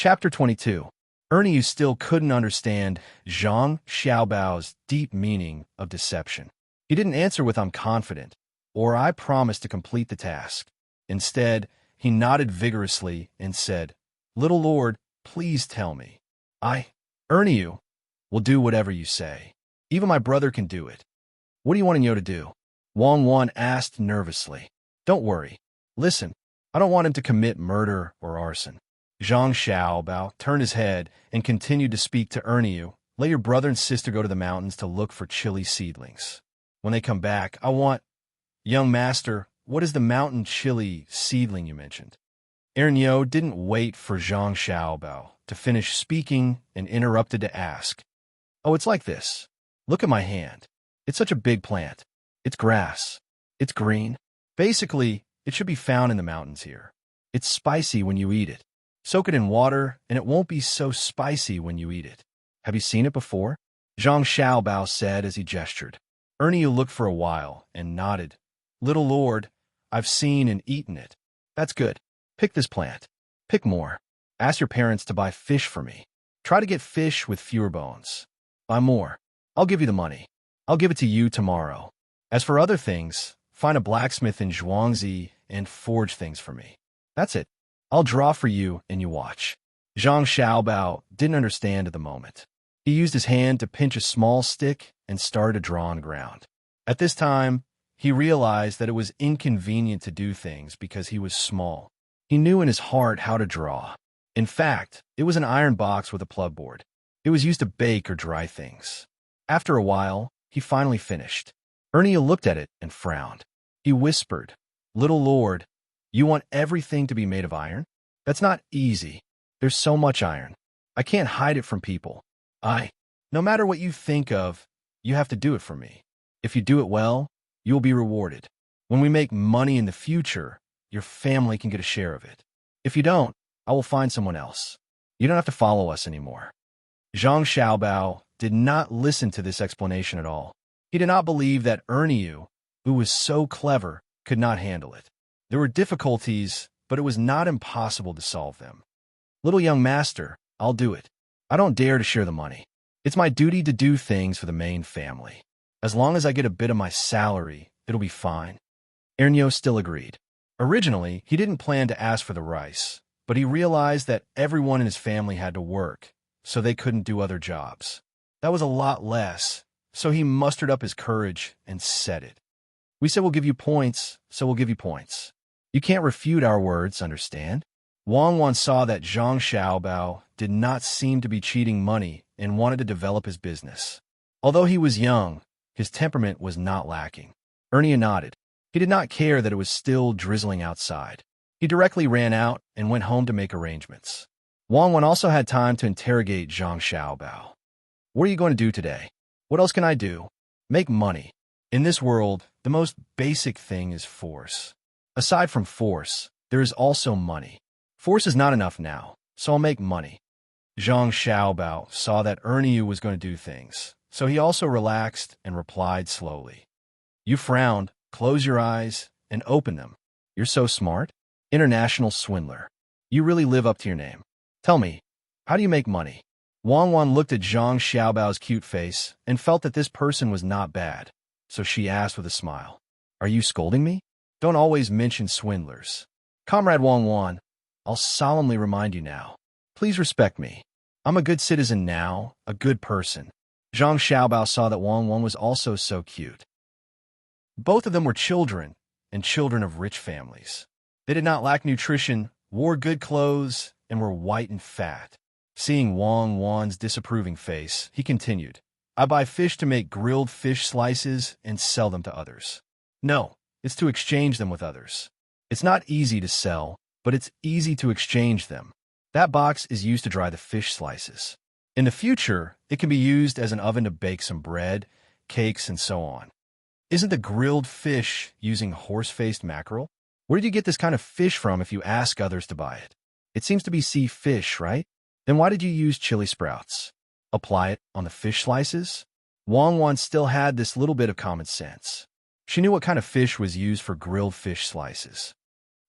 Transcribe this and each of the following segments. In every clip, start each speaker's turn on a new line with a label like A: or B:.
A: Chapter 22. Ernie still couldn't understand Zhang Xiaobao's deep meaning of deception. He didn't answer with "I'm confident" or "I promise to complete the task." Instead, he nodded vigorously and said, "Little Lord, please tell me. Ernie will do whatever you say. Even my brother can do it." "What do you want Nyo to do?" Wang Wan asked nervously. "Don't worry. Listen, I don't want him to commit murder or arson." Zhang Xiaobao turned his head and continued to speak to Ernie. "Let your brother and sister go to the mountains to look for chili seedlings. When they come back, I want—" "Young master, what is the mountain chili seedling you mentioned?" Ernie didn't wait for Zhang Xiaobao to finish speaking and interrupted to ask, "Oh, it's like this. Look at my hand. It's such a big plant. It's grass. It's green. Basically, it should be found in the mountains here. It's spicy when you eat it. Soak it in water, and it won't be so spicy when you eat it. Have you seen it before?" Zhang Xiaobao said as he gestured. Ernie looked for a while and nodded. "Little Lord, I've seen and eaten it." "That's good. Pick this plant. Pick more. Ask your parents to buy fish for me. Try to get fish with fewer bones. Buy more. I'll give you the money. I'll give it to you tomorrow. As for other things, find a blacksmith in Zhuangzi and forge things for me. That's it. I'll draw for you and you watch." Zhang Xiaobao didn't understand at the moment. He used his hand to pinch a small stick and started to draw on ground. At this time, he realized that it was inconvenient to do things because he was small. He knew in his heart how to draw. In fact, it was an iron box with a plugboard. It was used to bake or dry things. After a while, he finally finished. Ernie looked at it and frowned. He whispered, "Little Lord, you want everything to be made of iron? That's not easy. There's so much iron. I can't hide it from people. No matter what you think of, you have to do it for me. If you do it well, you will be rewarded. When we make money in the future, your family can get a share of it. If you don't, I will find someone else. You don't have to follow us anymore." Zhang Xiaobao did not listen to this explanation at all. He did not believe that Ernie, who was so clever, could not handle it. There were difficulties, but it was not impossible to solve them. "Little young master, I'll do it. I don't dare to share the money. It's my duty to do things for the main family. As long as I get a bit of my salary, it'll be fine." Ernie still agreed. Originally, he didn't plan to ask for the rice, but he realized that everyone in his family had to work, so they couldn't do other jobs. That was a lot less, so he mustered up his courage and said it. "We said we'll give you points, so we'll give you points. You can't refute our words, understand?" Wang Wan saw that Zhang Xiaobao did not seem to be cheating money and wanted to develop his business. Although he was young, his temperament was not lacking. Ernie nodded. He did not care that it was still drizzling outside. He directly ran out and went home to make arrangements. Wang Wan also had time to interrogate Zhang Xiaobao. "What are you going to do today?" "What else can I do?" "Make money. In this world, the most basic thing is force. Aside from force, there is also money. Force is not enough now, so I'll make money." Zhang Xiaobao saw that Ernie was going to do things, so he also relaxed and replied slowly. "You frowned, close your eyes, and open them. You're so smart. International swindler. You really live up to your name. Tell me, how do you make money?" Wang Wan looked at Zhang Xiaobao's cute face and felt that this person was not bad, so she asked with a smile, "Are you scolding me? Don't always mention swindlers. Comrade Wang Wan, I'll solemnly remind you now. Please respect me. I'm a good citizen now, a good person." Zhang Xiaobao saw that Wang Wan was also so cute. Both of them were children, and children of rich families. They did not lack nutrition, wore good clothes, and were white and fat. Seeing Wang Wan's disapproving face, he continued, "I buy fish to make grilled fish slices and sell them to others. No, it's to exchange them with others. It's not easy to sell, but it's easy to exchange them. That box is used to dry the fish slices. In the future, it can be used as an oven to bake some bread, cakes, and so on. Isn't the grilled fish using horse-faced mackerel? Where did you get this kind of fish from if you ask others to buy it? It seems to be sea fish, right? Then why did you use chili sprouts? Apply it on the fish slices?" Wang Wan still had this little bit of common sense. She knew what kind of fish was used for grilled fish slices.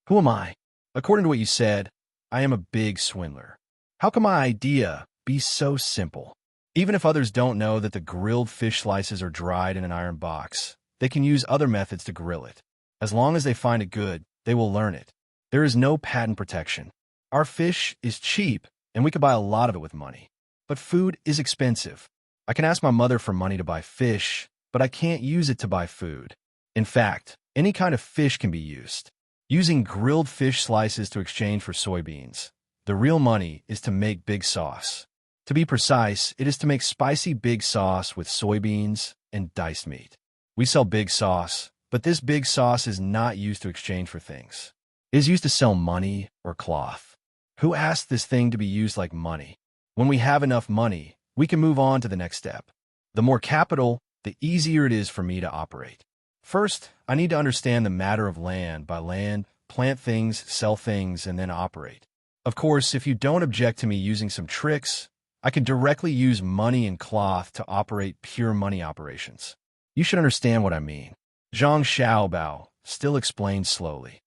A: "Who am I? According to what you said, I am a big swindler. How can my idea be so simple? Even if others don't know that the grilled fish slices are dried in an iron box, they can use other methods to grill it. As long as they find it good, they will learn it. There is no patent protection. Our fish is cheap, and we could buy a lot of it with money. But food is expensive. I can ask my mother for money to buy fish, but I can't use it to buy food. In fact, any kind of fish can be used. Using grilled fish slices to exchange for soybeans. The real money is to make big sauce. To be precise, it is to make spicy big sauce with soybeans and diced meat. We sell big sauce, but this big sauce is not used to exchange for things. It is used to sell money or cloth. Who asked this thing to be used like money? When we have enough money, we can move on to the next step. The more capital, the easier it is for me to operate. First, I need to understand the matter of land by land, plant things, sell things, and then operate. Of course, if you don't object to me using some tricks, I can directly use money and cloth to operate pure money operations. You should understand what I mean. Zhang Xiaobao still explained slowly.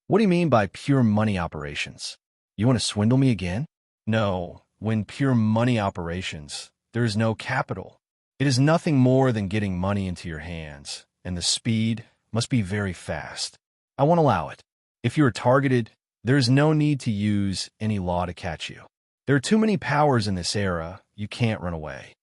A: What do you mean by pure money operations? You want to swindle me again? No, when pure money operations, there is no capital. It is nothing more than getting money into your hands, and the speed must be very fast. I won't allow it. If you are targeted, there is no need to use any law to catch you. There are too many powers in this era, you can't run away.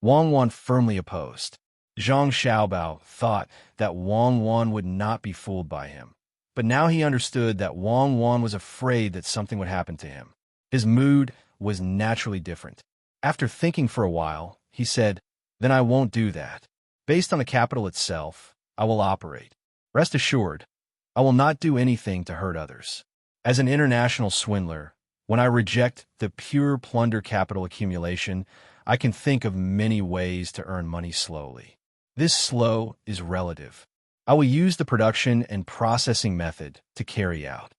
A: Wang Wan firmly opposed. Zhang Xiaobao thought that Wang Wan would not be fooled by him. But now he understood that Wang Wan was afraid that something would happen to him. His mood was naturally different. After thinking for a while, he said, "Then I won't do that. Based on the capital itself, I will operate. Rest assured, I will not do anything to hurt others. As an international swindler, when I reject the pure plunder capital accumulation, I can think of many ways to earn money slowly. This slow is relative. I will use the production and processing method to carry out."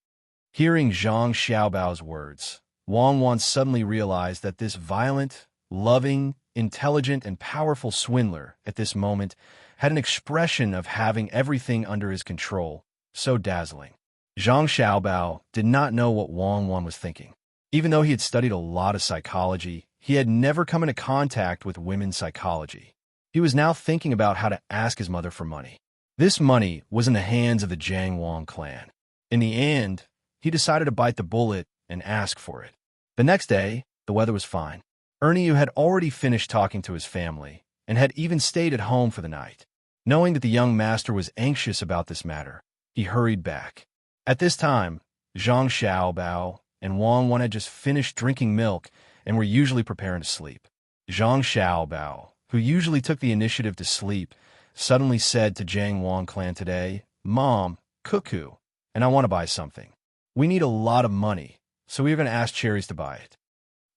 A: Hearing Zhang Xiaobao's words, Wang Wan suddenly realized that this violent, loving, intelligent, and powerful swindler at this moment had an expression of having everything under his control, so dazzling. Zhang Xiaobao did not know what Wang Wan was thinking. Even though he had studied a lot of psychology, he had never come into contact with women's psychology. He was now thinking about how to ask his mother for money. This money was in the hands of the Jiang Wang clan. In the end, he decided to bite the bullet and ask for it. The next day, the weather was fine. Ernie had already finished talking to his family and had even stayed at home for the night. Knowing that the young master was anxious about this matter, he hurried back. At this time, Zhang Xiaobao and Wang Wan had just finished drinking milk and were usually preparing to sleep. Zhang Xiaobao, who usually took the initiative to sleep, suddenly said to Jiang Wang clan today, "Mom, cuckoo, and I want to buy something. We need a lot of money, so we are going to ask Cherries to buy it."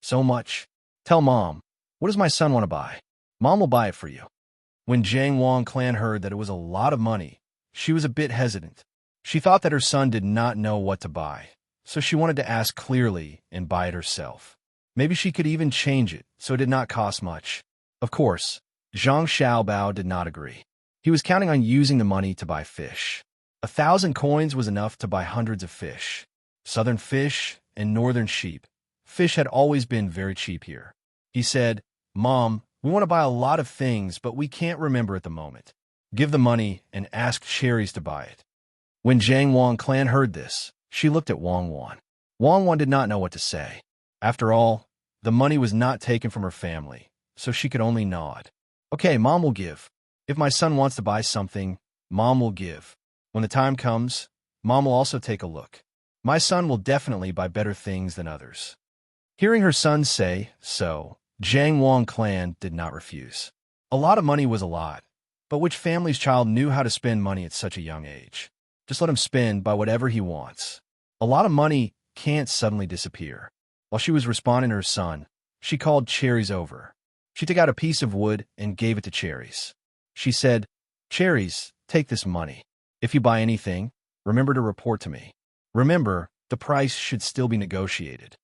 A: "So much? Tell Mom, what does my son want to buy? Mom will buy it for you." When Jiang Wang clan heard that it was a lot of money, she was a bit hesitant. She thought that her son did not know what to buy, so she wanted to ask clearly and buy it herself. Maybe she could even change it so it did not cost much. Of course, Zhang Xiaobao did not agree. He was counting on using the money to buy fish. 1,000 coins was enough to buy hundreds of fish. Southern fish and northern sheep. Fish had always been very cheap here. He said, "Mom, we want to buy a lot of things, but we can't remember at the moment. Give the money and ask Cherries to buy it." When Jiang Wang clan heard this, she looked at Wang Wan. Wang Wan did not know what to say. After all, the money was not taken from her family, so she could only nod. "Okay, Mom will give. If my son wants to buy something, Mom will give. When the time comes, Mom will also take a look. My son will definitely buy better things than others." Hearing her son say so, Jiang Wang clan did not refuse. A lot of money was a lot, but which family's child knew how to spend money at such a young age? Just let him spend by whatever he wants. A lot of money can't suddenly disappear. While she was responding to her son, she called Cherries over. She took out a piece of wood and gave it to Cherries. She said, "Cherries, take this money. If you buy anything, remember to report to me. Remember, the price should still be negotiated."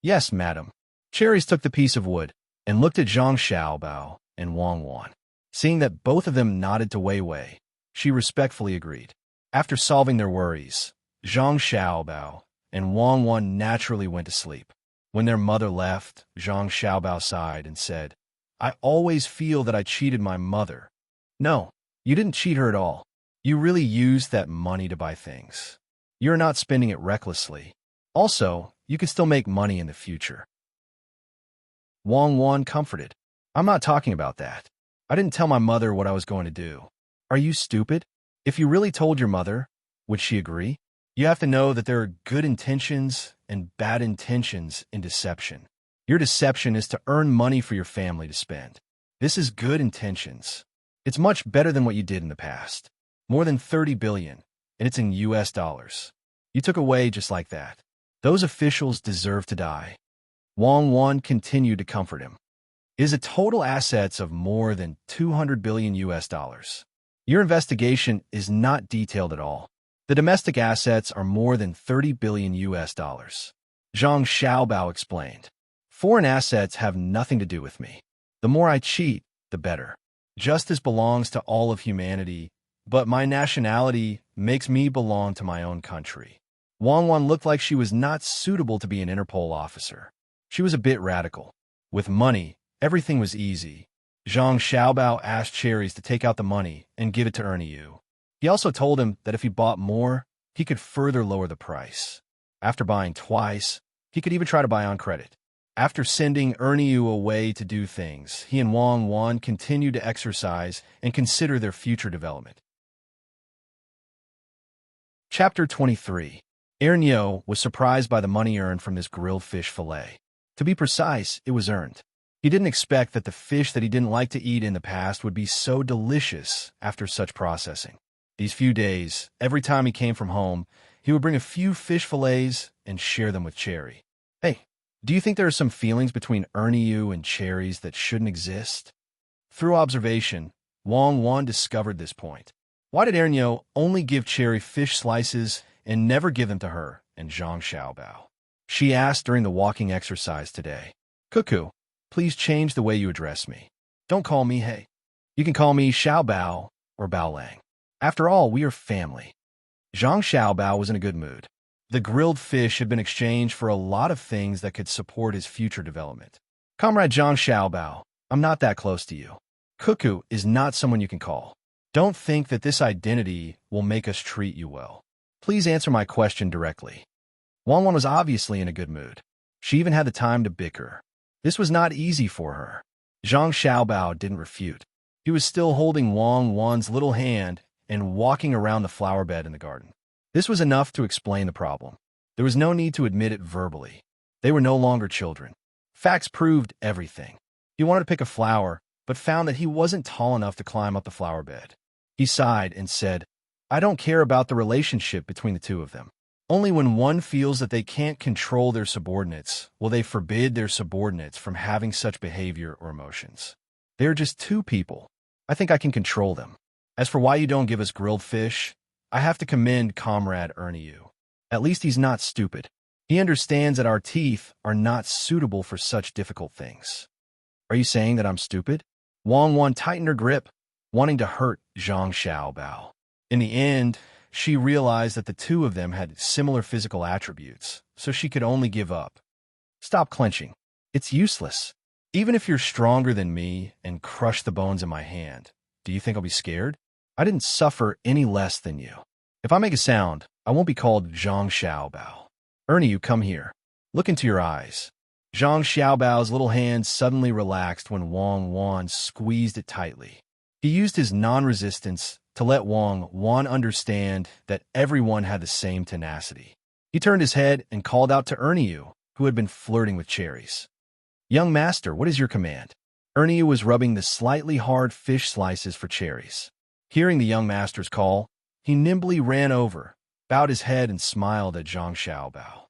A: "Yes, madam." Cherries took the piece of wood and looked at Zhang Xiaobao and Wang Wan. Seeing that both of them nodded to Wei Wei, she respectfully agreed. After solving their worries, Zhang Xiaobao and Wang Wan naturally went to sleep. When their mother left, Zhang Xiaobao sighed and said, I always feel that I cheated my mother. No, you didn't cheat her at all. You really used that money to buy things. You're not spending it recklessly. Also, you can still make money in the future. Wang Wan comforted. I'm not talking about that. I didn't tell my mother what I was going to do. Are you stupid? If you really told your mother, would she agree? You have to know that there are good intentions and bad intentions in deception. Your deception is to earn money for your family to spend. This is good intentions. It's much better than what you did in the past. More than 30 billion, and it's in US dollars. You took away just like that. Those officials deserve to die. Wang Wan continued to comfort him. It is a total assets of more than 200 billion US dollars. Your investigation is not detailed at all. The domestic assets are more than 30 billion US dollars. Zhang Xiaobao explained. Foreign assets have nothing to do with me. The more I cheat, the better. Justice belongs to all of humanity, but my nationality makes me belong to my own country. Wang Wan looked like she was not suitable to be an Interpol officer. She was a bit radical. With money, everything was easy. Zhang Xiaobao asked Cherries to take out the money and give it to Ernie Yu. He also told him that if he bought more, he could further lower the price. After buying twice, he could even try to buy on credit. After sending Ernie Yu away to do things, he and Wang Wan continued to exercise and consider their future development. Chapter 23. Ernie Yu was surprised by the money earned from this grilled fish fillet. To be precise, it was earned. He didn't expect that the fish that he didn't like to eat in the past would be so delicious after such processing. These few days, every time he came from home, he would bring a few fish fillets and share them with Cherry. Hey, do you think there are some feelings between Ernie Yu and Cherries that shouldn't exist? Through observation, Wang Wan discovered this point. Why did Ernie Yu only give Cherry fish slices and never give them to her and Zhang Xiaobao? She asked during the walking exercise today. Cuckoo, please change the way you address me. Don't call me Hey. You can call me Xiaobao or Baolang. After all, we are family. Zhang Xiaobao was in a good mood. The grilled fish had been exchanged for a lot of things that could support his future development. Comrade Zhang Xiaobao, I'm not that close to you. Cuckoo is not someone you can call. Don't think that this identity will make us treat you well. Please answer my question directly. Wang Wan was obviously in a good mood. She even had the time to bicker. This was not easy for her. Zhang Xiaobao didn't refute. He was still holding Wang Wan's little hand and walking around the flower bed in the garden. This was enough to explain the problem. There was no need to admit it verbally. They were no longer children. Facts proved everything. He wanted to pick a flower, but found that he wasn't tall enough to climb up the flower bed. He sighed and said, I don't care about the relationship between the two of them. Only when one feels that they can't control their subordinates will they forbid their subordinates from having such behavior or emotions. They are just two people. I think I can control them. As for why you don't give us grilled fish, I have to commend Comrade Ernie Yu. At least he's not stupid. He understands that our teeth are not suitable for such difficult things. Are you saying that I'm stupid? Wang Wan tightened her grip, wanting to hurt Zhang Xiaobao. In the end, she realized that the two of them had similar physical attributes, so she could only give up. Stop clenching. It's useless. Even if you're stronger than me and crush the bones in my hand, do you think I'll be scared? I didn't suffer any less than you. If I make a sound, I won't be called Zhang Xiaobao. Ernie, you come here. Look into your eyes. Zhang Xiaobao's little hand suddenly relaxed when Wang Wan squeezed it tightly. He used his non-resistance to let Wang Wan understand that everyone had the same tenacity. He turned his head and called out to Ernie Yu, who had been flirting with Cherries. Young master, what is your command? Ernie Yu was rubbing the slightly hard fish slices for Cherries. Hearing the young master's call, he nimbly ran over, bowed his head, and smiled at Zhang Xiaobao.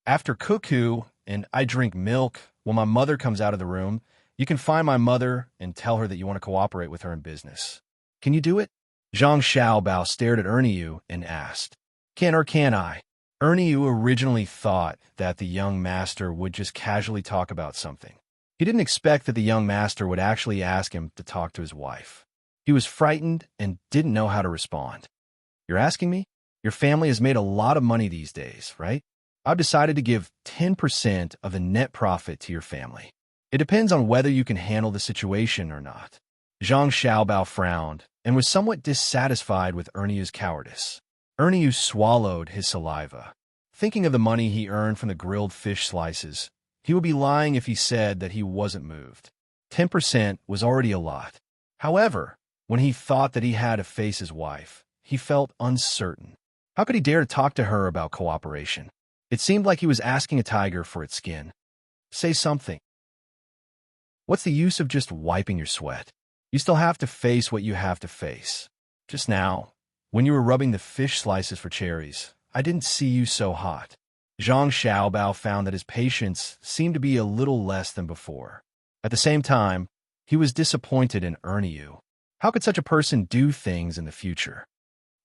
A: After Cuckoo and I drink milk, when my mother comes out of the room, you can find my mother and tell her that you want to cooperate with her in business. Can you do it? Zhang Xiaobao stared at Ernie Yu and asked, Can or can I? Ernie Yu originally thought that the young master would just casually talk about something. He didn't expect that the young master would actually ask him to talk to his wife. He was frightened and didn't know how to respond. You're asking me? Your family has made a lot of money these days, right? I've decided to give 10% of the net profit to your family. It depends on whether you can handle the situation or not. Zhang Xiaobao frowned and was somewhat dissatisfied with Erniu's cowardice. Erniu swallowed his saliva. Thinking of the money he earned from the grilled fish slices, he would be lying if he said that he wasn't moved. 10% was already a lot. However, when he thought that he had to face his wife, he felt uncertain. How could he dare to talk to her about cooperation? It seemed like he was asking a tiger for its skin. Say something. What's the use of just wiping your sweat? You still have to face what you have to face. Just now, when you were rubbing the fish slices for cherries, I didn't see you so hot. Zhang Xiaobao found that his patience seemed to be a little less than before. At the same time, he was disappointed in Erniu. How could such a person do things in the future?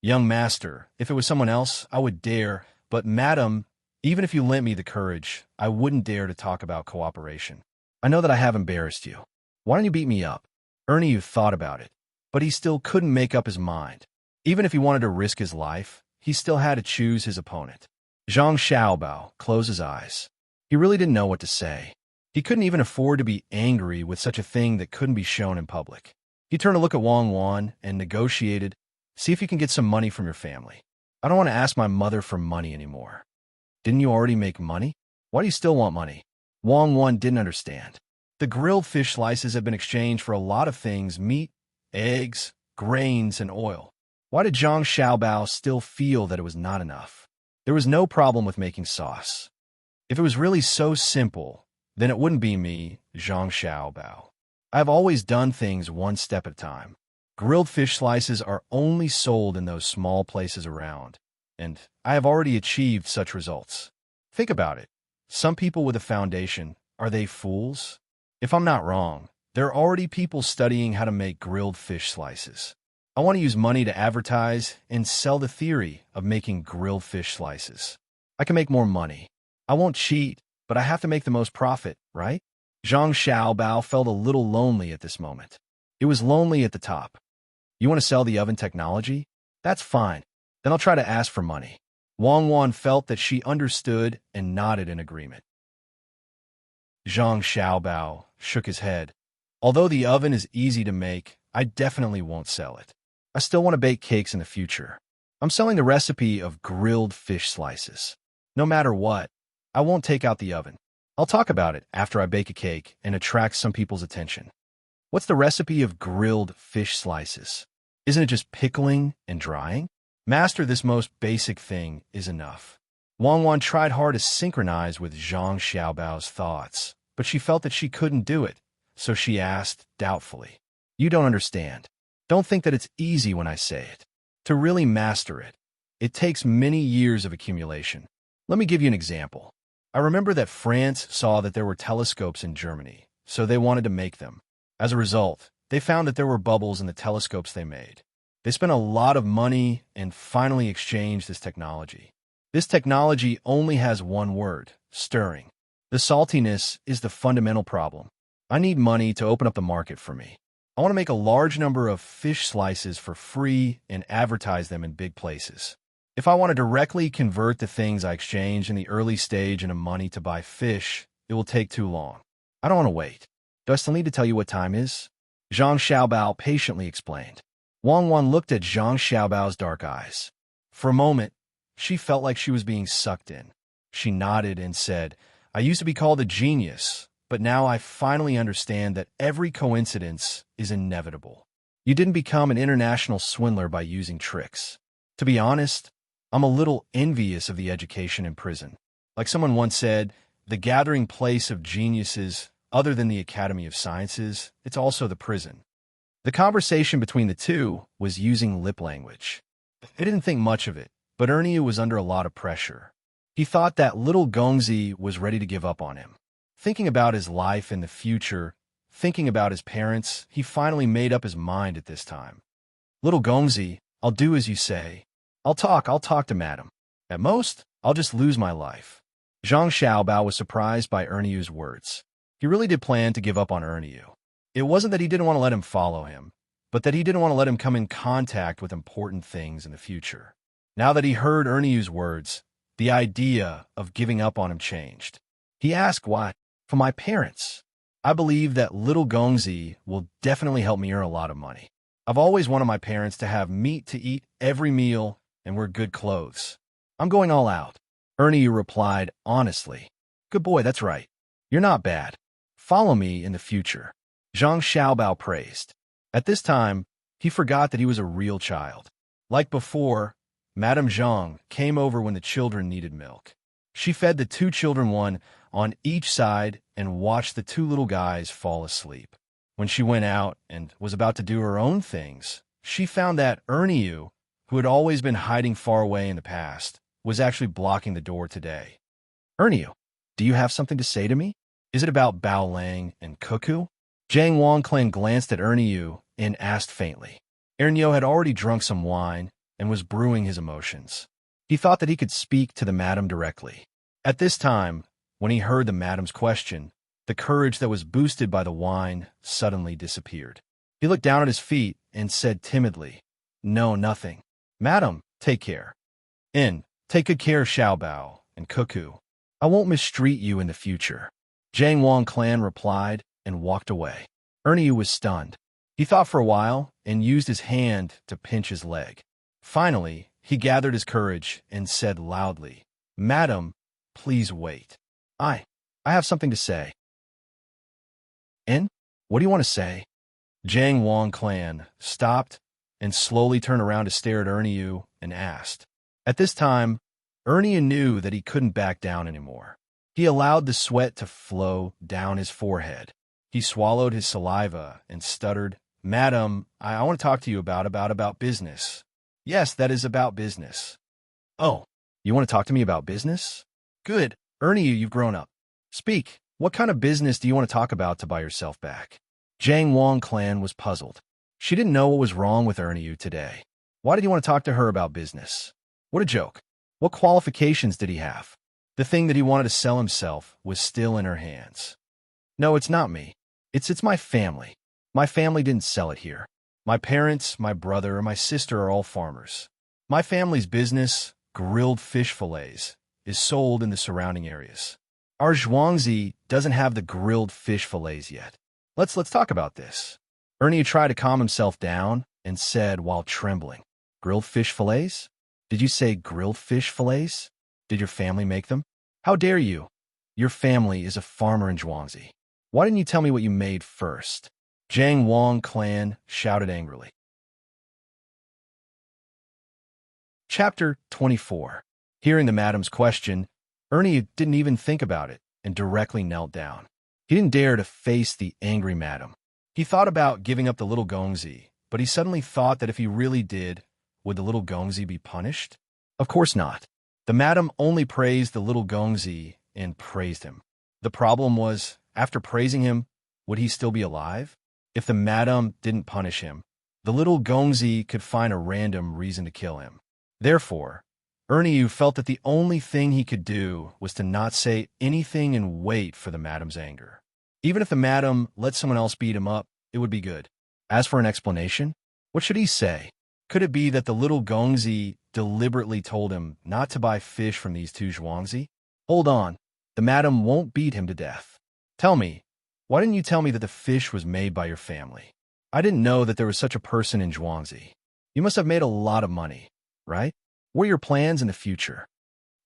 A: Young master, if it was someone else, I would dare, but madam, even if you lent me the courage, I wouldn't dare to talk about cooperation. I know that I have embarrassed you. Why don't you beat me up? Erniu thought about it, but he still couldn't make up his mind. Even if he wanted to risk his life, he still had to choose his opponent. Zhang Xiaobao closed his eyes. He really didn't know what to say. He couldn't even afford to be angry with such a thing that couldn't be shown in public. He turned to look at Wang Wan and negotiated, "See if you can get some money from your family. I don't want to ask my mother for money anymore." "Didn't you already make money? Why do you still want money?" Wang Wan didn't understand. The grilled fish slices had been exchanged for a lot of things: meat, eggs, grains, and oil. Why did Zhang Xiaobao still feel that it was not enough? There was no problem with making sauce. If it was really so simple, then it wouldn't be me, Zhang Xiaobao. I have always done things one step at a time. Grilled fish slices are only sold in those small places around, and I have already achieved such results. Think about it. Some people with a foundation, are they fools? If I'm not wrong, there are already people studying how to make grilled fish slices. I want to use money to advertise and sell the theory of making grilled fish slices. I can make more money. I won't cheat, but I have to make the most profit, right? Zhang Xiaobao felt a little lonely at this moment. It was lonely at the top. You want to sell the oven technology? That's fine. Then I'll try to ask for money. Wang Wan felt that she understood and nodded in agreement. Zhang Xiaobao shook his head. Although the oven is easy to make, I definitely won't sell it. I still want to bake cakes in the future. I'm selling the recipe of grilled fish slices. No matter what, I won't take out the oven. I'll talk about it after I bake a cake and attract some people's attention. What's the recipe of grilled fish slices? Isn't it just pickling and drying? Master this most basic thing is enough. Wang Wan tried hard to synchronize with Zhang Xiaobao's thoughts, but she felt that she couldn't do it, so she asked doubtfully, "You don't understand. Don't think that it's easy when I say it. To really master it, it takes many years of accumulation. Let me give you an example. I remember that France saw that there were telescopes in Germany, so they wanted to make them. As a result, they found that there were bubbles in the telescopes they made. They spent a lot of money and finally exchanged this technology. This technology only has one word: stirring. The saltiness is the fundamental problem. I need money to open up the market for me. I want to make a large number of fish slices for free and advertise them in big places. If I want to directly convert the things I exchange in the early stage into money to buy fish, it will take too long. I don't want to wait. Do I still need to tell you what time is?" Zhang Xiaobao patiently explained. Wang Wan looked at Zhang Xiaobao's dark eyes. For a moment, she felt like she was being sucked in. She nodded and said, "I used to be called a genius, but now I finally understand that every coincidence is inevitable. You didn't become an international swindler by using tricks. To be honest, I'm a little envious of the education in prison. Like someone once said, the gathering place of geniuses, other than the Academy of Sciences, it's also the prison." The conversation between the two was using lip language. They didn't think much of it, but Ernie was under a lot of pressure. He thought that little Gongzi was ready to give up on him. Thinking about his life in the future, thinking about his parents, he finally made up his mind at this time. "Little Gongzi, I'll do as you say. I'll talk to madam. At most, I'll just lose my life." Zhang Xiaobao was surprised by Erniu's words. He really did plan to give up on Erniu. It wasn't that he didn't want to let him follow him, but that he didn't want to let him come in contact with important things in the future. Now that he heard Erniu's words, The idea of giving up on him changed. He asked why. For my parents. I believe that little Gongzi will definitely help me earn a lot of money. I've always wanted my parents to have meat to eat every meal and wear good clothes. I'm going all out. Ernie replied honestly. Good boy, that's right. You're not bad. Follow me in the future. Zhang Xiaobao praised. At this time, he forgot that he was a real child. Like before, Madame Zhang came over when the children needed milk. She fed the two children one on each side and watched the two little guys fall asleep. When she went out and was about to do her own things, she found that Ernie, who had always been hiding far away in the past, was actually blocking the door today. Ernie, do you have something to say to me? Is it about Bao Lang and Cuckoo? Zhang Wangclan glanced at Ernie and asked faintly. Ernie had already drunk some wine and was brewing his emotions. He thought that he could speak to the madam directly. At this time, when he heard the madam's question, the courage that was boosted by the wine suddenly disappeared. He looked down at his feet and said timidly, No, nothing. Madam, take care. Take good care, Xiaobao and Cuckoo. I won't mistreat you in the future. Zhang Wangclan replied and walked away. Ernie was stunned. He thought for a while and used his hand to pinch his leg. Finally, he gathered his courage and said loudly, Madam, please wait. I have something to say. What do you want to say? Zhang Wangclan stopped and slowly turned around to stare at Ernie and asked. At this time, Ernie knew that he couldn't back down anymore. He allowed the sweat to flow down his forehead. He swallowed his saliva and stuttered, Madam, I want to talk to you about business. Yes, that is about business. Oh, you want to talk to me about business? Good. Ernie, you've grown up. Speak. What kind of business do you want to talk about to buy yourself back? Zhang Wangclan was puzzled. She didn't know what was wrong with Ernie today. Why did he want to talk to her about business? What a joke. What qualifications did he have? The thing that he wanted to sell himself was still in her hands. No, it's not me. It's my family. My family didn't sell it here. My parents, my brother, and my sister are all farmers. My family's business, grilled fish fillets, is sold in the surrounding areas. Our Zhuangzi doesn't have the grilled fish fillets yet. Let's talk about this. Ernie tried to calm himself down and said while trembling, Grilled fish fillets? Did you say grilled fish fillets? Did your family make them? How dare you? Your family is a farmer in Zhuangzi. Why didn't you tell me what you made first? Zhang Wangclan shouted angrily. Chapter 24. Hearing the madam's question, Ernie didn't even think about it and directly knelt down. He didn't dare to face the angry madam. He thought about giving up the little Gongzi, but he suddenly thought that if he really did, would the little Gongzi be punished? Of course not. The madam only praised the little Gongzi and praised him. The problem was, after praising him, would he still be alive? If the madam didn't punish him, the little Gongzi could find a random reason to kill him. Therefore, Ernie felt that the only thing he could do was to not say anything and wait for the madam's anger. Even if the madam let someone else beat him up, it would be good. As for an explanation, what should he say? Could it be that the little Gongzi deliberately told him not to buy fish from these two Zhuangzi? Hold on, the madam won't beat him to death. Tell me, why didn't you tell me that the fish was made by your family? I didn't know that there was such a person in Zhuangzi. You must have made a lot of money, right? What are your plans in the future?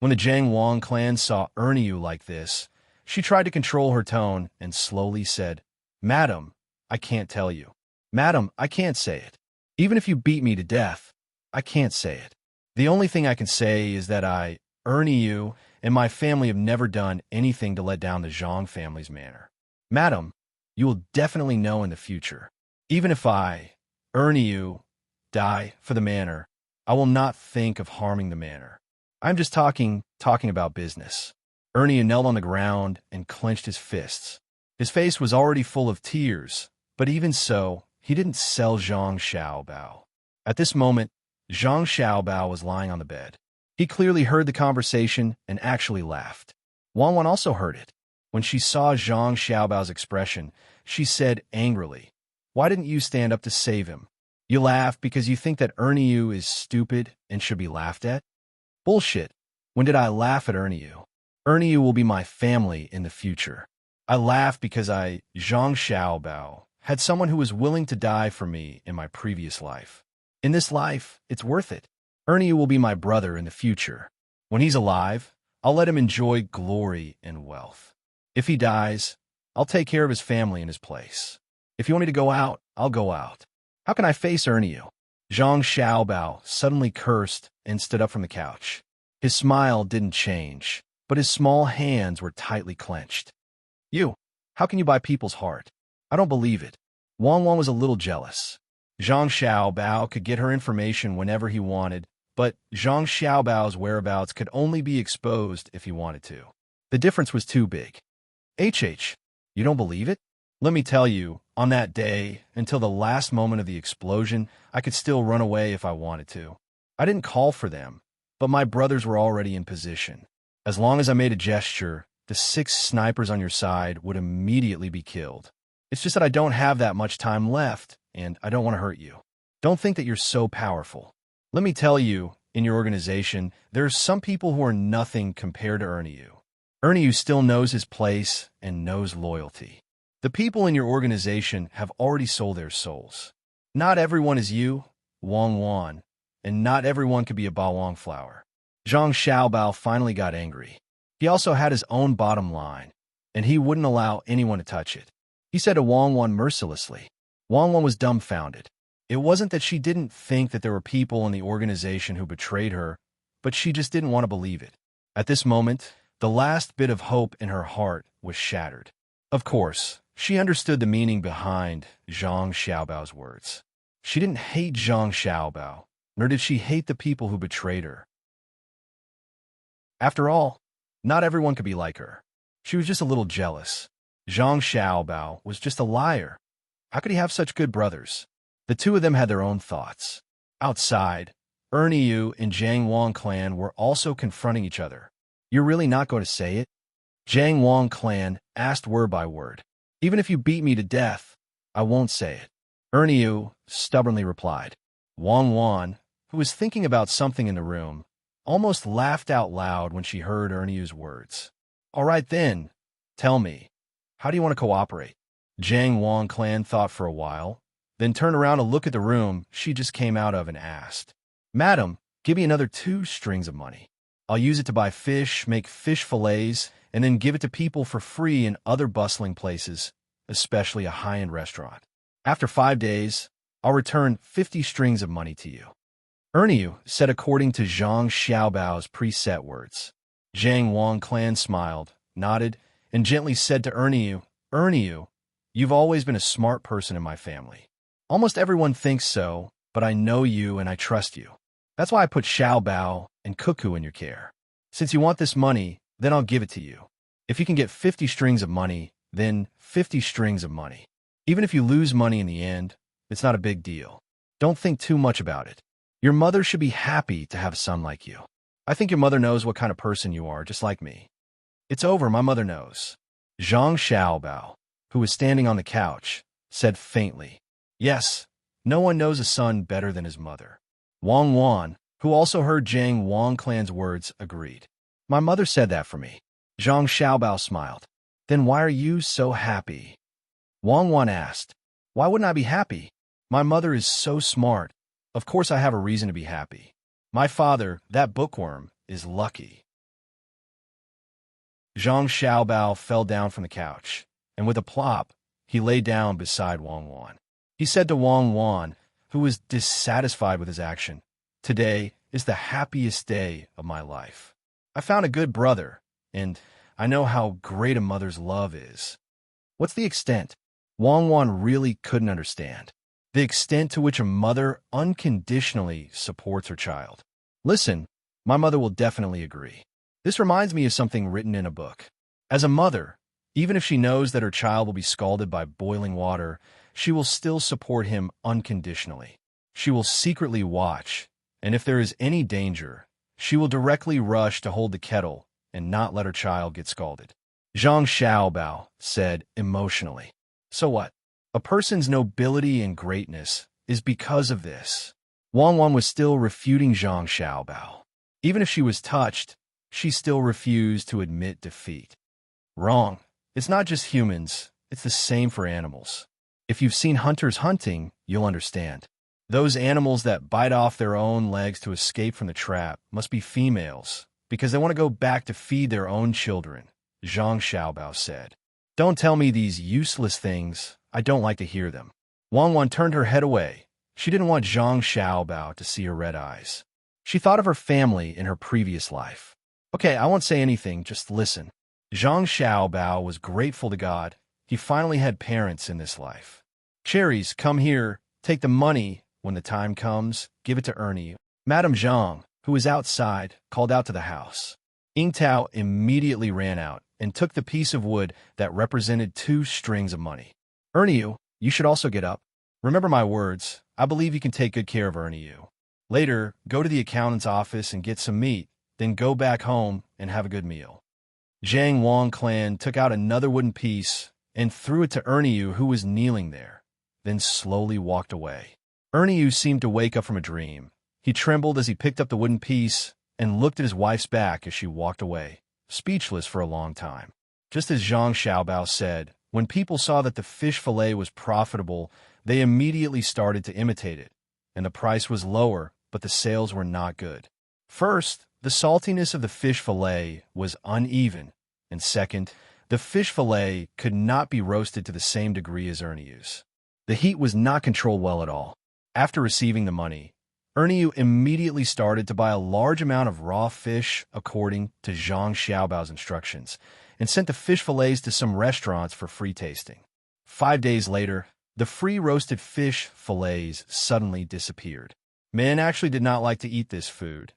A: When the Zhang Wangclan saw Ernie like this, she tried to control her tone and slowly said, Madam, I can't tell you. Madam, I can't say it. Even if you beat me to death, I can't say it. The only thing I can say is that I, Ernie, and my family have never done anything to let down the Zhang family's manner. Madam, you will definitely know in the future. Even if I, Ernie, die for the manor, I will not think of harming the manor. I'm just talking about business. Ernie knelt on the ground and clenched his fists. His face was already full of tears, but even so, he didn't sell Zhang Xiaobao. At this moment, Zhang Xiaobao was lying on the bed. He clearly heard the conversation and actually laughed. Wang Wan also heard it. When she saw Zhang Xiaobao's expression, she said angrily, Why didn't you stand up to save him? You laugh because you think that Ernie is stupid and should be laughed at? Bullshit. When did I laugh at Ernie? Ernie will be my family in the future. I laughed because Zhang Xiaobao, had someone who was willing to die for me in my previous life. In this life, it's worth it. Ernie will be my brother in the future. When he's alive, I'll let him enjoy glory and wealth. If he dies, I'll take care of his family in his place. If you want me to go out, I'll go out. How can I face Ernie? Zhang Xiaobao suddenly cursed and stood up from the couch. His smile didn't change, but his small hands were tightly clenched. How can you buy people's heart? I don't believe it. Wang was a little jealous. Zhang Xiaobao could get her information whenever he wanted, but Zhang Xiaobao's whereabouts could only be exposed if he wanted to. The difference was too big. You don't believe it? Let me tell you, on that day, until the last moment of the explosion, I could still run away if I wanted to. I didn't call for them, but my brothers were already in position. As long as I made a gesture, the 6 snipers on your side would immediately be killed. It's just that I don't have that much time left, and I don't want to hurt you. Don't think that you're so powerful. Let me tell you, in your organization, there are some people who are nothing compared to Ernie. Ernie still knows his place and knows loyalty. The people in your organization have already sold their souls. Not everyone is you, Wang, and not everyone could be a bawang flower. Zhang Xiaobao finally got angry. He also had his own bottom line, and he wouldn't allow anyone to touch it. He said to Wang mercilessly. Wang was dumbfounded. It wasn't that she didn't think that there were people in the organization who betrayed her, but she just didn't want to believe it. At this moment, the last bit of hope in her heart was shattered. Of course, she understood the meaning behind Zhang Xiaobao's words. She didn't hate Zhang Xiaobao, nor did she hate the people who betrayed her. After all, not everyone could be like her. She was just a little jealous. Zhang Xiaobao was just a liar. How could he have such good brothers? The two of them had their own thoughts. Outside, Ernie Yu and Jiang Wang clan were also confronting each other. You're really not going to say it? Jiang Wang clan asked word by word. Even if you beat me to death, I won't say it. Ernie Yu stubbornly replied. Wang, who was thinking about something in the room, almost laughed out loud when she heard Ernie Yu's words. All right then, tell me, how do you want to cooperate? Jiang Wang clan thought for a while, then turned around to look at the room she just came out of and asked, Madam, give me another 2 strings of money. I'll use it to buy fish, make fish fillets, and then give it to people for free in other bustling places, especially a high-end restaurant. After 5 days, I'll return 50 strings of money to you. Ernie said according to Zhang Xiaobao's preset words. Jiang Wang clan smiled, nodded, and gently said to Ernie, you've always been a smart person in my family. Almost everyone thinks so, but I know you and I trust you. That's why I put Xiaobao and Cuckoo in your care. Since you want this money, then I'll give it to you. If you can get 50 strings of money, then 50 strings of money. Even if you lose money in the end, it's not a big deal. Don't think too much about it. Your mother should be happy to have a son like you. I think your mother knows what kind of person you are, just like me. It's over, my mother knows. Zhang Xiaobao, who was standing on the couch, said faintly, Yes, no one knows a son better than his mother. Wang, who also heard Jiang Wang clan's words, agreed. My mother said that for me. Zhang Xiaobao smiled. Then why are you so happy? Wang asked. Why wouldn't I be happy? My mother is so smart. Of course I have a reason to be happy. My father, that bookworm, is lucky. Zhang Xiaobao fell down from the couch, and with a plop, he lay down beside Wang. He said to Wang, who was dissatisfied with his action, Today is the happiest day of my life. I found a good brother, and I know how great a mother's love is. What's the extent? Wang really couldn't understand. The extent to which a mother unconditionally supports her child. Listen, my mother will definitely agree. This reminds me of something written in a book. As a mother, even if she knows that her child will be scalded by boiling water, she will still support him unconditionally. She will secretly watch, and if there is any danger, she will directly rush to hold the kettle and not let her child get scalded. Zhang Xiaobao said emotionally. So what? A person's nobility and greatness is because of this. Wang was still refuting Zhang Xiaobao. Even if she was touched, she still refused to admit defeat. Wrong. It's not just humans, it's the same for animals. If you've seen hunters hunting, you'll understand. Those animals that bite off their own legs to escape from the trap must be females, because they want to go back to feed their own children, Zhang Xiaobao said. Don't tell me these useless things, I don't like to hear them. Wang Wan turned her head away. She didn't want Zhang Xiaobao to see her red eyes. She thought of her family in her previous life. Okay, I won't say anything, just listen. Zhang Xiaobao was grateful to God. He finally had parents in this life. Cherries, come here, take the money. When the time comes, give it to Ernie. Madame Zhang, who was outside, called out to the house. Ying Tao immediately ran out and took the piece of wood that represented 2 strings of money. Ernie, you should also get up. Remember my words. I believe you can take good care of Ernie. Later, go to the accountant's office and get some meat, then go back home and have a good meal. Zhang Wang clan took out another wooden piece and threw it to Ernie, who was kneeling there, then slowly walked away. Ernie seemed to wake up from a dream. He trembled as he picked up the wooden piece and looked at his wife's back as she walked away, speechless for a long time. Just as Zhang Xiaobao said, when people saw that the fish fillet was profitable, they immediately started to imitate it, and the price was lower, but the sales were not good. First, the saltiness of the fish fillet was uneven, and second, the fish fillet could not be roasted to the same degree as Ernie's. The heat was not controlled well at all. After receiving the money, Ernie immediately started to buy a large amount of raw fish according to Zhang Xiaobao's instructions, and sent the fish fillets to some restaurants for free tasting. 5 days later, the free roasted fish fillets suddenly disappeared. Men actually did not like to eat this food.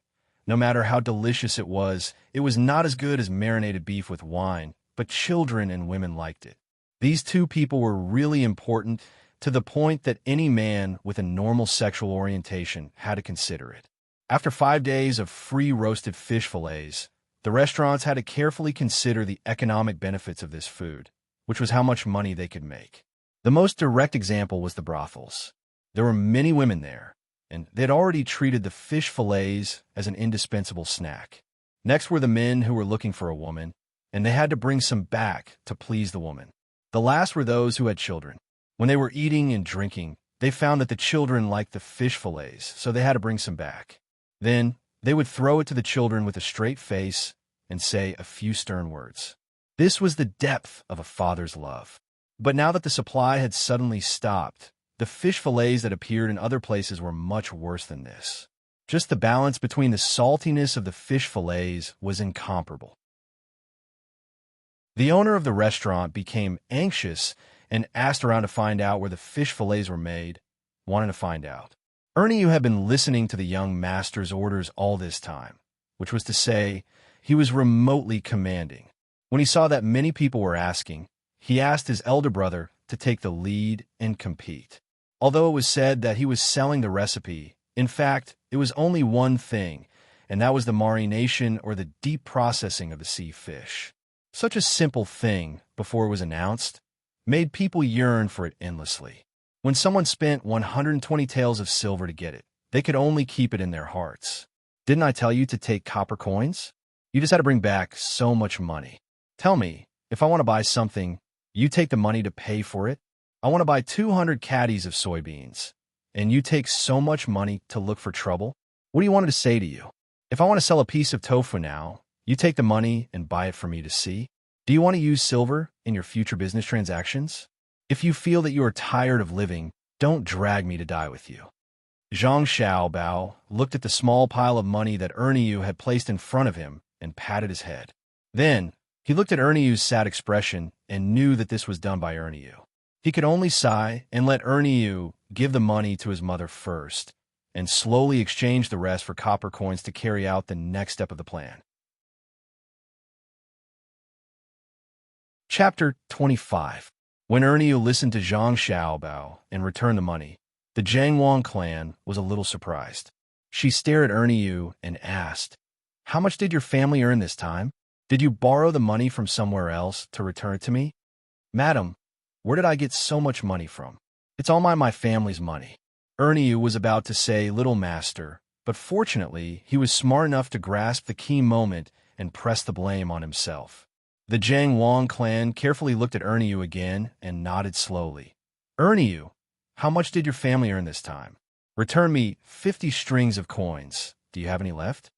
A: No matter how delicious it was not as good as marinated beef with wine, but children and women liked it. These 2 people were really important, to the point that any man with a normal sexual orientation had to consider it. After 5 days of free roasted fish fillets, the restaurants had to carefully consider the economic benefits of this food, which was how much money they could make. The most direct example was the brothels. There were many women there, and they'd already treated the fish fillets as an indispensable snack. Next were the men who were looking for a woman, and they had to bring some back to please the woman. The last were those who had children. When they were eating and drinking, they found that the children liked the fish fillets, so they had to bring some back. Then, they would throw it to the children with a straight face and say a few stern words. This was the depth of a father's love. But now that the supply had suddenly stopped, the fish fillets that appeared in other places were much worse than this. Just the balance between the saltiness of the fish fillets was incomparable. The owner of the restaurant became anxious and asked around to find out where the fish fillets were made, wanting to find out. Ernie had been listening to the young master's orders all this time, which was to say, he was remotely commanding. When he saw that many people were asking, he asked his elder brother to take the lead and compete. Although it was said that he was selling the recipe, in fact, it was only one thing, and that was the marination or the deep processing of the sea fish. Such a simple thing, before it was announced, made people yearn for it endlessly. When someone spent 120 taels of silver to get it, they could only keep it in their hearts. Didn't I tell you to take copper coins? You just had to bring back so much money. Tell me, if I want to buy something, you take the money to pay for it? I want to buy 200 caddies of soybeans, and you take so much money to look for trouble? What do you want me to say to you? If I want to sell a piece of tofu now, you take the money and buy it for me to see? Do you want to use silver in your future business transactions? If you feel that you are tired of living, don't drag me to die with you. Zhang Xiaobao looked at the small pile of money that Ernie had placed in front of him and patted his head. Then, he looked at Ernie's sad expression and knew that this was done by Ernie. He could only sigh and let Ernie give the money to his mother first, and slowly exchange the rest for copper coins to carry out the next step of the plan. Chapter 25. When Ernie listened to Zhang Xiaobao and returned the money, the Jiangwang clan was a little surprised. She stared at Ernie and asked, "How much did your family earn this time? Did you borrow the money from somewhere else to return it to me?" "Madam, where did I get so much money from? It's all my family's money." Ernie was about to say little master, but fortunately he was smart enough to grasp the key moment and pressed the blame on himself. The Jiang Wang clan carefully looked at Ernyu again and nodded slowly. Ernyu, how much did your family earn this time? Return me 50 strings of coins. Do you have any left?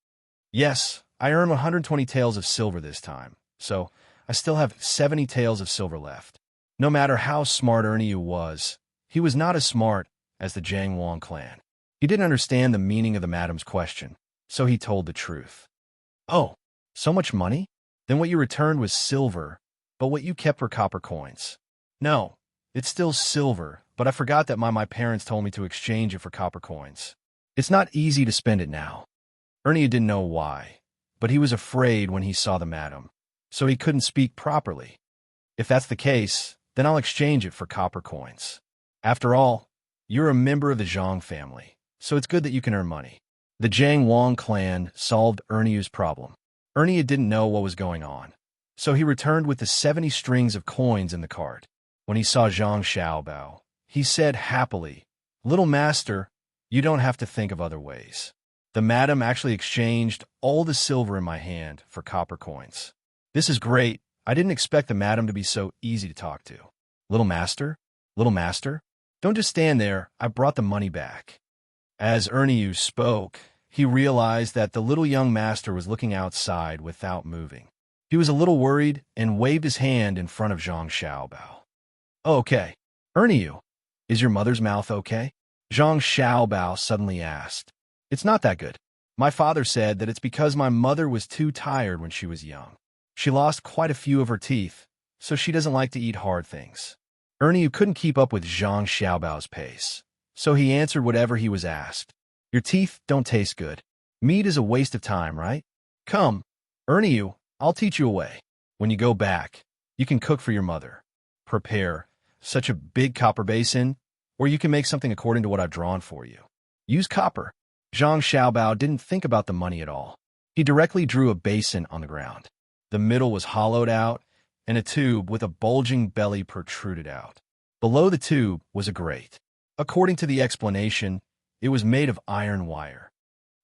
A: Yes, I earned 120 taels of silver this time, so I still have 70 taels of silver left. No matter how smart Ernyu was, he was not as smart as the Jiang Wang clan. He didn't understand the meaning of the madam's question, so he told the truth. Oh, so much money? Then what you returned was silver, but what you kept were copper coins. No, it's still silver, but I forgot that my parents told me to exchange it for copper coins. It's not easy to spend it now. Ernyu didn't know why, but he was afraid when he saw the madam, so he couldn't speak properly. If that's the case, then I'll exchange it for copper coins. After all, you're a member of the Zhang family, so it's good that you can earn money. The Jiang Wang clan solved Ernyu's problem. Ernyu didn't know what was going on, so he returned with the 70 strings of coins in the cart. When he saw Zhang Xiaobao, he said happily, "Little master, you don't have to think of other ways." The madam actually exchanged all the silver in my hand for copper coins. This is great. I didn't expect the madam to be so easy to talk to. Little master? Little master? Don't just stand there. I brought the money back. As Ernyu spoke, he realized that the little young master was looking outside without moving. He was a little worried and waved his hand in front of Zhang Xiaobao. "Oh, okay. Ernyu, is your mother's mouth okay?" Zhang Xiaobao suddenly asked. "It's not that good. My father said that it's because my mother was too tired when she was young. She lost quite a few of her teeth, so she doesn't like to eat hard things." Ernyu couldn't keep up with Zhang Xiaobao's pace, so he answered whatever he was asked. "Your teeth don't taste good. Meat is a waste of time, right? Come, Ernyu, I'll teach you a way. When you go back, you can cook for your mother. Prepare such a big copper basin, or you can make something according to what I've drawn for you. Use copper." Zhang Xiaobao didn't think about the money at all. He directly drew a basin on the ground. The middle was hollowed out, and a tube with a bulging belly protruded out. Below the tube was a grate. According to the explanation, it was made of iron wire.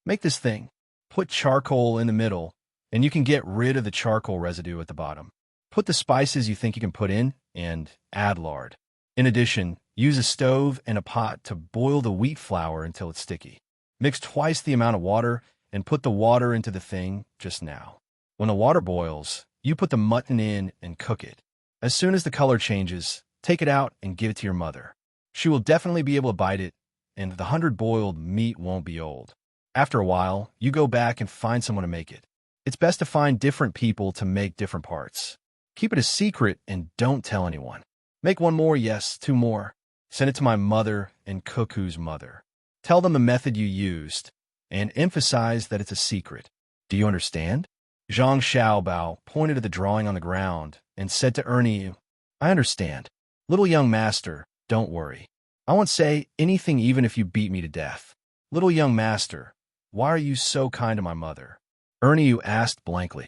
A: "Make this thing. Put charcoal in the middle, and you can get rid of the charcoal residue at the bottom. Put the spices you think you can put in, and add lard. In addition, use a stove and a pot to boil the wheat flour until it's sticky. Mix twice the amount of water and put the water into the thing just now. When the water boils, you put the mutton in and cook it. As soon as the color changes, take it out and give it to your mother. She will definitely be able to bite it, and the 100 boiled meat won't be old. After a while, you go back and find someone to make it. It's best to find different people to make different parts. Keep it a secret and don't tell anyone. Make one more, yes, 2 more. Send it to my mother and Cuckoo's mother. Tell them the method you used, and emphasize that it's a secret. Do you understand?" Zhang Xiaobao pointed to the drawing on the ground and said to Ernyu, "I understand. Little young master, don't worry. I won't say anything even if you beat me to death. Little young master, why are you so kind to my mother?" Ernyu asked blankly.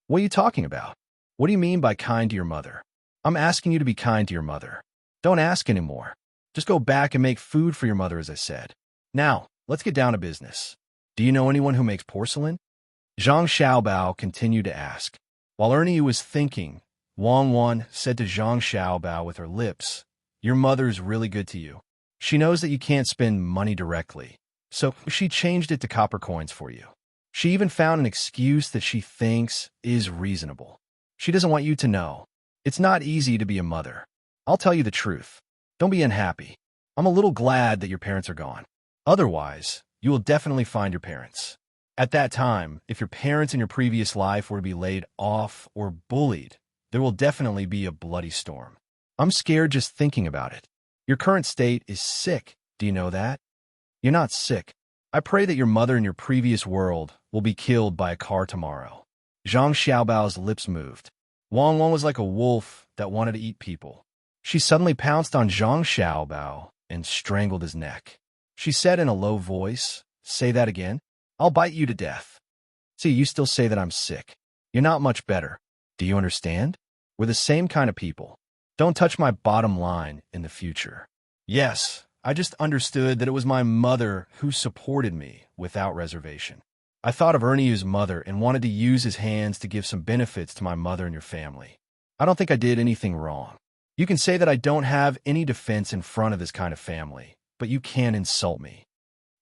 A: "What are you talking about? What do you mean by kind to your mother? I'm asking you to be kind to your mother. Don't ask anymore. Just go back and make food for your mother, as I said. Now, let's get down to business. Do you know anyone who makes porcelain?" Zhang Xiaobao continued to ask. While Ernyu was thinking, Wang Wan said to Zhang Xiaobao with her lips, "Your mother's really good to you. She knows that you can't spend money directly, so she changed it to copper coins for you. She even found an excuse that she thinks is reasonable. She doesn't want you to know. It's not easy to be a mother. I'll tell you the truth. Don't be unhappy. I'm a little glad that your parents are gone. Otherwise, you will definitely find your parents. At that time, if your parents in your previous life were to be laid off or bullied, there will definitely be a bloody storm. I'm scared just thinking about it. Your current state is sick. Do you know that? You're not sick. I pray that your mother in your previous world will be killed by a car tomorrow." Zhang Xiaobao's lips moved. Wang Wang was like a wolf that wanted to eat people. She suddenly pounced on Zhang Xiaobao and strangled his neck. She said in a low voice, "Say that again. I'll bite you to death." "See, you still say that I'm sick. You're not much better. Do you understand? We're the same kind of people. Don't touch my bottom line in the future." "Yes, I just understood that it was my mother who supported me without reservation. I thought of Erniu's mother and wanted to use his hands to give some benefits to my mother and your family. I don't think I did anything wrong. You can say that I don't have any defense in front of this kind of family, but you can't insult me.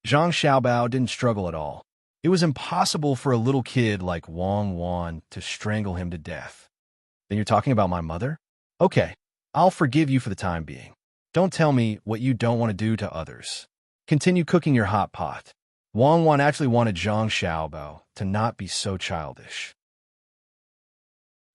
A: Zhang Xiaobao didn't struggle at all. It was impossible for a little kid like Wang Wan to strangle him to death. Then you're talking about my mother? Okay, I'll forgive you for the time being. Don't tell me what you don't want to do to others. Continue cooking your hot pot. Wang Wan actually wanted Zhang Xiaobao to not be so childish.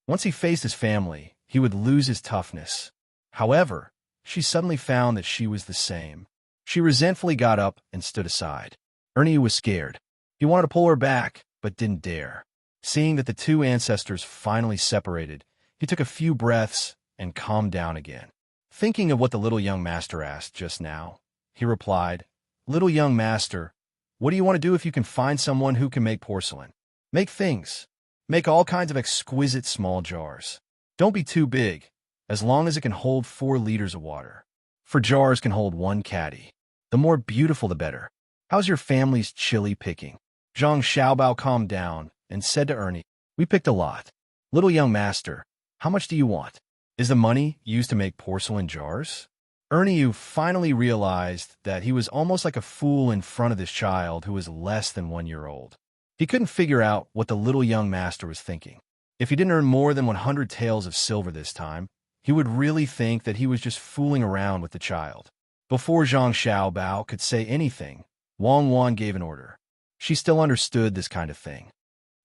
A: Once he faced his family, he would lose his toughness. However, she suddenly found that she was the same. She resentfully got up and stood aside. Ernie was scared. He wanted to pull her back, but didn't dare. Seeing that the two ancestors finally separated, he took a few breaths and calmed down again. Thinking of what the little young master asked just now, he replied, "Little young master, what do you want to do if you can find someone who can make porcelain? Make things. Make all kinds of exquisite small jars. Don't be too big, as long as it can hold 4 liters of water. For jars can hold 1 caddy. The more beautiful, the better. How's your family's chili picking?" Zhang Xiaobao calmed down and said to Ernie, "We picked a lot. Little young master, how much do you want? Is the money used to make porcelain jars?" Ernie finally realized that he was almost like a fool in front of this child who was less than 1 year old. He couldn't figure out what the little young master was thinking. If he didn't earn more than 100 taels of silver this time, he would really think that he was just fooling around with the child. Before Zhang Xiaobao could say anything, Wang Wan gave an order. She still understood this kind of thing.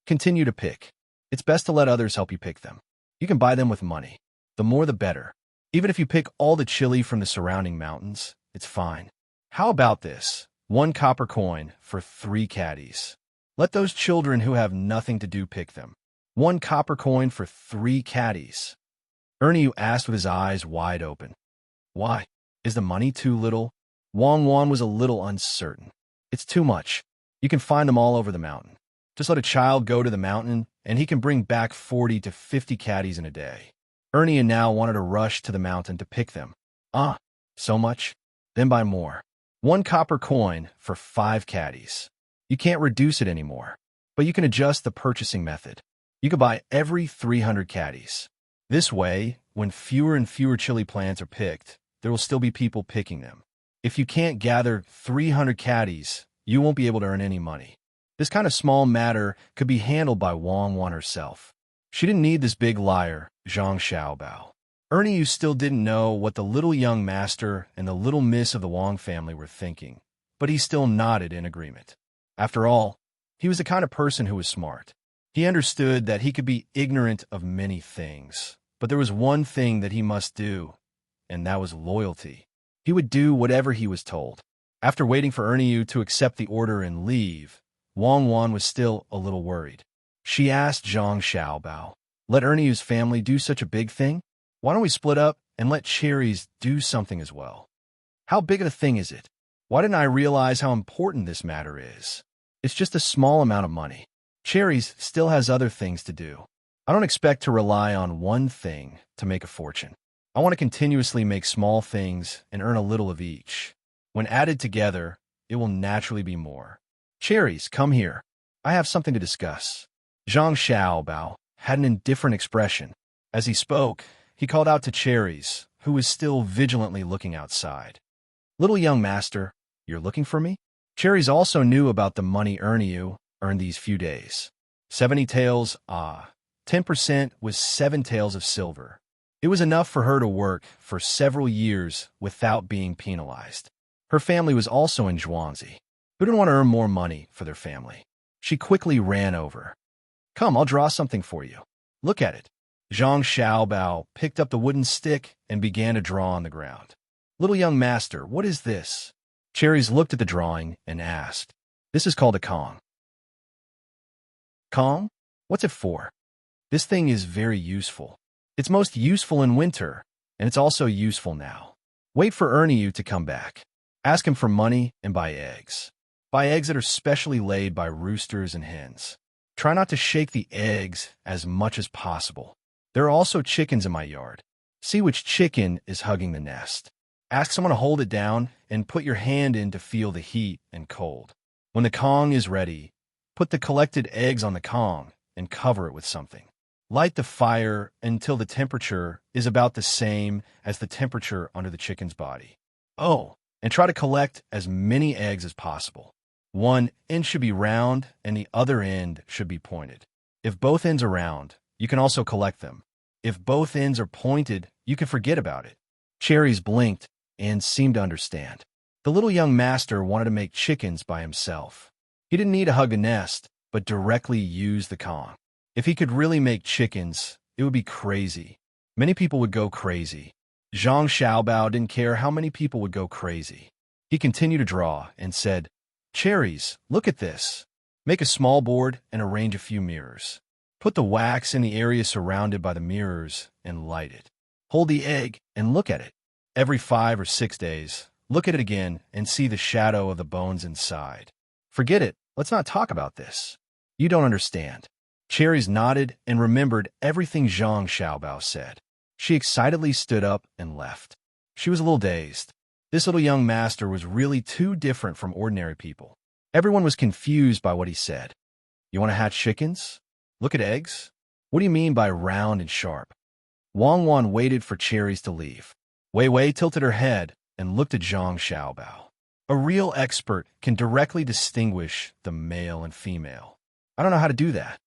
A: Continue to pick. It's best to let others help you pick them. You can buy them with money. The more the better. Even if you pick all the chili from the surrounding mountains, it's fine. How about this? 1 copper coin for 3 caddies. Let those children who have nothing to do pick them. 1 copper coin for 3 caddies. Ernie asked with his eyes wide open. Why? Is the money too little? Wang Wan was a little uncertain. It's too much. You can find them all over the mountain. Just let a child go to the mountain, and he can bring back 40 to 50 caddies in a day. Ernie now wanted to rush to the mountain to pick them. Ah, so much? Then buy more. 1 copper coin for 5 caddies. You can't reduce it anymore, but you can adjust the purchasing method. You can buy every 300 caddies. This way, when fewer and fewer chili plants are picked, there will still be people picking them. If you can't gather 300 caddies, you won't be able to earn any money. This kind of small matter could be handled by Wang Wan herself. She didn't need this big liar, Zhang Xiaobao. Ernie still didn't know what the little young master and the little miss of the Wang family were thinking, but he still nodded in agreement. After all, he was the kind of person who was smart. He understood that he could be ignorant of many things, but there was one thing that he must do, and that was loyalty. He would do whatever he was told. After waiting for Ernie to accept the order and leave, Wang Wan was still a little worried. She asked Zhang Xiaobao, "Let Ernie's family do such a big thing? Why don't we split up and let Cherries do something as well? How big of a thing is it? Why didn't I realize how important this matter is? It's just a small amount of money. Cherries still has other things to do. I don't expect to rely on one thing to make a fortune. I want to continuously make small things and earn a little of each. When added together, it will naturally be more. Cherries, come here. I have something to discuss." Zhang Xiaobao had an indifferent expression. As he spoke, he called out to Cherries, who was still vigilantly looking outside. "Little young master, you're looking for me?" Cherries also knew about the money Ernie earned these few days. 70 taels, 10% was 7 taels of silver. It was enough for her to work for several years without being penalized. Her family was also in Zhuangzi. Who didn't want to earn more money for their family? She quickly ran over. "Come, I'll draw something for you. Look at it." Zhang Xiaobao picked up the wooden stick and began to draw on the ground. "Little young master, what is this?" Cherries looked at the drawing and asked. "This is called a Kong." "Kong? What's it for?" "This thing is very useful. It's most useful in winter, and it's also useful now. Wait for Ernie to come back. Ask him for money and buy eggs. Buy eggs that are specially laid by roosters and hens. Try not to shake the eggs as much as possible. There are also chickens in my yard. See which chicken is hugging the nest. Ask someone to hold it down and put your hand in to feel the heat and cold. When the Kong is ready, Put the collected eggs on the Kong and cover it with something. Light the fire until the temperature is about the same as the temperature under the chicken's body. Oh, and try to collect as many eggs as possible. One end should be round and the other end should be pointed. If both ends are round, you can also collect them. If both ends are pointed, you can forget about it. Cherries blinked and seemed to understand. The little young master wanted to make chickens by himself. He didn't need to hug a nest, but directly use the Kong. If he could really make chickens, it would be crazy. Many people would go crazy. Zhang Xiaobao didn't care how many people would go crazy. He continued to draw and said, "Cherries, look at this. Make a small board and arrange a few mirrors. Put the wax in the area surrounded by the mirrors and light it. Hold the egg and look at it. Every 5 or 6 days, look at it again and see the shadow of the bones inside. Forget it. Let's not talk about this. You don't understand." Cherries nodded and remembered everything Zhang Xiaobao said. She excitedly stood up and left. She was a little dazed. This little young master was really too different from ordinary people. Everyone was confused by what he said. "You want to hatch chickens? Look at eggs? What do you mean by round and sharp?" Wang Wan waited for Cherries to leave. Wei Wei tilted her head and looked at Zhang Xiaobao. A real expert can directly distinguish the male and female. I don't know how to do that.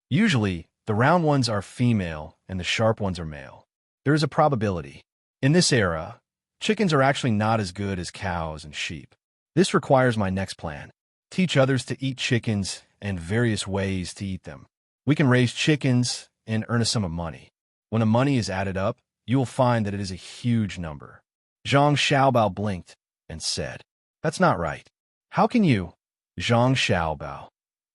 A: Usually, the round ones are female and the sharp ones are male. There is a probability. In this era, chickens are actually not as good as cows and sheep. This requires my next plan. Teach others to eat chickens and various ways to eat them. We can raise chickens and earn a sum of money. When the money is added up, you will find that it is a huge number. Zhang Xiaobao blinked and said, "That's not right. How can you, Zhang Xiaobao,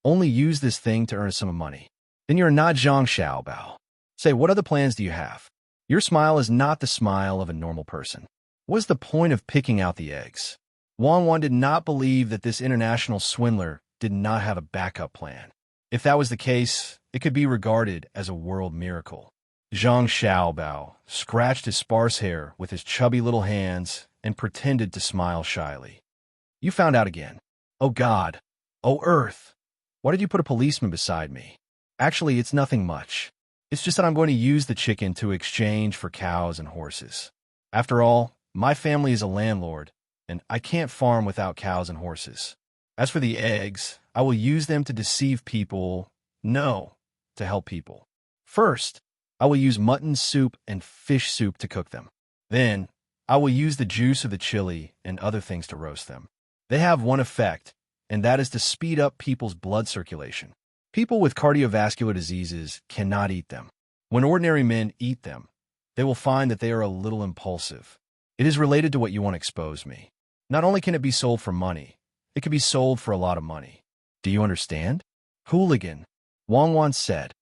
A: only use this thing to earn a sum of money? Then you're not Zhang Xiaobao. Say, what other plans do you have? Your smile is not the smile of a normal person. What is the point of picking out the eggs?" Wang Wan did not believe that this international swindler did not have a backup plan. If that was the case, it could be regarded as a world miracle. Zhang Xiaobao scratched his sparse hair with his chubby little hands and pretended to smile shyly. "You found out again. Oh God. Oh Earth. Why did you put a policeman beside me? Actually, it's nothing much. It's just that I'm going to use the chicken to exchange for cows and horses. After all, my family is a landlord, and I can't farm without cows and horses. As for the eggs, I will use them to deceive people. No, to help people. First, I will use mutton soup and fish soup to cook them. Then, I will use the juice of the chili and other things to roast them. They have one effect, and that is to speed up people's blood circulation. People with cardiovascular diseases cannot eat them. When ordinary men eat them, they will find that they are a little impulsive. It is related to what you want to expose me. Not only can it be sold for money, it can be sold for a lot of money. Do you understand?" "Hooligan," Wang Wan said.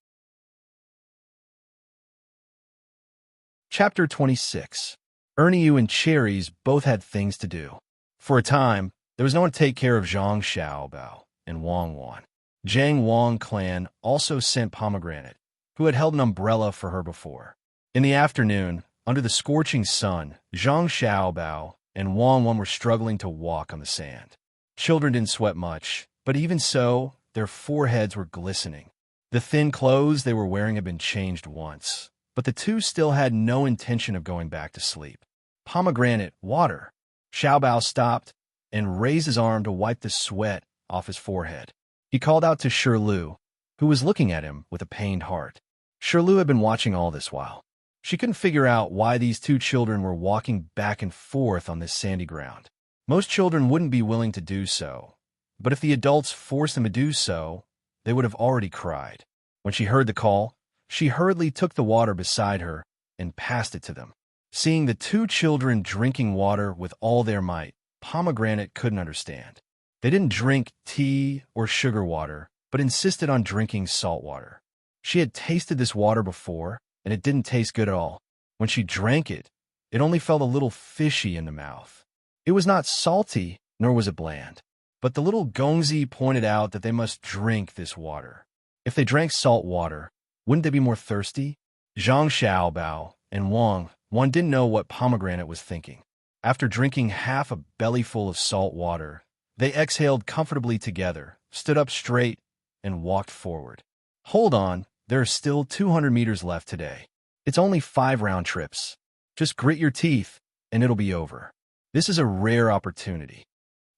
A: Chapter 26. Ernie and Cherries both had things to do. For a time, there was no one to take care of Zhang Xiaobao and Wang Wan. Zhang Wang clan also sent Pomegranate, who had held an umbrella for her before. In the afternoon, under the scorching sun, Zhang Xiaobao and Wang Wan were struggling to walk on the sand. Children didn't sweat much, but even so, their foreheads were glistening. The thin clothes they were wearing had been changed once, but the two still had no intention of going back to sleep. "Pomegranate, water." Xiaobao stopped and raised his arm to wipe the sweat off his forehead. He called out to Shirlu, who was looking at him with a pained heart. Shirlu had been watching all this while. She couldn't figure out why these two children were walking back and forth on this sandy ground. Most children wouldn't be willing to do so, but if the adults forced them to do so, they would have already cried. When she heard the call, she hurriedly took the water beside her and passed it to them. Seeing the two children drinking water with all their might, Pomegranate couldn't understand. They didn't drink tea or sugar water, but insisted on drinking salt water. She had tasted this water before, and it didn't taste good at all. When she drank it, it only felt a little fishy in the mouth. It was not salty, nor was it bland. But the little Gongzi pointed out that they must drink this water. If they drank salt water, wouldn't they be more thirsty? Zhang Xiaobao and Wang didn't know what Pomegranate was thinking. After drinking half a bellyful of salt water, They exhaled comfortably together, stood up straight, and walked forward. Hold on, there are still 200 meters left today. It's only 5 round trips. Just grit your teeth, and it'll be over. This is a rare opportunity.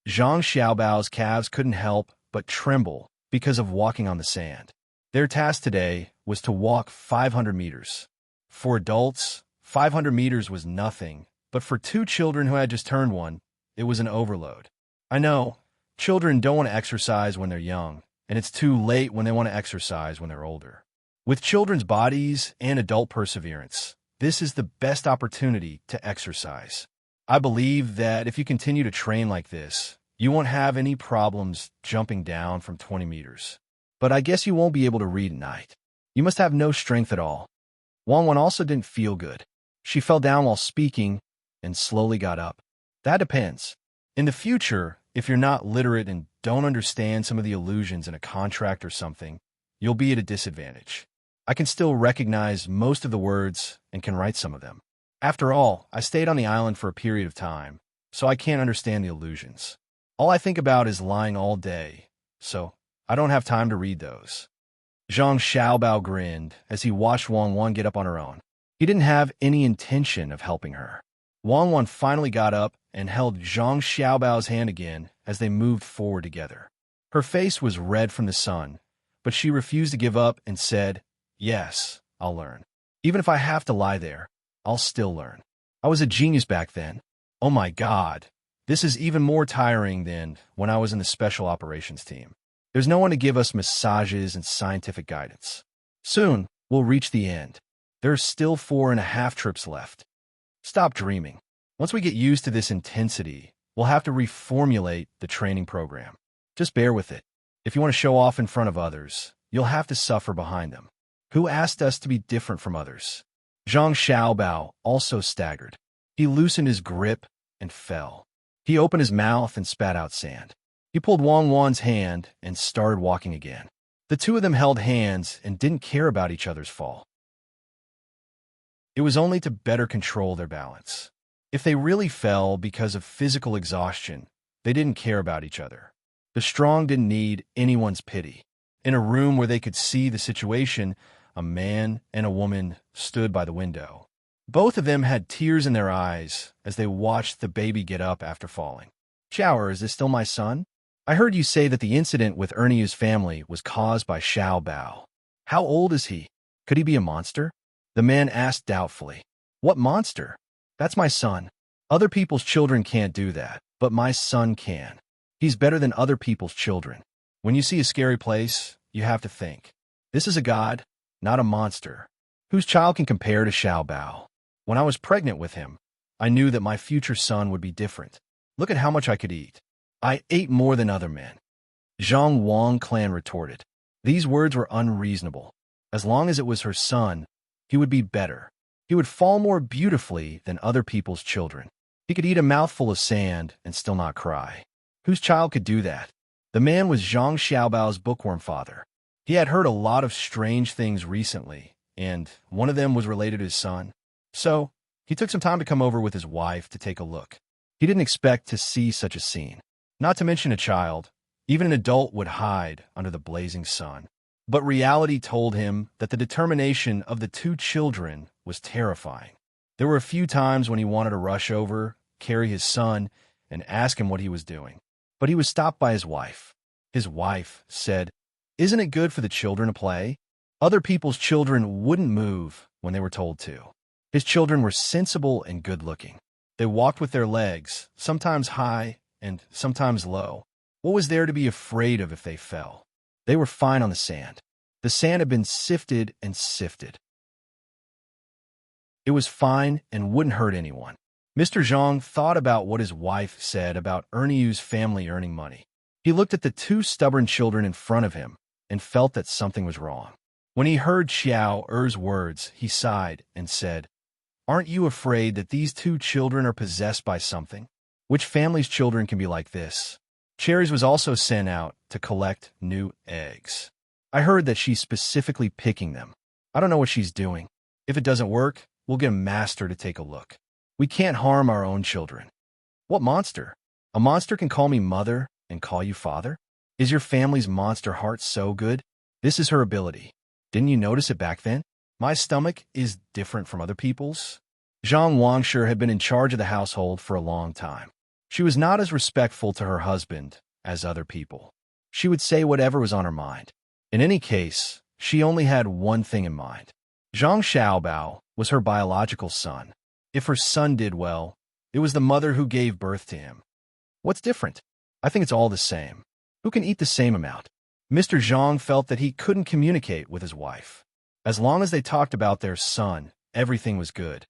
A: Zhang Xiaobao's calves couldn't help but tremble because of walking on the sand. Their task today was to walk 500 meters. For adults, 500 meters was nothing, but for 2 children who had just turned 1, it was an overload. I know, children don't want to exercise when they're young, and it's too late when they want to exercise when they're older. With children's bodies and adult perseverance, this is the best opportunity to exercise. I believe that if you continue to train like this, you won't have any problems jumping down from 20 meters. But I guess you won't be able to read at night. You must have no strength at all. Wang also didn't feel good. She fell down while speaking and slowly got up. That depends. In the future, if you're not literate and don't understand some of the illusions in a contract or something, you'll be at a disadvantage. I can still recognize most of the words and can write some of them. After all, I stayed on the island for a period of time, so I can't understand the illusions. All I think about is lying all day, so I don't have time to read those. Zhang Xiaobao grinned as he watched Wang get up on her own. He didn't have any intention of helping her. Wang finally got up and held Zhang Xiaobao's hand again as they moved forward together. Her face was red from the sun, but she refused to give up and said, "Yes, I'll learn. Even if I have to lie there, I'll still learn. I was a genius back then. Oh my God, this is even more tiring than when I was in the special operations team. There's no one to give us massages and scientific guidance. Soon, we'll reach the end. There are still 4.5 trips left. Stop dreaming. Once we get used to this intensity, we'll have to reformulate the training program. Just bear with it. If you want to show off in front of others, you'll have to suffer behind them. Who asked us to be different from others?" Zhang Xiaobao also staggered. He loosened his grip and fell. He opened his mouth and spat out sand. He pulled Wang's hand and started walking again. The two of them held hands and didn't care about each other's fall. It was only to better control their balance. If they really fell because of physical exhaustion, they didn't care about each other. The strong didn't need anyone's pity. In a room where they could see the situation, a man and a woman stood by the window. Both of them had tears in their eyes as they watched the baby get up after falling. "Shower, is this still my son? I heard you say that the incident with Ernest's family was caused by Xiao Bao. How old is he? Could he be a monster?" The man asked doubtfully. "What monster? That's my son. Other people's children can't do that, but my son can. He's better than other people's children. When you see a scary place, you have to think, this is a god, not a monster. Whose child can compare to Xiao Bao? When I was pregnant with him, I knew that my future son would be different. Look at how much I could eat. I ate more than other men." Zhang Wang clan retorted. These words were unreasonable. As long as it was her son, he would be better. He would fall more beautifully than other people's children. He could eat a mouthful of sand and still not cry. Whose child could do that? The man was Zhang Xiaobao's bookworm father. He had heard a lot of strange things recently, and one of them was related to his son. So, he took some time to come over with his wife to take a look. He didn't expect to see such a scene. Not to mention a child. Even an adult would hide under the blazing sun. But reality told him that the determination of the 2 children was terrifying. There were a few times when he wanted to rush over, carry his son, and ask him what he was doing. But he was stopped by his wife. His wife said, "Isn't it good for the children to play?" Other people's children wouldn't move when they were told to. His children were sensible and good-looking. They walked with their legs, sometimes high and sometimes low. What was there to be afraid of if they fell? They were fine on the sand. The sand had been sifted and sifted. It was fine and wouldn't hurt anyone. Mr. Zhang thought about what his wife said about Ernest's family earning money. He looked at the 2 stubborn children in front of him and felt that something was wrong. When he heard Xiao Er's words, he sighed and said, "Aren't you afraid that these 2 children are possessed by something? Which family's children can be like this?" Cherries was also sent out to collect new eggs. I heard that she's specifically picking them. I don't know what she's doing. If it doesn't work, we'll get a master to take a look. We can't harm our own children. What monster? A monster can call me mother and call you father? Is your family's monster heart so good? This is her ability. Didn't you notice it back then? My stomach is different from other people's. Zhang Wangshi had been in charge of the household for a long time. She was not as respectful to her husband as other people. She would say whatever was on her mind. In any case, she only had one thing in mind. Zhang Xiaobao was her biological son. If her son did well, it was the mother who gave birth to him. What's different? I think it's all the same. Who can eat the same amount? Mr. Zhang felt that he couldn't communicate with his wife. As long as they talked about their son, everything was good.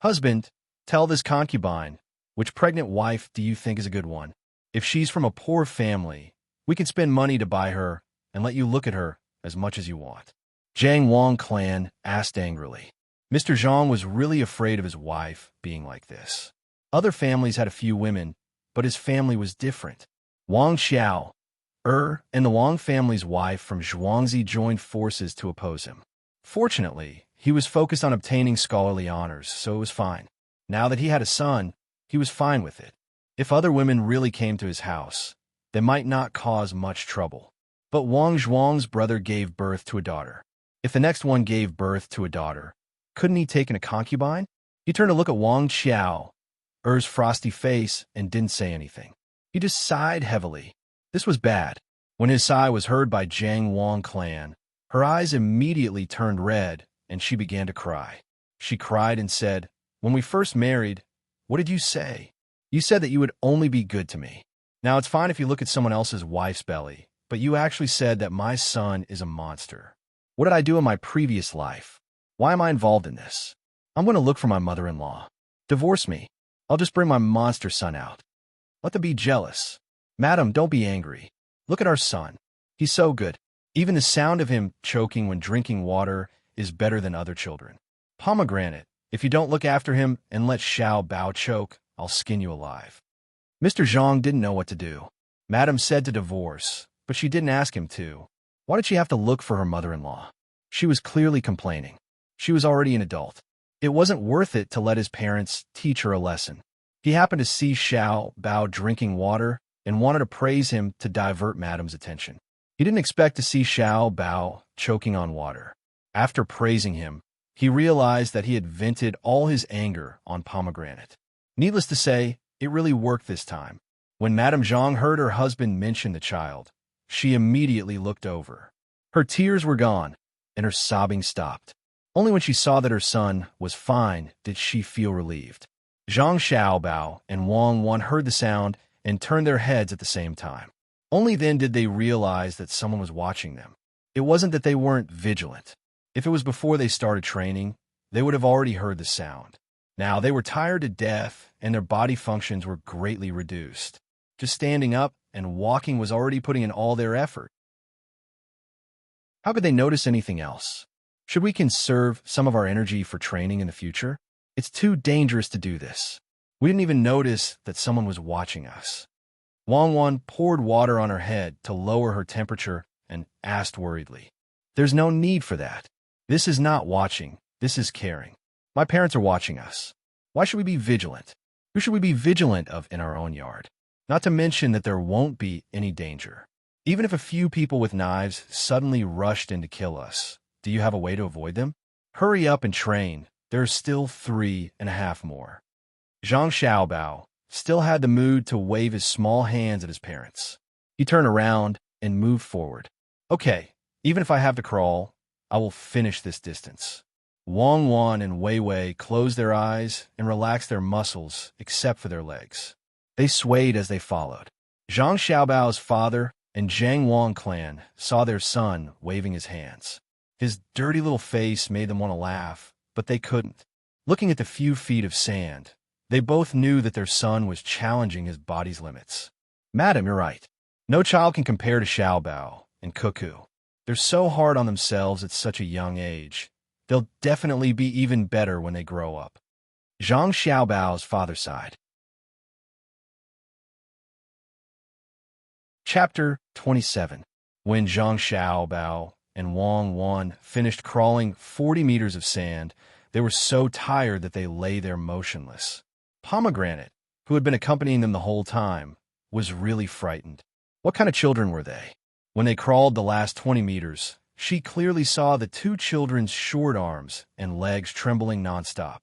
A: Husband, tell this concubine, which pregnant wife do you think is a good one? If she's from a poor family, we can spend money to buy her and let you look at her as much as you want. Zhang Wang clan asked angrily. Mr. Zhang was really afraid of his wife being like this. Other families had a few women, but his family was different. Wang Xiao, and the Wang family's wife from Zhuangzi joined forces to oppose him. Fortunately, he was focused on obtaining scholarly honors, so it was fine. Now that he had a son, he was fine with it. If other women really came to his house, they might not cause much trouble. But Wang Zhuang's brother gave birth to a daughter. If the next one gave birth to a daughter, couldn't he take in a concubine? He turned to look at Wang Xiao's frosty face and didn't say anything. He just sighed heavily. This was bad. When his sigh was heard by Zhang Wang clan, her eyes immediately turned red and she began to cry. She cried and said, "When we first married, what did you say? You said that you would only be good to me. Now it's fine if you look at someone else's wife's belly, but you actually said that my son is a monster. What did I do in my previous life? Why am I involved in this? I'm going to look for my mother-in-law. Divorce me. I'll just bring my monster son out. Let them be jealous. Madam, don't be angry. Look at our son. He's so good. Even the sound of him choking when drinking water is better than other children. Pomegranate, if you don't look after him and let Xiao Bao choke, I'll skin you alive." Mr. Zhang didn't know what to do. Madam said to divorce, but she didn't ask him to. Why did she have to look for her mother-in-law? She was clearly complaining. She was already an adult. It wasn't worth it to let his parents teach her a lesson. He happened to see Xiao Bao drinking water and wanted to praise him to divert Madam's attention. He didn't expect to see Xiao Bao choking on water. After praising him, he realized that he had vented all his anger on Pomegranate. Needless to say, it really worked this time. When Madame Zhang heard her husband mention the child, she immediately looked over. Her tears were gone, and her sobbing stopped. Only when she saw that her son was fine did she feel relieved. Zhang Xiaobao and Wang Wan heard the sound and turned their heads at the same time. Only then did they realize that someone was watching them. It wasn't that they weren't vigilant. If it was before they started training, they would have already heard the sound. Now they were tired to death, and their body functions were greatly reduced. Just standing up and walking was already putting in all their effort. How could they notice anything else? Should we conserve some of our energy for training in the future? It's too dangerous to do this. We didn't even notice that someone was watching us. Wang Wan poured water on her head to lower her temperature and asked worriedly, "There's no need for that. This is not watching, this is caring. My parents are watching us. Why should we be vigilant? Who should we be vigilant of in our own yard? Not to mention that there won't be any danger. Even if a few people with knives suddenly rushed in to kill us, do you have a way to avoid them? Hurry up and train. There are still 3.5 more." Zhang Xiaobao still had the mood to wave his small hands at his parents. He turned around and moved forward. "Okay, even if I have to crawl, I will finish this distance." Wang Wan and Wei Wei closed their eyes and relaxed their muscles except for their legs. They swayed as they followed. Zhang Xiaobao's father and Zhang Wang clan saw their son waving his hands. His dirty little face made them want to laugh, but they couldn't. Looking at the few feet of sand, they both knew that their son was challenging his body's limits. "Madam, you're right. No child can compare to Xiao Bao and Cuckoo. They're so hard on themselves at such a young age. They'll definitely be even better when they grow up." Zhang Xiaobao's father sighed. Chapter 27. When Zhang Xiaobao and Wang Wan finished crawling 40 meters of sand, they were so tired that they lay there motionless. Pomegranate, who had been accompanying them the whole time, was really frightened. What kind of children were they? When they crawled the last 20 meters, she clearly saw the two children's short arms and legs trembling nonstop.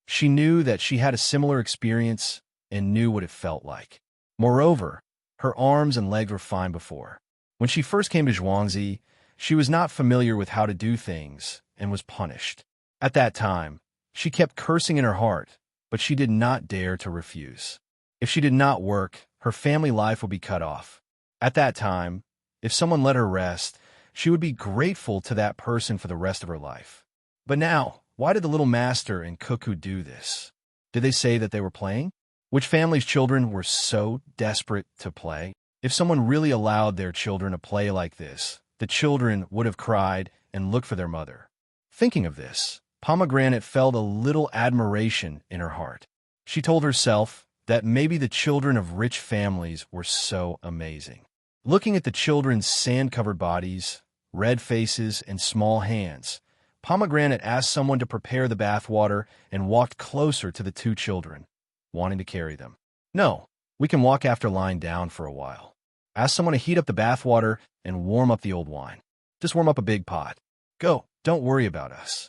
A: She knew that she had a similar experience and knew what it felt like. Moreover, her arms and legs were fine before. When she first came to Zhuangzi, she was not familiar with how to do things and was punished. At that time, she kept cursing in her heart, but she did not dare to refuse. If she did not work, her family life would be cut off. At that time, if someone let her rest, she would be grateful to that person for the rest of her life. But now, why did the little master and cuckoo do this? Did they say that they were playing? Which family's children were so desperate to play? If someone really allowed their children to play like this, the children would have cried and looked for their mother. Thinking of this, Pomegranate felt a little admiration in her heart. She told herself that maybe the children of rich families were so amazing. Looking at the children's sand-covered bodies, red faces, and small hands, Pomegranate asked someone to prepare the bathwater and walked closer to the two children, wanting to carry them. No, we can walk after lying down for a while. Ask someone to heat up the bathwater and warm up the old wine. Just warm up a big pot. Go, don't worry about us.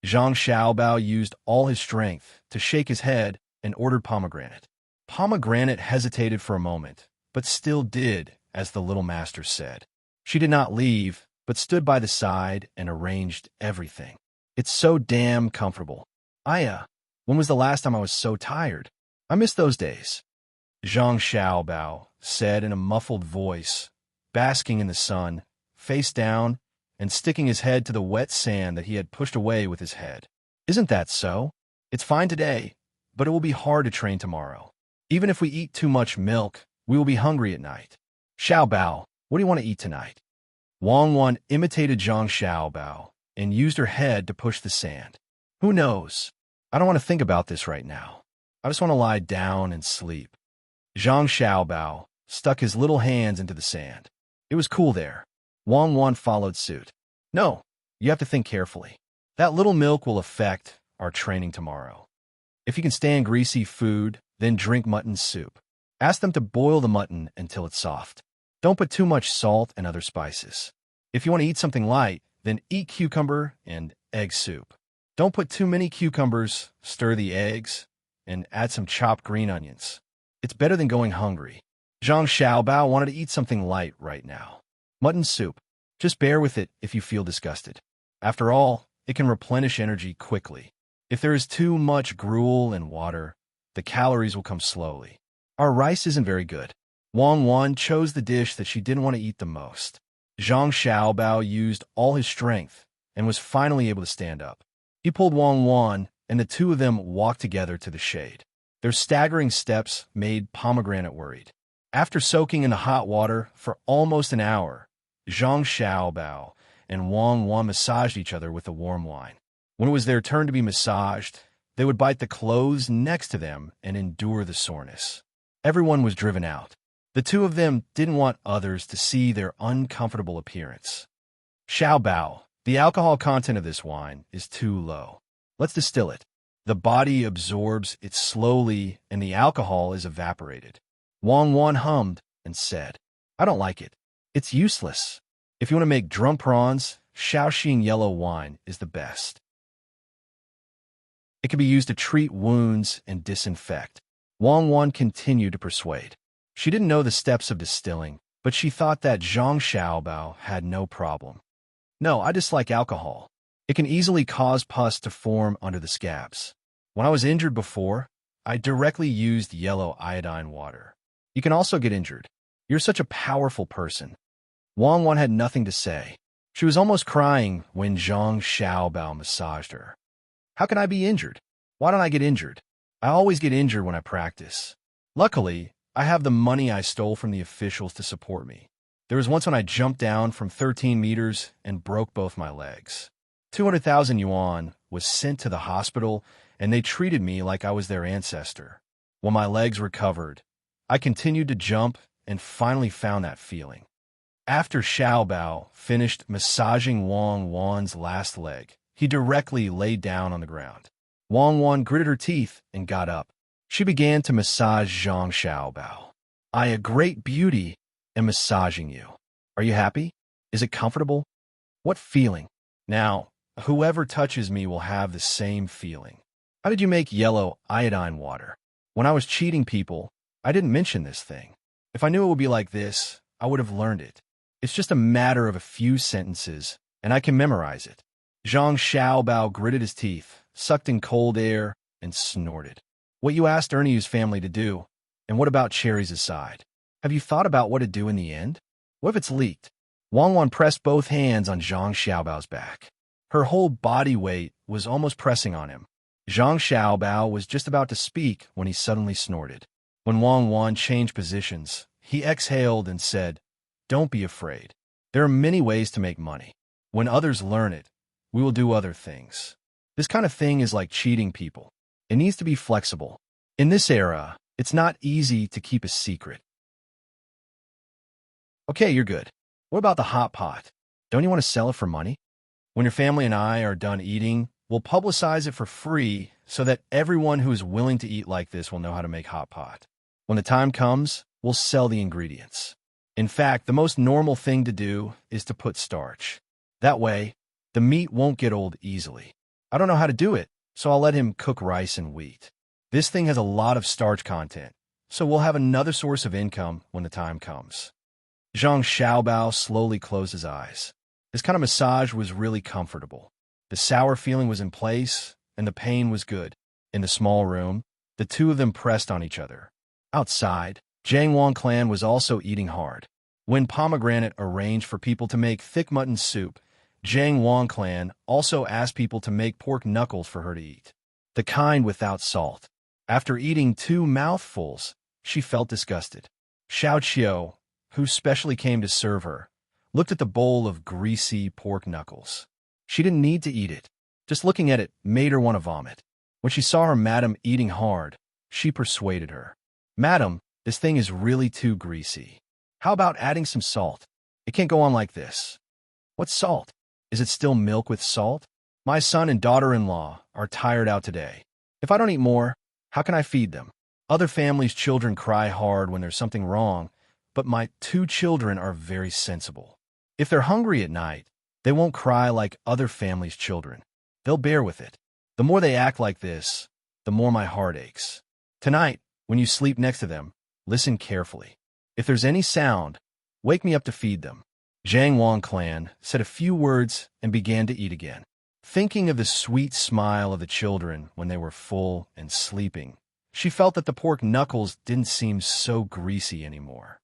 A: Zhang Xiaobao used all his strength to shake his head and ordered Pomegranate. Pomegranate hesitated for a moment, but still did as the little master said. She did not leave, but stood by the side and arranged everything. It's so damn comfortable. When was the last time I was so tired? I miss those days. Zhang Xiaobao said in a muffled voice, basking in the sun, face down, and sticking his head to the wet sand that he had pushed away with his head. Isn't that so? It's fine today, but it will be hard to train tomorrow. Even if we eat too much milk, we will be hungry at night. Xiaobao, what do you want to eat tonight? Wang Wan imitated Zhang Xiaobao and used her head to push the sand. Who knows? I don't want to think about this right now. I just want to lie down and sleep. Zhang Xiaobao stuck his little hands into the sand. It was cool there. Wang Wan followed suit. No, you have to think carefully. That little milk will affect our training tomorrow. If you can stand greasy food, then drink mutton soup. Ask them to boil the mutton until it's soft. Don't put too much salt and other spices. If you want to eat something light, then eat cucumber and egg soup. Don't put too many cucumbers, stir the eggs, and add some chopped green onions. It's better than going hungry. Zhang Xiaobao wanted to eat something light right now. Mutton soup. Just bear with it if you feel disgusted. After all, it can replenish energy quickly. If there is too much gruel and water, the calories will come slowly. Our rice isn't very good. Wang Wan chose the dish that she didn't want to eat the most. Zhang Xiaobao used all his strength and was finally able to stand up. He pulled Wang Wan, and the two of them walked together to the shade. Their staggering steps made Pomegranate worried. After soaking in the hot water for almost an hour, Zhang Xiaobao and Wang Wan massaged each other with the warm wine. When it was their turn to be massaged, they would bite the clothes next to them and endure the soreness. Everyone was driven out. The two of them didn't want others to see their uncomfortable appearance. Xiaobao, the alcohol content of this wine is too low. Let's distill it. The body absorbs it slowly and the alcohol is evaporated. Wang Wan hummed and said, I don't like it. It's useless. If you want to make drum prawns, Shaoxing yellow wine is the best. It can be used to treat wounds and disinfect. Wang Wan continued to persuade. She didn't know the steps of distilling, but she thought that Zhang Xiaobao had no problem. No, I dislike alcohol. It can easily cause pus to form under the scabs. When I was injured before, I directly used yellow iodine water. You can also get injured. You're such a powerful person. Wang Wan had nothing to say. She was almost crying when Zhang Xiaobao massaged her. How can I be injured? Why don't I get injured? I always get injured when I practice. Luckily, I have the money I stole from the officials to support me. There was once when I jumped down from 13 meters and broke both my legs. 200,000 yuan was sent to the hospital, and they treated me like I was their ancestor. When my legs recovered, I continued to jump and finally found that feeling. After Xiaobao finished massaging Wang Wan's last leg, he directly laid down on the ground. Wang gritted her teeth and got up. She began to massage Zhang Xiaobao. A great beauty. and massaging you. Are you happy? Is it comfortable? What feeling? Now, whoever touches me will have the same feeling. How did you make yellow iodine water? When I was cheating people, I didn't mention this thing. If I knew it would be like this, I would have learned it. It's just a matter of a few sentences, and I can memorize it. Zhang Xiaobao gritted his teeth, sucked in cold air, and snorted. What you asked Ernie's family to do, and what about Cherry's side? Have you thought about what to do in the end? What if it's leaked? Wang Wan pressed both hands on Zhang Xiaobao's back. Her whole body weight was almost pressing on him. Zhang Xiaobao was just about to speak when he suddenly snorted. When Wang Wan changed positions, he exhaled and said, "Don't be afraid. There are many ways to make money. When others learn it, we will do other things. This kind of thing is like cheating people. It needs to be flexible. In this era, it's not easy to keep a secret." Okay, you're good. What about the hot pot? Don't you want to sell it for money? When your family and I are done eating, we'll publicize it for free so that everyone who is willing to eat like this will know how to make hot pot. When the time comes, we'll sell the ingredients. In fact, the most normal thing to do is to put starch. That way, the meat won't get old easily. I don't know how to do it, so I'll let him cook rice and wheat. This thing has a lot of starch content, so we'll have another source of income when the time comes. Zhang Xiaobao slowly closed his eyes. This kind of massage was really comfortable. The sour feeling was in place, and the pain was good. In the small room, the two of them pressed on each other. Outside, Jiang Wang clan was also eating hard. When Pomegranate arranged for people to make thick mutton soup, Jiang Wang clan also asked people to make pork knuckles for her to eat. The kind without salt. After eating 2 mouthfuls, she felt disgusted. Xiao Qiu, who specially came to serve her, looked at the bowl of greasy pork knuckles. She didn't need to eat it. Just looking at it made her want to vomit. When she saw her madam eating hard, she persuaded her. "Madam, this thing is really too greasy. How about adding some salt? It can't go on like this." "What's salt? Is it still milk with salt? My son and daughter-in-law are tired out today. If I don't eat more, how can I feed them? Other families' children cry hard when there's something wrong, but my 2 children are very sensible. If they're hungry at night, they won't cry like other families' children. They'll bear with it. The more they act like this, the more my heart aches. Tonight, when you sleep next to them, listen carefully. If there's any sound, wake me up to feed them." Jiang Wang clan said a few words and began to eat again. Thinking of the sweet smile of the children when they were full and sleeping, she felt that the pork knuckles didn't seem so greasy anymore.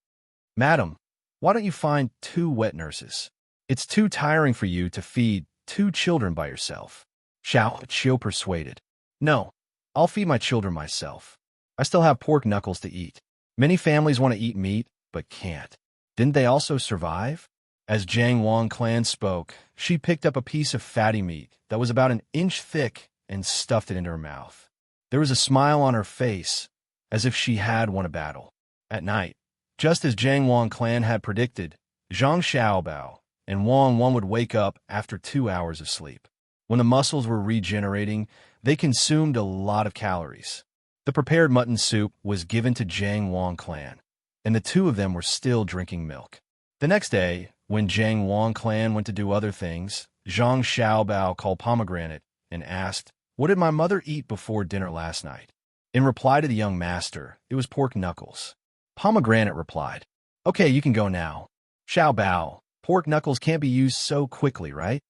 A: "Madam, why don't you find 2 wet nurses? It's too tiring for you to feed 2 children by yourself." Xiao Qiu persuaded. "No, I'll feed my children myself. I still have pork knuckles to eat. Many families want to eat meat, but can't. Didn't they also survive?" As Jiang Wang clan spoke, she picked up a piece of fatty meat that was about 1 inch thick and stuffed it into her mouth. There was a smile on her face, as if she had won a battle. At night, just as Jiang Wang clan had predicted, Zhang Xiaobao and Wang Wan would wake up after 2 hours of sleep. When the muscles were regenerating, they consumed a lot of calories. The prepared mutton soup was given to Jiang Wang clan, and the 2 of them were still drinking milk. The next day, when Jiang Wang clan went to do other things, Zhang Xiaobao called Pomegranate and asked, "What did my mother eat before dinner last night?" In reply to the young master, it was pork knuckles. Pomegranate replied, "Okay, you can go now." "Xiaobao, pork knuckles can't be used so quickly, right?"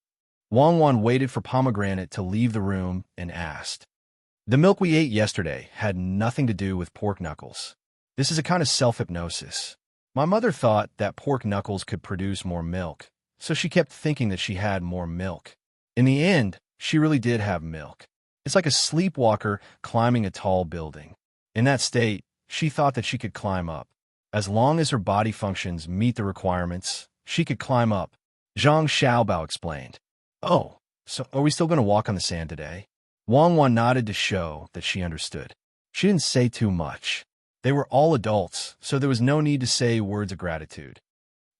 A: Wang Wan waited for Pomegranate to leave the room and asked, "The milk we ate yesterday had nothing to do with pork knuckles. This is a kind of self-hypnosis. My mother thought that pork knuckles could produce more milk, so she kept thinking that she had more milk. In the end, she really did have milk. It's like a sleepwalker climbing a tall building. In that state, she thought that she could climb up. As long as her body functions meet the requirements, she could climb up." Zhang Xiaobao explained. "Oh, so are we still going to walk on the sand today?" Wang Wan nodded to show that she understood. She didn't say too much. They were all adults, so there was no need to say words of gratitude.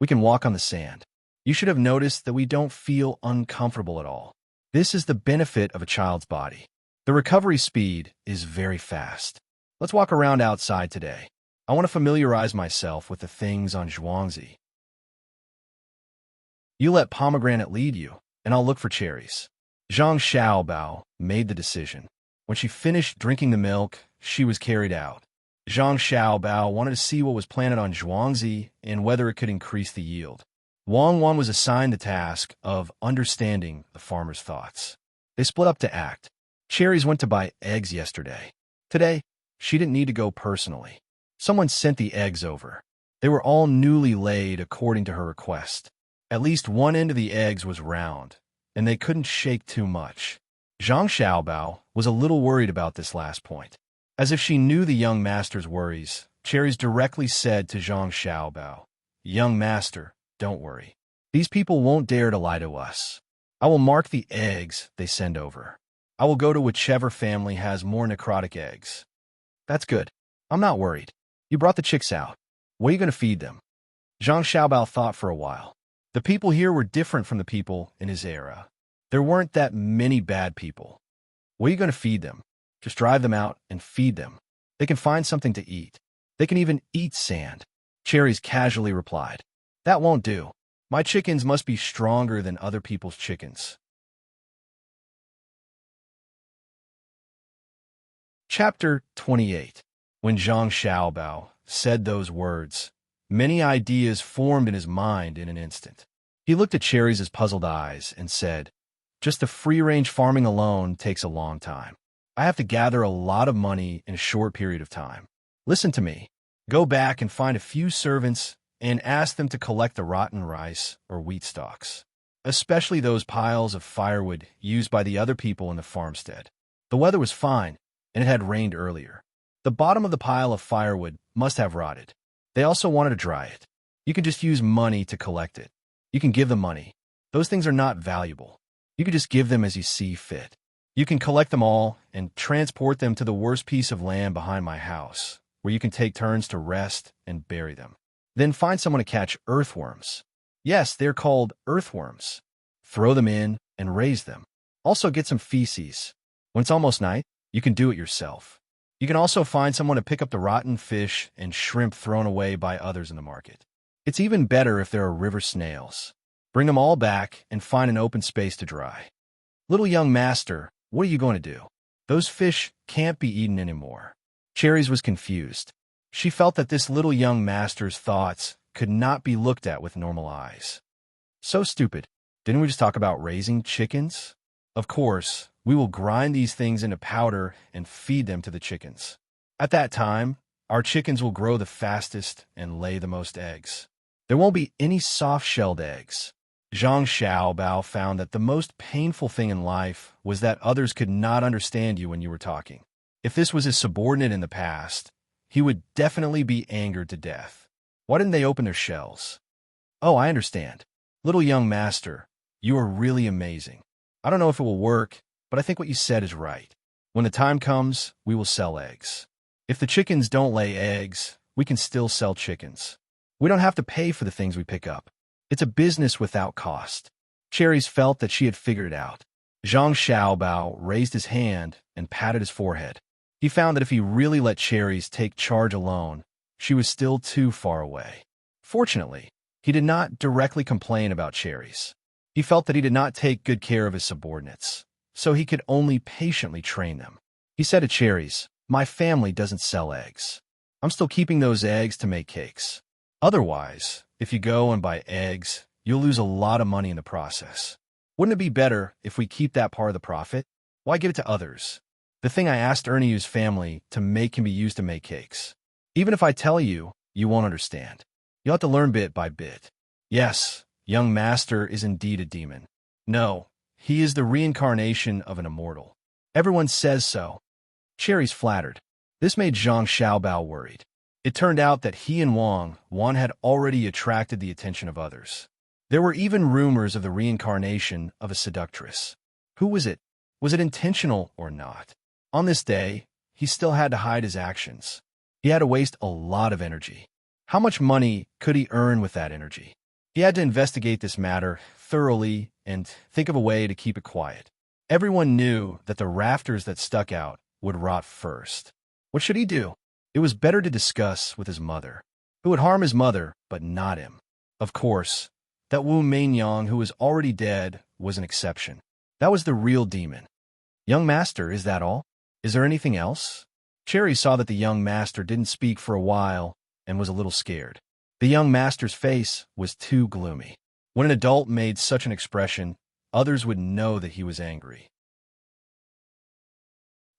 A: "We can walk on the sand. You should have noticed that we don't feel uncomfortable at all. This is the benefit of a child's body. The recovery speed is very fast. Let's walk around outside today." I want to familiarize myself with the things on Zhuangzi. You let pomegranate lead you, and I'll look for cherries. Zhang Xiaobao made the decision. When she finished drinking the milk, she was carried out. Zhang Xiaobao wanted to see what was planted on Zhuangzi and whether it could increase the yield. Wang Wan was assigned the task of understanding the farmer's thoughts. They split up to act. Cherries went to buy eggs yesterday. Today, she didn't need to go personally. Someone sent the eggs over. They were all newly laid according to her request. At least one end of the eggs was round, and they couldn't shake too much. Zhang Xiaobao was a little worried about this last point. As if she knew the young master's worries, Cherries directly said to Zhang Xiaobao, "Young master, don't worry. These people won't dare to lie to us. I will mark the eggs they send over. I will go to whichever family has more necrotic eggs." "That's good. I'm not worried. You brought the chicks out. What are you going to feed them?" Zhang Xiaobao thought for a while. The people here were different from the people in his era. There weren't that many bad people. What are you going to feed them? Just drive them out and feed them. They can find something to eat. They can even eat sand. Cherries casually replied, "That won't do. My chickens must be stronger than other people's chickens." Chapter 28. When Zhang Xiaobao said those words, many ideas formed in his mind in an instant. He looked at Cherries' puzzled eyes and said, "Just the free-range farming alone takes a long time. I have to gather a lot of money in a short period of time. Listen to me. Go back and find a few servants and ask them to collect the rotten rice or wheat stalks, especially those piles of firewood used by the other people in the farmstead." The weather was fine, and it had rained earlier. The bottom of the pile of firewood must have rotted. They also wanted to dry it. You can just use money to collect it. You can give them money. Those things are not valuable. You can just give them as you see fit. You can collect them all and transport them to the worst piece of land behind my house, where you can take turns to rest and bury them. Then find someone to catch earthworms. Yes, they're called earthworms. Throw them in and raise them. Also get some feces. When it's almost night, you can do it yourself. You can also find someone to pick up the rotten fish and shrimp thrown away by others in the market. It's even better if there are river snails. Bring them all back and find an open space to dry. Little young master, what are you going to do? Those fish can't be eaten anymore. Cherries was confused. She felt that this little young master's thoughts could not be looked at with normal eyes. So stupid. Didn't we just talk about raising chickens? Of course, we will grind these things into powder and feed them to the chickens. At that time, our chickens will grow the fastest and lay the most eggs. There won't be any soft-shelled eggs. Zhang Xiaobao found that the most painful thing in life was that others could not understand you when you were talking. If this was his subordinate in the past, he would definitely be angered to death. Why didn't they open their shells? "Oh, I understand. Little young master, you are really amazing. I don't know if it will work, but I think what you said is right. When the time comes, we will sell eggs. If the chickens don't lay eggs, we can still sell chickens. We don't have to pay for the things we pick up. It's a business without cost." Cherries felt that she had figured it out. Zhang Xiaobao raised his hand and patted his forehead. He found that if he really let Cherries take charge alone, she was still too far away. Fortunately, he did not directly complain about Cherries. He felt that he did not take good care of his subordinates, so he could only patiently train them. He said to Cherries, "My family doesn't sell eggs. I'm still keeping those eggs to make cakes. Otherwise, if you go and buy eggs, you'll lose a lot of money in the process. Wouldn't it be better if we keep that part of the profit? Why give it to others? The thing I asked Erneu's family to make can be used to make cakes. Even if I tell you, you won't understand. You'll have to learn bit by bit." Yes, young master is indeed a demon. No, he is the reincarnation of an immortal. Everyone says so. Cherries flattered. This made Zhang Xiaobao worried. It turned out that he and Wang Wan had already attracted the attention of others. There were even rumors of the reincarnation of a seductress. Who was it? Was it intentional or not? On this day, he still had to hide his actions. He had to waste a lot of energy. How much money could he earn with that energy? He had to investigate this matter thoroughly and think of a way to keep it quiet. Everyone knew that the rafters that stuck out would rot first. What should he do? It was better to discuss with his mother, who would harm his mother, but not him. Of course, that Wu Meinyang, who was already dead, was an exception. That was the real demon. Young master, is that all? Is there anything else? Cherry saw that the young master didn't speak for a while and was a little scared. The young master's face was too gloomy. When an adult made such an expression, others would know that he was angry.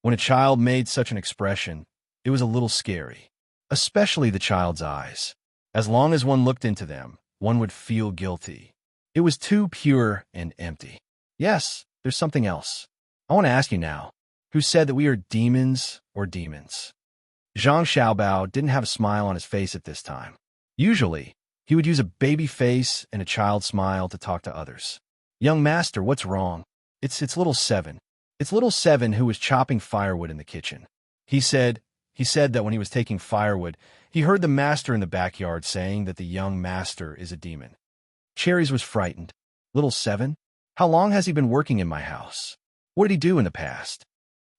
A: When a child made such an expression, it was a little scary, especially the child's eyes. As long as one looked into them, one would feel guilty. It was too pure and empty. Yes, there's something else. I want to ask you now, who said that we are demons or demons? Zhang Xiaobao didn't have a smile on his face at this time. Usually, he would use a baby face and a child smile to talk to others. Young master, what's wrong? It's little Seven. It's little Seven who was chopping firewood in the kitchen. He said that when he was taking firewood, he heard the master in the backyard saying that the young master is a demon. Cherries was frightened. Little Seven? How long has he been working in my house? What did he do in the past?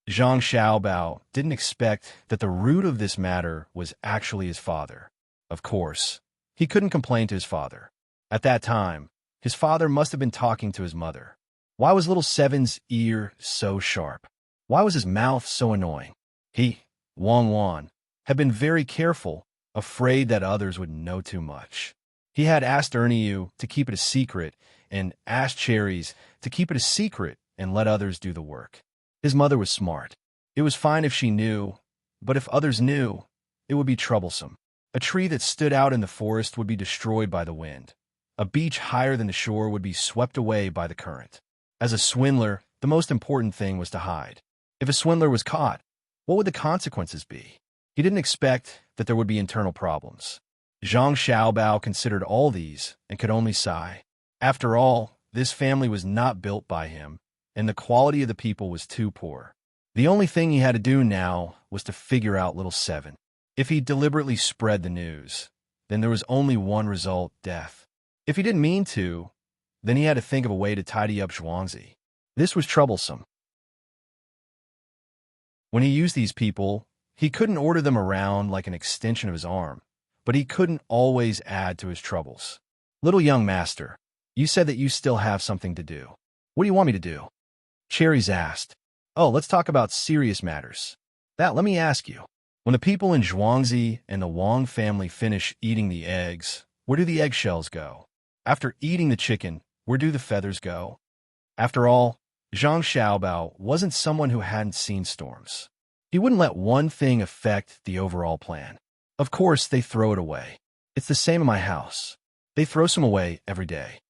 A: Zhang Xiaobao didn't expect that the root of this matter was actually his father. Of course, he couldn't complain to his father. At that time, his father must have been talking to his mother. Why was little Seven's ear so sharp? Why was his mouth so annoying? He, Wang Wan, had been very careful, afraid that others would know too much. He had asked Ernie to keep it a secret and asked Cherries to keep it a secret and let others do the work. His mother was smart. It was fine if she knew, but if others knew, it would be troublesome. A tree that stood out in the forest would be destroyed by the wind. A beach higher than the shore would be swept away by the current. As a swindler, the most important thing was to hide. If a swindler was caught, what would the consequences be? He didn't expect that there would be internal problems. Zhang Xiaobao considered all these and could only sigh. After all, this family was not built by him, and the quality of the people was too poor. The only thing he had to do now was to figure out little Seven. If he deliberately spread the news, then there was only one result, death. If he didn't mean to, then he had to think of a way to tidy up Zhuangzi. This was troublesome. When he used these people, he couldn't order them around like an extension of his arm, but he couldn't always add to his troubles. Little young master, you said that you still have something to do. What do you want me to do? Cherries asked. Oh, let's talk about serious matters. Let me ask you. When the people in Zhuangzi and the Wang family finish eating the eggs, where do the eggshells go? After eating the chicken, where do the feathers go? After all, Zhang Xiaobao wasn't someone who hadn't seen storms. He wouldn't let one thing affect the overall plan. Of course, they throw it away. It's the same in my house. They throw some away every day.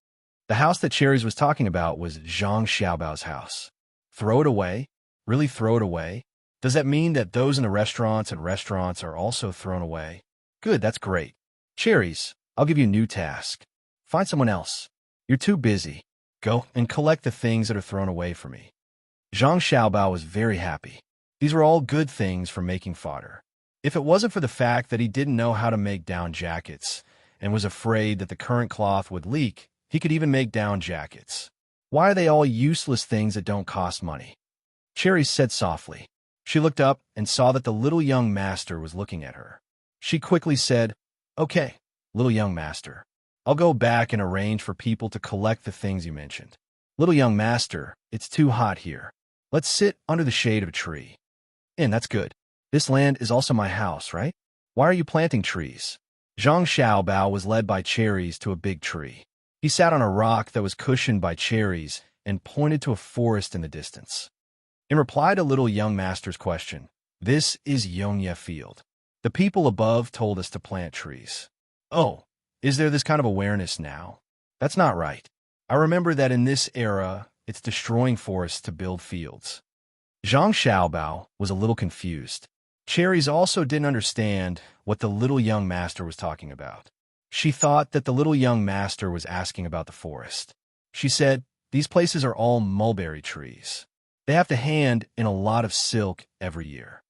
A: The house that Cherries was talking about was Zhang Xiaobao's house. Throw it away? Really throw it away? Does that mean that those in the restaurants are also thrown away? Good, that's great. Cherries, I'll give you a new task. Find someone else. You're too busy. Go and collect the things that are thrown away for me. Zhang Xiaobao was very happy. These were all good things for making fodder. If it wasn't for the fact that he didn't know how to make down jackets and was afraid that the current cloth would leak, he could even make down jackets. Why are they all useless things that don't cost money? Cherry said softly. She looked up and saw that the little young master was looking at her. She quickly said, Okay, little young master. I'll go back and arrange for people to collect the things you mentioned. Little young master, it's too hot here. Let's sit under the shade of a tree. And that's good. This land is also my house, right? Why are you planting trees? Zhang Xiaobao was led by Cherries to a big tree. He sat on a rock that was cushioned by cherries and pointed to a forest in the distance. In reply to little young master's question, this is Yongye Field. The people above told us to plant trees. Oh, is there this kind of awareness now? That's not right. I remember that in this era, it's destroying forests to build fields. Zhang Xiaobao was a little confused. Cherries also didn't understand what the little young master was talking about. She thought that the little young master was asking about the forest. She said, These places are all mulberry trees. They have to hand in a lot of silk every year.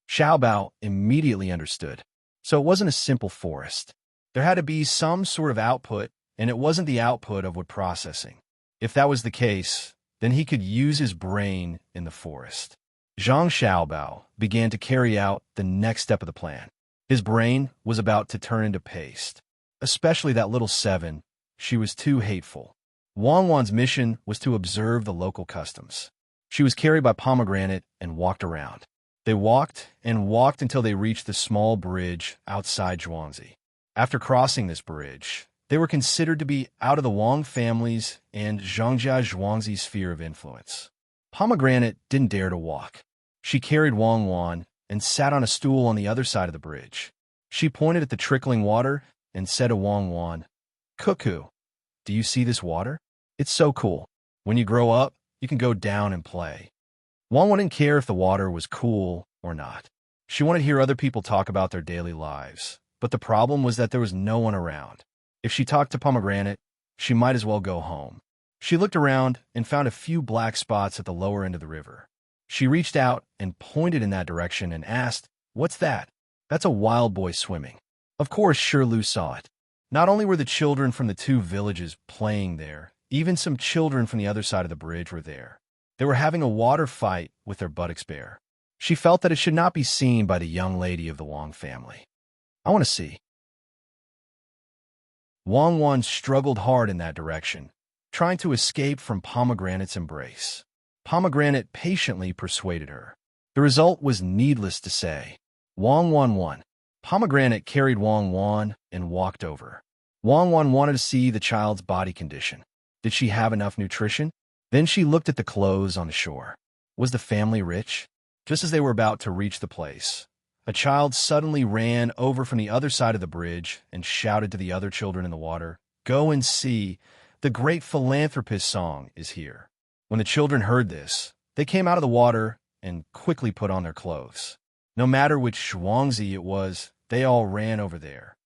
A: Xiaobao immediately understood. So it wasn't a simple forest. There had to be some sort of output, and it wasn't the output of wood processing. If that was the case, then he could use his brain in the forest. Zhang Xiaobao began to carry out the next step of the plan. His brain was about to turn into paste. Especially that little seven, she was too hateful. Wang Wan's mission was to observe the local customs. She was carried by Pomegranate and walked around. They walked and walked until they reached the small bridge outside Zhuangzi. After crossing this bridge, they were considered to be out of the Wang family's and Zhangjia Zhuangzi's sphere of influence. Pomegranate didn't dare to walk. She carried Wang Wan and sat on a stool on the other side of the bridge. She pointed at the trickling water and said to Wang Wan, "Cuckoo, do you see this water? It's so cool. When you grow up, you can go down and play." Wang Wan didn't care if the water was cool or not. She wanted to hear other people talk about their daily lives, but the problem was that there was no one around. If she talked to Pomegranate, she might as well go home. She looked around and found a few black spots at the lower end of the river. She reached out and pointed in that direction and asked, "What's that?" "That's a wild boy swimming." Of course, Shirlu saw it. Not only were the children from the two villages playing there, even some children from the other side of the bridge were there. They were having a water fight with their buttocks bare. She felt that it should not be seen by the young lady of the Wang family. "I want to see." Wang Wan struggled hard in that direction, trying to escape from Pomegranate's embrace. Pomegranate patiently persuaded her. The result was needless to say. Wang Wan won. Pomegranate carried Wang Wan and walked over. Wang Wan wanted to see the child's body condition. Did she have enough nutrition? Then she looked at the clothes on the shore. Was the family rich? Just as they were about to reach the place, a child suddenly ran over from the other side of the bridge and shouted to the other children in the water, "Go and see, the great philanthropist song is here." When the children heard this, they came out of the water and quickly put on their clothes. No matter which Zhuangzi it was, they all ran over there.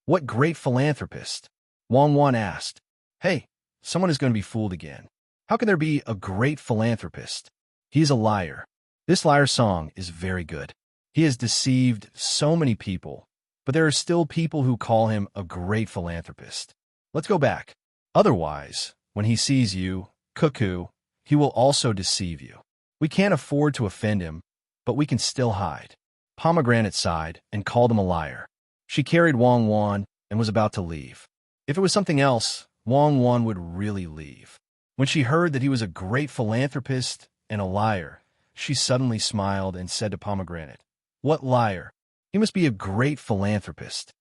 A: "What great philanthropist?" Wang Wan asked. "Hey, someone is going to be fooled again. How can there be a great philanthropist? He is a liar. This liar song is very good. He has deceived so many people, but there are still people who call him a great philanthropist. Let's go back. Otherwise, when he sees you, Cuckoo, he will also deceive you. We can't afford to offend him, but we can still hide." Pomegranate sighed and called him a liar. She carried Wang Wan and was about to leave. If it was something else, Wang Wan would really leave. When she heard that he was a great philanthropist and a liar, she suddenly smiled and said to Pomegranate, "What liar? He must be a great philanthropist."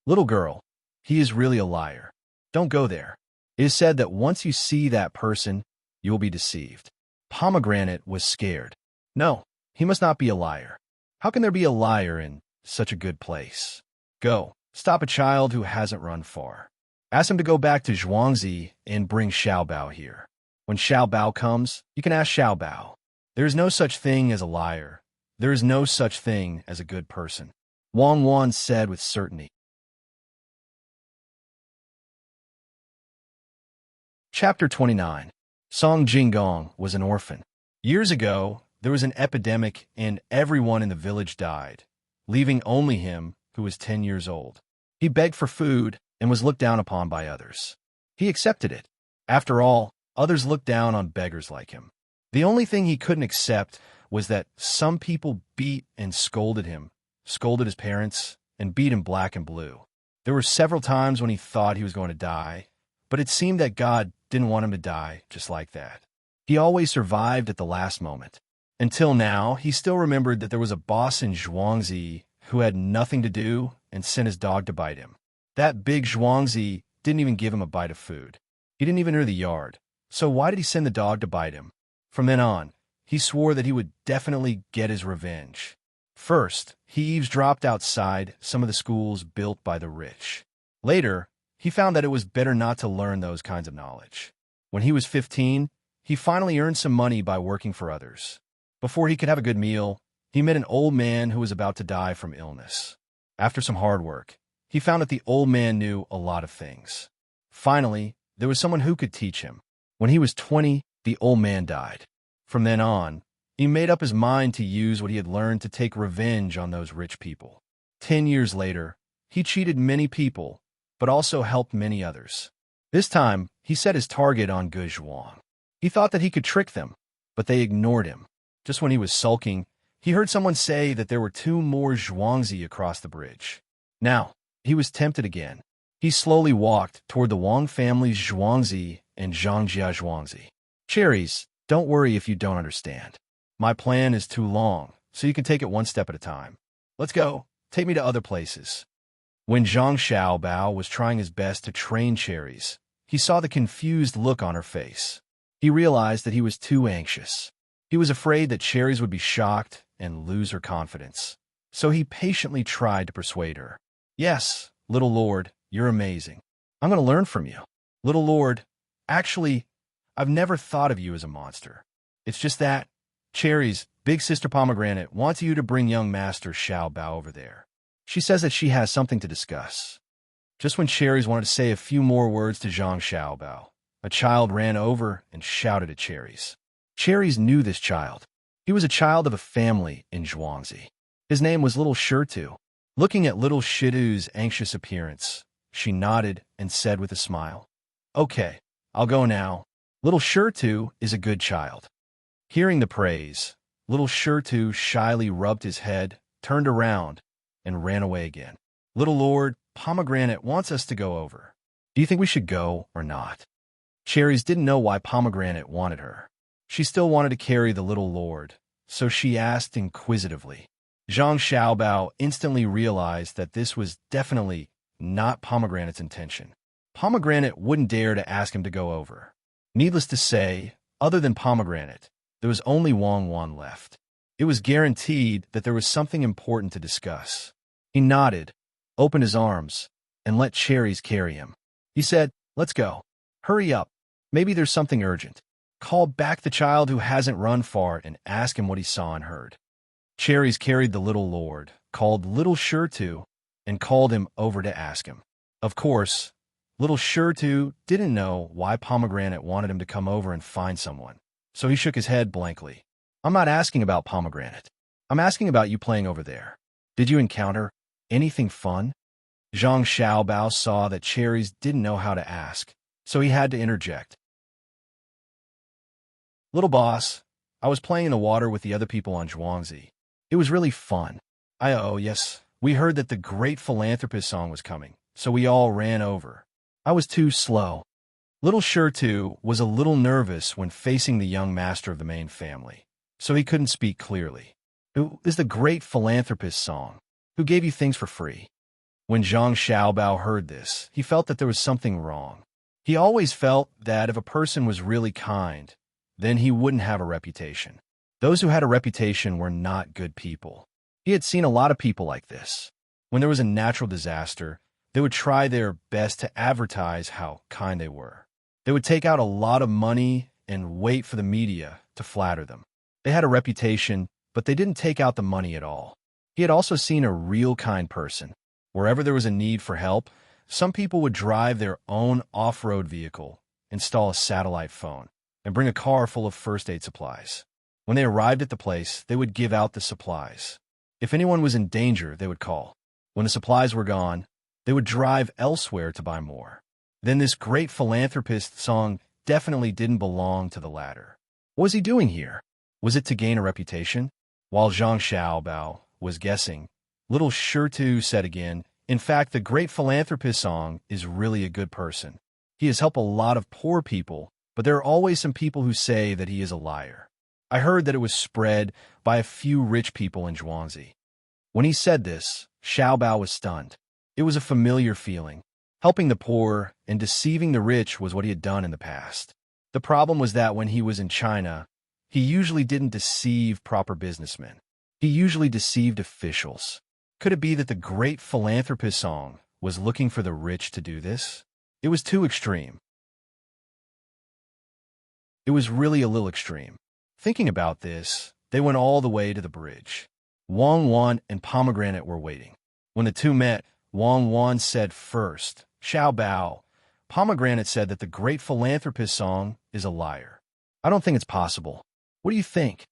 A: "Little girl, he is really a liar. Don't go there. It is said that once you see that person, you will be deceived." Pomegranate was scared. "No, he must not be a liar. How can there be a liar in such a good place? Go, stop a child who hasn't run far. Ask him to go back to Zhuangzi and bring Xiaobao here. When Xiaobao comes, you can ask Xiaobao. There is no such thing as a liar. There is no such thing as a good person," Wang Wan said with certainty. Chapter 29. Song Jinggong was an orphan. Years ago, there was an epidemic and everyone in the village died, leaving only him, who was 10 years old. He begged for food and was looked down upon by others. He accepted it. After all, others looked down on beggars like him. The only thing he couldn't accept was that some people beat and scolded him, scolded his parents, and beat him black and blue. There were several times when he thought he was going to die, but it seemed that God didn't want him to die just like that. He always survived at the last moment. Until now, he still remembered that there was a boss in Zhuangzi who had nothing to do and sent his dog to bite him. That big Zhuangzi didn't even give him a bite of food. He didn't even enter the yard. So why did he send the dog to bite him? From then on, he swore that he would definitely get his revenge. First, he eavesdropped outside some of the schools built by the rich. Later, he found that it was better not to learn those kinds of knowledge. When he was 15, he finally earned some money by working for others. Before he could have a good meal, he met an old man who was about to die from illness. After some hard work, he found that the old man knew a lot of things. Finally, there was someone who could teach him. When he was 20, the old man died. From then on, he made up his mind to use what he had learned to take revenge on those rich people. 10 years later, he cheated many people, but also helped many others. This time, he set his target on Guzhuang. He thought that he could trick them, but they ignored him. Just when he was sulking, he heard someone say that there were 2 more zhuangzi across the bridge. Now, he was tempted again. He slowly walked toward the Wang family's zhuangzi and Zhangjia zhuangzi. Cherries, don't worry if you don't understand. My plan is too long, so you can take it one step at a time. Let's go. Take me to other places. When Zhang Xiaobao was trying his best to train Cherries, he saw the confused look on her face. He realized that he was too anxious. He was afraid that Cherries would be shocked and lose her confidence. So he patiently tried to persuade her. Yes, little lord, you're amazing. I'm going to learn from you. Little lord, actually, I've never thought of you as a monster. It's just that Cherries, big sister Pomegranate, wants you to bring young master Xiaobao over there. She says that she has something to discuss. Just when Cherries wanted to say a few more words to Zhang Xiaobao, a child ran over and shouted at Cherries. Cherries knew this child. He was a child of a family in Zhuangzi. His name was Little Shitu. Looking at Little Shitu's anxious appearance, she nodded and said with a smile, "Okay, I'll go now. Little Shitu is a good child." Hearing the praise, Little Shitu shyly rubbed his head, turned around, and ran away again. Little Lord, Pomegranate wants us to go over. Do you think we should go or not? Cherries didn't know why Pomegranate wanted her. She still wanted to carry the Little Lord, so she asked inquisitively. Zhang Xiaobao instantly realized that this was definitely not Pomegranate's intention. Pomegranate wouldn't dare to ask him to go over. Needless to say, other than Pomegranate, there was only Wang Wan left. It was guaranteed that there was something important to discuss. He nodded, opened his arms, and let Cherries carry him. He said, "Let's go. Hurry up. Maybe there's something urgent." Call back the child who hasn't run far and ask him what he saw and heard. Cherries carried the Little Lord, called Little Shitu, and called him over to ask him. Of course, Little Shitu didn't know why Pomegranate wanted him to come over and find someone, so he shook his head blankly. "I'm not asking about Pomegranate. I'm asking about you playing over there. Did you encounter anything fun?" Zhang Xiaobao saw that Cherries didn't know how to ask, so he had to interject. "Little boss, I was playing in the water with the other people on Zhuangzi. It was really fun. Yes, we heard that the great philanthropist song was coming, so we all ran over. I was too slow." Little Shitu was a little nervous when facing the young master of the main family, so he couldn't speak clearly. "It is the great philanthropist song. Who gave you things for free?" When Zhang Xiaobao heard this, he felt that there was something wrong. He always felt that if a person was really kind, then he wouldn't have a reputation. Those who had a reputation were not good people. He had seen a lot of people like this. When there was a natural disaster, they would try their best to advertise how kind they were. They would take out a lot of money and wait for the media to flatter them. They had a reputation, but they didn't take out the money at all. He had also seen a real kind person. Wherever there was a need for help, some people would drive their own off-road vehicle, install a satellite phone, and bring a car full of first aid supplies. When they arrived at the place, they would give out the supplies. If anyone was in danger, they would call. When the supplies were gone, they would drive elsewhere to buy more. Then this great philanthropist song definitely didn't belong to the latter. What was he doing here? Was it to gain a reputation? While Zhang Xiaobao was guessing, Little Shitu said again, "In fact, the great philanthropist song is really a good person. He has helped a lot of poor people, but there are always some people who say that he is a liar. I heard that it was spread by a few rich people in Zhuangzi." When he said this, Xiaobao was stunned. It was a familiar feeling. Helping the poor and deceiving the rich was what he had done in the past. The problem was that when he was in China, he usually didn't deceive proper businessmen. He usually deceived officials. Could it be that the great philanthropist song was looking for the rich to do this? It was too extreme. It was really a little extreme. Thinking about this, they went all the way to the bridge. Wang Wan and Pomegranate were waiting. When the two met, Wang Wan said first, "Xiaobao." Pomegranate said that the great philanthropist song is a liar. "I don't think it's possible. What do you think?"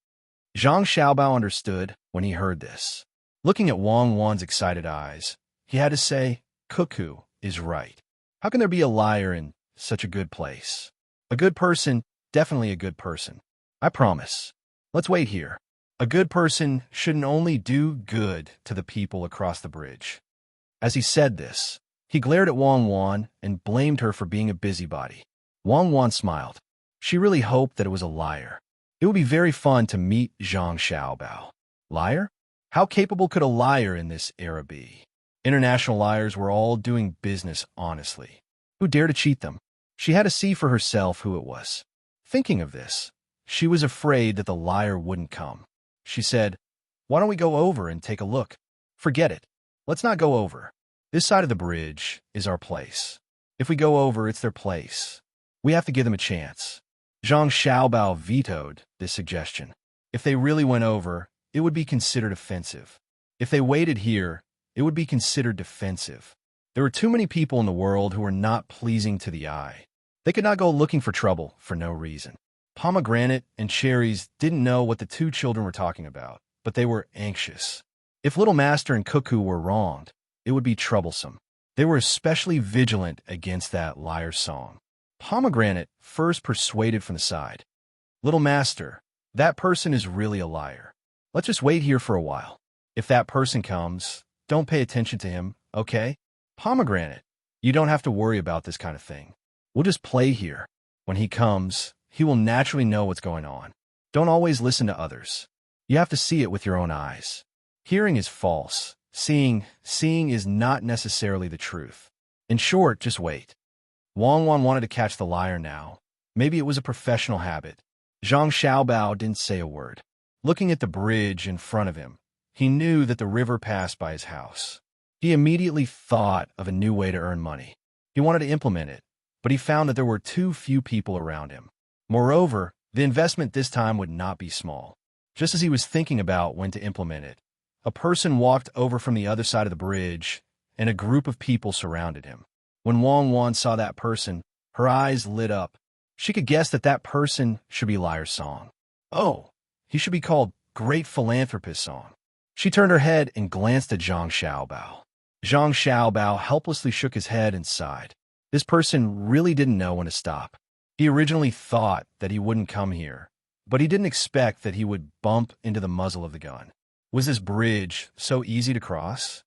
A: Zhang Xiaobao understood when he heard this. Looking at Wang Wan's excited eyes, he had to say, "Cuckoo is right. How can there be a liar in such a good place? A good person, definitely a good person. I promise. Let's wait here." A good person shouldn't only do good to the people across the bridge. As he said this, he glared at Wang Wan and blamed her for being a busybody. Wang Wan smiled. She really hoped that it was a liar. It would be very fun to meet Zhang Xiaobao. Liar? How capable could a liar in this era be? International liars were all doing business honestly. Who dared to cheat them? She had to see for herself who it was. Thinking of this, she was afraid that the liar wouldn't come. She said, "Why don't we go over and take a look?" "Forget it. Let's not go over. This side of the bridge is our place. If we go over, it's their place. We have to give them a chance." Zhang Xiaobao vetoed this suggestion. If they really went over, it would be considered offensive. If they waited here, it would be considered defensive. There were too many people in the world who were not pleasing to the eye. They could not go looking for trouble for no reason. Pomegranate and Cherries didn't know what the two children were talking about, but they were anxious. If Little Master and Cuckoo were wronged, it would be troublesome. They were especially vigilant against that liar song. Pomegranate first persuaded from the side. "Little Master, that person is really a liar. Let's just wait here for a while. If that person comes, don't pay attention to him, okay? Pomegranate, you don't have to worry about this kind of thing. We'll just play here. When he comes, he will naturally know what's going on. Don't always listen to others. You have to see it with your own eyes. Hearing is false. Seeing is not necessarily the truth. In short, just wait." Wang Wan wanted to catch the liar now. Maybe it was a professional habit. Zhang Xiaobao didn't say a word. Looking at the bridge in front of him, he knew that the river passed by his house. He immediately thought of a new way to earn money. He wanted to implement it, but he found that there were too few people around him. Moreover, the investment this time would not be small. Just as he was thinking about when to implement it, a person walked over from the other side of the bridge, and a group of people surrounded him. When Wang Wan saw that person, her eyes lit up. She could guess that that person should be Liar's Song. Oh, he should be called Great Philanthropist Song. She turned her head and glanced at Zhang Xiaobao. Zhang Xiaobao helplessly shook his head and sighed. This person really didn't know when to stop. He originally thought that he wouldn't come here, but he didn't expect that he would bump into the muzzle of the gun. Was this bridge so easy to cross?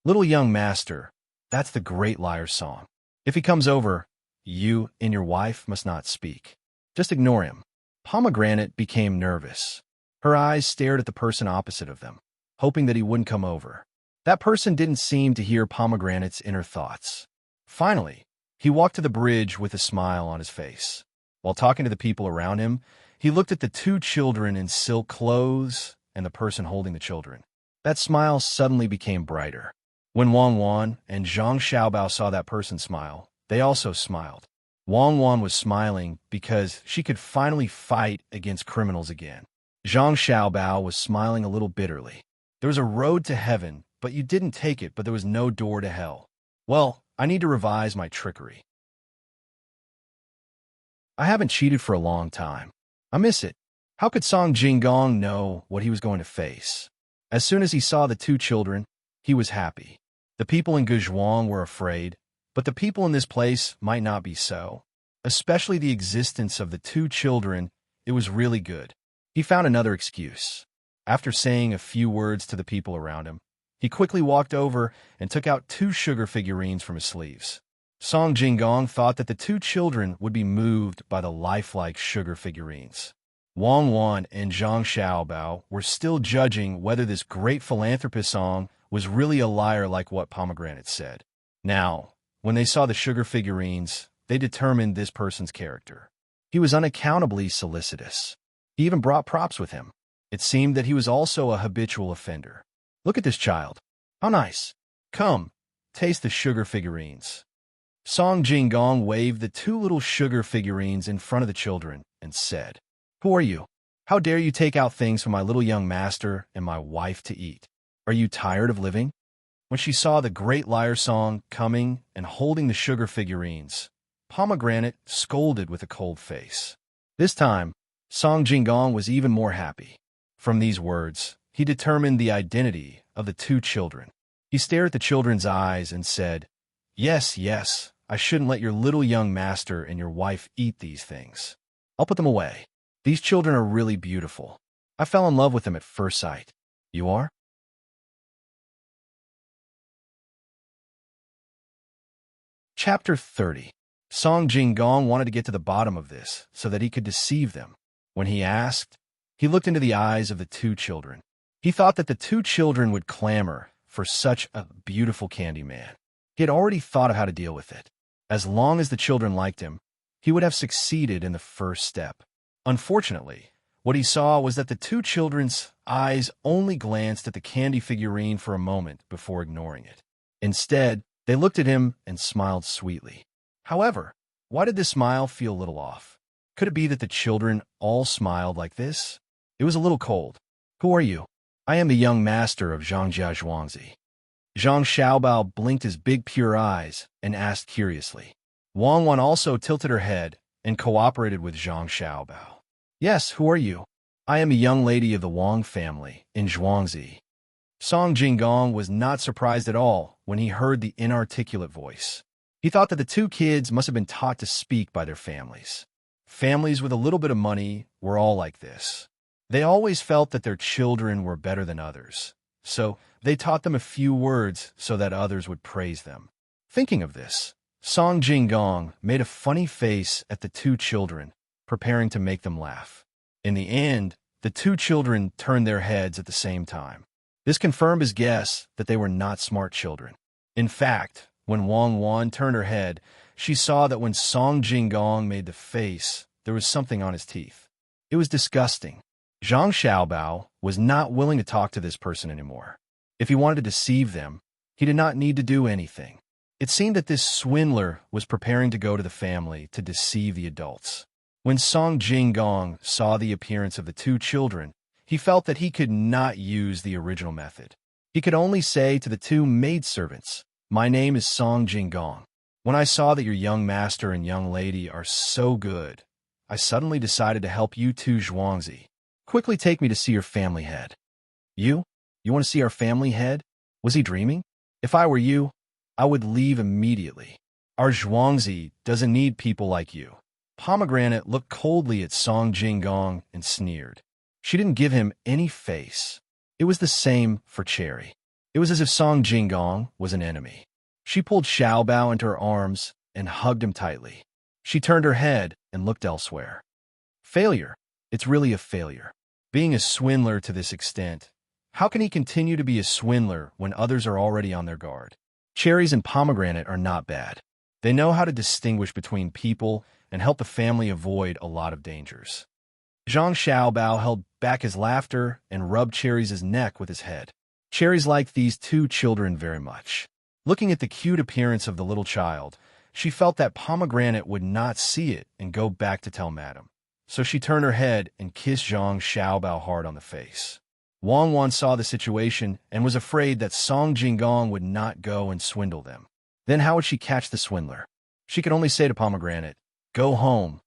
A: "Little young master, that's the Great Liar's Song. If he comes over, you and your wife must not speak. Just ignore him." Pomegranate became nervous. Her eyes stared at the person opposite of them, hoping that he wouldn't come over. That person didn't seem to hear Pomegranate's inner thoughts. Finally, he walked to the bridge with a smile on his face. While talking to the people around him, he looked at the two children in silk clothes and the person holding the children. That smile suddenly became brighter. When Wang Wan and Zhang Xiaobao saw that person smile, they also smiled. Wang Wan was smiling because she could finally fight against criminals again. Zhang Xiaobao was smiling a little bitterly. There was a road to heaven, but you didn't take it, but there was no door to hell. Well, I need to revise my trickery. I haven't cheated for a long time. I miss it. How could Song Jinggong know what he was going to face? As soon as he saw the two children, he was happy. The people in Guzhuang were afraid, but the people in this place might not be so. Especially the existence of the two children, it was really good. He found another excuse. After saying a few words to the people around him, he quickly walked over and took out two sugar figurines from his sleeves. Song Jinggong thought that the two children would be moved by the lifelike sugar figurines. Wang Wan and Zhang Xiaobao were still judging whether this great philanthropist Song was really a liar like what Pomegranate said. Now, when they saw the sugar figurines, they determined this person's character. He was unaccountably solicitous. He even brought props with him. It seemed that he was also a habitual offender. Look at this child. How nice. Come, taste the sugar figurines. Song Jinggong waved the two little sugar figurines in front of the children and said, "Who are you? How dare you take out things from my little young master and my wife to eat? Are you tired of living?" When she saw the Great Liar Song coming and holding the sugar figurines, Pomegranate scolded with a cold face. This time, Song Jinggong was even more happy. From these words, he determined the identity of the two children. He stared at the children's eyes and said, Yes, I shouldn't let your little young master and your wife eat these things. I'll put them away. These children are really beautiful. I fell in love with him at first sight. You are? Chapter 30. Song Jinggong wanted to get to the bottom of this so that he could deceive them. When he asked, he looked into the eyes of the two children. He thought that the two children would clamor for such a beautiful candy man. He had already thought of how to deal with it. As long as the children liked him, he would have succeeded in the first step. Unfortunately, what he saw was that the two children's eyes only glanced at the candy figurine for a moment before ignoring it. Instead, they looked at him and smiled sweetly. However, why did this smile feel a little off? Could it be that the children all smiled like this? It was a little cold. Who are you? I am the young master of Zhangjia Zhuangzi. Zhang Xiaobao blinked his big pure eyes and asked curiously. Wang Wan also tilted her head and cooperated with Zhang Xiaobao. Yes, who are you? I am a young lady of the Wang family in Zhuangzi. Song Jinggong was not surprised at all when he heard the inarticulate voice. He thought that the two kids must have been taught to speak by their families. Families with a little bit of money were all like this. They always felt that their children were better than others, so they taught them a few words so that others would praise them. Thinking of this, Song Jinggong made a funny face at the two children, preparing to make them laugh. In the end, the two children turned their heads at the same time. This confirmed his guess that they were not smart children. In fact, when Wang Wan turned her head, she saw that when Song Jinggong made the face, there was something on his teeth. It was disgusting. Zhang Xiaobao was not willing to talk to this person anymore. If he wanted to deceive them, he did not need to do anything. It seemed that this swindler was preparing to go to the family to deceive the adults. When Song Jinggong saw the appearance of the two children, he felt that he could not use the original method. He could only say to the two maidservants, "My name is Song Jinggong. When I saw that your young master and young lady are so good, I suddenly decided to help you two Zhuangzi. Quickly take me to see your family head." You? You want to see our family head? Was he dreaming? If I were you, I would leave immediately. Our Zhuangzi doesn't need people like you. Pomegranate looked coldly at Song Jinggong and sneered. She didn't give him any face. It was the same for Cherry. It was as if Song Jinggong was an enemy. She pulled Xiaobao into her arms and hugged him tightly. She turned her head and looked elsewhere. Failure. It's really a failure. Being a swindler to this extent, how can he continue to be a swindler when others are already on their guard? Cherries and pomegranate are not bad. They know how to distinguish between people and help the family avoid a lot of dangers. Zhang Xiaobao held back his laughter and rubbed Cherry's neck with his head. Cherries liked these two children very much. Looking at the cute appearance of the little child, she felt that Pomegranate would not see it and go back to tell Madame. So she turned her head and kissed Zhang Xiaobao hard on the face. Wang Wan saw the situation and was afraid that Song Jinggong would not go and swindle them. Then how would she catch the swindler? She could only say to Pomegranate, "Go home.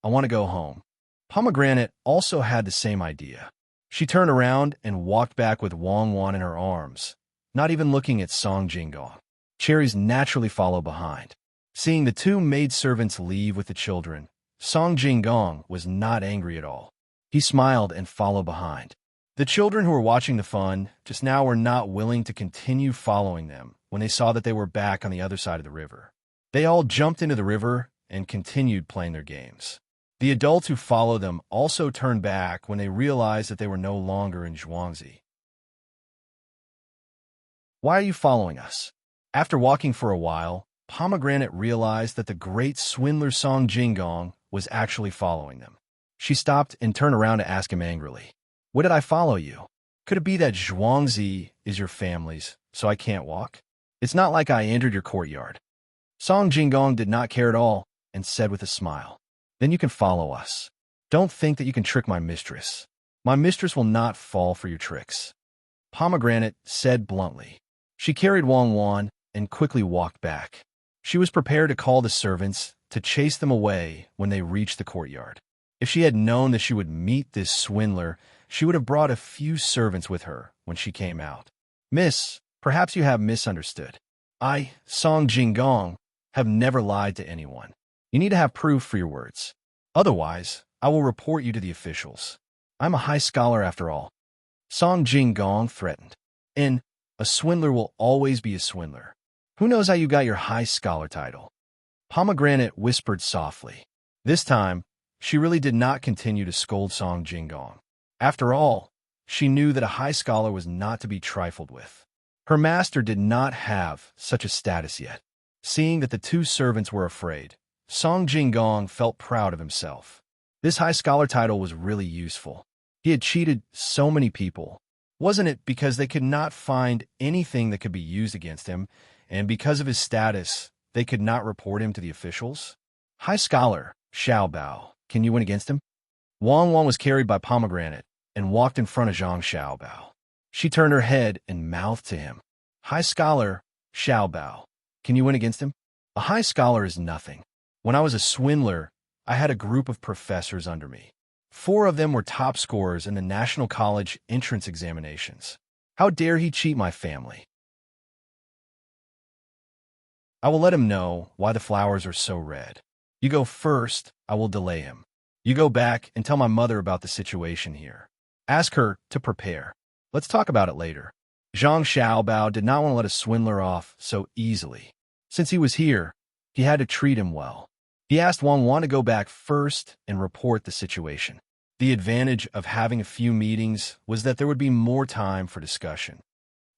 A: I want to go home." Pomegranate also had the same idea. She turned around and walked back with Wang Wan in her arms, not even looking at Song Jinggong. Cherries naturally followed behind. Seeing the two maidservants leave with the children, Song Jinggong was not angry at all. He smiled and followed behind. The children who were watching the fun just now were not willing to continue following them when they saw that they were back on the other side of the river. They all jumped into the river and continued playing their games. The adults who followed them also turned back when they realized that they were no longer in Zhuangzi. Why are you following us? After walking for a while, Pomegranate realized that the great swindler Song Jinggong was actually following them. She stopped and turned around to ask him angrily, "What did I follow you? Could it be that Zhuangzi is your family's, so I can't walk? It's not like I entered your courtyard." Song Jinggong did not care at all and said with a smile, "Then you can follow us. Don't think that you can trick my mistress. My mistress will not fall for your tricks." Pomegranate said bluntly. She carried Wang Wan and quickly walked back. She was prepared to call the servants to chase them away when they reached the courtyard. If she had known that she would meet this swindler, she would have brought a few servants with her when she came out. "Miss, perhaps you have misunderstood. I, Song Jinggong, have never lied to anyone. You need to have proof for your words. Otherwise, I will report you to the officials." I'm a high scholar after all. Song Jinggong threatened. And a swindler will always be a swindler. Who knows how you got your high scholar title? Pomegranate whispered softly. This time, she really did not continue to scold Song Jinggong. After all, she knew that a high scholar was not to be trifled with. Her master did not have such a status yet. Seeing that the two servants were afraid, Song Jinggong felt proud of himself. This high scholar title was really useful. He had cheated so many people. Wasn't it because they could not find anything that could be used against him, and because of his status, they could not report him to the officials? High scholar, Xiao Bao, can you win against him? Wang Wang was carried by Pomegranate and walked in front of Zhang Xiaobao. She turned her head and mouthed to him. High scholar, Xiaobao, can you win against him? A high scholar is nothing. When I was a swindler, I had a group of professors under me. 4 of them were top scorers in the National College entrance examinations. How dare he cheat my family? I will let him know why the flowers are so red. You go first, I will delay him. You go back and tell my mother about the situation here. Ask her to prepare. Let's talk about it later. Zhang Xiaobao did not want to let a swindler off so easily. Since he was here, he had to treat him well. He asked Wang Wan to go back first and report the situation. The advantage of having a few meetings was that there would be more time for discussion.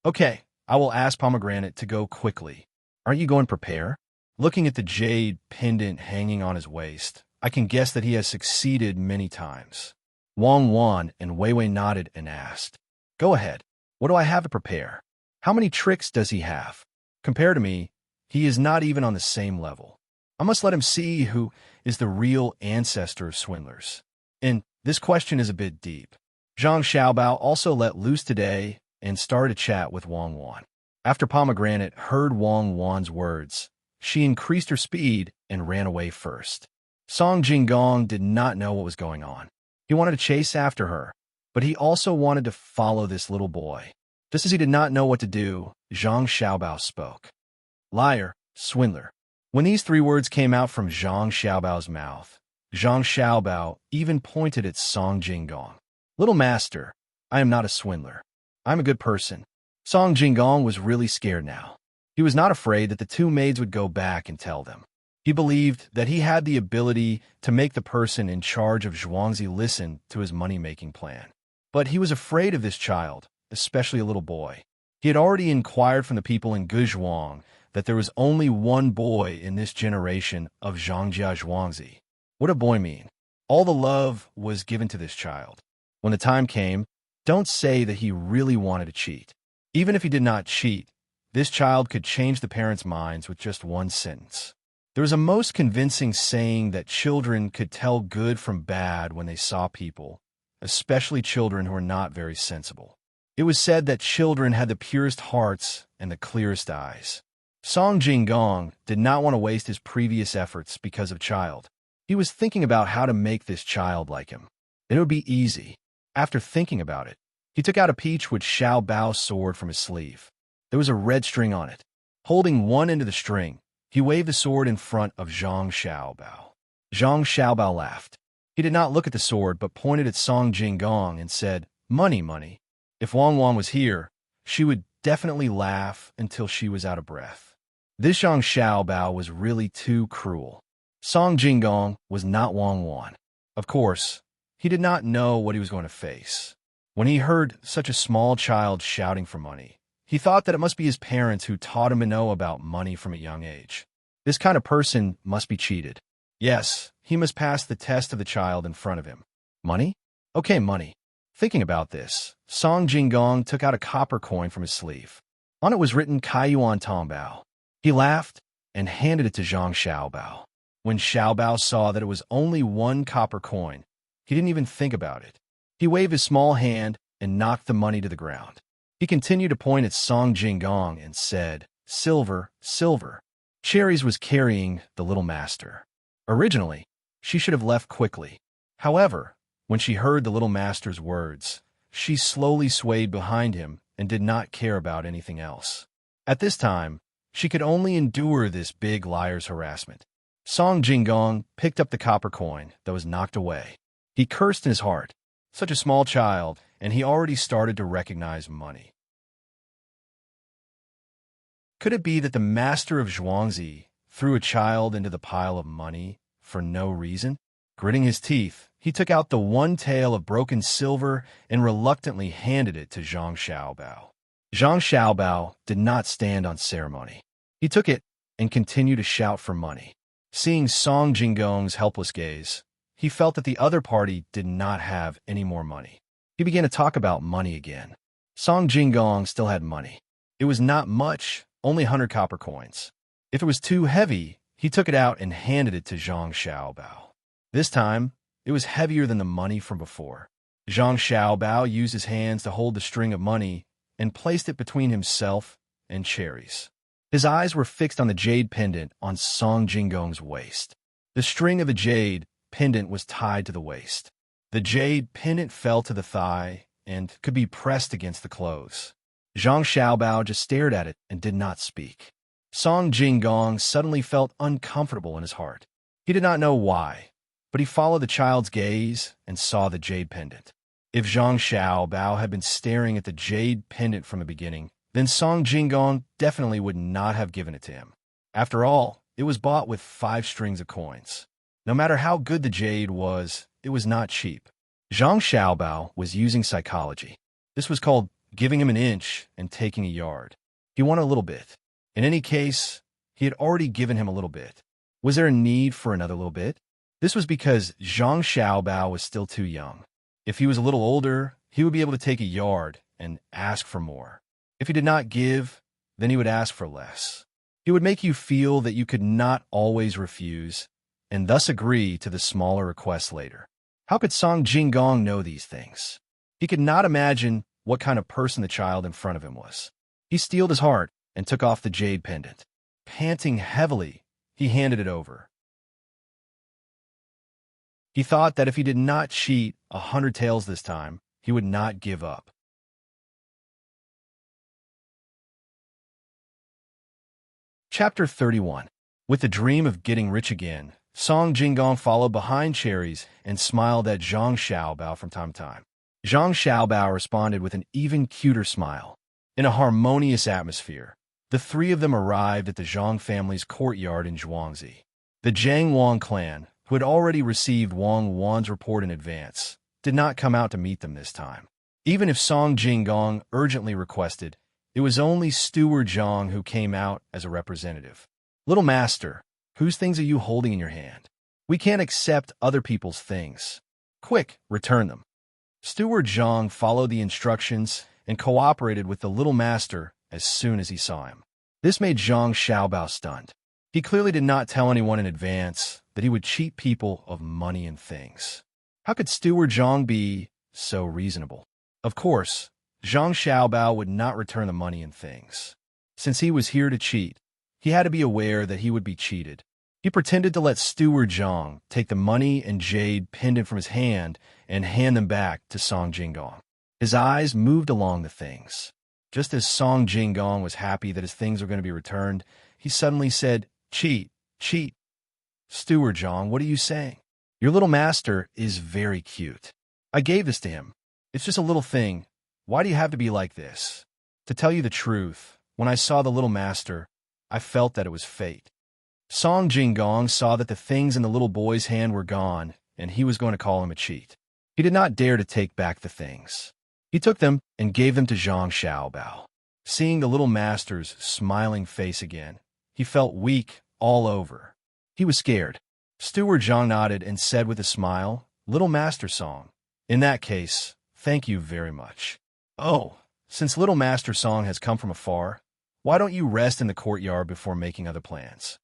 A: Okay, I will ask Pomegranate to go quickly. Aren't you going to prepare? Looking at the jade pendant hanging on his waist, I can guess that he has succeeded many times. Wang Wan and Wei Wei nodded and asked, Go ahead. What do I have to prepare? How many tricks does he have? Compared to me, he is not even on the same level. I must let him see who is the real ancestor of swindlers. And this question is a bit deep. Zhang Xiaobao also let loose today and started a chat with Wang Wan. After Pomegranate heard Wang Wan's words, she increased her speed and ran away first. Song Jinggong did not know what was going on. He wanted to chase after her, but he also wanted to follow this little boy. Just as he did not know what to do, Zhang Xiaobao spoke. Liar, swindler. When these 3 words came out from Zhang Xiaobao's mouth, Zhang Xiaobao even pointed at Song Jinggong. Little master, I am not a swindler. I'm a good person. Song Jinggong was really scared now. He was not afraid that the 2 maids would go back and tell them. He believed that he had the ability to make the person in charge of Zhuangzi listen to his money-making plan. But he was afraid of this child, especially a little boy. He had already inquired from the people in Guzhuang that there was only one boy in this generation of Zhangjia Zhuangzi. What did boy mean? All the love was given to this child. When the time came, don't say that he really wanted to cheat. Even if he did not cheat, this child could change the parents' minds with just one sentence. There was a most convincing saying that children could tell good from bad when they saw people, especially children who are not very sensible. It was said that children had the purest hearts and the clearest eyes. Song Jinggong did not want to waste his previous efforts because of child. He was thinking about how to make this child like him. It would be easy. After thinking about it, he took out a peachwood Xiao Bao sword from his sleeve. There was a red string on it. Holding one end of the string, he waved the sword in front of Zhang Xiaobao. Zhang Xiaobao laughed. He did not look at the sword, but pointed at Song Jinggong and said, Money, money. If Wang Wan was here, she would definitely laugh until she was out of breath. This Zhang Xiaobao was really too cruel. Song Jinggong was not Wang Wan. Of course, he did not know what he was going to face. When he heard such a small child shouting for money, he thought that it must be his parents who taught him to know about money from a young age. This kind of person must be cheated. Yes, he must pass the test of the child in front of him. Money? Okay, money. Thinking about this, Song Jinggong took out a copper coin from his sleeve. On it was written Kaiyuan Tongbao. He laughed and handed it to Zhang Xiaobao. When Xiaobao saw that it was only 1 copper coin, he didn't even think about it. He waved his small hand and knocked the money to the ground. He continued to point at Song Jinggong and said, Silver, silver. Cherries was carrying the little master. Originally, she should have left quickly. However, when she heard the little master's words, she slowly swayed behind him and did not care about anything else. At this time, she could only endure this big liar's harassment. Song Jinggong picked up the copper coin that was knocked away. He cursed in his heart. Such a small child, and he already started to recognize money. Could it be that the master of Zhuangzi threw a child into the pile of money for no reason? Gritting his teeth, he took out the one tael of broken silver and reluctantly handed it to Zhang Xiaobao. Zhang Xiaobao did not stand on ceremony. He took it and continued to shout for money. Seeing Song Jinggong's helpless gaze, he felt that the other party did not have any more money. He began to talk about money again. Song Jinggong still had money. It was not much, only 100 copper coins. If it was too heavy, he took it out and handed it to Zhang Xiaobao. This time, it was heavier than the money from before. Zhang Xiaobao used his hands to hold the string of money and placed it between himself and Cherry's. His eyes were fixed on the jade pendant on Song Jinggong's waist. The string of the jade pendant was tied to the waist. The jade pendant fell to the thigh and could be pressed against the clothes. Zhang Xiaobao just stared at it and did not speak. Song Jinggong suddenly felt uncomfortable in his heart. He did not know why, but he followed the child's gaze and saw the jade pendant. If Zhang Xiaobao had been staring at the jade pendant from the beginning, then Song Jinggong definitely would not have given it to him. After all, it was bought with 5 strings of coins. No matter how good the jade was, it was not cheap. Zhang Xiaobao was using psychology. This was called giving him an inch and taking a yard. He wanted a little bit. In any case, he had already given him a little bit. Was there a need for another little bit? This was because Zhang Xiaobao was still too young. If he was a little older, he would be able to take a yard and ask for more. If he did not give, then he would ask for less. He would make you feel that you could not always refuse, and thus agree to the smaller requests later. How could Song Jinggong know these things? He could not imagine what kind of person the child in front of him was. He steeled his heart and took off the jade pendant. Panting heavily, he handed it over. He thought that if he did not cheat 100 taels this time, he would not give up. Chapter 31. With the dream of getting rich again, Song Jinggong followed behind Cherries and smiled at Zhang Xiaobao from time to time. Zhang Xiaobao responded with an even cuter smile. In a harmonious atmosphere, the 3 of them arrived at the Zhang family's courtyard in Zhuangzi. The Zhang Wang clan, who had already received Wang Wan's report in advance, did not come out to meet them this time. Even if Song Jinggong urgently requested, it was only Steward Zhang who came out as a representative. Little master, whose things are you holding in your hand? We can't accept other people's things. Quick, return them. Steward Zhang followed the instructions and cooperated with the little master as soon as he saw him. This made Zhang Xiaobao stunned. He clearly did not tell anyone in advance that he would cheat people of money and things. How could Steward Zhang be so reasonable? Of course, Zhang Xiaobao would not return the money and things. Since he was here to cheat, he had to be aware that he would be cheated. He pretended to let Steward Zhang take the money and jade pendant from his hand and hand them back to Song Jinggong. His eyes moved along the things. Just as Song Jinggong was happy that his things were going to be returned, he suddenly said, "Cheat, cheat." Steward Zhang, what are you saying? Your little master is very cute. I gave this to him. It's just a little thing. Why do you have to be like this? To tell you the truth, when I saw the little master, I felt that it was fate. Song Jinggong saw that the things in the little boy's hand were gone, and he was going to call him a cheat. He did not dare to take back the things. He took them and gave them to Zhang Xiaobao. Seeing the little master's smiling face again, he felt weak all over. He was scared. Steward Zhang nodded and said with a smile, "Little Master Song, in that case, thank you very much." "Oh, since Little Master Song has come from afar, why don't you rest in the courtyard before making other plans?"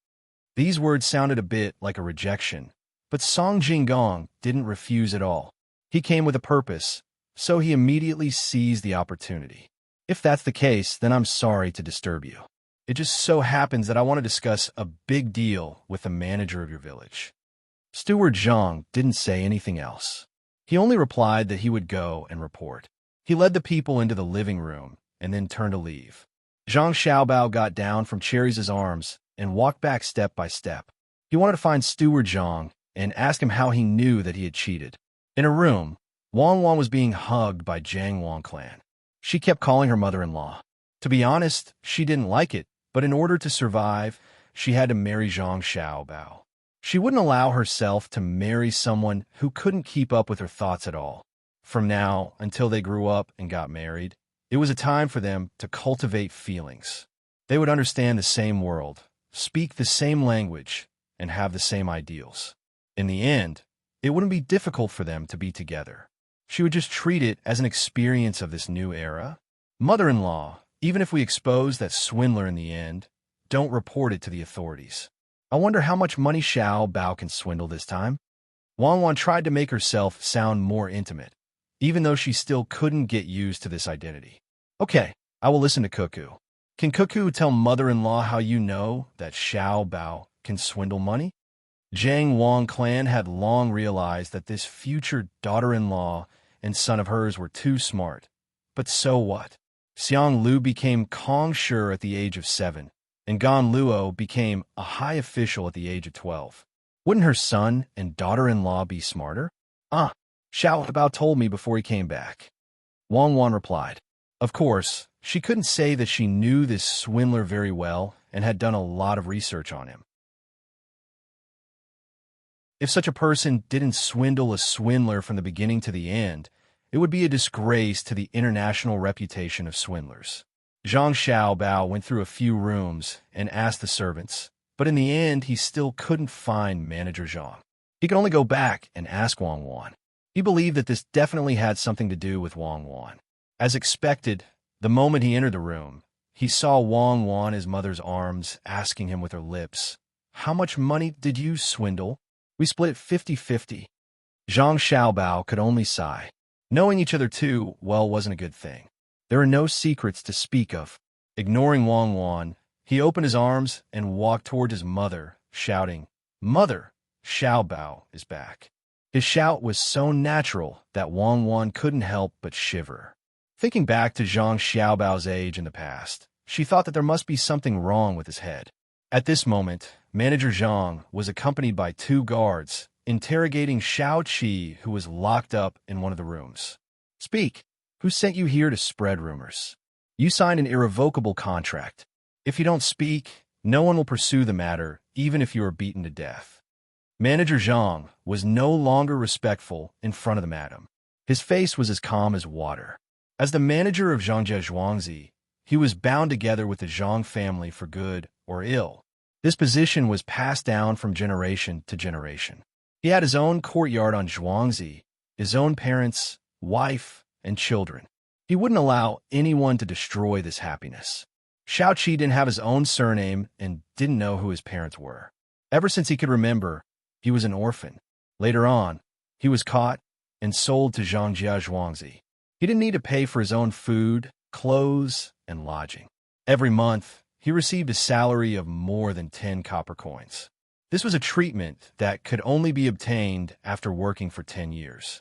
A: These words sounded a bit like a rejection, but Song Jinggong didn't refuse at all. He came with a purpose, so he immediately seized the opportunity. "If that's the case, then I'm sorry to disturb you. It just so happens that I want to discuss a big deal with the manager of your village." Steward Zhang didn't say anything else. He only replied that he would go and report. He led the people into the living room and then turned to leave. Zhang Xiaobao got down from Cherry's arms and walked back step by step. He wanted to find Steward Zhang and ask him how he knew that he had cheated. In a room, Wang Wan was being hugged by Jiang Wang clan. She kept calling her mother-in-law. To be honest, she didn't like it, but in order to survive, she had to marry Zhang Xiaobao. She wouldn't allow herself to marry someone who couldn't keep up with her thoughts at all. From now until they grew up and got married, it was a time for them to cultivate feelings. They would understand the same world, speak the same language, and have the same ideals. In the end, it wouldn't be difficult for them to be together. She would just treat it as an experience of this new era. Mother-in-law, even if we expose that swindler in the end, don't report it to the authorities. I wonder how much money Xiao Bao can swindle this time. Wang Wan tried to make herself sound more intimate, even though she still couldn't get used to this identity. Okay, I will listen to Cuckoo. Can Cuckoo tell mother-in-law how you know that Xiao Bao can swindle money? Jiang Wang clan had long realized that this future daughter-in-law and son of hers were too smart. But so what? Xiang Lu became Kong Shi at the age of 7, and Gan Luo became a high official at the age of 12. Wouldn't her son and daughter-in-law be smarter? Xiao Bao told me before he came back. Wang Wan replied. Of course, she couldn't say that she knew this swindler very well and had done a lot of research on him. If such a person didn't swindle a swindler from the beginning to the end, it would be a disgrace to the international reputation of swindlers. Zhang Xiaobao went through a few rooms and asked the servants, but in the end he still couldn't find Manager Zhang. He could only go back and ask Wang Wan. He believed that this definitely had something to do with Wang Wan. As expected, the moment he entered the room, he saw Wang Wan in his mother's arms, asking him with her lips, "How much money did you swindle? We split it 50-50. Zhang Xiaobao could only sigh. Knowing each other too well wasn't a good thing. There were no secrets to speak of. Ignoring Wang Wan, he opened his arms and walked toward his mother, shouting, "Mother, Xiaobao is back." His shout was so natural that Wang Wan couldn't help but shiver. Thinking back to Zhang Xiaobao's age in the past, she thought that there must be something wrong with his head. At this moment, Manager Zhang was accompanied by 2 guards, interrogating Xiao Qi, who was locked up in one of the rooms. "Speak. Who sent you here to spread rumors? You signed an irrevocable contract. If you don't speak, no one will pursue the matter, even if you are beaten to death." Manager Zhang was no longer respectful in front of the madam. His face was as calm as water. As the manager of Zhangjie Zhuangzi, he was bound together with the Zhang family for good or ill. This position was passed down from generation to generation. He had his own courtyard on Zhuangzi, his own parents, wife, and children. He wouldn't allow anyone to destroy this happiness. Xiao Qi didn't have his own surname and didn't know who his parents were. Ever since he could remember, he was an orphan. Later on, he was caught and sold to Zhangjie Zhuangzi. He didn't need to pay for his own food, clothes, and lodging. Every month, he received a salary of more than 10 copper coins. This was a treatment that could only be obtained after working for 10 years.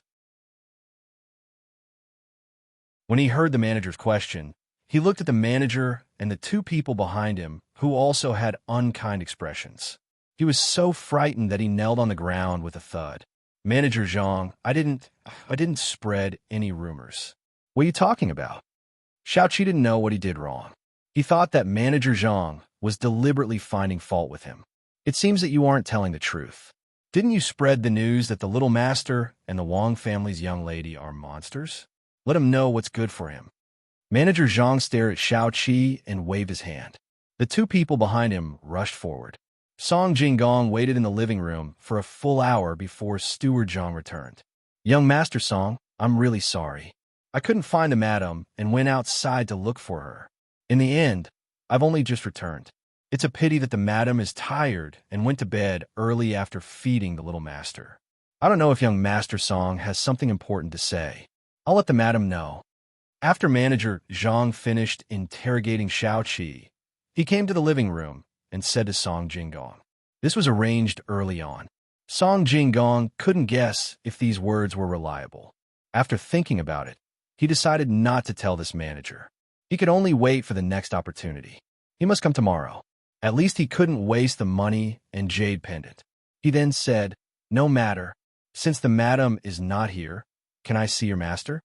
A: When he heard the manager's question, he looked at the manager and the 2 people behind him who also had unkind expressions. He was so frightened that he knelt on the ground with a thud. "Manager Zhang, I didn't spread any rumors." "What are you talking about?" Xiao Qi didn't know what he did wrong. He thought that Manager Zhang was deliberately finding fault with him. "It seems that you aren't telling the truth. Didn't you spread the news that the little master and the Wang family's young lady are monsters? Let him know what's good for him." Manager Zhang stared at Xiao Qi and waved his hand. The 2 people behind him rushed forward. Song Jinggong waited in the living room for a full hour before Steward Zhang returned. "Young Master Song, I'm really sorry. I couldn't find the madam and went outside to look for her. In the end, I've only just returned. It's a pity that the madam is tired and went to bed early after feeding the little master. I don't know if young Master Song has something important to say. I'll let the madam know." After Manager Zhang finished interrogating Xiao Qi, he came to the living room and said to Song Jinggong. This was arranged early on. Song Jinggong couldn't guess if these words were reliable. After thinking about it, he decided not to tell this manager. He could only wait for the next opportunity. He must come tomorrow. At least he couldn't waste the money and jade pendant. He then said, "No matter. Since the madam is not here, "Can I see your master?"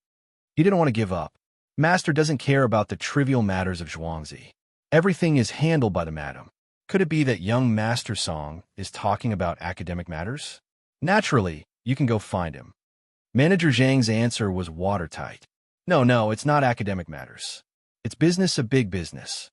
A: He didn't want to give up. Master doesn't care about the trivial matters of Zhuangzi. Everything is handled by the madam. Could it be that young Master Song is talking about academic matters? Naturally, you can go find him. Manager Zhang's answer was watertight. No, it's not academic matters. It's business, a big business.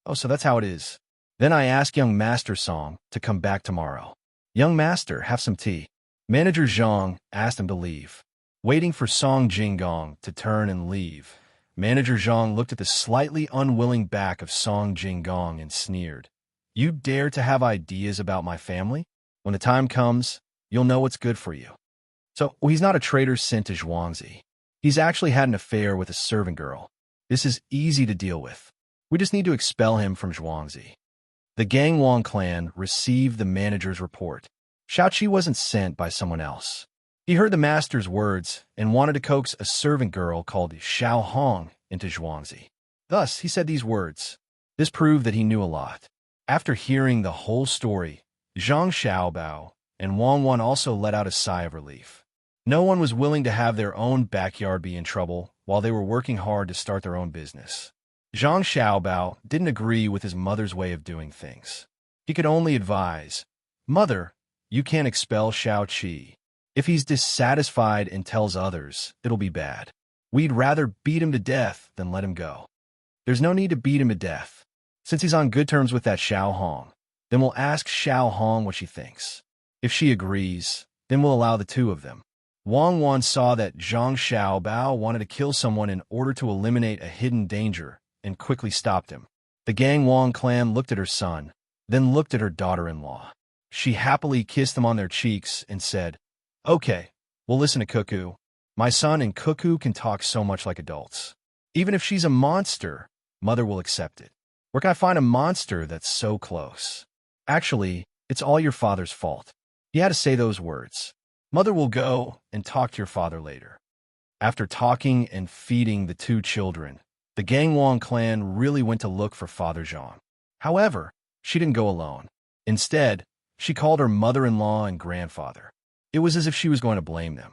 A: Oh, so that's how it is. Then I ask young Master Song to come back tomorrow. Young Master, have some tea. Manager Zhang asked him to leave. Waiting for Song Jinggong to turn and leave, Manager Zhang looked at the slightly unwilling back of Song Jinggong and sneered. You dare to have ideas about my family? When the time comes, you'll know what's good for you. So, he's not a traitor sent to Zhuangzi. He's actually had an affair with a servant girl. This is easy to deal with. We just need to expel him from Zhuangzi. The Gangwang clan received the manager's report. Shaoqi wasn't sent by someone else. He heard the master's words and wanted to coax a servant girl called Xiao Hong into Zhuangzi. Thus, he said these words. This proved that he knew a lot. After hearing the whole story, Zhang Xiaobao and Wang Wan also let out a sigh of relief. No one was willing to have their own backyard be in trouble while they were working hard to start their own business. Zhang Xiaobao didn't agree with his mother's way of doing things. He could only advise, Mother, you can't expel Shaoqi. If he's dissatisfied and tells others, it'll be bad. We'd rather beat him to death than let him go. There's no need to beat him to death. Since he's on good terms with that Xiao Hong, then we'll ask Xiao Hong what she thinks. If she agrees, then we'll allow the two of them. Wang Wan saw that Zhang Xiaobao wanted to kill someone in order to eliminate a hidden danger and quickly stopped him. The Gangwang clan looked at her son, then looked at her daughter-in-law. She happily kissed them on their cheeks and said, Okay, we'll listen to Cuckoo. My son and Cuckoo can talk so much like adults. Even if she's a monster, Mother will accept it. Where can I find a monster that's so close? Actually, it's all your father's fault. He had to say those words. Mother will go and talk to your father later. After talking and feeding the two children, the Gangwang clan really went to look for Father Zhang. However, she didn't go alone. Instead, she called her mother-in-law and grandfather. It was as if she was going to blame them.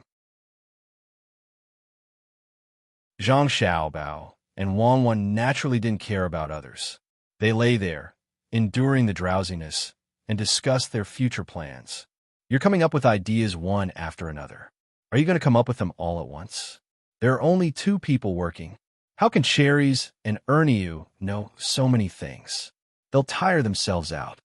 A: Zhang Xiaobao and Wang Wan naturally didn't care about others. They lay there, enduring the drowsiness, and discussed their future plans. You're coming up with ideas one after another. Are you going to come up with them all at once? There are only two people working. How can Cherries and Erniu know so many things? They'll tire themselves out.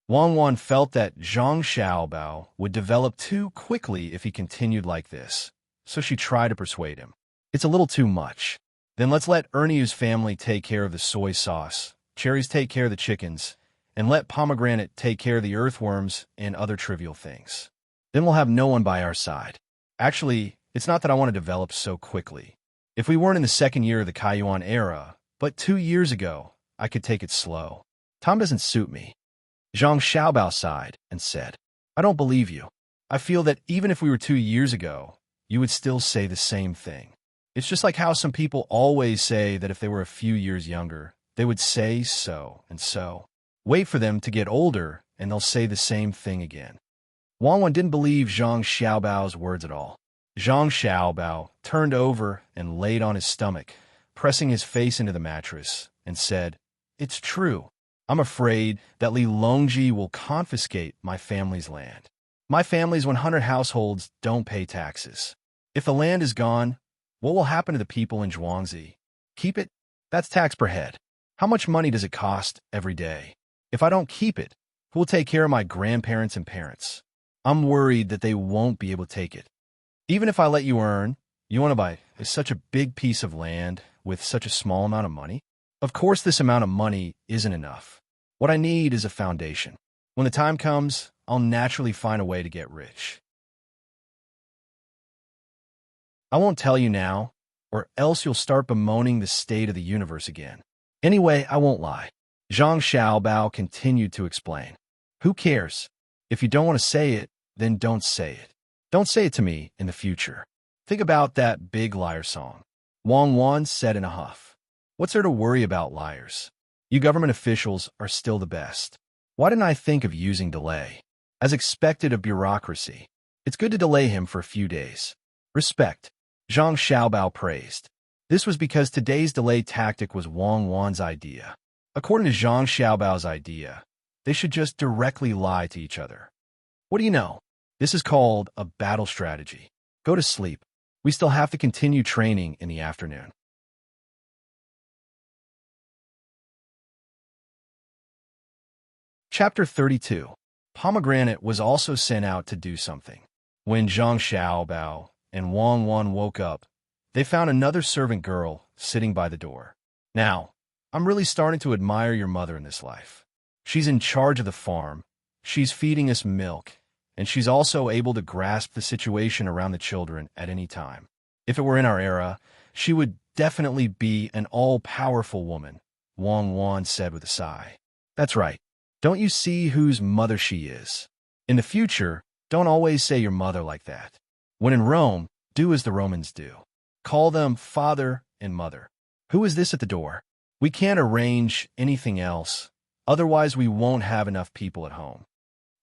A: Wang Wan felt that Zhang Xiaobao would develop too quickly if he continued like this, so she tried to persuade him. It's a little too much. Then let's let Erniu's family take care of the soy sauce, Cherries take care of the chickens, and let Pomegranate take care of the earthworms and other trivial things. Then we'll have no one by our side. Actually, it's not that I want to develop so quickly. If we weren't in the second year of the Kaiyuan era, but 2 years ago, I could take it slow. Time doesn't suit me. Zhang Xiaobao sighed and said, I don't believe you. I feel that even if we were 2 years ago, you would still say the same thing. It's just like how some people always say that if they were a few years younger, they would say so and so. Wait for them to get older, and they'll say the same thing again. Wang Wan didn't believe Zhang Xiaobao's words at all. Zhang Xiaobao turned over and laid on his stomach, pressing his face into the mattress, and said, It's true. I'm afraid that Li Longji will confiscate my family's land. My family's 100 households don't pay taxes. If the land is gone, what will happen to the people in Zhuangzi? Keep it? That's tax per head. How much money does it cost every day? If I don't keep it, who will take care of my grandparents and parents? I'm worried that they won't be able to take it. Even if I let you earn, you want to buy such a big piece of land with such a small amount of money? Of course, this amount of money isn't enough. What I need is a foundation. When the time comes, I'll naturally find a way to get rich. I won't tell you now, or else you'll start bemoaning the state of the universe again. Anyway, I won't lie. Zhang Xiaobao continued to explain. Who cares? If you don't want to say it, then don't say it. Don't say it to me in the future. Think about that big liar song. Wang Wan said in a huff. What's there to worry about liars? You government officials are still the best. Why didn't I think of using delay? As expected of bureaucracy, it's good to delay him for a few days. Respect. Zhang Xiaobao praised. This was because today's delay tactic was Wang Wan's idea. According to Zhang Xiaobao's idea, they should just directly lie to each other. What do you know? This is called a battle strategy. Go to sleep. We still have to continue training in the afternoon. Chapter 32. Pomegranate was also sent out to do something. When Zhang Xiaobao and Wang Wan woke up, they found another servant girl sitting by the door. Now, I'm really starting to admire your mother in this life. She's in charge of the farm, she's feeding us milk, and she's also able to grasp the situation around the children at any time. If it were in our era, she would definitely be an all-powerful woman, Wang Wan said with a sigh. That's right. Don't you see whose mother she is? In the future, don't always say your mother like that. When in Rome, do as the Romans do. Call them father and mother. Who is this at the door? We can't arrange anything else, otherwise we won't have enough people at home.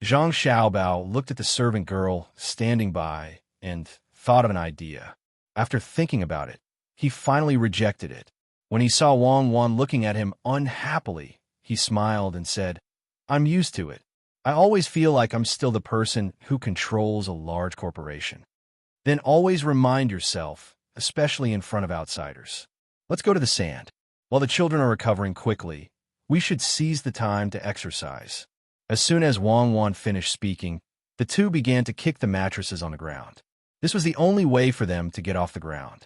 A: Zhang Xiaobao looked at the servant girl standing by and thought of an idea. After thinking about it, he finally rejected it. When he saw Wang Wan looking at him unhappily, he smiled and said, I'm used to it. I always feel like I'm still the person who controls a large corporation. Then always remind yourself, especially in front of outsiders. Let's go to the sand. While the children are recovering quickly, we should seize the time to exercise. As soon as Wang Wan finished speaking, the two began to kick the mattresses on the ground. This was the only way for them to get off the ground.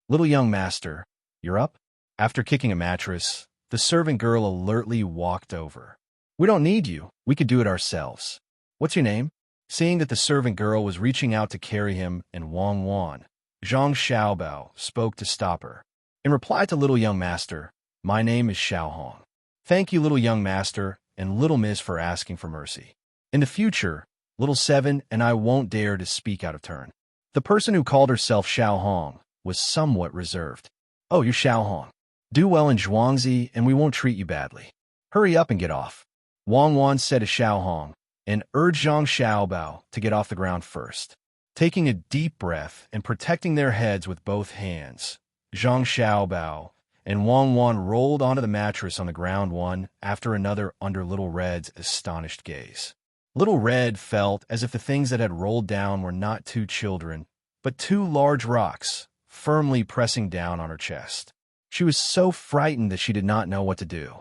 A: Little young master, you're up? After kicking a mattress, the servant girl alertly walked over. We don't need you. We could do it ourselves. What's your name? Seeing that the servant girl was reaching out to carry him and Wang Wan, Zhang Xiaobao spoke to stop her. In reply to little young master, my name is Xiao Hong. Thank you, little young master, and little miss for asking for mercy. In the future, little seven and I won't dare to speak out of turn. The person who called herself Xiao Hong was somewhat reserved. Oh, you're Xiao Hong. Do well in Zhuangzi and we won't treat you badly. Hurry up and get off. Wang Wan said to Xiao Hong, and urged Zhang Xiaobao to get off the ground first. Taking a deep breath and protecting their heads with both hands, Zhang Xiaobao and Wang Wan rolled onto the mattress on the ground one after another under Little Red's astonished gaze. Little Red felt as if the things that had rolled down were not two children, but two large rocks, firmly pressing down on her chest. She was so frightened that she did not know what to do.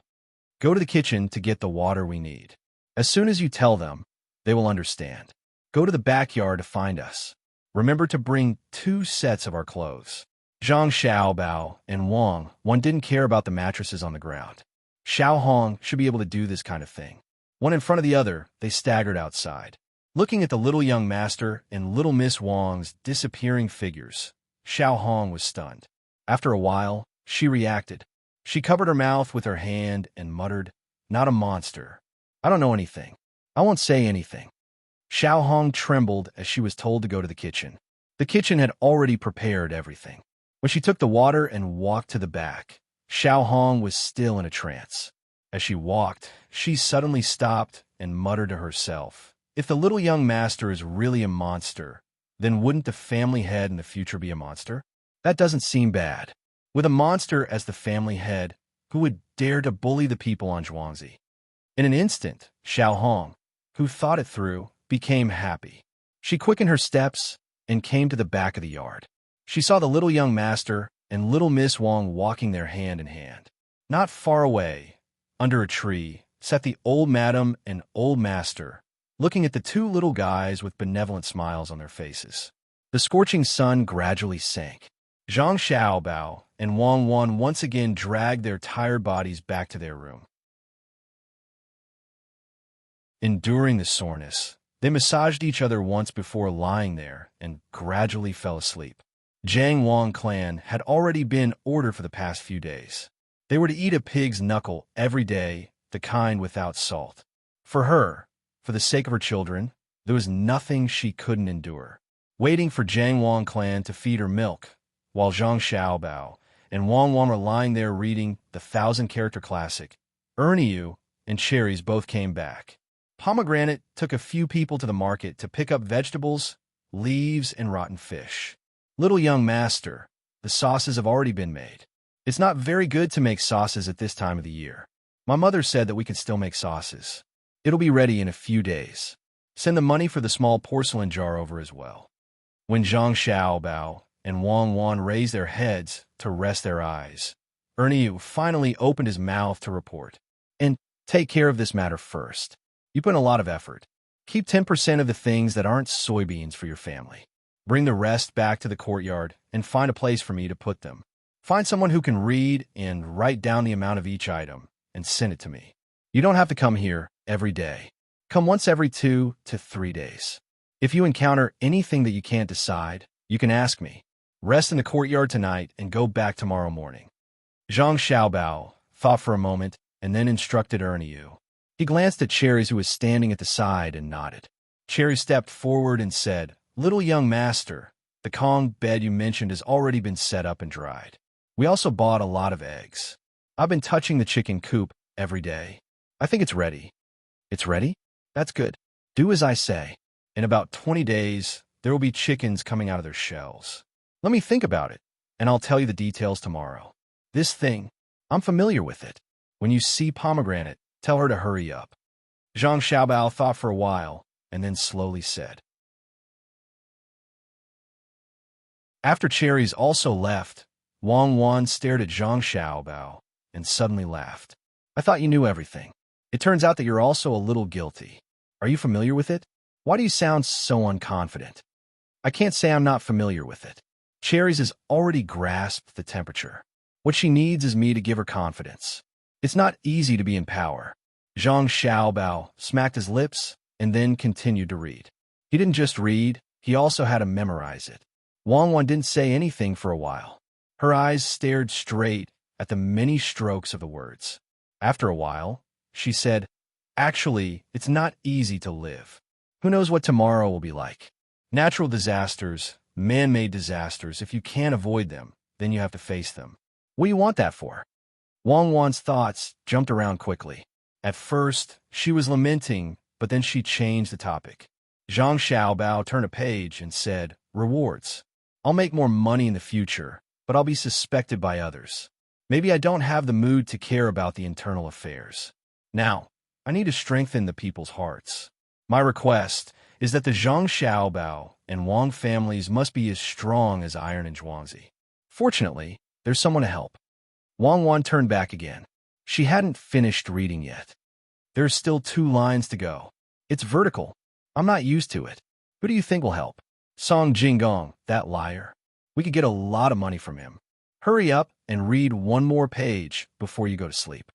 A: Go to the kitchen to get the water we need. As soon as you tell them, they will understand. Go to the backyard to find us. Remember to bring 2 sets of our clothes. Zhang Xiaobao and Wang Wan didn't care about the mattresses on the ground. Xiao Hong should be able to do this kind of thing. One in front of the other, they staggered outside. Looking at the little young master and little Miss Wang's disappearing figures, Xiao Hong was stunned. After a while, she reacted. She covered her mouth with her hand and muttered, "Not a monster. I don't know anything. I won't say anything." Xiao Hong trembled as she was told to go to the kitchen. The kitchen had already prepared everything. When she took the water and walked to the back, Xiao Hong was still in a trance. As she walked, she suddenly stopped and muttered to herself, "If the little young master is really a monster, then wouldn't the family head in the future be a monster? That doesn't seem bad. With a monster as the family head, who would dare to bully the people on Zhuangzi?" In an instant, Xiao Hong, who thought it through, became happy. She quickened her steps and came to the back of the yard. She saw the little young master and little Miss Wang walking there hand in hand. Not far away, under a tree, sat the old madam and old master, looking at the 2 little guys with benevolent smiles on their faces. The scorching sun gradually sank. Zhang Xiaobao and Wang Wan once again dragged their tired bodies back to their room. Enduring the soreness, they massaged each other once before lying there and gradually fell asleep. Jiang Wang clan had already been ordered for the past few days. They were to eat a pig's knuckle every day, the kind without salt. For her, for the sake of her children, there was nothing she couldn't endure. Waiting for Jiang Wang clan to feed her milk, while Zhang Xiaobao and Wang Wan were lying there reading the 1,000-character classic, Rendezvous and Cherries both came back. Pomegranate took a few people to the market to pick up vegetables, leaves, and rotten fish. Little young master, the sauces have already been made. It's not very good to make sauces at this time of the year. My mother said that we could still make sauces. It'll be ready in a few days. Send the money for the small porcelain jar over as well. When Zhang Xiaobao and Wang Wan raised their heads to rest their eyes, Ernie finally opened his mouth to report. And take care of this matter first. You put in a lot of effort. Keep 10% of the things that aren't soybeans for your family. Bring the rest back to the courtyard and find a place for me to put them. Find someone who can read and write down the amount of each item and send it to me. You don't have to come here every day. Come once every 2 to 3 days. If you encounter anything that you can't decide, you can ask me. Rest in the courtyard tonight and go back tomorrow morning. Zhang Xiaobao thought for a moment and then instructed Ernie. He glanced at Cherries, who was standing at the side, and nodded. Cherry stepped forward and said, "Little young master, the Kong bed you mentioned has already been set up and dried. We also bought a lot of eggs. I've been touching the chicken coop every day. I think it's ready." "It's ready? That's good. Do as I say. In about 20 days, there will be chickens coming out of their shells. Let me think about it, and I'll tell you the details tomorrow. This thing, I'm familiar with it. When you see Pomegranate, tell her to hurry up." Zhang Xiaobao thought for a while, and then slowly said. After Cherries also left, Wang Wan stared at Zhang Xiaobao and suddenly laughed. "I thought you knew everything. It turns out that you're also a little guilty. Are you familiar with it? Why do you sound so unconfident?" "I can't say I'm not familiar with it. Cherries has already grasped the temperature. What she needs is me to give her confidence. It's not easy to be in power." Zhang Xiaobao smacked his lips and then continued to read. He didn't just read, he also had to memorize it. Wang Wan didn't say anything for a while. Her eyes stared straight at the many strokes of the words. After a while, she said, "Actually, it's not easy to live. Who knows what tomorrow will be like? Natural disasters, man-made disasters, if you can't avoid them, then you have to face them. What do you want that for?" Wang Wan's thoughts jumped around quickly. At first, she was lamenting, but then she changed the topic. Zhang Xiaobao turned a page and said, "Rewards. I'll make more money in the future, but I'll be suspected by others. Maybe I don't have the mood to care about the internal affairs. Now, I need to strengthen the people's hearts. My request is that the Zhang Xiaobao and Wang families must be as strong as iron and Zhuangzi. Fortunately, there's someone to help." Wang Wan turned back again. She hadn't finished reading yet. "There's still 2 lines to go. It's vertical. I'm not used to it. Who do you think will help?" "Song Jinggong, that liar. We could get a lot of money from him. Hurry up and read 1 more page before you go to sleep."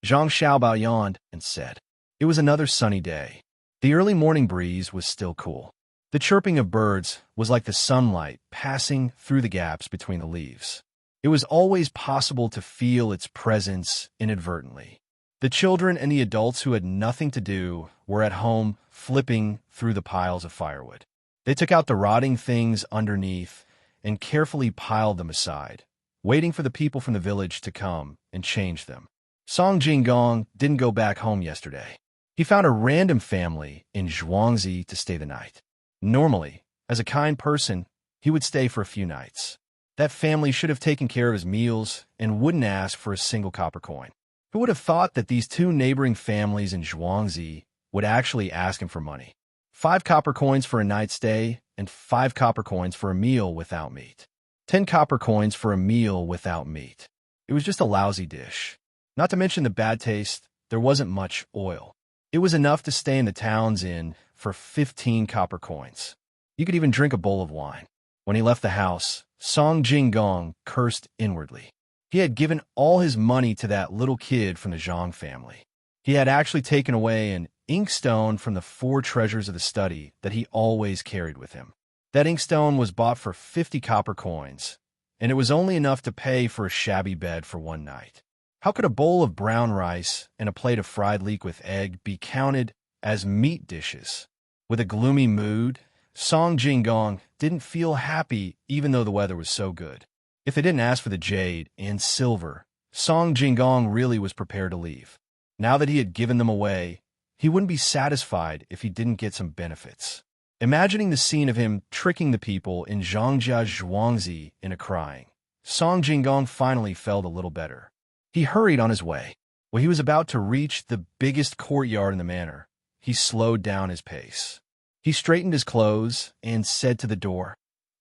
A: Zhang Xiaobao yawned and said. It was another sunny day. The early morning breeze was still cool. The chirping of birds was like the sunlight passing through the gaps between the leaves. It was always possible to feel its presence inadvertently. The children and the adults who had nothing to do were at home flipping through the piles of firewood. They took out the rotting things underneath and carefully piled them aside, waiting for the people from the village to come and change them. Song Jinggong didn't go back home yesterday. He found a random family in Zhuangzi to stay the night. Normally, as a kind person, he would stay for a few nights. That family should have taken care of his meals and wouldn't ask for a single copper coin. Who would have thought that these 2 neighboring families in Zhuangzi would actually ask him for money? 5 copper coins for a night's stay and 5 copper coins for a meal without meat. 10 copper coins for a meal without meat. It was just a lousy dish. Not to mention the bad taste, there wasn't much oil. It was enough to stay in the town's inn for 15 copper coins. You could even drink a bowl of wine. When he left the house, Song Jinggong cursed inwardly. He had given all his money to that little kid from the Zhang family. He had actually taken away an inkstone from the 4 treasures of the study that he always carried with him. That inkstone was bought for 50 copper coins, and it was only enough to pay for a shabby bed for 1 night. How could a bowl of brown rice and a plate of fried leek with egg be counted as meat dishes? With a gloomy mood, Song Jinggong didn't feel happy even though the weather was so good. If they didn't ask for the jade and silver, Song Jinggong really was prepared to leave. Now that he had given them away, he wouldn't be satisfied if he didn't get some benefits. Imagining the scene of him tricking the people in Zhongjia Zhuangzi into crying, Song Jinggong finally felt a little better. He hurried on his way. When he was about to reach the biggest courtyard in the manor, he slowed down his pace. He straightened his clothes and said to the door,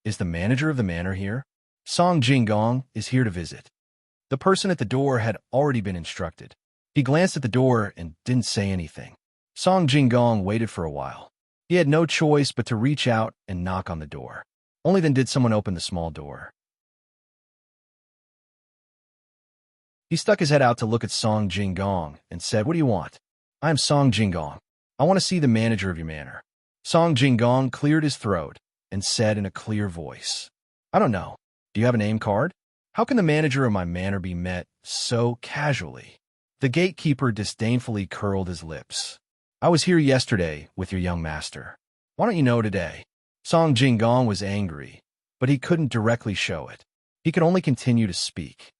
A: "Is the manager of the manor here?" "Song Jinggong is here to visit." The person at the door had already been instructed. He glanced at the door and didn't say anything. Song Jinggong waited for a while. He had no choice but to reach out and knock on the door. Only then did someone open the small door. He stuck his head out to look at Song Jinggong and said, "What do you want?" "I am Song Jinggong. I want to see the manager of your manor." Song Jinggong cleared his throat and said in a clear voice, "I don't know. Do you have a name card? How can the manager of my manor be met so casually?" The gatekeeper disdainfully curled his lips. "I was here yesterday with your young master. Why don't you know today?" Song Jinggong was angry, but he couldn't directly show it. He could only continue to speak.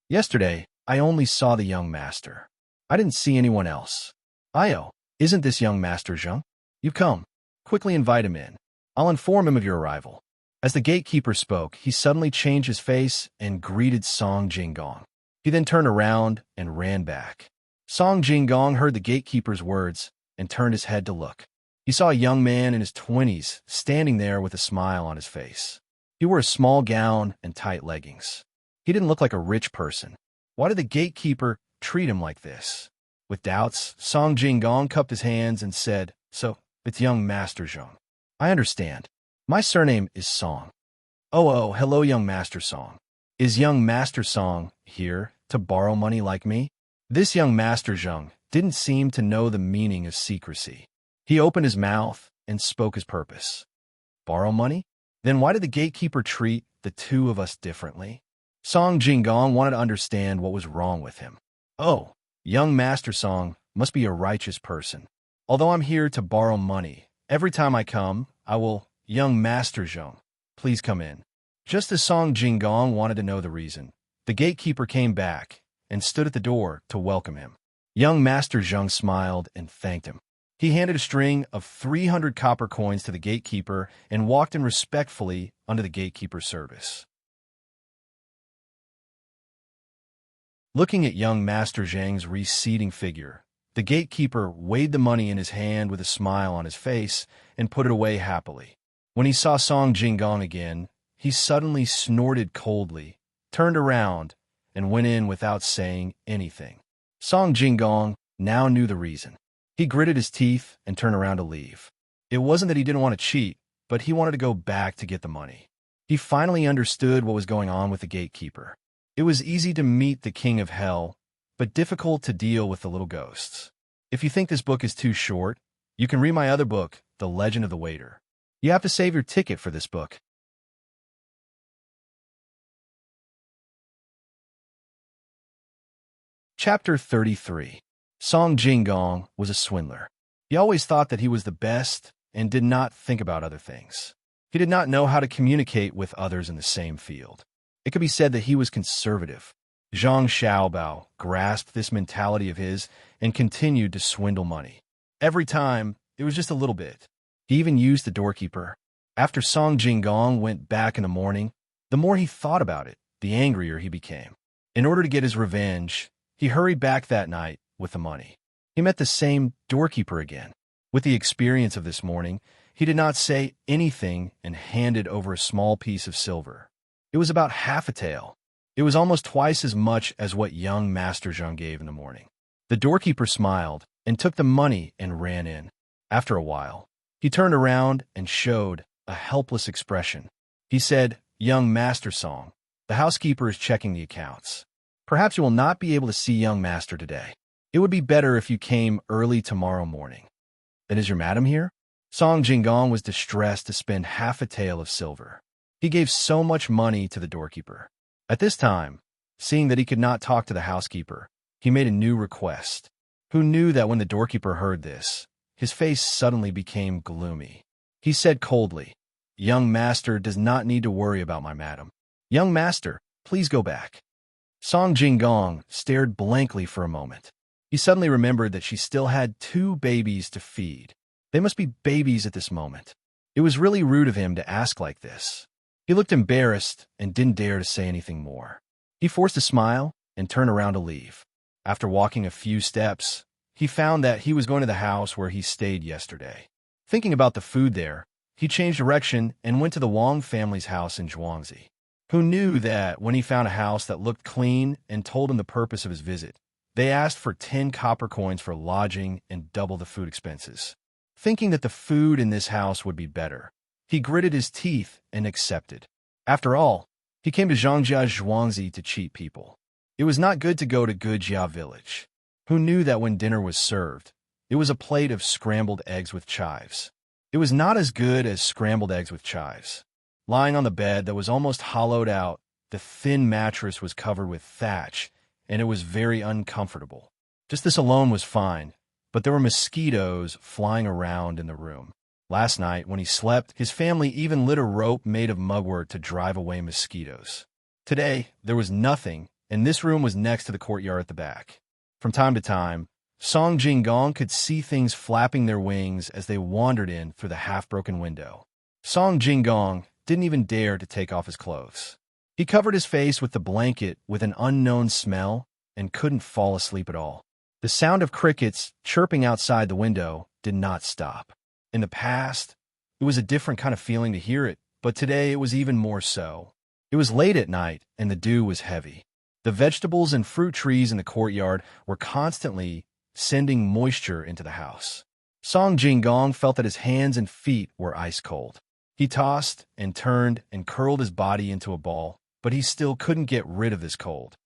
A: "Yesterday, I only saw the young master. I didn't see anyone else." "Io, isn't this young master Zheng? You come. Quickly invite him in. I'll inform him of your arrival." As the gatekeeper spoke, he suddenly changed his face and greeted Song Jinggong. He then turned around and ran back. Song Jinggong heard the gatekeeper's words and turned his head to look. He saw a young man in his 20s standing there with a smile on his face. He wore a small gown and tight leggings. He didn't look like a rich person. Why did the gatekeeper treat him like this? With doubts, Song Jinggong cupped his hands and said, "So, it's young Master Zheng. I understand. My surname is Song." Oh, hello, young Master Song. Is young Master Song here to borrow money like me?" This young Master Zheng didn't seem to know the meaning of secrecy. He opened his mouth and spoke his purpose. "Borrow money? Then why did the gatekeeper treat the two of us differently?" Song Jinggong wanted to understand what was wrong with him. "Oh, young Master Song must be a righteous person. Although I'm here to borrow money, every time I come, I will, young Master Zheng, please come in." Just as Song Jinggong wanted to know the reason, the gatekeeper came back and stood at the door to welcome him. Young Master Zheng smiled and thanked him. He handed a string of 300 copper coins to the gatekeeper and walked in respectfully under the gatekeeper's service. Looking at young Master Zheng's receding figure, the gatekeeper weighed the money in his hand with a smile on his face and put it away happily. When he saw Song Jinggong again, he suddenly snorted coldly, turned around, and went in without saying anything. Song Jinggong now knew the reason. He gritted his teeth and turned around to leave. It wasn't that he didn't want to cheat, but he wanted to go back to get the money. He finally understood what was going on with the gatekeeper. It was easy to meet the king of hell, but difficult to deal with the little ghosts. If you think this book is too short, you can read my other book, The Legend of the Waiter. You have to save your ticket for this book. Chapter 33. Song Jinggong was a swindler. He always thought that he was the best and did not think about other things. He did not know how to communicate with others in the same field. It could be said that he was conservative. Zhang Xiaobao grasped this mentality of his and continued to swindle money. Every time, it was just a little bit. He even used the doorkeeper. After Song Jinggong went back in the morning, the more he thought about it, the angrier he became. In order to get his revenge, he hurried back that night with the money. He met the same doorkeeper again. With the experience of this morning, he did not say anything and handed over a small piece of silver. It was about half a tael. It was almost twice as much as what young Master Zheng gave in the morning. The doorkeeper smiled and took the money and ran in. After a while, he turned around and showed a helpless expression. He said, "Young Master Song, the housekeeper is checking the accounts. Perhaps you will not be able to see young Master today. It would be better if you came early tomorrow morning." "Then is your madam here?" Song Jinggong was distressed to spend half a tael of silver. He gave so much money to the doorkeeper. At this time, seeing that he could not talk to the housekeeper, he made a new request. Who knew that when the doorkeeper heard this, his face suddenly became gloomy. He said coldly, "Young Master does not need to worry about my madam. Young Master, please go back." Song Jinggong stared blankly for a moment. He suddenly remembered that she still had 2 babies to feed. They must be babies at this moment. It was really rude of him to ask like this. He looked embarrassed and didn't dare to say anything more. He forced a smile and turned around to leave. After walking a few steps, he found that he was going to the house where he stayed yesterday. Thinking about the food there, he changed direction and went to the Wang family's house in Zhuangzi. Who knew that when he found a house that looked clean and told him the purpose of his visit, they asked for 10 copper coins for lodging and double the food expenses. Thinking that the food in this house would be better, he gritted his teeth and accepted. After all, he came to Zhangjia's Zhuangzi to cheat people. It was not good to go to Gujia village. Who knew that when dinner was served, it was a plate of scrambled eggs with chives. It was not as good as scrambled eggs with chives. Lying on the bed that was almost hollowed out, the thin mattress was covered with thatch, and it was very uncomfortable. Just this alone was fine, but there were mosquitoes flying around in the room. Last night, when he slept, his family even lit a rope made of mugwort to drive away mosquitoes. Today, there was nothing, and this room was next to the courtyard at the back. From time to time, Song Jinggong could see things flapping their wings as they wandered in through the half-broken window. Song Jinggong didn't even dare to take off his clothes. He covered his face with the blanket with an unknown smell and couldn't fall asleep at all. The sound of crickets chirping outside the window did not stop. In the past, it was a different kind of feeling to hear it, but today it was even more so. It was late at night and the dew was heavy. The vegetables and fruit trees in the courtyard were constantly sending moisture into the house. Song Jinggong felt that his hands and feet were ice cold. He tossed and turned and curled his body into a ball, but he still couldn't get rid of this cold.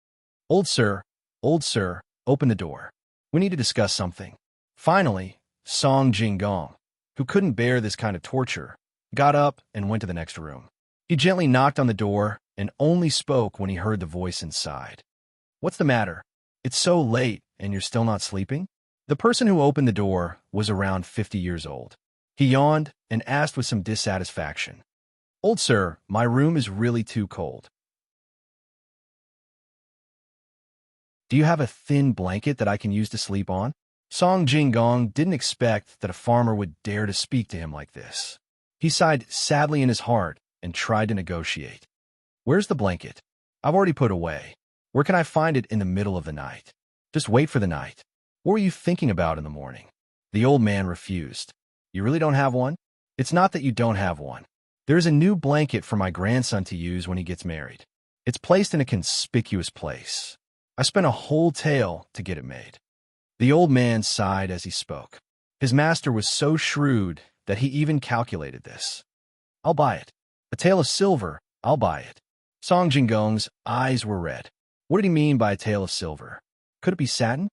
A: Old sir, open the door. We need to discuss something. Finally, Song Jinggong, who couldn't bear this kind of torture, got up and went to the next room. He gently knocked on the door and only spoke when he heard the voice inside. What's the matter? It's so late and you're still not sleeping? The person who opened the door was around 50 years old. He yawned and asked with some dissatisfaction. Old sir, my room is really too cold. Do you have a thin blanket that I can use to sleep on? Song Jinggong didn't expect that a farmer would dare to speak to him like this. He sighed sadly in his heart and tried to negotiate. Where's the blanket? I've already put away. Where can I find it in the middle of the night? Just wait for the night. What were you thinking about in the morning? The old man refused. You really don't have one? It's not that you don't have one. There is a new blanket for my grandson to use when he gets married. It's placed in a conspicuous place. I spent a whole tael to get it made. The old man sighed as he spoke. His master was so shrewd that he even calculated this. I'll buy it. A tael of silver, I'll buy it. Song Jinggong's eyes were red. What did he mean by a tael of silver? Could it be satin?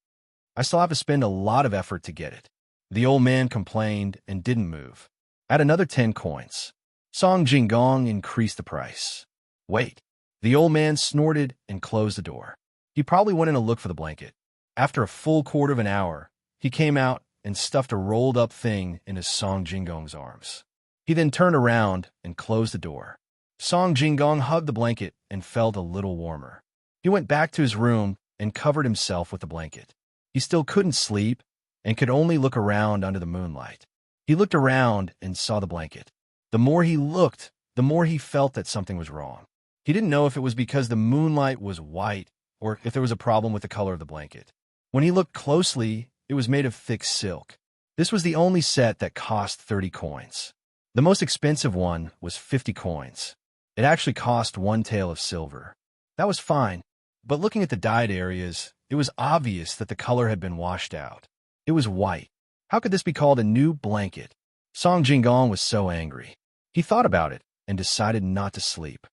A: I still have to spend a lot of effort to get it. The old man complained and didn't move. Add another 10 coins. Song Jinggong increased the price. Wait. The old man snorted and closed the door. He probably went in to look for the blanket. After a full quarter of an hour, he came out and stuffed a rolled-up thing into Song Jinggong's arms. He then turned around and closed the door. Song Jinggong hugged the blanket and felt a little warmer. He went back to his room and covered himself with the blanket. He still couldn't sleep and could only look around under the moonlight. He looked around and saw the blanket. The more he looked, the more he felt that something was wrong. He didn't know if it was because the moonlight was white or if there was a problem with the color of the blanket. When he looked closely, it was made of thick silk. This was the only set that cost 30 coins. The most expensive one was 50 coins. It actually cost 1 tael of silver. That was fine, but looking at the dyed areas, it was obvious that the color had been washed out. It was white. How could this be called a new blanket? Song Jinggong was so angry. He thought about it and decided not to sleep.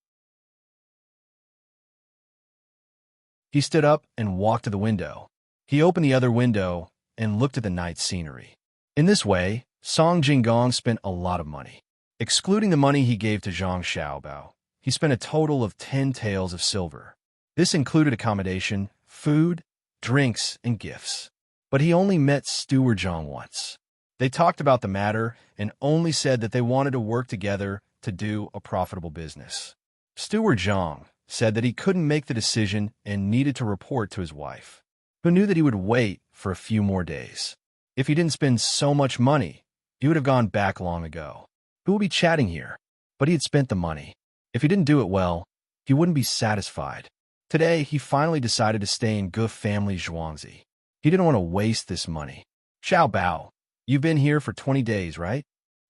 A: He stood up and walked to the window. He opened the other window and looked at the night scenery. In this way, Song Jinggong spent a lot of money. Excluding the money he gave to Zhang Xiaobao, he spent a total of 10 taels of silver. This included accommodation, food, drinks, and gifts. But he only met Steward Zhang once. They talked about the matter and only said that they wanted to work together to do a profitable business. Steward Zhang said that he couldn't make the decision and needed to report to his wife, who knew that he would wait for a few more days. If he didn't spend so much money, he would have gone back long ago. Who will be chatting here? But he had spent the money. If he didn't do it well, he wouldn't be satisfied. Today, he finally decided to stay in Gu family Zhuangzi. He didn't want to waste this money. Xiao Bao, you've been here for 20 days, right?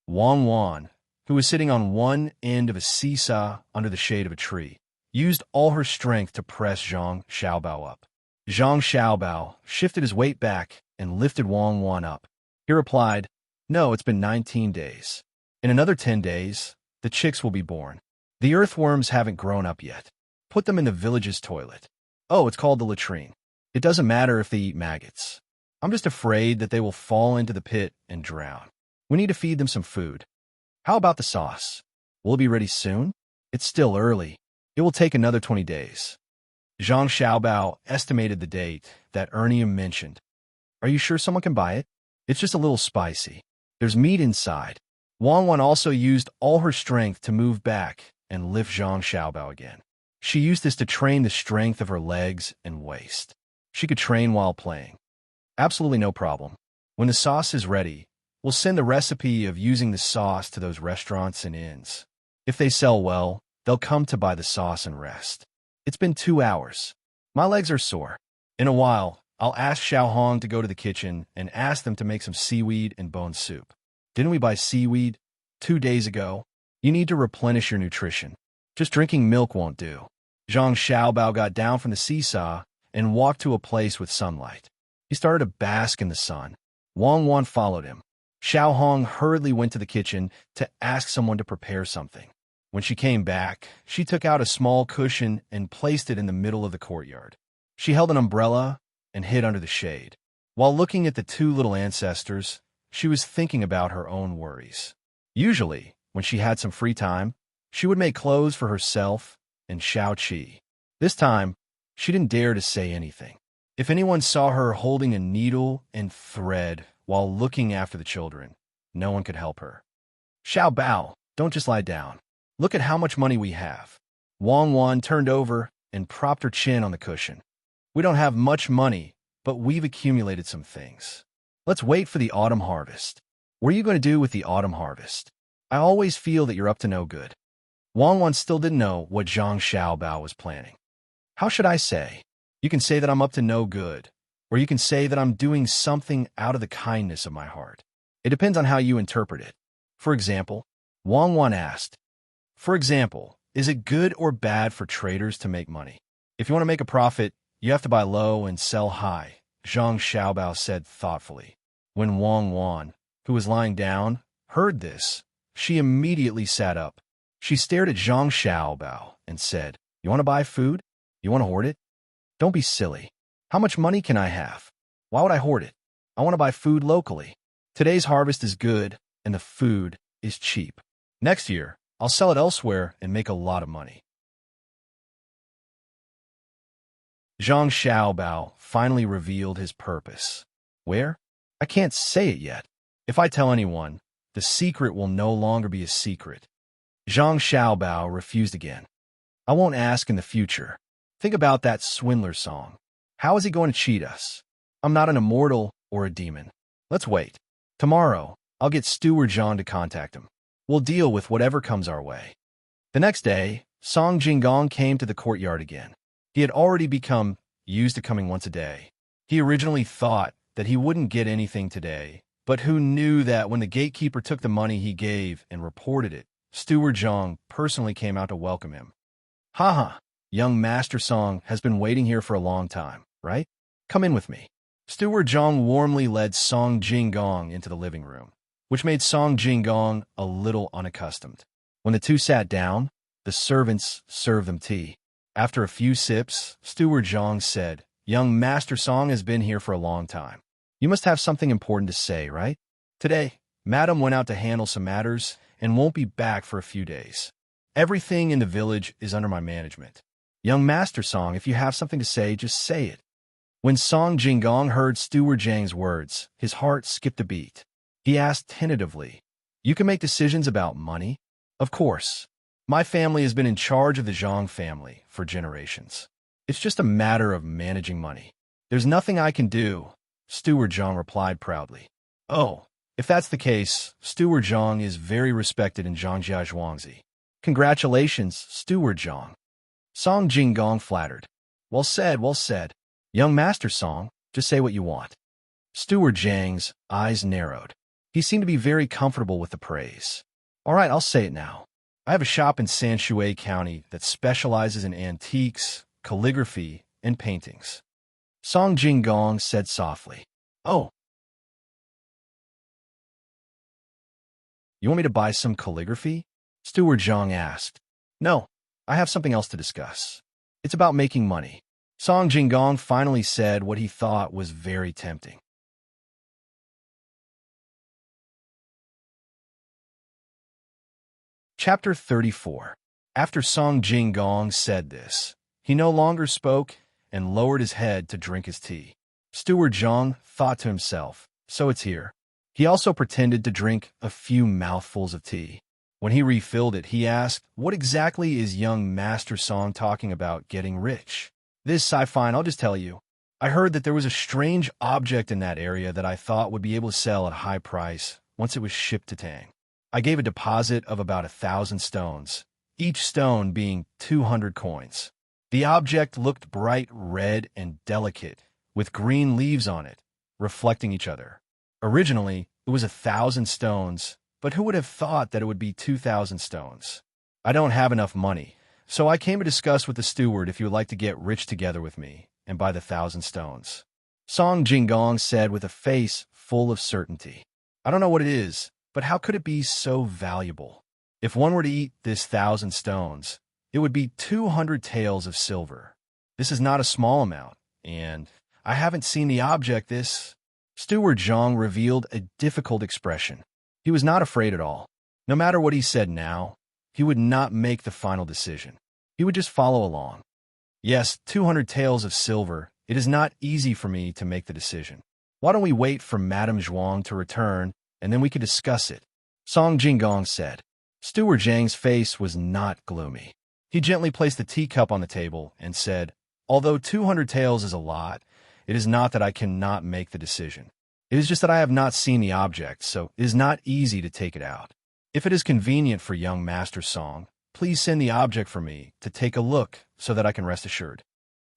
A: Wang Wan, who was sitting on one end of a seesaw under the shade of a tree, used all her strength to press Zhang Xiaobao up. Zhang Xiaobao shifted his weight back and lifted Wang Wan up. He replied, "No, it's been 19 days. In another 10 days, the chicks will be born. The earthworms haven't grown up yet. Put them in the village's toilet. Oh, it's called the latrine. It doesn't matter if they eat maggots. I'm just afraid that they will fall into the pit and drown. We need to feed them some food. How about the sauce? Will it be ready soon? It's still early. It will take another 20 days." Zhang Xiaobao estimated the date that Ernie mentioned. "Are you sure someone can buy it? It's just a little spicy. There's meat inside." Wang Wan also used all her strength to move back and lift Zhang Xiaobao again. She used this to train the strength of her legs and waist. She could train while playing. "Absolutely no problem. When the sauce is ready, we'll send the recipe of using the sauce to those restaurants and inns. If they sell well, they'll come to buy the sauce and rest. It's been 2 hours. My legs are sore. In a while, I'll ask Xiao Hong to go to the kitchen and ask them to make some seaweed and bone soup. Didn't we buy seaweed 2 days ago? You need to replenish your nutrition. Just drinking milk won't do." Zhang Xiaobao got down from the seesaw and walked to a place with sunlight. He started to bask in the sun. Wang Wan followed him. Xiao Hong hurriedly went to the kitchen to ask someone to prepare something. When she came back, she took out a small cushion and placed it in the middle of the courtyard. She held an umbrella and hid under the shade. While looking at the two little ancestors, she was thinking about her own worries. Usually, when she had some free time, she would make clothes for herself and Xiao Qi. This time, she didn't dare to say anything. If anyone saw her holding a needle and thread while looking after the children, no one could help her. "Xiao Bao, don't just lie down. Look at how much money we have." Wang Wan turned over and propped her chin on the cushion. "We don't have much money, but we've accumulated some things. Let's wait for the autumn harvest." "What are you going to do with the autumn harvest? I always feel that you're up to no good." Wang Wan still didn't know what Zhang Xiaobao was planning. "How should I say? You can say that I'm up to no good, or you can say that I'm doing something out of the kindness of my heart. It depends on how you interpret it. For example," Wang Wan asked, "for example, is it good or bad for traders to make money? If you want to make a profit, you have to buy low and sell high," Zhang Xiaobao said thoughtfully. When Wang Wan, who was lying down, heard this, she immediately sat up. She stared at Zhang Xiaobao and said, "You want to buy food? You want to hoard it? Don't be silly. How much money can I have? Why would I hoard it? I want to buy food locally. Today's harvest is good, and the food is cheap. Next year, I'll sell it elsewhere and make a lot of money." Zhang Xiaobao finally revealed his purpose. Where? I can't say it yet. If I tell anyone, the secret will no longer be a secret. Zhang Xiaobao refused again. "I won't ask in the future. Think about that swindler song. How is he going to cheat us? I'm not an immortal or a demon. Let's wait. Tomorrow, I'll get Steward John to contact him. We'll deal with whatever comes our way." The next day, Song Jinggong came to the courtyard again. He had already become used to coming once a day. He originally thought that he wouldn't get anything today, but who knew that when the gatekeeper took the money he gave and reported it, Steward Zhang personally came out to welcome him. "Haha, young Master Song has been waiting here for a long time, right? Come in with me." Steward Zhang warmly led Song Jinggong into the living room, which made Song Jinggong a little unaccustomed. When the two sat down, the servants served them tea. After a few sips, Steward Zhang said, "Young Master Song has been here for a long time. You must have something important to say, right? Today, Madam went out to handle some matters and won't be back for a few days. Everything in the village is under my management. Young Master Song, if you have something to say, just say it." When Song Jinggong heard Steward Zhang's words, his heart skipped a beat. He asked tentatively, "You can make decisions about money?" "Of course. My family has been in charge of the Zhang family for generations. It's just a matter of managing money. There's nothing I can do," Steward Zhang replied proudly. "Oh, If that's the case, Steward Zhang is very respected in Zhangjiai Zhuangzi. Congratulations, Steward Zhang. Song Jinggong flattered. Well said, well said. Young Master Song, just say what you want. Steward Zhang's eyes narrowed. He seemed to be very comfortable with the praise. All right, I'll say it now. I have a shop in Sanshui County that specializes in antiques, calligraphy, and paintings. Song Jinggong said softly. Oh. You want me to buy some calligraphy? Steward Zhang asked. No, I have something else to discuss. It's about making money. Song Jinggong finally said what he thought was very tempting. Chapter 34. After Song Jinggong said this, he no longer spoke and lowered his head to drink his tea. Steward Zhang thought to himself, so it's here. He also pretended to drink a few mouthfuls of tea. When he refilled it, he asked, what exactly is young Master Song talking about getting rich? Fine, I'll just tell you. I heard that there was a strange object in that area that I thought would be able to sell at a high price once it was shipped to Tang. I gave a deposit of about 1,000 stones, each stone being 200 coins. The object looked bright red and delicate, with green leaves on it, reflecting each other. Originally, it was 1,000 stones, but who would have thought that it would be 2,000 stones? I don't have enough money, so I came to discuss with the steward if you would like to get rich together with me and buy the 1,000 stones. Song Jinggong said with a face full of certainty. I don't know what it is, but how could it be so valuable? If one were to eat this 1,000 stones, it would be 200 taels of silver. This is not a small amount, and I haven't seen the object Steward Zhang revealed a difficult expression. He was not afraid at all. No matter what he said now, he would not make the final decision. He would just follow along. Yes, 200 taels of silver. It is not easy for me to make the decision. Why don't we wait for Madame Zhuang to return, and then we can discuss it? Song Jinggong said. Steward Zhang's face was not gloomy. He gently placed the teacup on the table and said, although 200 taels is a lot, it is not that I cannot make the decision. It is just that I have not seen the object, so it is not easy to take it out. If it is convenient for young Master Song, please send the object for me to take a look so that I can rest assured.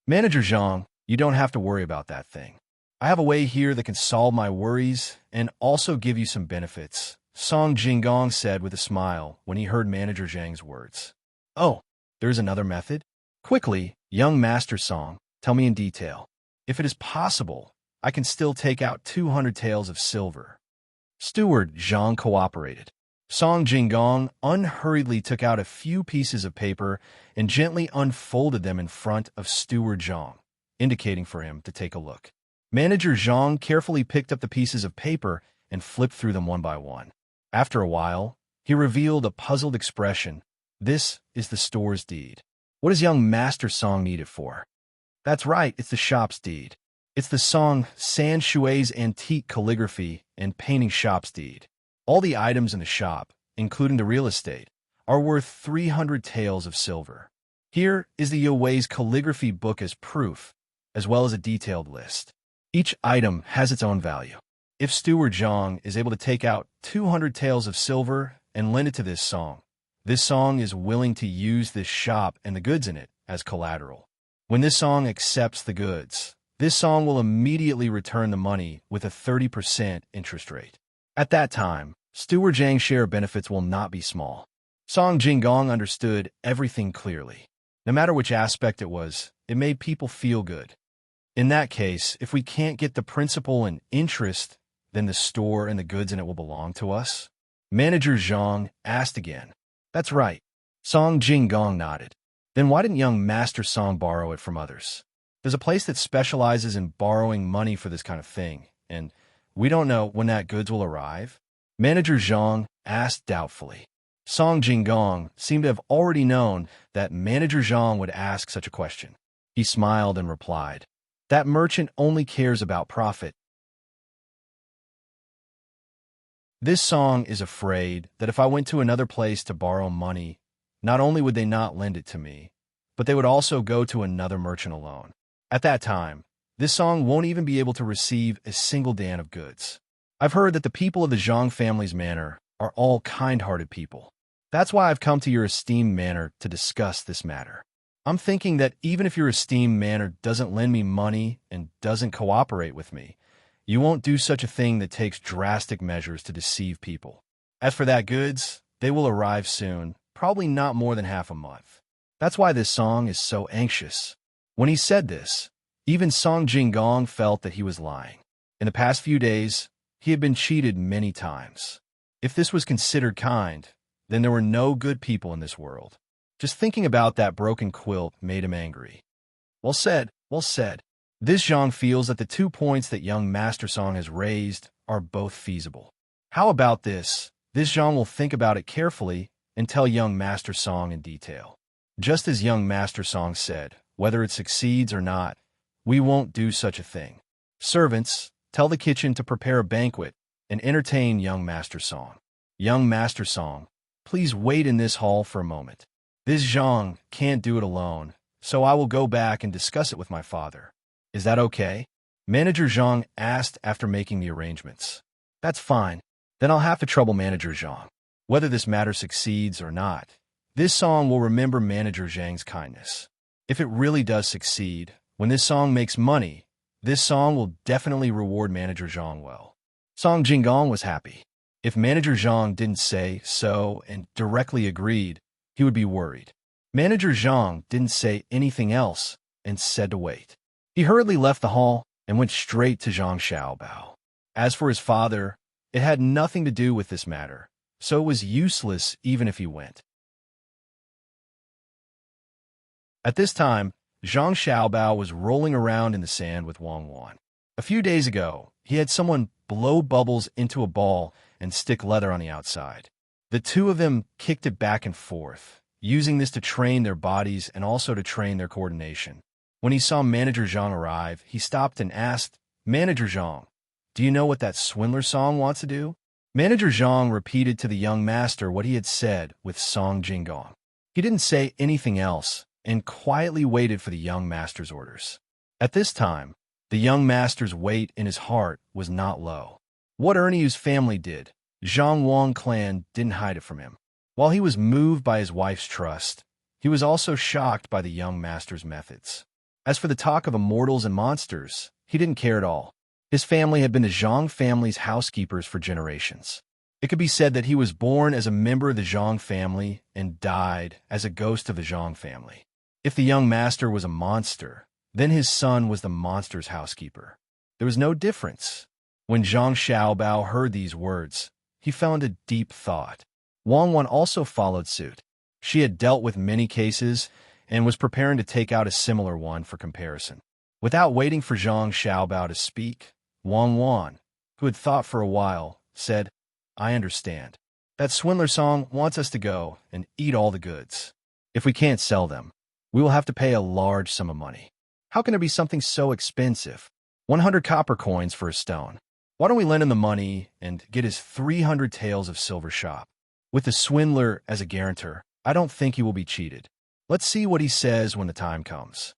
A: Manager Zhang, you don't have to worry about that thing. I have a way here that can solve my worries and also give you some benefits, Song Jinggong said with a smile when he heard Manager Zhang's words. Oh, there's another method? Quickly, young Master Song, tell me in detail. If it is possible, I can still take out 200 taels of silver. Steward Zhang cooperated. Song Jinggong unhurriedly took out a few pieces of paper and gently unfolded them in front of Steward Zhang, indicating for him to take a look. Manager Zhang carefully picked up the pieces of paper and flipped through them one by one. After a while, he revealed a puzzled expression. This is the store's deed. What does young Master Song need it for? That's right, it's the shop's deed. It's the Song San Shui's antique calligraphy and painting shop's deed. All the items in the shop, including the real estate, are worth 300 taels of silver. Here is the Youwei's calligraphy book as proof, as well as a detailed list. Each item has its own value. If Steward Zhang is able to take out 200 taels of silver and lend it to this Song is willing to use this shop and the goods in it as collateral. When this Song accepts the goods, this Song will immediately return the money with a 30% interest rate. At that time, Steward Zhang's share of benefits will not be small. Song Jinggong understood everything clearly. No matter which aspect it was, it made people feel good. In that case, if we can't get the principal and interest, then the store and the goods in it will belong to us? Manager Zhang asked again. That's right. Song Jinggong nodded. Then why didn't young Master Song borrow it from others? There's a place that specializes in borrowing money for this kind of thing, and we don't know when that goods will arrive. Manager Zhang asked doubtfully. Song Jinggong seemed to have already known that Manager Zhang would ask such a question. He smiled and replied, that merchant only cares about profit. This Song is afraid that if I went to another place to borrow money, not only would they not lend it to me, but they would also go to another merchant alone. At that time, this Song won't even be able to receive a single dan of goods. I've heard that the people of the Zhang family's manor are all kind-hearted people. That's why I've come to your esteemed manor to discuss this matter. I'm thinking that even if your esteemed manor doesn't lend me money and doesn't cooperate with me, you won't do such a thing that takes drastic measures to deceive people. As for that goods, they will arrive soon, probably not more than half a month. That's why this song is so anxious. When he said this, even Song Jinggong felt that he was lying. In the past few days, he had been cheated many times. If this was considered kind, then there were no good people in this world. Just thinking about that broken quilt made him angry. Well said, well said. This Zhang feels that the 2 points that young Master Song has raised are both feasible. How about this? This Zhang will think about it carefully and tell young Master Song in detail. Just as young Master Song said, whether it succeeds or not, we won't do such a thing. Servants, tell the kitchen to prepare a banquet and entertain young Master Song. Young Master Song, please wait in this hall for a moment. This Zhang can't do it alone, so I will go back and discuss it with my father. Is that okay? Manager Zhang asked after making the arrangements. That's fine. Then I'll have to trouble Manager Zhang. Whether this matter succeeds or not, this song will remember Manager Zhang's kindness. If it really does succeed, when this song makes money, this song will definitely reward Manager Zhang well. Song Jinggong was happy. If Manager Zhang didn't say so and directly agreed, he would be worried. Manager Zhang didn't say anything else and said to wait. He hurriedly left the hall and went straight to Zhang Xiaobao. As for his father, it had nothing to do with this matter, so it was useless even if he went. At this time, Zhang Xiaobao was rolling around in the sand with Wang Wan. A few days ago, he had someone blow bubbles into a ball and stick leather on the outside. The two of them kicked it back and forth, using this to train their bodies and also to train their coordination. When he saw Manager Zhang arrive, he stopped and asked, "Manager Zhang, do you know what that swindler song wants to do?" Manager Zhang repeated to the young master what he had said with Song Jinggong. He didn't say anything else and quietly waited for the young master's orders. At this time, the young master's weight in his heart was not low. What Erneu's family did, Zhang Wang clan didn't hide it from him. While he was moved by his wife's trust, he was also shocked by the young master's methods. As for the talk of immortals and monsters, he didn't care at all. His family had been the Zhang family's housekeepers for generations. It could be said that he was born as a member of the Zhang family and died as a ghost of the Zhang family. If the young master was a monster, then his son was the monster's housekeeper. There was no difference. When Zhang Xiaobao heard these words, he fell into deep thought. Wang Wan also followed suit. She had dealt with many cases and was preparing to take out a similar one for comparison. Without waiting for Zhang Xiaobao to speak, Wang Wan, who had thought for a while, said, "I understand. That swindler song wants us to go and eat all the goods. If we can't sell them, we will have to pay a large sum of money. How can there be something so expensive? 100 copper coins for a stone. Why don't we lend him the money and get his 300 taels of silver shop? With the swindler as a guarantor, I don't think he will be cheated. Let's see what he says when the time comes.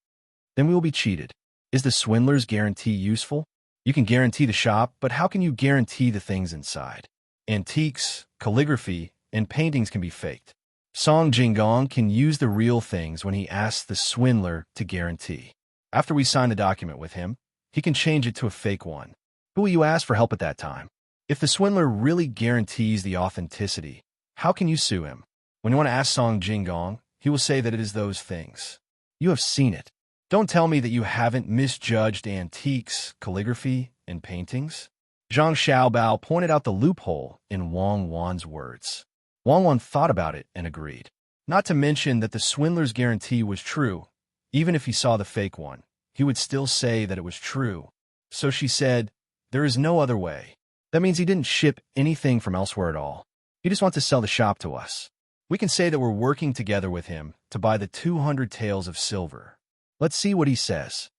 A: Then we will be cheated. Is the swindler's guarantee useful? You can guarantee the shop, but how can you guarantee the things inside? Antiques, calligraphy, and paintings can be faked. Song Jinggong can use the real things when he asks the swindler to guarantee. After we sign the document with him, he can change it to a fake one. Who will you ask for help at that time? If the swindler really guarantees the authenticity, how can you sue him? When you want to ask Song Jinggong, he will say that it is those things. You have seen it. Don't tell me that you haven't misjudged antiques, calligraphy, and paintings." Zhang Xiaobao pointed out the loophole in Wang Wan's words. Wang Wan thought about it and agreed. Not to mention that the swindler's guarantee was true. Even if he saw the fake one, he would still say that it was true. So she said, "There is no other way." That means he didn't ship anything from elsewhere at all. He just wants to sell the shop to us. We can say that we're working together with him to buy the 200 taels of silver. Let's see what he says.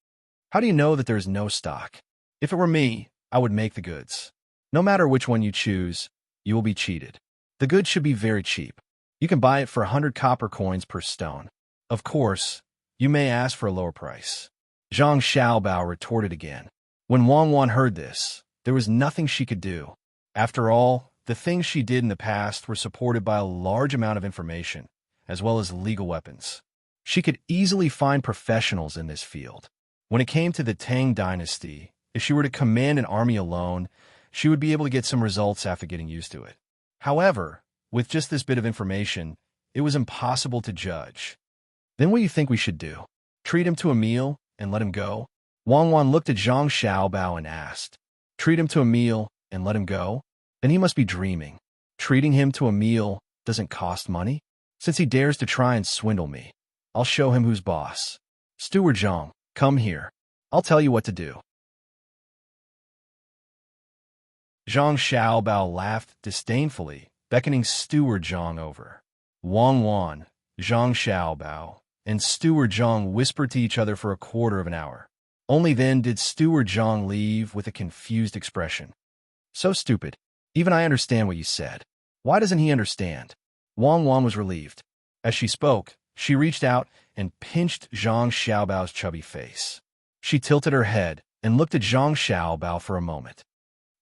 A: How do you know that there is no stock? If it were me, I would make the goods. No matter which one you choose, you will be cheated. The goods should be very cheap. You can buy it for 100 copper coins per stone. Of course, you may ask for a lower price. Zhang Xiaobao retorted again. When Wang Wan heard this, There was nothing she could do. After all, the things she did in the past were supported by a large amount of information, as well as legal weapons. She could easily find professionals in this field. When it came to the Tang Dynasty, if she were to command an army alone, she would be able to get some results after getting used to it. However, with just this bit of information, it was impossible to judge. Then what do you think we should do? Treat him to a meal and let him go? Wang Wan looked at Zhang Xiaobao and asked, treat him to a meal and let him go? Then he must be dreaming. Treating him to a meal doesn't cost money? Since he dares to try and swindle me, I'll show him who's boss. Steward Zhang, come here. I'll tell you what to do. Zhang Xiaobao laughed disdainfully, beckoning Steward Zhang over. Wang Wan, Zhang Xiaobao, and Steward Zhang whispered to each other for a quarter of an hour. Only then did Steward Zhang leave with a confused expression. So stupid. Even I understand what you said. Why doesn't he understand? Wang Wan was relieved. As she spoke, she reached out and pinched Zhang Xiaobao's chubby face. She tilted her head and looked at Zhang Xiaobao for a moment.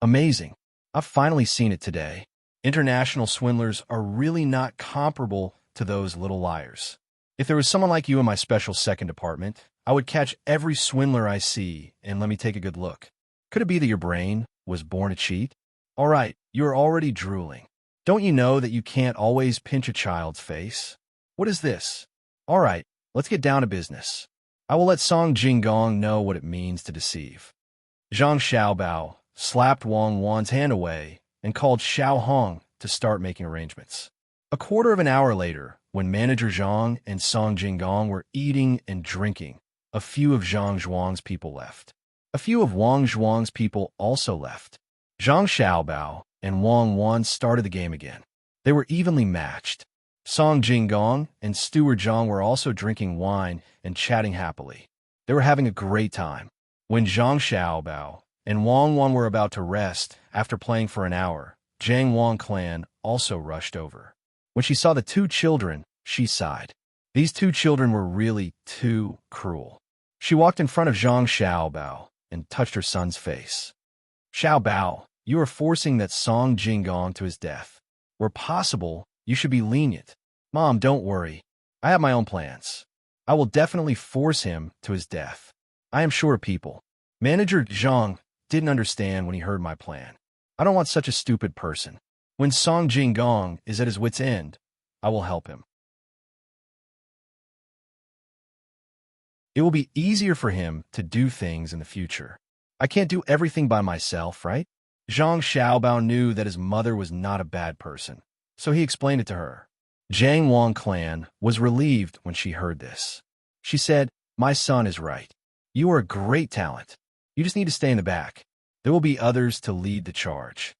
A: Amazing. I've finally seen it today. International swindlers are really not comparable to those little liars. If there was someone like you in my special second department, I would catch every swindler I see and let me take a good look. Could it be that your brain was born to cheat? All right, you're already drooling. Don't you know that you can't always pinch a child's face? What is this? All right, let's get down to business. I will let Song Jinggong know what it means to deceive. Zhang Xiaobao slapped Wang Wan's hand away and called Xiao Hong to start making arrangements. A quarter of an hour later, when Manager Zhang and Song Jinggong were eating and drinking, a few of Zhang Zhuang's people left. A few of Wang Zhuang's people also left. Zhang Xiaobao and Wang Wan started the game again. They were evenly matched. Song Jinggong and Steward Zhang were also drinking wine and chatting happily. They were having a great time. When Zhang Xiaobao and Wang Wan were about to rest after playing for an hour, Zhang Wang clan also rushed over. When she saw the two children, she sighed. These two children were really too cruel. She walked in front of Zhang Xiaobao and touched her son's face. Xiaobao, you are forcing that Song Jinggong to his death. Where possible, you should be lenient. Mom, don't worry. I have my own plans. I will definitely force him to his death. I am sure people. Manager Zhang didn't understand when he heard my plan. I don't want such a stupid person. When Song Jinggong is at his wit's end, I will help him. It will be easier for him to do things in the future. I can't do everything by myself, right? Zhang Xiaobao knew that his mother was not a bad person, so he explained it to her. Zhang Wang clan was relieved when she heard this. She said, my son is right. You are a great talent. You just need to stay in the back. There will be others to lead the charge.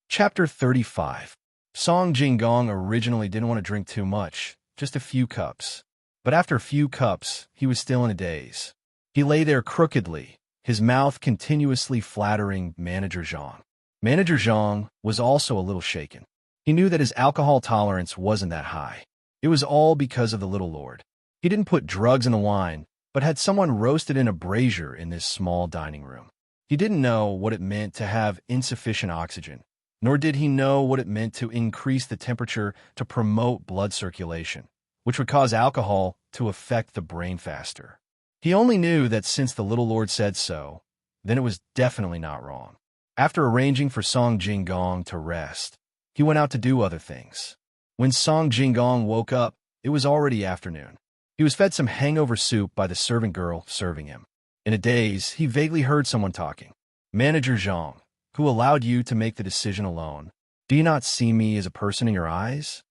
A: Chapter 35. Song Jinggong originally didn't want to drink too much, just a few cups. But after a few cups, he was still in a daze. He lay there crookedly, his mouth continuously flattering Manager Zhang. Manager Zhang was also a little shaken. He knew that his alcohol tolerance wasn't that high. It was all because of the little lord. He didn't put drugs in the wine, but had someone roasted in a brazier in this small dining room. He didn't know what it meant to have insufficient oxygen, nor did he know what it meant to increase the temperature to promote blood circulation, which would cause alcohol to affect the brain faster. He only knew that since the little lord said so, then it was definitely not wrong. After arranging for Song Jinggong to rest, he went out to do other things. When Song Jinggong woke up, it was already afternoon. He was fed some hangover soup by the servant girl serving him. In a daze, he vaguely heard someone talking. Manager Zhang, who allowed you to make the decision alone, do you not see me as a person in your eyes?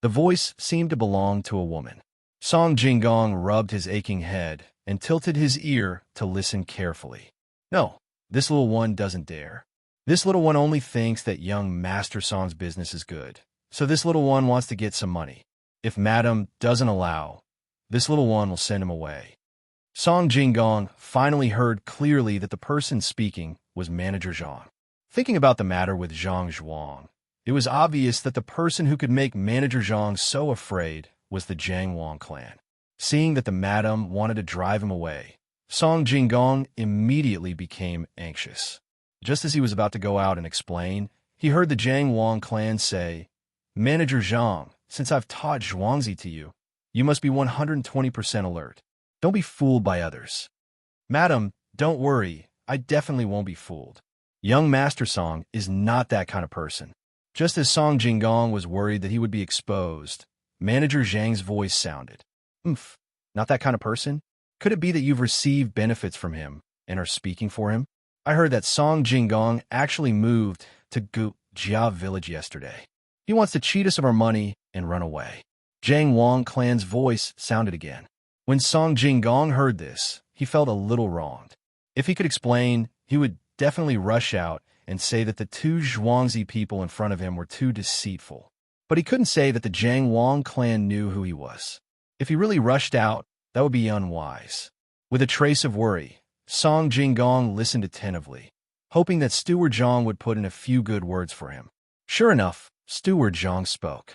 A: The voice seemed to belong to a woman. Song Jinggong rubbed his aching head and tilted his ear to listen carefully. No, this little one doesn't dare. This little one only thinks that young Master Song's business is good. So this little one wants to get some money. If Madam doesn't allow, this little one will send him away. Song Jinggong finally heard clearly that the person speaking was Manager Zhang. Thinking about the matter with Zhang Zhuang, it was obvious that the person who could make Manager Zhang so afraid was the Zhang Wang clan. Seeing that the madam wanted to drive him away, Song Jinggong immediately became anxious. Just as he was about to go out and explain, he heard the Jiang Wang clan say, "Manager Zhang, since I've taught Zhuangzi to you, you must be 120% alert. Don't be fooled by others." "Madam, don't worry, I definitely won't be fooled. Young Master Song is not that kind of person." Just as Song Jinggong was worried that he would be exposed, Manager Zhang's voice sounded. "Oomph, not that kind of person? Could it be that you've received benefits from him and are speaking for him? I heard that Song Jinggong actually moved to Jia village yesterday. He wants to cheat us of our money and run away." Jiang Wang clan's voice sounded again. When Song Jinggong heard this, he felt a little wronged. If he could explain, he would definitely rush out and say that the two Zhuangzi people in front of him were too deceitful. But he couldn't say that the Jiang Wang clan knew who he was. If he really rushed out, that would be unwise. With a trace of worry, Song Jinggong listened attentively, hoping that Steward Zhang would put in a few good words for him. Sure enough, Steward Zhang spoke.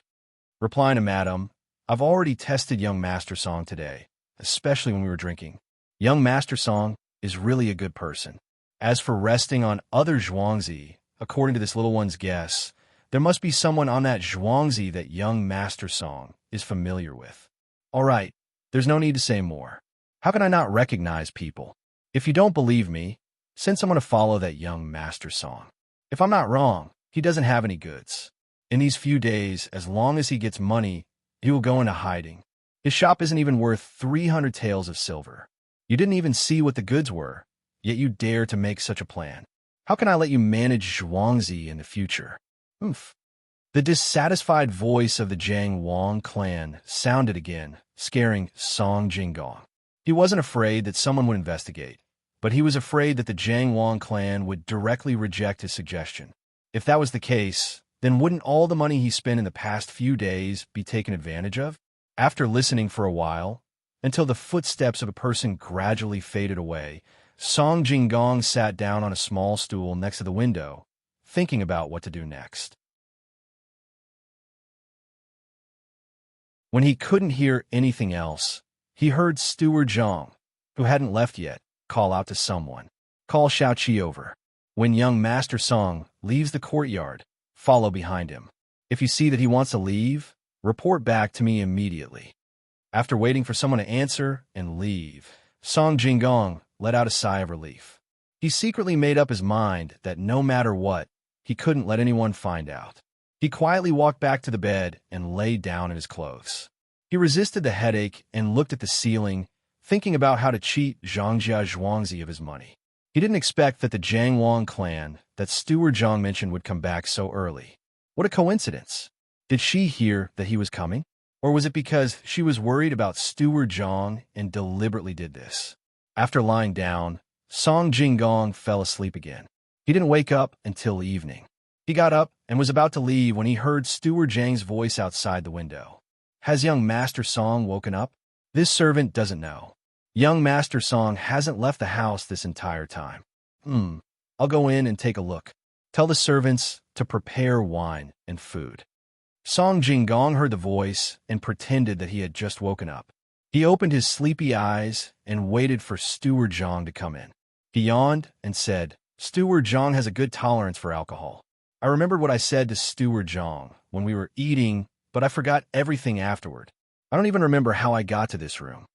A: Replying to Madam, "I've already tested young Master Song today, especially when we were drinking. Young Master Song is really a good person. As for resting on other Zhuangzi, according to this little one's guess, there must be someone on that Zhuangzi that young Master Song is familiar with. All right, there's no need to say more. How can I not recognize people? If you don't believe me, send someone to follow that young Master Song. If I'm not wrong, he doesn't have any goods. In these few days, as long as he gets money, he will go into hiding. His shop isn't even worth 300 taels of silver. You didn't even see what the goods were, yet you dare to make such a plan. How can I let you manage Zhuangzi in the future?" Oomph. The dissatisfied voice of the Jiang Wang clan sounded again, scaring Song Jinggong. He wasn't afraid that someone would investigate, but he was afraid that the Jiang Wang clan would directly reject his suggestion. If that was the case, then wouldn't all the money he spent in the past few days be taken advantage of? After listening for a while, until the footsteps of a person gradually faded away, Song Jinggong sat down on a small stool next to the window, thinking about what to do next. When he couldn't hear anything else, he heard Steward Zhang, who hadn't left yet, call out to someone. "Call Xiaoqi over. When young Master Song leaves the courtyard, follow behind him. If you see that he wants to leave, report back to me immediately." After waiting for someone to answer and leave, Song Jinggong let out a sigh of relief. He secretly made up his mind that no matter what, he couldn't let anyone find out. He quietly walked back to the bed and lay down in his clothes. He resisted the headache and looked at the ceiling, thinking about how to cheat Zhangjia Zhuangzi of his money. He didn't expect that the Jiang Wang clan that Steward Zhang mentioned would come back so early. What a coincidence. Did she hear that he was coming? Or was it because she was worried about Steward Zhang and deliberately did this? After lying down, Song Jinggong fell asleep again. He didn't wake up until evening. He got up and was about to leave when he heard Steward Zhang's voice outside the window. "Has young Master Song woken up?" This servant doesn't know. Young Master Song hasn't left the house this entire time. I'll go in and take a look. Tell the servants to prepare wine and food." Song Jinggong heard the voice and pretended that he had just woken up. He opened his sleepy eyes and waited for Steward Zhang to come in. He yawned and said, "Steward Zhang has a good tolerance for alcohol. I remembered what I said to Steward Zhang when we were eating, but I forgot everything afterward. I don't even remember how I got to this room.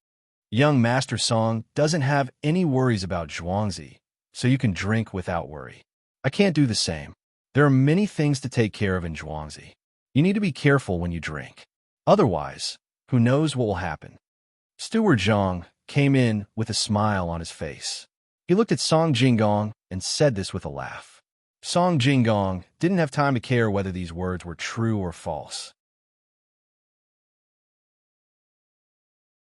A: Young Master Song doesn't have any worries about Zhuangzi, so you can drink without worry. I can't do the same. There are many things to take care of in Zhuangzi. You need to be careful when you drink. Otherwise, who knows what will happen." Steward Zhang came in with a smile on his face. He looked at Song Jinggong and said this with a laugh. Song Jinggong didn't have time to care whether these words were true or false.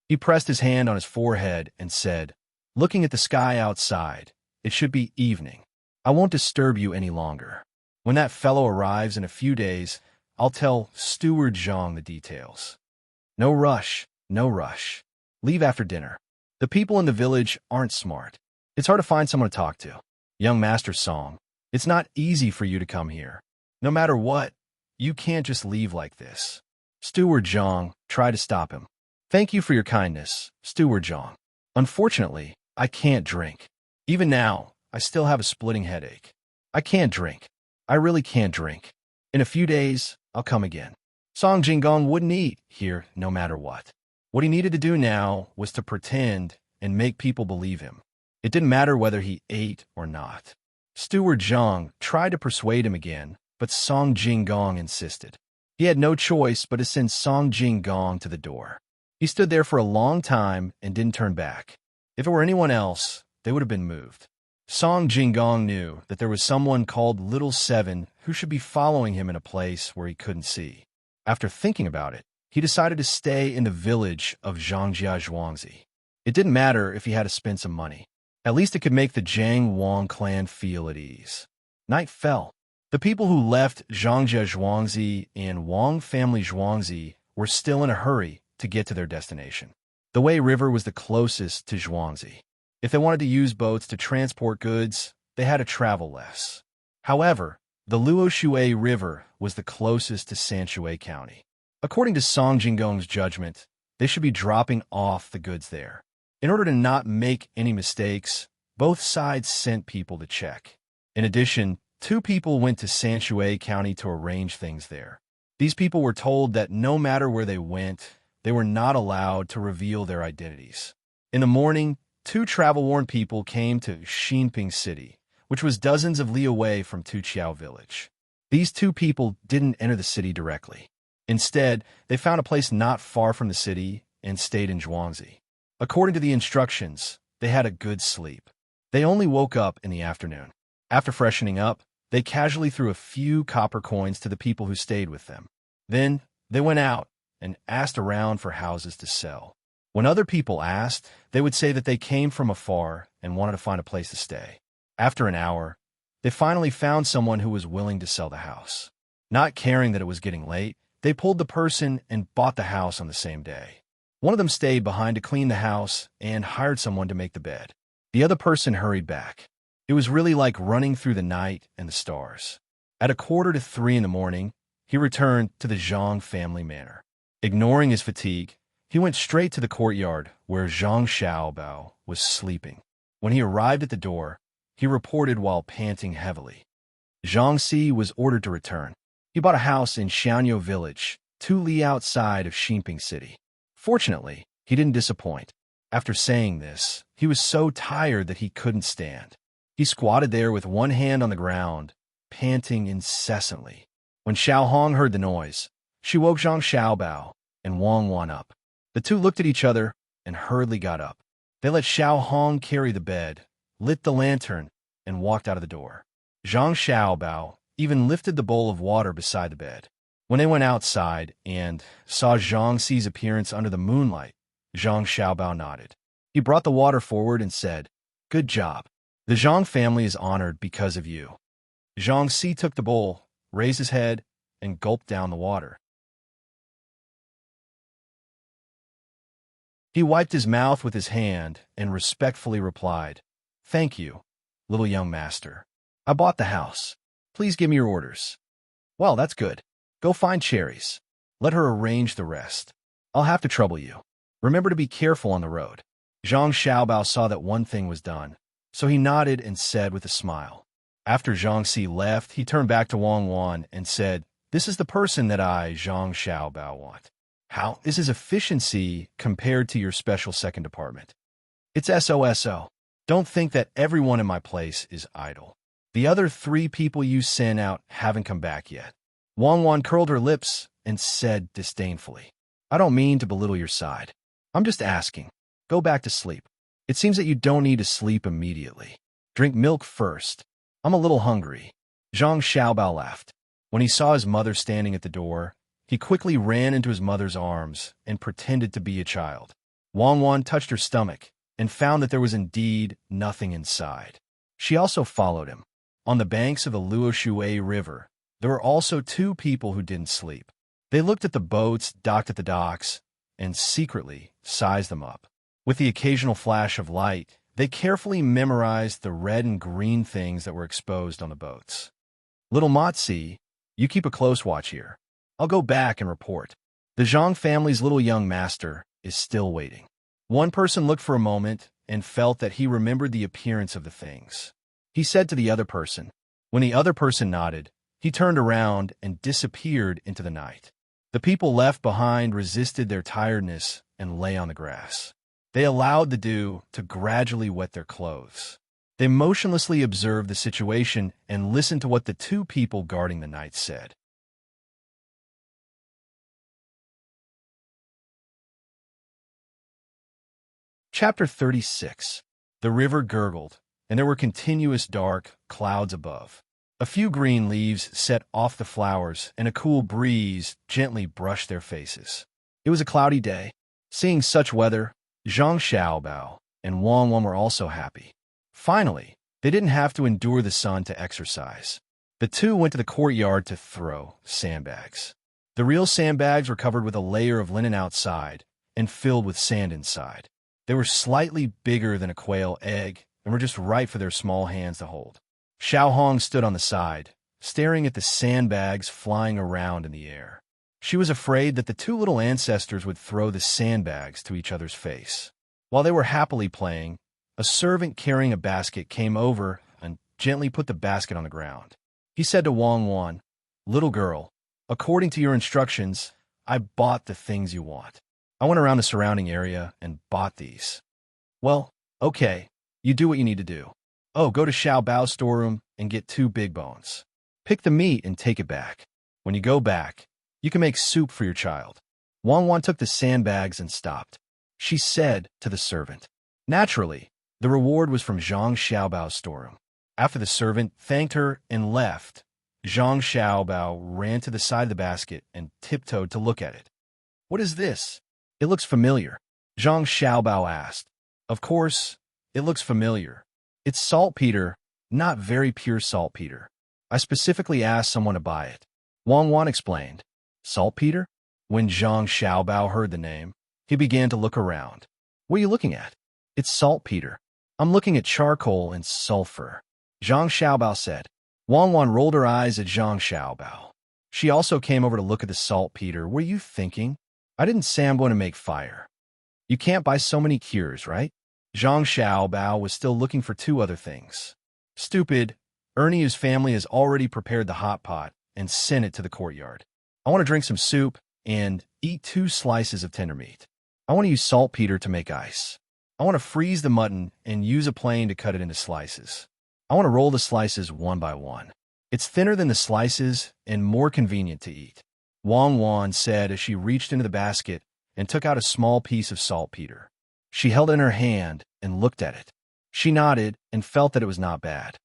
A: He pressed his hand on his forehead and said, "Looking at the sky outside, it should be evening. I won't disturb you any longer. When that fellow arrives in a few days, I'll tell Steward Zhang the details. No rush, no rush. Leave after dinner. The people in the village aren't smart. It's hard to find someone to talk to. Young Master Song, it's not easy for you to come here. No matter what, you can't just leave like this." Steward Zhang tried to stop him. Thank you for your kindness, Steward Zhang. Unfortunately, I can't drink. Even now, I still have a splitting headache. I can't drink. I really can't drink. In a few days, I'll come again. Song Jinggong wouldn't eat here no matter what. What he needed to do now was to pretend and make people believe him. It didn't matter whether he ate or not. Steward Zhang tried to persuade him again, but Song Jinggong insisted. He had no choice but to send Song Jinggong to the door. He stood there for a long time and didn't turn back. If it were anyone else, they would have been moved. Song Jinggong knew that there was someone called Little Seven who should be following him in a place where he couldn't see. After thinking about it, he decided to stay in the village of Zhangjia Zhuangzi. It didn't matter if he had to spend some money. At least it could make the Jiang Wang clan feel at ease. Night fell. The people who left Zhangjia Zhuangzi and Wang family Zhuangzi were still in a hurry to get to their destination. The Wei River was the closest to Zhuangzi. If they wanted to use boats to transport goods, they had to travel less. However, the Luoshui River was the closest to Sanshui County. According to Song Jinggong's judgment, they should be dropping off the goods there. In order to not make any mistakes, both sides sent people to check. In addition, 2 people went to Sanshui County to arrange things there. These people were told that no matter where they went, they were not allowed to reveal their identities. In the morning, 2 travel-worn people came to Xinping City, which was dozens of li away from Tuqiao village. These 2 people didn't enter the city directly. Instead, they found a place not far from the city and stayed in Zhuangzi. According to the instructions, they had a good sleep. They only woke up in the afternoon. After freshening up, they casually threw a few copper coins to the people who stayed with them. Then, they went out and asked around for houses to sell. When other people asked, they would say that they came from afar and wanted to find a place to stay. After an hour, they finally found someone who was willing to sell the house. Not caring that it was getting late, they pulled the person and bought the house on the same day. One of them stayed behind to clean the house and hired someone to make the bed. The other person hurried back. It was really like running through the night and the stars. At 2:45 in the morning, he returned to the Zhang family manor. Ignoring his fatigue, he went straight to the courtyard where Zhang Xiaobao was sleeping. When he arrived at the door, he reported while panting heavily. Zhang Si was ordered to return. He bought a house in Xianyo village, 2 li outside of Xinping City. Fortunately, he didn't disappoint. After saying this, he was so tired that he couldn't stand. He squatted there with one hand on the ground, panting incessantly. When Xiao Hong heard the noise, she woke Zhang Xiaobao and Wang Wan up. The 2 looked at each other and hurriedly got up. They let Xiao Hong carry the bed, lit the lantern, and walked out of the door. Zhang Xiaobao even lifted the bowl of water beside the bed. When they went outside and saw Zhang Si's appearance under the moonlight, Zhang Xiaobao nodded. He brought the water forward and said, "Good job. The Zhang family is honored because of you." Zhang Si took the bowl, raised his head, and gulped down the water. He wiped his mouth with his hand and respectfully replied, "Thank you, little young master. I bought the house. Please give me your orders." "Well, that's good. Go find cherries. Let her arrange the rest. I'll have to trouble you. Remember to be careful on the road." Zhang Xiaobao saw that one thing was done, so he nodded and said with a smile. After Zhang Si left, he turned back to Wang Wan and said, "This is the person that I, Zhang Xiaobao, want. How is his efficiency compared to your special second department?" "It's SOSO. Don't think that everyone in my place is idle. The other 3 people you sent out haven't come back yet." Wang Wan curled her lips and said disdainfully, "I don't mean to belittle your side. I'm just asking. Go back to sleep. It seems that you don't need to sleep immediately. Drink milk first. I'm a little hungry." Zhang Xiaobao laughed. When he saw his mother standing at the door, he quickly ran into his mother's arms and pretended to be a child. Wang Wan touched her stomach and found that there was indeed nothing inside. She also followed him. On the banks of the Luoshui River, there were also 2 people who didn't sleep. They looked at the boats docked at the docks and secretly sized them up. With the occasional flash of light, they carefully memorized the red and green things that were exposed on the boats. "Little Motsi, you keep a close watch here. I'll go back and report." The Zhang family's little young master is still waiting. One person looked for a moment and felt that he remembered the appearance of the things. He said to the other person. When the other person nodded, he turned around and disappeared into the night. The people left behind resisted their tiredness and lay on the grass. They allowed the dew to gradually wet their clothes. They motionlessly observed the situation and listened to what the two people guarding the night said. Chapter 36. The river gurgled, and there were continuous dark clouds above. A few green leaves set off the flowers, and a cool breeze gently brushed their faces. It was a cloudy day. Seeing such weather, Zhang Xiaobao and Wang Wan were also happy. Finally, they didn't have to endure the sun to exercise. The two went to the courtyard to throw sandbags. The real sandbags were covered with a layer of linen outside and filled with sand inside. They were slightly bigger than a quail egg and were just right for their small hands to hold. Xiao Hong stood on the side, staring at the sandbags flying around in the air. She was afraid that the two little ancestors would throw the sandbags to each other's face. While they were happily playing, a servant carrying a basket came over and gently put the basket on the ground. He said to Wang Wan, "Little girl, according to your instructions, I bought the things you want. I went around the surrounding area and bought these." "Well, okay, you do what you need to do. Oh, go to Xiao Bao's storeroom and get 2 big bones. Pick the meat and take it back. When you go back, you can make soup for your child." Wang Wan took the sandbags and stopped. She said to the servant. Naturally, the reward was from Zhang Xiaobao's storeroom. After the servant thanked her and left, Zhang Xiaobao ran to the side of the basket and tiptoed to look at it. "What is this? It looks familiar," Zhang Xiaobao asked. "Of course, it looks familiar. It's saltpeter, not very pure saltpeter. I specifically asked someone to buy it." Wang Wan explained. "Saltpeter?" When Zhang Xiaobao heard the name, he began to look around. "What are you looking at?" "It's saltpeter. I'm looking at charcoal and sulfur," Zhang Xiaobao said. Wang Wan rolled her eyes at Zhang Xiaobao. She also came over to look at the saltpeter. "What are you thinking? I didn't say I'm going to make fire. You can't buy so many cures, right?" Zhang Xiaobao was still looking for 2 other things. "Stupid. Erniu's family has already prepared the hot pot and sent it to the courtyard. I want to drink some soup and eat 2 slices of tender meat. I want to use saltpeter to make ice. I want to freeze the mutton and use a plane to cut it into slices. I want to roll the slices one by one. It's thinner than the slices and more convenient to eat," Wang Wan said as she reached into the basket and took out a small piece of saltpeter. She held it in her hand and looked at it. She nodded and felt that it was not bad.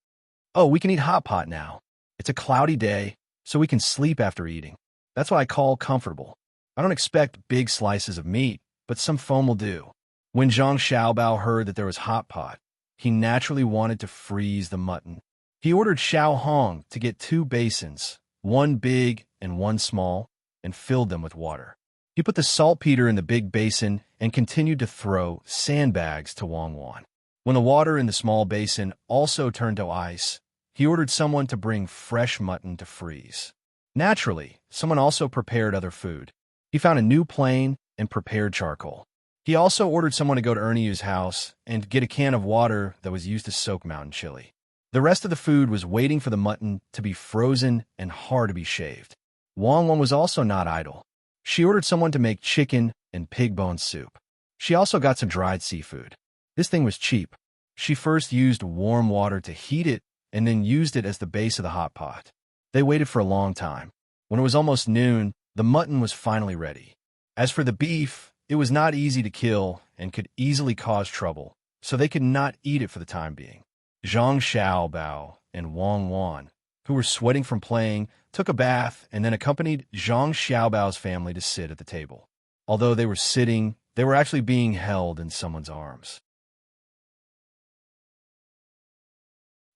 A: "Oh, we can eat hot pot now. It's a cloudy day, so we can sleep after eating. That's what I call comfortable. I don't expect big slices of meat, but some foam will do." When Zhang Xiaobao heard that there was hot pot, he naturally wanted to freeze the mutton. He ordered Xiao Hong to get 2 basins, 1 big and 1 small, and filled them with water. He put the saltpeter in the big basin and continued to throw sandbags to Wang Wan. When the water in the small basin also turned to ice, he ordered someone to bring fresh mutton to freeze. Naturally, someone also prepared other food. He found a new plane and prepared charcoal. He also ordered someone to go to Erniu's house and get a can of water that was used to soak mountain chili. The rest of the food was waiting for the mutton to be frozen and hard to be shaved. Wang Wan was also not idle. She ordered someone to make chicken and pig bone soup. She also got some dried seafood. This thing was cheap. She first used warm water to heat it and then used it as the base of the hot pot. They waited for a long time. When it was almost noon, the mutton was finally ready. As for the beef, it was not easy to kill and could easily cause trouble, so they could not eat it for the time being. Zhang Xiaobao and Wang Wan, who were sweating from playing, took a bath and then accompanied Zhang Xiaobao's family to sit at the table. Although they were sitting, they were actually being held in someone's arms.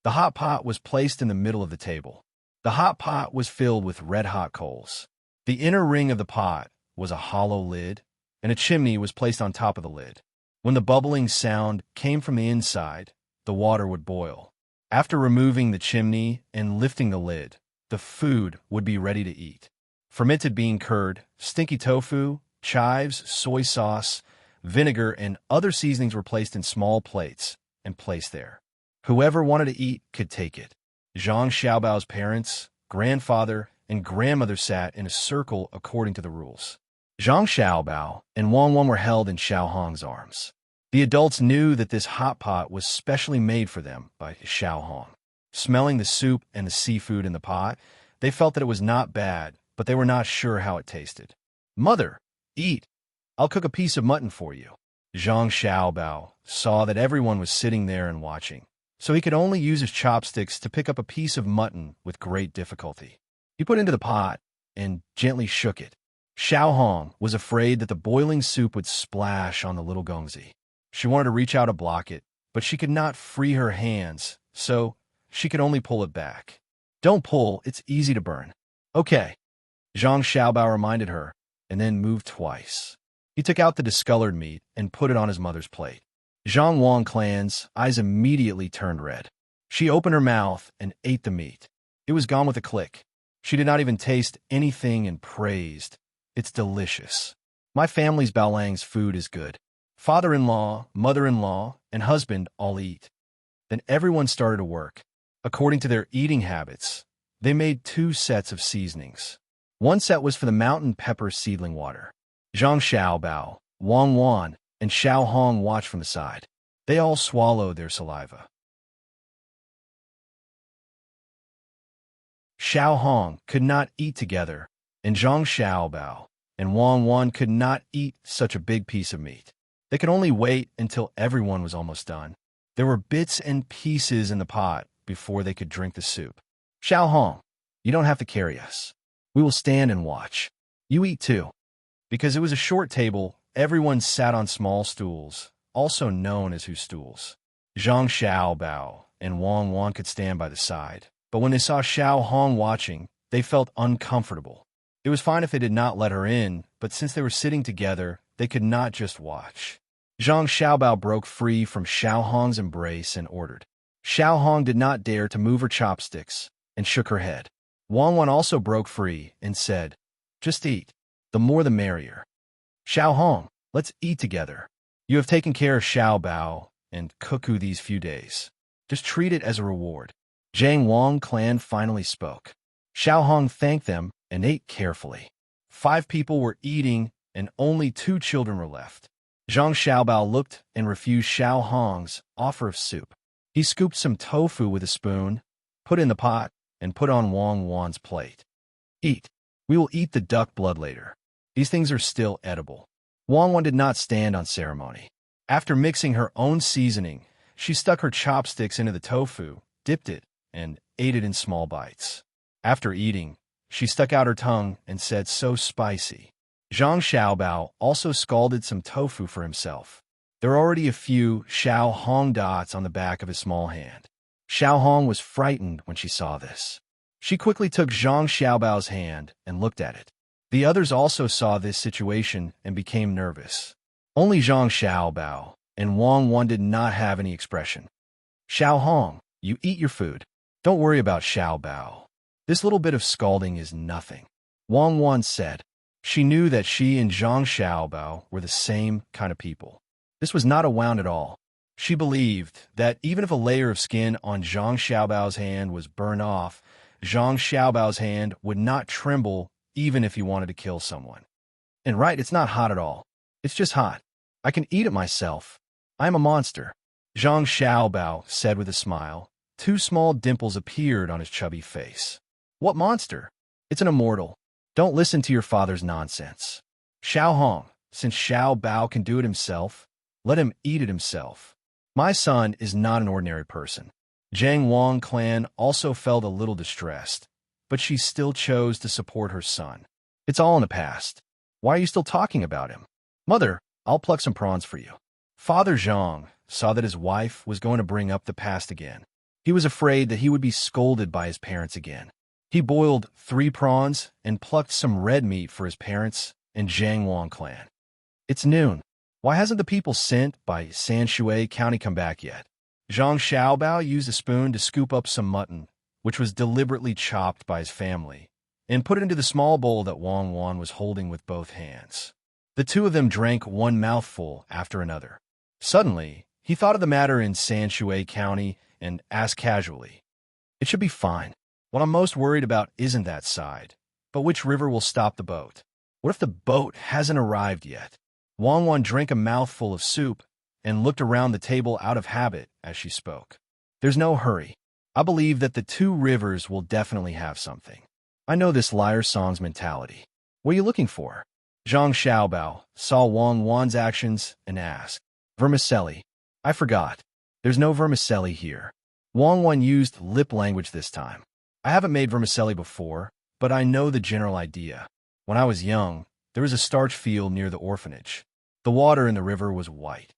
A: The hot pot was placed in the middle of the table. The hot pot was filled with red-hot coals. The inner ring of the pot was a hollow lid, and a chimney was placed on top of the lid. When the bubbling sound came from the inside, the water would boil. After removing the chimney and lifting the lid, the food would be ready to eat. Fermented bean curd, stinky tofu, chives, soy sauce, Vinegar and other seasonings were placed in small plates and placed there. Whoever wanted to eat could take it. Zhang Xiaobao's parents, grandfather, and grandmother sat in a circle according to the rules. Zhang Xiaobao and Wang Wan were held in Xiao Hong's arms. The adults knew that this hot pot was specially made for them by Xiao Hong. Smelling the soup and the seafood in the pot, they felt that it was not bad, but they were not sure how it tasted. "Mother, eat. I'll cook a piece of mutton for you." Zhang Xiaobao saw that everyone was sitting there and watching, so he could only use his chopsticks to pick up a piece of mutton with great difficulty. He put it into the pot and gently shook it. Xiao Hong was afraid that the boiling soup would splash on the little gongzi. She wanted to reach out to block it, but she could not free her hands, so she could only pull it back. "Don't pull, it's easy to burn." "Okay," Zhang Xiaobao reminded her, and then moved twice. He took out the discolored meat and put it on his mother's plate. Zhang Wang Clan's eyes immediately turned red. She opened her mouth and ate the meat. It was gone with a click. She did not even taste anything and praised, "It's delicious. My family's Baolang's food is good. Father-in-law, mother-in-law, and husband all eat." Then everyone started to work. According to their eating habits, they made 2 sets of seasonings. One set was for the mountain pepper seedling water. Zhang Xiaobao, Wang Wan, and Xiao Hong watched from the side. They all swallowed their saliva. Xiao Hong could not eat together, and Zhang Xiaobao and Wang Wan could not eat such a big piece of meat. They could only wait until everyone was almost done. There were bits and pieces in the pot before they could drink the soup. "Xiao Hong, you don't have to carry us. We will stand and watch. You eat too." Because it was a short table, everyone sat on small stools, also known as stools. Zhang Xiaobao and Wang Wan could stand by the side, but when they saw Xiao Hong watching, they felt uncomfortable. It was fine if they did not let her in, but since they were sitting together, they could not just watch. Zhang Xiaobao broke free from Xiao Hong's embrace and ordered. Xiao Hong did not dare to move her chopsticks and shook her head. Wang Wan also broke free and said, "Just eat. The more the merrier." "Xiao Hong, let's eat together. You have taken care of Xiao Bao and Cuckoo these few days. Just treat it as a reward." Zhang Wang clan finally spoke. Xiao Hong thanked them and ate carefully. 5 people were eating and only 2 children were left. Zhang Xiaobao looked and refused Xiao Hong's offer of soup. He scooped some tofu with a spoon, put it in the pot, and put on Wang Wan's plate. "Eat. We will eat the duck blood later. These things are still edible." Wang Wan did not stand on ceremony. After mixing her own seasoning, she stuck her chopsticks into the tofu, dipped it, and ate it in small bites. After eating, she stuck out her tongue and said, "So spicy." Zhang Xiaobao also scalded some tofu for himself. There were already a few Xiao Hong dots on the back of his small hand. Xiao Hong was frightened when she saw this. She quickly took Zhang Xiaobao's hand and looked at it. The others also saw this situation and became nervous. Only Zhang Xiaobao and Wang Wan did not have any expression. "Xiao Hong, you eat your food. Don't worry about Xiao Bao. This little bit of scalding is nothing," Wang Wan said. She knew that she and Zhang Xiaobao were the same kind of people. This was not a wound at all. She believed that even if a layer of skin on Zhang Xiaobao's hand was burned off, Zhang Xiaobao's hand would not tremble even if he wanted to kill someone. "And right, it's not hot at all. It's just hot. I can eat it myself. I am a monster," Zhang Xiaobao said with a smile. 2 small dimples appeared on his chubby face. "What monster? It's an immortal. Don't listen to your father's nonsense. Xiao Hong, since Xiao Bao can do it himself, let him eat it himself. My son is not an ordinary person." Zhang Wang clan also felt a little distressed, but she still chose to support her son. "It's all in the past. Why are you still talking about him? Mother, I'll pluck some prawns for you." Father Zhang saw that his wife was going to bring up the past again. He was afraid that he would be scolded by his parents again. He boiled 3 prawns and plucked some red meat for his parents and Zhang Wang clan. "It's noon. Why hasn't the people sent by Sanshui County come back yet?" Zhang Xiaobao used a spoon to scoop up some mutton, which was deliberately chopped by his family, and put it into the small bowl that Wang Wan was holding with both hands. The two of them drank one mouthful after another. Suddenly, he thought of the matter in Sanshui County and asked casually, "It should be fine. What I'm most worried about isn't that side, but which river will stop the boat. What if the boat hasn't arrived yet?" Wang Wan drank a mouthful of soup and looked around the table out of habit as she spoke. "There's no hurry. I believe that the two rivers will definitely have something. I know this liar song's mentality. What are you looking for?" Zhang Xiaobao saw Wang Wan's actions and asked, "Vermicelli. I forgot. There's no vermicelli here." Wang Wan used lip language this time. "I haven't made vermicelli before, but I know the general idea. When I was young, there was a starch field near the orphanage. The water in the river was white.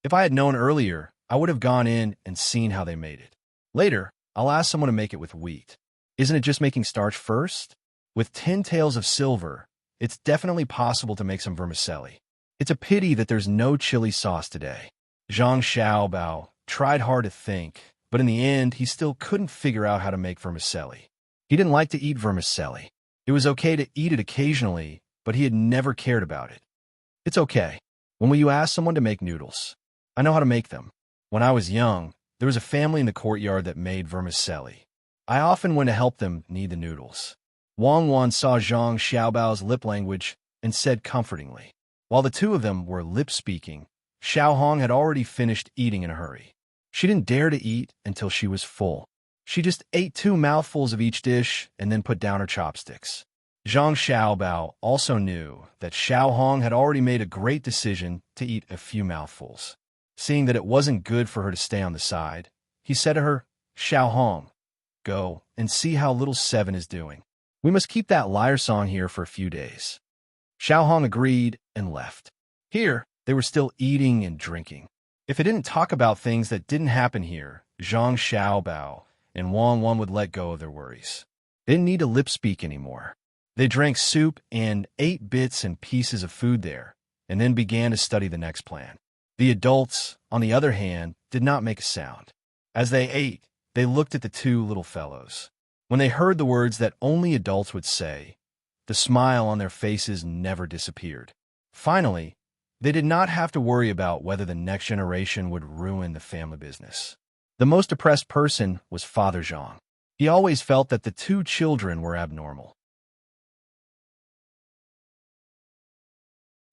A: If I had known earlier, I would have gone in and seen how they made it. Later, I'll ask someone to make it with wheat. Isn't it just making starch first? With 10 taels of silver, it's definitely possible to make some vermicelli. It's a pity that there's no chili sauce today." Zhang Xiaobao tried hard to think, but in the end, he still couldn't figure out how to make vermicelli. He didn't like to eat vermicelli. It was okay to eat it occasionally, but he had never cared about it. "It's okay. When will you ask someone to make noodles? I know how to make them. When I was young, there was a family in the courtyard that made vermicelli. I often went to help them knead the noodles." Wang Wan saw Zhang Xiaobao's lip language and said comfortingly. While the two of them were lip-speaking, Xiao Hong had already finished eating in a hurry. She didn't dare to eat until she was full. She just ate 2 mouthfuls of each dish and then put down her chopsticks. Zhang Xiaobao also knew that Xiao Hong had already made a great decision to eat a few mouthfuls. Seeing that it wasn't good for her to stay on the side, he said to her, "Xiao Hong, go and see how little Seven is doing. We must keep that liar song here for a few days." Xiao Hong agreed and left. Here, they were still eating and drinking. If it didn't talk about things that didn't happen here, Zhang Xiaobao and Wang Wan would let go of their worries. They didn't need to lip-speak anymore. They drank soup and ate bits and pieces of food there, and then began to study the next plan. The adults, on the other hand, did not make a sound. As they ate, they looked at the two little fellows. When they heard the words that only adults would say, the smile on their faces never disappeared. Finally, they did not have to worry about whether the next generation would ruin the family business. The most depressed person was Father Zhang. He always felt that the two children were abnormal.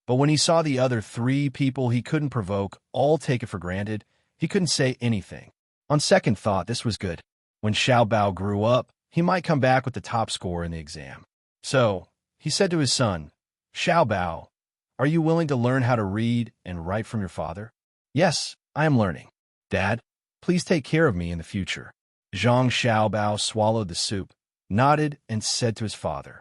A: But when he saw the other 3 people he couldn't provoke all take it for granted, he couldn't say anything. On second thought, this was good. When Xiao Bao grew up, he might come back with the top score in the exam. So, he said to his son, "Xiao Bao, are you willing to learn how to read and write from your father?" "Yes, I am learning. Dad, please take care of me in the future." Zhang Xiaobao swallowed the soup, nodded, and said to his father,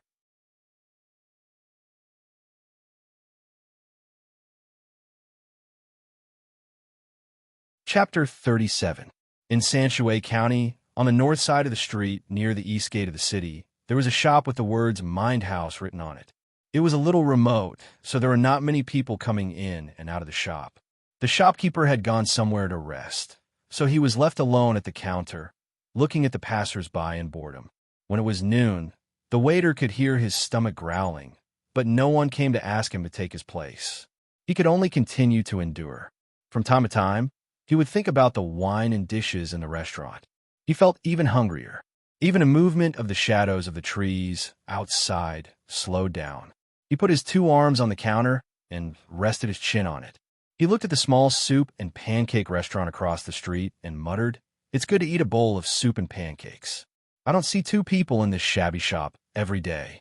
A: Chapter 37. In Sanshui County, on the north side of the street near the east gate of the city, there was a shop with the words Mind House written on it. It was a little remote, so there were not many people coming in and out of the shop. The shopkeeper had gone somewhere to rest, so he was left alone at the counter, looking at the passers-by in boredom. When it was noon, the waiter could hear his stomach growling, but no one came to ask him to take his place. He could only continue to endure. From time to time, he would think about the wine and dishes in the restaurant. He felt even hungrier. Even a movement of the shadows of the trees outside slowed down. He put his 2 arms on the counter and rested his chin on it. He looked at the small soup and pancake restaurant across the street and muttered, "It's good to eat a bowl of soup and pancakes. I don't see 2 people in this shabby shop every day."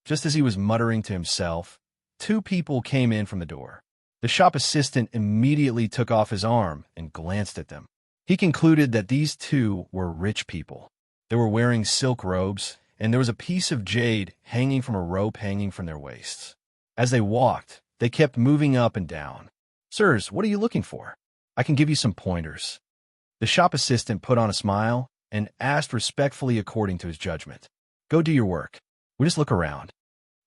A: Just as he was muttering to himself, 2 people came in from the door. The shop assistant immediately took off his arm and glanced at them. He concluded that these 2 were rich people. They were wearing silk robes, and there was a piece of jade hanging from a rope hanging from their waists. As they walked, they kept moving up and down. "Sirs, what are you looking for? I can give you some pointers." The shop assistant put on a smile and asked respectfully according to his judgment, "Go do your work. We just look around."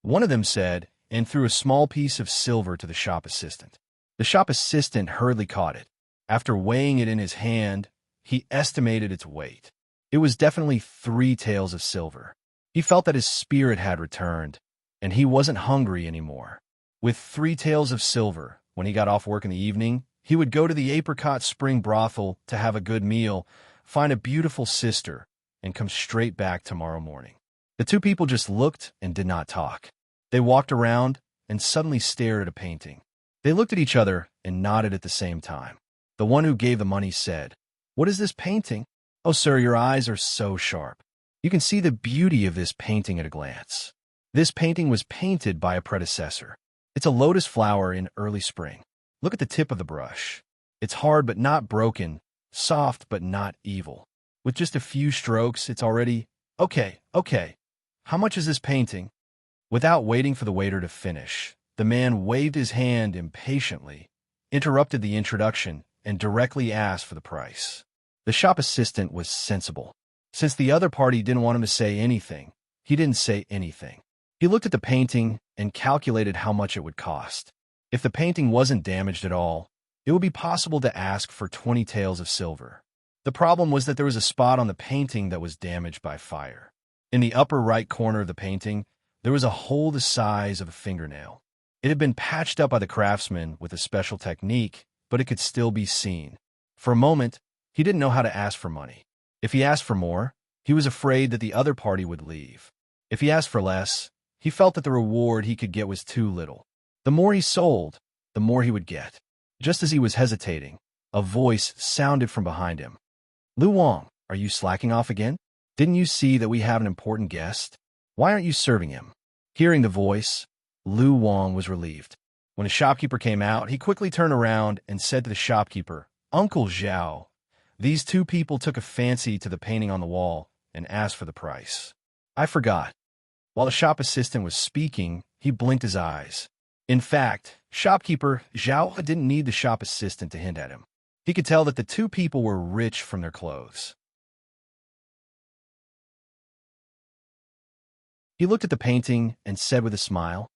A: One of them said, and threw a small piece of silver to the shop assistant. The shop assistant hurriedly caught it. After weighing it in his hand, he estimated its weight. It was definitely 3 taels of silver. He felt that his spirit had returned, and he wasn't hungry anymore. With 3 taels of silver, when he got off work in the evening, he would go to the Apricot Spring brothel to have a good meal, find a beautiful sister, and come straight back tomorrow morning. The two people just looked and did not talk. They walked around and suddenly stared at a painting. They looked at each other and nodded at the same time. The one who gave the money said, "What is this painting? Oh, sir, your eyes are so sharp. You can see the beauty of this painting at a glance. This painting was painted by a predecessor. It's a lotus flower in early spring. Look at the tip of the brush. It's hard but not broken, soft but not evil. With just a few strokes, it's already... Okay. How much is this painting?" Without waiting for the waiter to finish, the man waved his hand impatiently, interrupted the introduction, and directly asked for the price. The shop assistant was sensible. Since the other party didn't want him to say anything, he didn't say anything. He looked at the painting and calculated how much it would cost. If the painting wasn't damaged at all, it would be possible to ask for 20 taels of silver. The problem was that there was a spot on the painting that was damaged by fire. In the upper right corner of the painting, there was a hole the size of a fingernail. It had been patched up by the craftsman with a special technique, but it could still be seen. For a moment, he didn't know how to ask for money. If he asked for more, he was afraid that the other party would leave. If he asked for less, he felt that the reward he could get was too little. The more he sold, the more he would get. Just as he was hesitating, a voice sounded from behind him. "Lu Wang, are you slacking off again? Didn't you see that we have an important guest? Why aren't you serving him?" Hearing the voice, Lu Wang was relieved. When a shopkeeper came out, he quickly turned around and said to the shopkeeper, "Uncle Zhao, these two people took a fancy to the painting on the wall and asked for the price." "I forgot." While the shop assistant was speaking, he blinked his eyes. In fact, shopkeeper Zhao didn't need the shop assistant to hint at him. He could tell that the two people were rich from their clothes. He looked at the painting and said with a smile,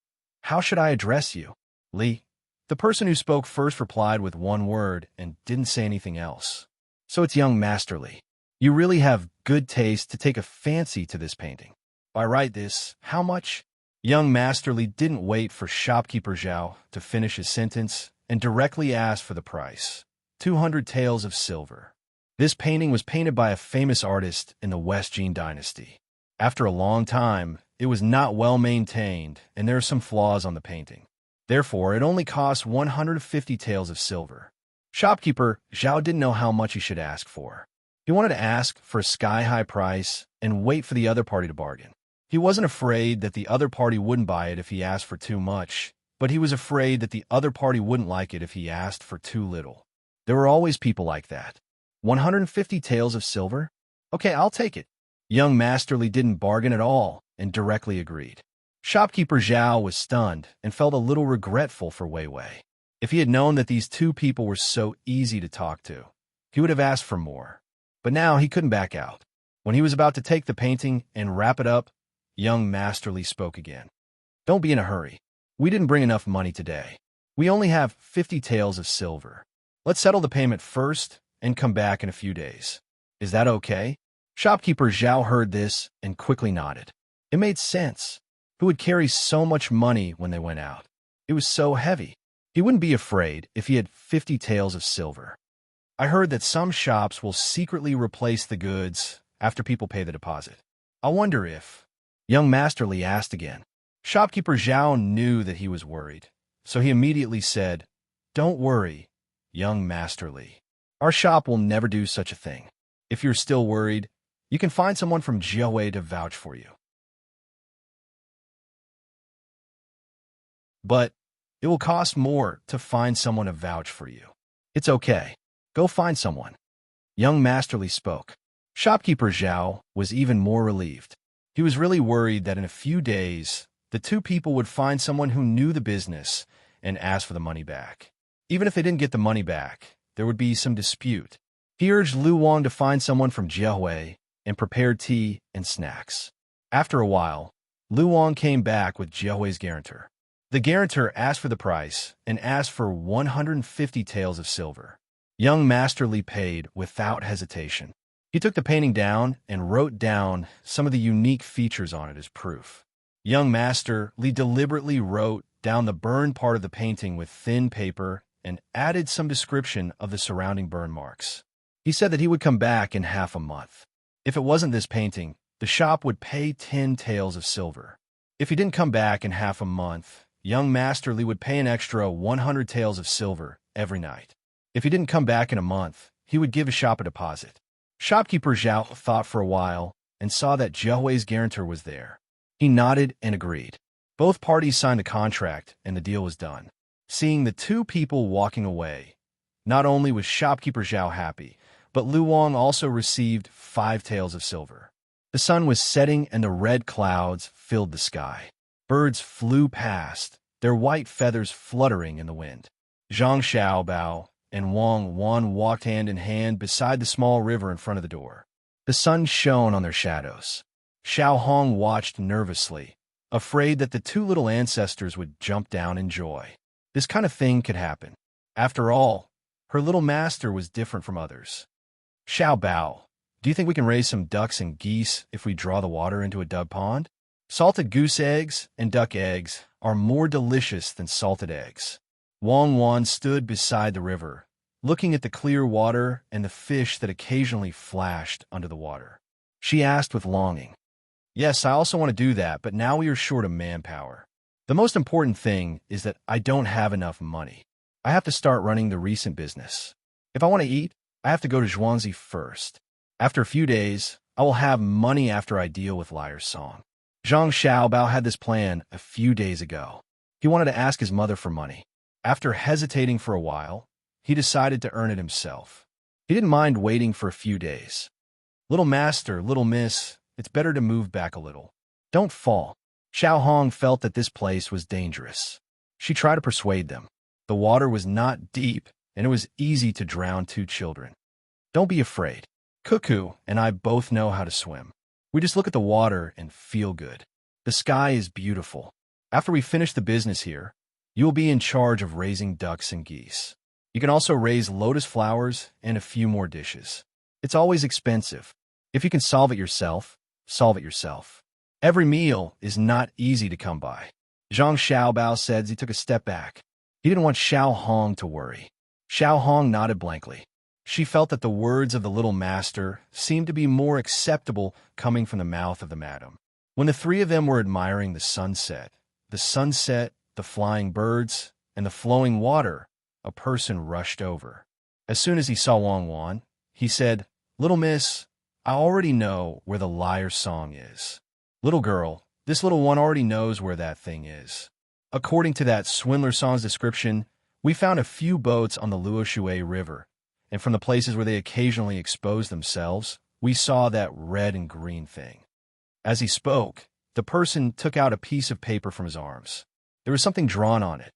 A: "How should I address you?" "Li." The person who spoke first replied with one word and didn't say anything else. "So it's young Master Li. You really have good taste to take a fancy to this painting. If I write this, how much?" Young Master Li didn't wait for shopkeeper Zhao to finish his sentence and directly asked for the price, 200 taels of silver. This painting was painted by a famous artist in the West Jin Dynasty. After a long time, it was not well maintained, and there are some flaws on the painting. Therefore, it only cost 150 taels of silver. Shopkeeper Zhao didn't know how much he should ask for. He wanted to ask for a sky-high price and wait for the other party to bargain. He wasn't afraid that the other party wouldn't buy it if he asked for too much, but he was afraid that the other party wouldn't like it if he asked for too little. There were always people like that. 150 taels of silver? Okay, I'll take it. Young Master Li didn't bargain at all and directly agreed. Shopkeeper Zhao was stunned and felt a little regretful for Wei Wei. If he had known that these two people were so easy to talk to, he would have asked for more. But now he couldn't back out. When he was about to take the painting and wrap it up, young Master Li spoke again. "Don't be in a hurry. We didn't bring enough money today. We only have 50 taels of silver. Let's settle the payment first and come back in a few days. Is that okay?" Shopkeeper Zhao heard this and quickly nodded. It made sense. Who would carry so much money when they went out? It was so heavy. He wouldn't be afraid if he had 50 taels of silver. "I heard that some shops will secretly replace the goods after people pay the deposit. I wonder if..." Young Master Li asked again. Shopkeeper Zhao knew that he was worried, so he immediately said, "Don't worry, young Master Li. Our shop will never do such a thing. If you're still worried, you can find someone from Jiawei to vouch for you. But it will cost more to find someone to vouch for you. It's okay. Go find someone." Young Master Li spoke. Shopkeeper Zhao was even more relieved. He was really worried that in a few days, the two people would find someone who knew the business and ask for the money back. Even if they didn't get the money back, there would be some dispute. He urged Lu Wang to find someone from Jiahui and prepared tea and snacks. After a while, Lu Wang came back with Jiahui's guarantor. The guarantor asked for the price and asked for 150 taels of silver. Young Master Li paid without hesitation. He took the painting down and wrote down some of the unique features on it as proof. Young Master Li deliberately wrote down the burned part of the painting with thin paper and added some description of the surrounding burn marks. He said that he would come back in half a month. If it wasn't this painting, the shop would pay 10 taels of silver. If he didn't come back in half a month, young Master Li would pay an extra 100 taels of silver every night. If he didn't come back in a month, he would give his shop a deposit. Shopkeeper Zhao thought for a while and saw that Jiahui's guarantor was there. He nodded and agreed. Both parties signed the contract and the deal was done. Seeing the two people walking away, not only was shopkeeper Zhao happy, but Lu Wang also received 5 taels of silver. The sun was setting and the red clouds filled the sky. Birds flew past, their white feathers fluttering in the wind. Zhang Xiaobao and Wang Wan walked hand in hand beside the small river in front of the door. The sun shone on their shadows. Xiao Hong watched nervously, afraid that the two little ancestors would jump down in joy. This kind of thing could happen. After all, her little master was different from others. Xiao Bao, do you think we can raise some ducks and geese if we draw the water into a duck pond? Salted goose eggs and duck eggs are more delicious than salted eggs. Wang Wan stood beside the river, looking at the clear water and the fish that occasionally flashed under the water. She asked with longing. Yes, I also want to do that, but now we are short of manpower. The most important thing is that I don't have enough money. I have to start running the recent business. If I want to eat, I have to go to Zhuangzi first. After a few days, I will have money after I deal with Liar's Song. Zhang Xiaobao had this plan a few days ago. He wanted to ask his mother for money. After hesitating for a while, he decided to earn it himself. He didn't mind waiting for a few days. Little master, little miss, it's better to move back a little. Don't fall. Xiao Hong felt that this place was dangerous. She tried to persuade them. The water was not deep, and it was easy to drown 2 children. Don't be afraid. Cuckoo and I both know how to swim. We just look at the water and feel good. The sky is beautiful. After we finish the business here, you will be in charge of raising ducks and geese. You can also raise lotus flowers and a few more dishes. It's always expensive. If you can solve it yourself, solve it yourself. Every meal is not easy to come by. Zhang Xiaobao said as he took a step back. He didn't want Xiao Hong to worry. Xiao Hong nodded blankly. She felt that the words of the little master seemed to be more acceptable coming from the mouth of the madam. When the 3 of them were admiring the sunset, the flying birds, and the flowing water, a person rushed over. As soon as he saw Wang Wan, he said, "Little miss, I already know where the Liar's Song is. Little girl, this little one already knows where that thing is." According to that swindler song's description, we found a few boats on the Luoshui River, and from the places where they occasionally expose themselves, we saw that red and green thing. As he spoke, the person took out a piece of paper from his arms. There was something drawn on it.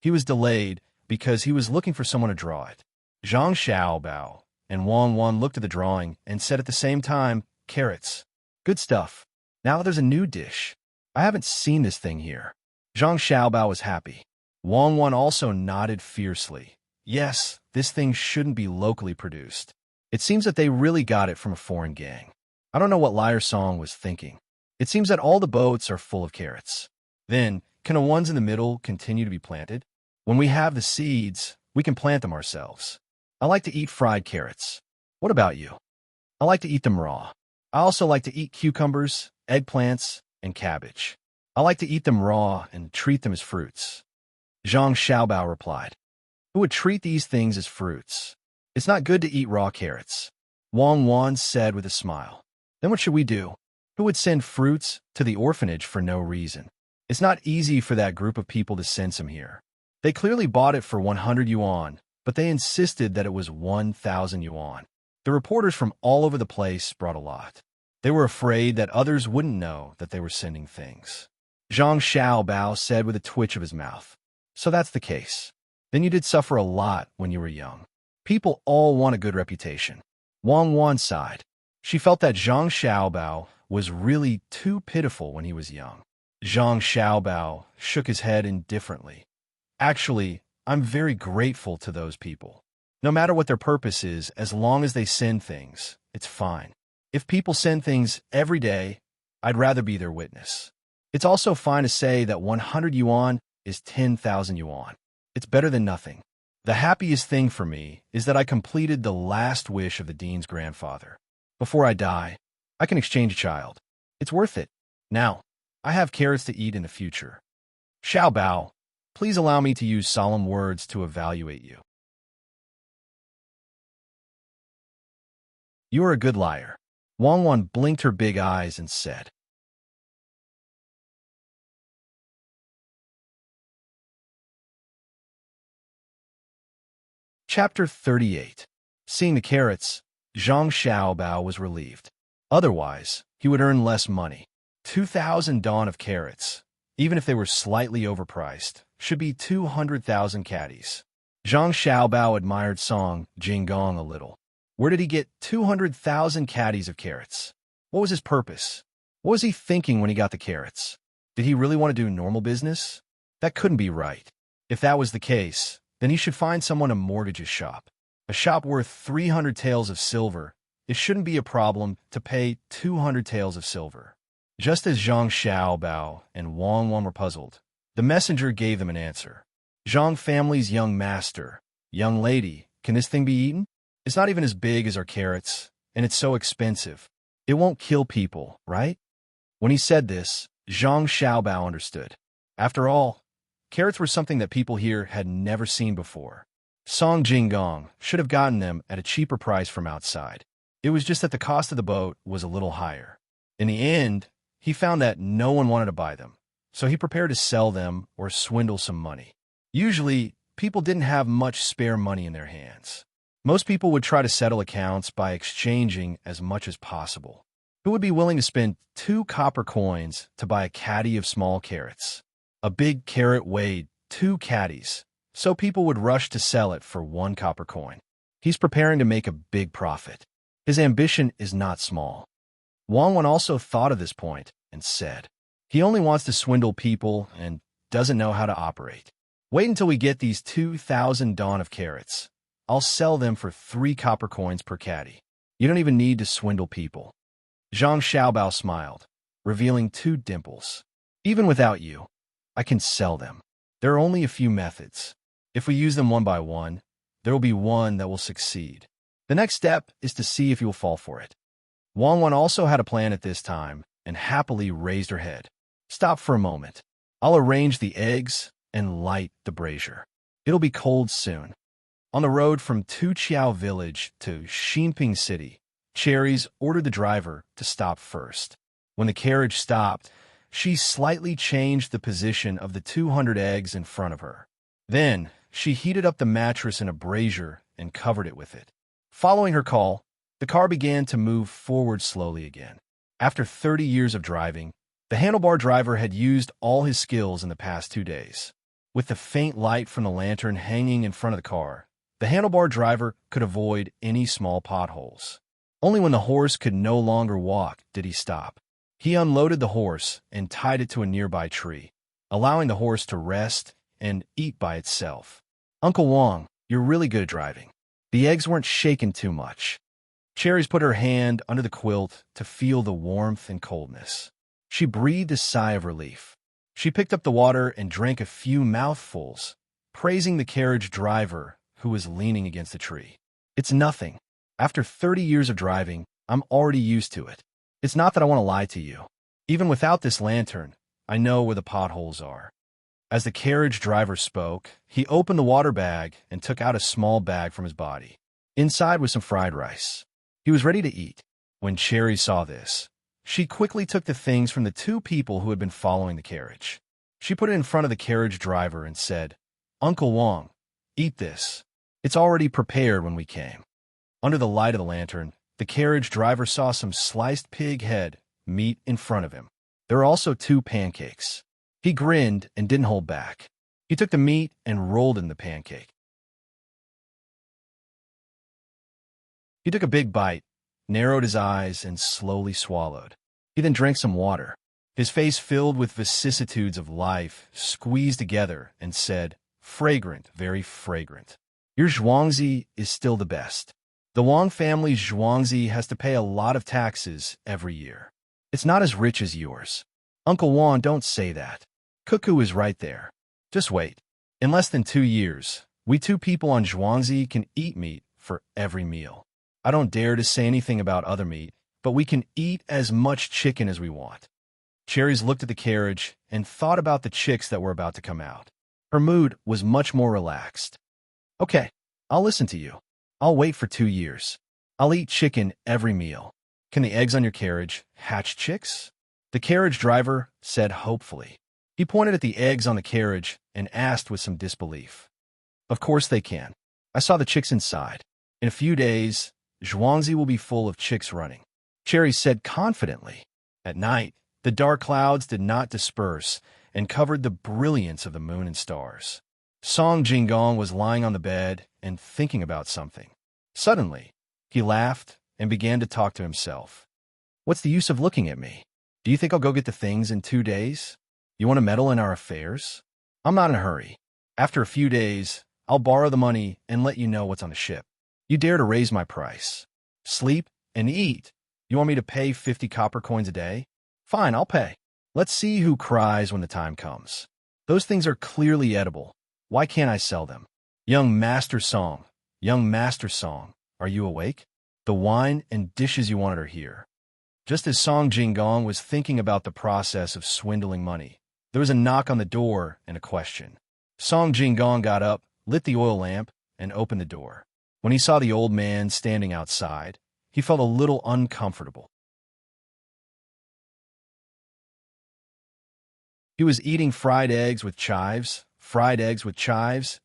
A: He was delayed because he was looking for someone to draw it. Zhang Xiaobao and Wang Wan looked at the drawing and said at the same time, "Carrots. Good stuff. Now there's a new dish. I haven't seen this thing here." Zhang Xiaobao was happy. Wang Wan also nodded fiercely. Yes, this thing shouldn't be locally produced. It seems that they really got it from a foreign gang. I don't know what Liar's Song was thinking. It seems that all the boats are full of carrots. Then, can the ones in the middle continue to be planted? When we have the seeds, we can plant them ourselves. I like to eat fried carrots. What about you? I like to eat them raw. I also like to eat cucumbers, eggplants, and cabbage. I like to eat them raw and treat them as fruits. Zhang Xiaobao replied. Who would treat these things as fruits? It's not good to eat raw carrots. Wang Wan said with a smile. Then what should we do? Who would send fruits to the orphanage for no reason? It's not easy for that group of people to send some here. They clearly bought it for 100 yuan, but they insisted that it was 1,000 yuan. The reporters from all over the place brought a lot. They were afraid that others wouldn't know that they were sending things. Zhang Xiaobao said with a twitch of his mouth. So that's the case. Then you did suffer a lot when you were young. People all want a good reputation. Wang Wan sighed. She felt that Zhang Xiaobao was really too pitiful when he was young. Zhang Xiaobao shook his head indifferently. Actually, I'm very grateful to those people. No matter what their purpose is, as long as they send things, it's fine. If people send things every day, I'd rather be their witness. It's also fine to say that 100 yuan is 10,000 yuan. It's better than nothing. The happiest thing for me is that I completed the last wish of the dean's grandfather. Before I die, I can exchange a child. It's worth it. Now, I have carrots to eat in the future. Xiao Bao, please allow me to use solemn words to evaluate you. You are a good liar. Wang Wan blinked her big eyes and said. Chapter 38. Seeing the carrots, Zhang Xiaobao was relieved. Otherwise, he would earn less money. 2,000 dawn of carrots, even if they were slightly overpriced, should be 200,000 caddies. Zhang Xiaobao admired Song Jinggong a little. Where did he get 200,000 caddies of carrots? What was his purpose? What was he thinking when he got the carrots? Did he really want to do normal business? That couldn't be right. If that was the case, then he should find someone to mortgage his shop. A shop worth 300 taels of silver. It shouldn't be a problem to pay 200 taels of silver. Just as Zhang Xiaobao and Wang Wan were puzzled, the messenger gave them an answer. Zhang family's young master. Young lady, can this thing be eaten? It's not even as big as our carrots, and it's so expensive. It won't kill people, right? When he said this, Zhang Xiaobao understood. After all, carrots were something that people here had never seen before. Song Jinggong should have gotten them at a cheaper price from outside. It was just that the cost of the boat was a little higher. In the end, he found that no one wanted to buy them, so he prepared to sell them or swindle some money. Usually, people didn't have much spare money in their hands. Most people would try to settle accounts by exchanging as much as possible. Who would be willing to spend 2 copper coins to buy a caddy of small carrots? A big carrot weighed 2 caddies, so people would rush to sell it for 1 copper coin. He's preparing to make a big profit. His ambition is not small. Wang Wan also thought of this point and said, he only wants to swindle people and doesn't know how to operate. Wait until we get these 2,000 dawn of carrots. I'll sell them for 3 copper coins per caddy. You don't even need to swindle people. Zhang Xiaobao smiled, revealing 2 dimples. Even without you, I can sell them. There are only a few methods. If we use them one by one, there will be one that will succeed. The next step is to see if you will fall for it. Wang Wan also had a plan at this time and happily raised her head. Stop for a moment. I'll arrange the eggs and light the brazier. It'll be cold soon. On the road from Tuqiao village to Xinping city, Cherries ordered the driver to stop first. When the carriage stopped, she slightly changed the position of the 200 eggs in front of her. Then, she heated up the mattress in a brazier and covered it with it. Following her call, the car began to move forward slowly again. After 30 years of driving, the handlebar driver had used all his skills in the past 2 days. With the faint light from the lantern hanging in front of the car, the handlebar driver could avoid any small potholes. Only when the horse could no longer walk did he stop. He unloaded the horse and tied it to a nearby tree, allowing the horse to rest and eat by itself. Uncle Wang, you're really good at driving. The eggs weren't shaken too much. Cherries put her hand under the quilt to feel the warmth and coldness. She breathed a sigh of relief. She picked up the water and drank a few mouthfuls, praising the carriage driver who was leaning against the tree. It's nothing. After 30 years of driving, I'm already used to it. It's not that I want to lie to you. Even without this lantern, I know where the potholes are. As the carriage driver spoke, he opened the water bag and took out a small bag from his body. Inside was some fried rice. He was ready to eat. When Cherry saw this, she quickly took the things from the 2 people who had been following the carriage. She put it in front of the carriage driver and said, Uncle Wang, eat this. It's already prepared when we came. Under the light of the lantern, the carriage driver saw some sliced pig head meat in front of him. There were also 2 pancakes. He grinned and didn't hold back. He took the meat and rolled it in the pancake. He took a big bite, narrowed his eyes, and slowly swallowed. He then drank some water. His face filled with vicissitudes of life, squeezed together, and said, fragrant, very fragrant. Your Zhuangzi is still the best. The Wang family's Zhuangzi has to pay a lot of taxes every year. It's not as rich as yours. Uncle Wan, don't say that. Cuckoo is right there. Just wait. In less than 2 years, we 2 people on Zhuangzi can eat meat for every meal. I don't dare to say anything about other meat, but we can eat as much chicken as we want. Cherries looked at the carriage and thought about the chicks that were about to come out. Her mood was much more relaxed. Okay, I'll listen to you. I'll wait for 2 years. I'll eat chicken every meal. Can the eggs on your carriage hatch chicks? The carriage driver said hopefully. He pointed at the eggs on the carriage and asked with some disbelief. Of course they can. I saw the chicks inside. In a few days, Zhuangzi will be full of chicks running. Cherry said confidently. At night, the dark clouds did not disperse and covered the brilliance of the moon and stars. Song Jinggong was lying on the bed and thinking about something. Suddenly, he laughed and began to talk to himself. What's the use of looking at me? Do you think I'll go get the things in 2 days? You want to meddle in our affairs? I'm not in a hurry. After a few days, I'll borrow the money and let you know what's on the ship. You dare to raise my price. Sleep and eat. You want me to pay 50 copper coins a day? Fine, I'll pay. Let's see who cries when the time comes. Those things are clearly edible. Why can't I sell them? Young Master Song, are you awake? The wine and dishes you wanted are here. Just as Song Jinggong was thinking about the process of swindling money, there was a knock on the door and a question. Song Jinggong got up, lit the oil lamp, and opened the door. When he saw the old man standing outside, he felt a little uncomfortable. He was eating fried eggs with chives,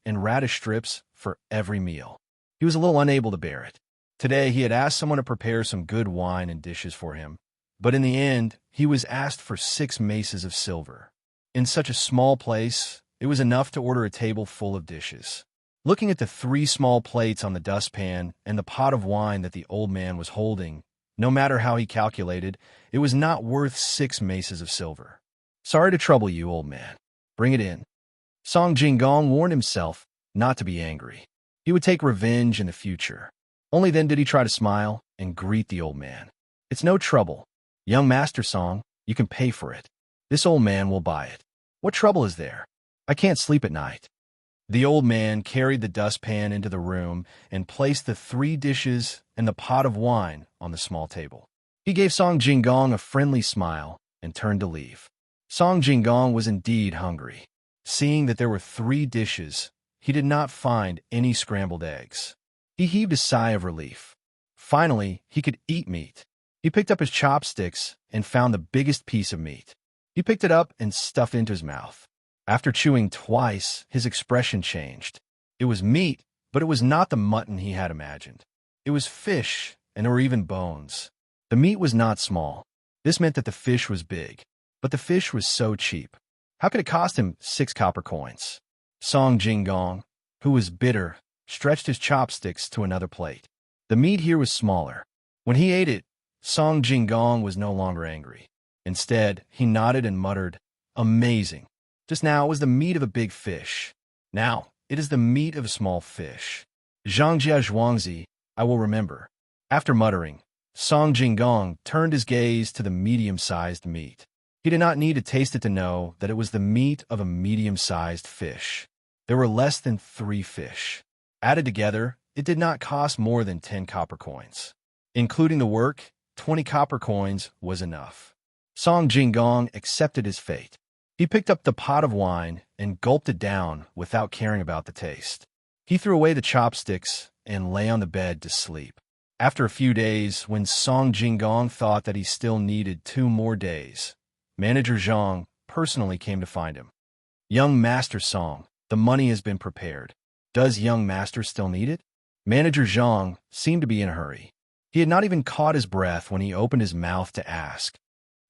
A: and radish strips for every meal. He was a little unable to bear it. Today, he had asked someone to prepare some good wine and dishes for him, but in the end, he was asked for 6 maces of silver. In such a small place, it was enough to order a table full of dishes. Looking at the 3 small plates on the dustpan and the pot of wine that the old man was holding, no matter how he calculated, it was not worth 6 maces of silver. Sorry to trouble you, old man. Bring it in. Song Jinggong warned himself not to be angry. He would take revenge in the future. Only then did he try to smile and greet the old man. It's no trouble. Young Master Song, you can pay for it. This old man will buy it. What trouble is there? I can't sleep at night. The old man carried the dustpan into the room and placed the 3 dishes and the pot of wine on the small table. He gave Song Jinggong a friendly smile and turned to leave. Song Jinggong was indeed hungry. Seeing that there were 3 dishes, he did not find any scrambled eggs. He heaved a sigh of relief. Finally, he could eat meat. He picked up his chopsticks and found the biggest piece of meat. He picked it up and stuffed it into his mouth. After chewing twice, his expression changed. It was meat, but it was not the mutton he had imagined. It was fish, and there were even bones. The meat was not small. This meant that the fish was big, but the fish was so cheap. How could it cost him 6 copper coins? Song Jinggong, who was bitter, stretched his chopsticks to another plate. The meat here was smaller. When he ate it, Song Jinggong was no longer angry. Instead, he nodded and muttered, "Amazing. Just now it was the meat of a big fish. Now it is the meat of a small fish. Zhangjia Zhuangzi, I will remember." After muttering, Song Jinggong turned his gaze to the medium-sized meat. He did not need to taste it to know that it was the meat of a medium-sized fish. There were less than 3 fish. Added together, it did not cost more than 10 copper coins. Including the work, 20 copper coins was enough. Song Jinggong accepted his fate. He picked up the pot of wine and gulped it down without caring about the taste. He threw away the chopsticks and lay on the bed to sleep. After a few days, when Song Jinggong thought that he still needed 2 more days, Manager Zhang personally came to find him. Young Master Song, the money has been prepared. Does young master still need it? Manager Zhang seemed to be in a hurry. He had not even caught his breath when he opened his mouth to ask.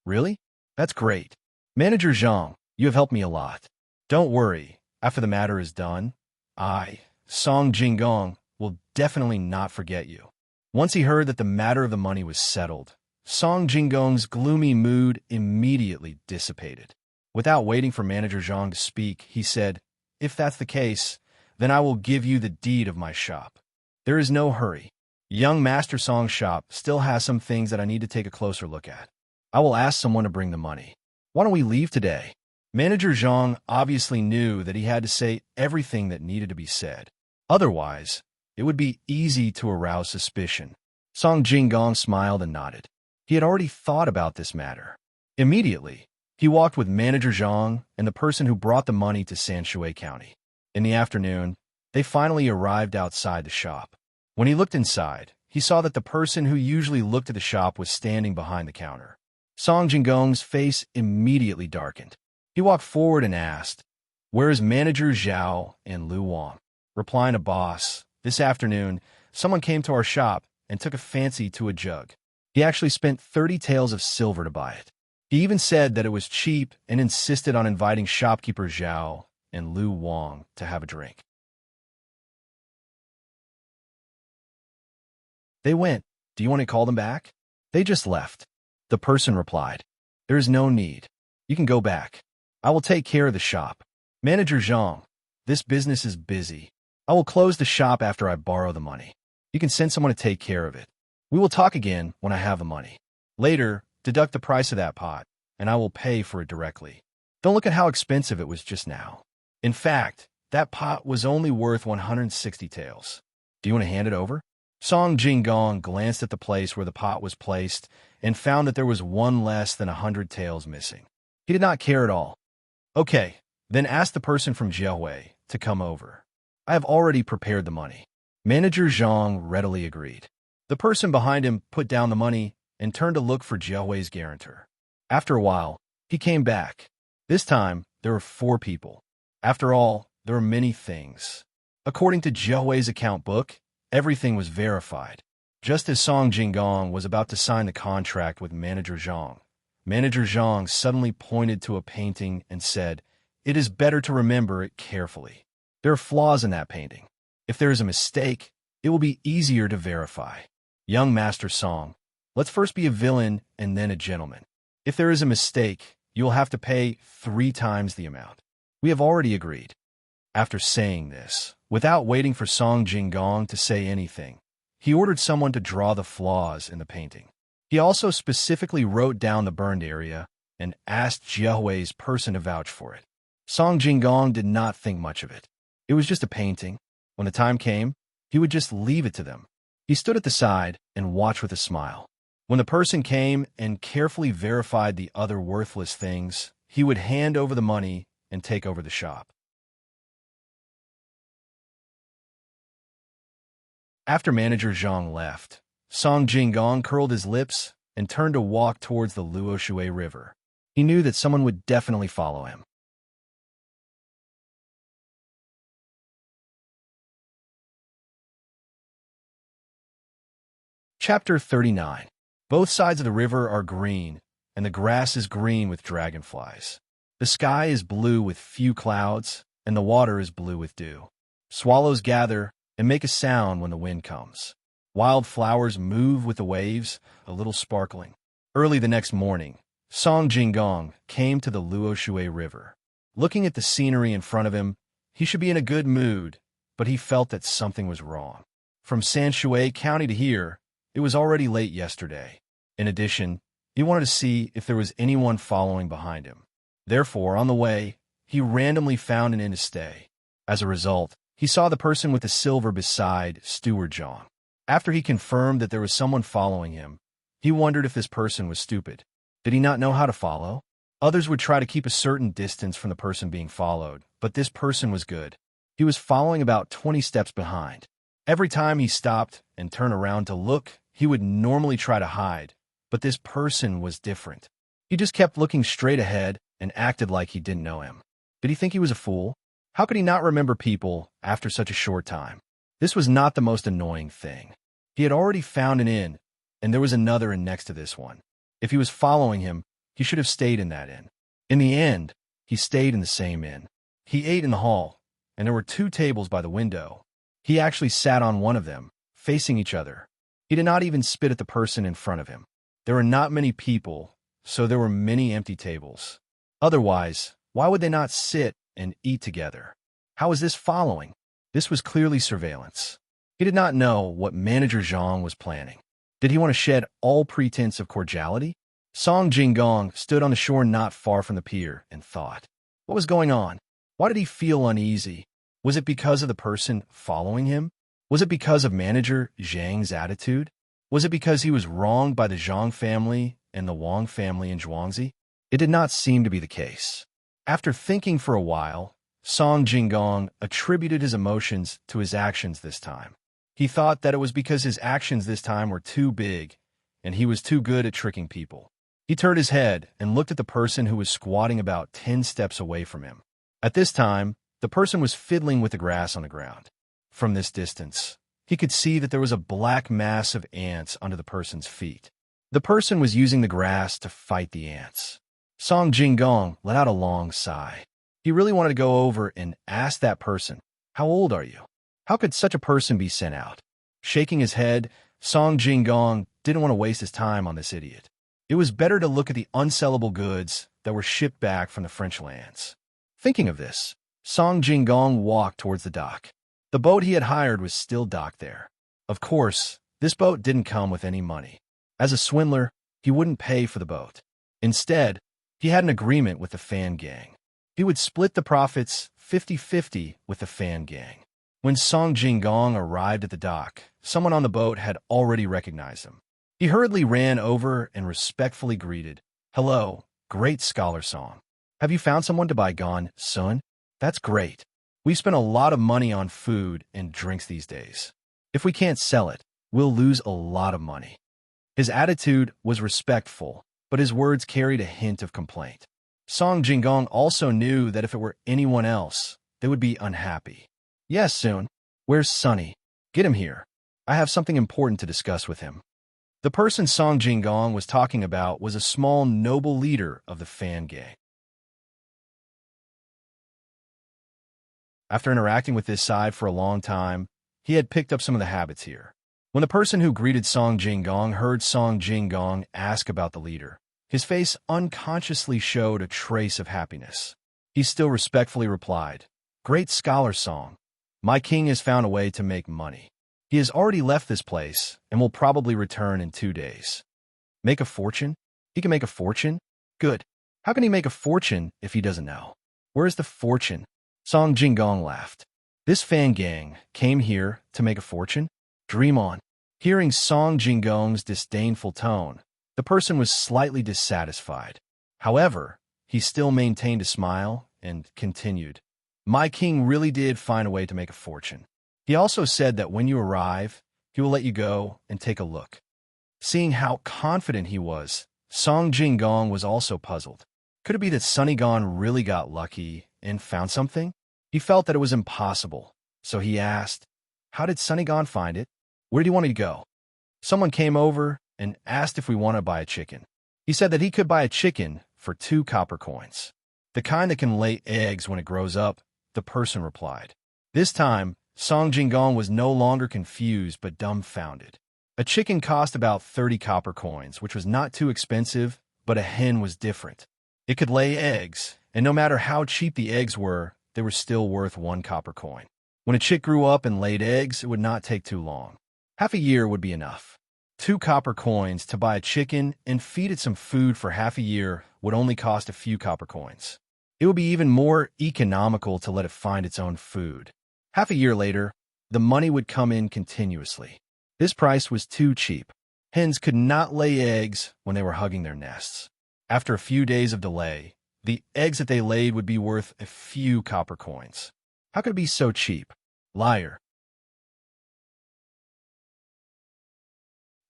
A: Really? That's great. Manager Zhang, you have helped me a lot. Don't worry, after the matter is done, I, Song Jinggong, will definitely not forget you. Once he heard that the matter of the money was settled, Song Jinggong's gloomy mood immediately dissipated. Without waiting for Manager Zhang to speak, he said, "If that's the case, then I will give you the deed of my shop. There is no hurry. Young Master Song's shop still has some things that I need to take a closer look at. I will ask someone to bring the money. Why don't we leave today? Manager Zhang obviously knew that he had to say everything that needed to be said. Otherwise, it would be easy to arouse suspicion. Song Jinggong smiled and nodded. He had already thought about this matter. Immediately, he walked with Manager Zhang and the person who brought the money to Sanshui County. In the afternoon, they finally arrived outside the shop. When he looked inside, he saw that the person who usually looked at the shop was standing behind the counter. Song Jinggong's face immediately darkened. He walked forward and asked, "Where is Manager Zhao and Lu Wang?" Replying to boss, "This afternoon, someone came to our shop and took a fancy to a jug. He actually spent 30 taels of silver to buy it. He even said that it was cheap and insisted on inviting shopkeeper Zhao and Lu Wang to have a drink." They went. "Do you want to call them back?" "They just left." The person replied, "There is no need. You can go back. I will take care of the shop." "Manager Zhang, this business is busy. I will close the shop after I borrow the money. You can send someone to take care of it. We will talk again when I have the money. Later, deduct the price of that pot, and I will pay for it directly. Don't look at how expensive it was just now. In fact, that pot was only worth 160 taels. Do you want to hand it over?" Song Jinggong glanced at the place where the pot was placed and found that there was one less than 100 taels missing. He did not care at all. "Okay, then ask the person from Jiahui to come over. I have already prepared the money." Manager Zhang readily agreed. The person behind him put down the money and turned to look for Jiahui's guarantor. After a while, he came back. This time, there were 4 people. After all, there were many things. According to Jiahui's account book, everything was verified. Just as Song Jinggong was about to sign the contract with Manager Zhang, Manager Zhang suddenly pointed to a painting and said, "It is better to remember it carefully. There are flaws in that painting. If there is a mistake, it will be easier to verify. Young Master Song, let's first be a villain and then a gentleman. If there is a mistake, you will have to pay 3 times the amount. We have already agreed." After saying this, without waiting for Song Jinggong to say anything, he ordered someone to draw the flaws in the painting. He also specifically wrote down the burned area and asked Jiahui's person to vouch for it. Song Jinggong did not think much of it. It was just a painting. When the time came, he would just leave it to them. He stood at the side and watched with a smile. When the person came and carefully verified the other worthless things, he would hand over the money and take over the shop. After Manager Zhang left, Song Jinggong curled his lips and turned to walk towards the Luoshui River. He knew that someone would definitely follow him. Chapter 39. Both sides of the river are green, and the grass is green with dragonflies. The sky is blue with few clouds, and the water is blue with dew. Swallows gather and make a sound when the wind comes. Wild flowers move with the waves, a little sparkling. Early the next morning, Song Jinggong came to the Luoshui River. Looking at the scenery in front of him, he should be in a good mood, but he felt that something was wrong. From Sanshui County to here, it was already late yesterday. In addition, he wanted to see if there was anyone following behind him. Therefore, on the way, he randomly found an inn to stay. As a result, he saw the person with the silver beside Steward Zhang. After he confirmed that there was someone following him, he wondered if this person was stupid. Did he not know how to follow? Others would try to keep a certain distance from the person being followed, but this person was good. He was following about 20 steps behind. Every time he stopped and turned around to look, he would normally try to hide, but this person was different. He just kept looking straight ahead and acted like he didn't know him. Did he think he was a fool? How could he not remember people after such a short time? This was not the most annoying thing. He had already found an inn, and there was another inn next to this one. If he was following him, he should have stayed in that inn. In the end, he stayed in the same inn. He ate in the hall, and there were 2 tables by the window. He actually sat on one of them, facing each other. He did not even spit at the person in front of him. There were not many people, so there were many empty tables. Otherwise, why would they not sit and eat together? How is this following? This was clearly surveillance. He did not know what Manager Zhang was planning. Did he want to shed all pretense of cordiality? Song Jinggong stood on the shore not far from the pier and thought. What was going on? Why did he feel uneasy? Was it because of the person following him? Was it because of Manager Zhang's attitude? Was it because he was wronged by the Zhang family and the Wang family in Zhuangzi? It did not seem to be the case. After thinking for a while, Song Jinggong attributed his emotions to his actions this time. He thought that it was because his actions this time were too big, and he was too good at tricking people. He turned his head and looked at the person who was squatting about 10 steps away from him. At this time, the person was fiddling with the grass on the ground. From this distance, he could see that there was a black mass of ants under the person's feet. The person was using the grass to fight the ants. Song Jinggong let out a long sigh. He really wanted to go over and ask that person, "How old are you? How could such a person be sent out?" Shaking his head, Song Jinggong didn't want to waste his time on this idiot. It was better to look at the unsellable goods that were shipped back from the French lands. Thinking of this, Song Jinggong walked towards the dock. The boat he had hired was still docked there. Of course, this boat didn't come with any money. As a swindler, he wouldn't pay for the boat. Instead, he had an agreement with the fan gang. He would split the profits 50-50 with the fan gang. When Song Jinggong arrived at the dock, someone on the boat had already recognized him. He hurriedly ran over and respectfully greeted, "Hello, great scholar Song. Have you found someone to buy Gone Sun? That's great. We spend a lot of money on food and drinks these days. If we can't sell it, we'll lose a lot of money." His attitude was respectful, but his words carried a hint of complaint. Song Jinggong also knew that if it were anyone else, they would be unhappy. "Yes, soon. Where's Sunny? Get him here. I have something important to discuss with him." The person Song Jinggong was talking about was a small noble leader of the fan gang. After interacting with this side for a long time, he had picked up some of the habits here. When the person who greeted Song Jinggong heard Song Jinggong ask about the leader, his face unconsciously showed a trace of happiness. He still respectfully replied, "Great scholar Song, my king has found a way to make money. He has already left this place and will probably return in 2 days. Make a fortune? He can make a fortune? Good. How can he make a fortune if he doesn't know? Where is the fortune?" Song Jinggong laughed. This fan gang came here to make a fortune? Dream on. Hearing Song Jinggong's disdainful tone, the person was slightly dissatisfied. However, he still maintained a smile and continued, "My king really did find a way to make a fortune. He also said that when you arrive, he will let you go and take a look." Seeing how confident he was, Song Jinggong was also puzzled. Could it be that Sunnygon really got lucky and found something? He felt that it was impossible, so he asked, "How did Sunnygon find it? Where do you want me to go?" Someone came over and asked if we want to buy a chicken. He said that he could buy a chicken for 2 copper coins. "The kind that can lay eggs when it grows up," the person replied. This time, Song Jinggong was no longer confused but dumbfounded. A chicken cost about 30 copper coins, which was not too expensive, but a hen was different. It could lay eggs, and no matter how cheap the eggs were, they were still worth 1 copper coin. When a chick grew up and laid eggs, it would not take too long. Half a year would be enough. 2 copper coins to buy a chicken and feed it some food for half a year would only cost a few copper coins. It would be even more economical to let it find its own food. Half a year later, the money would come in continuously. This price was too cheap. Hens could not lay eggs when they were hugging their nests. After a few days of delay, the eggs that they laid would be worth a few copper coins. How could it be so cheap? Liar.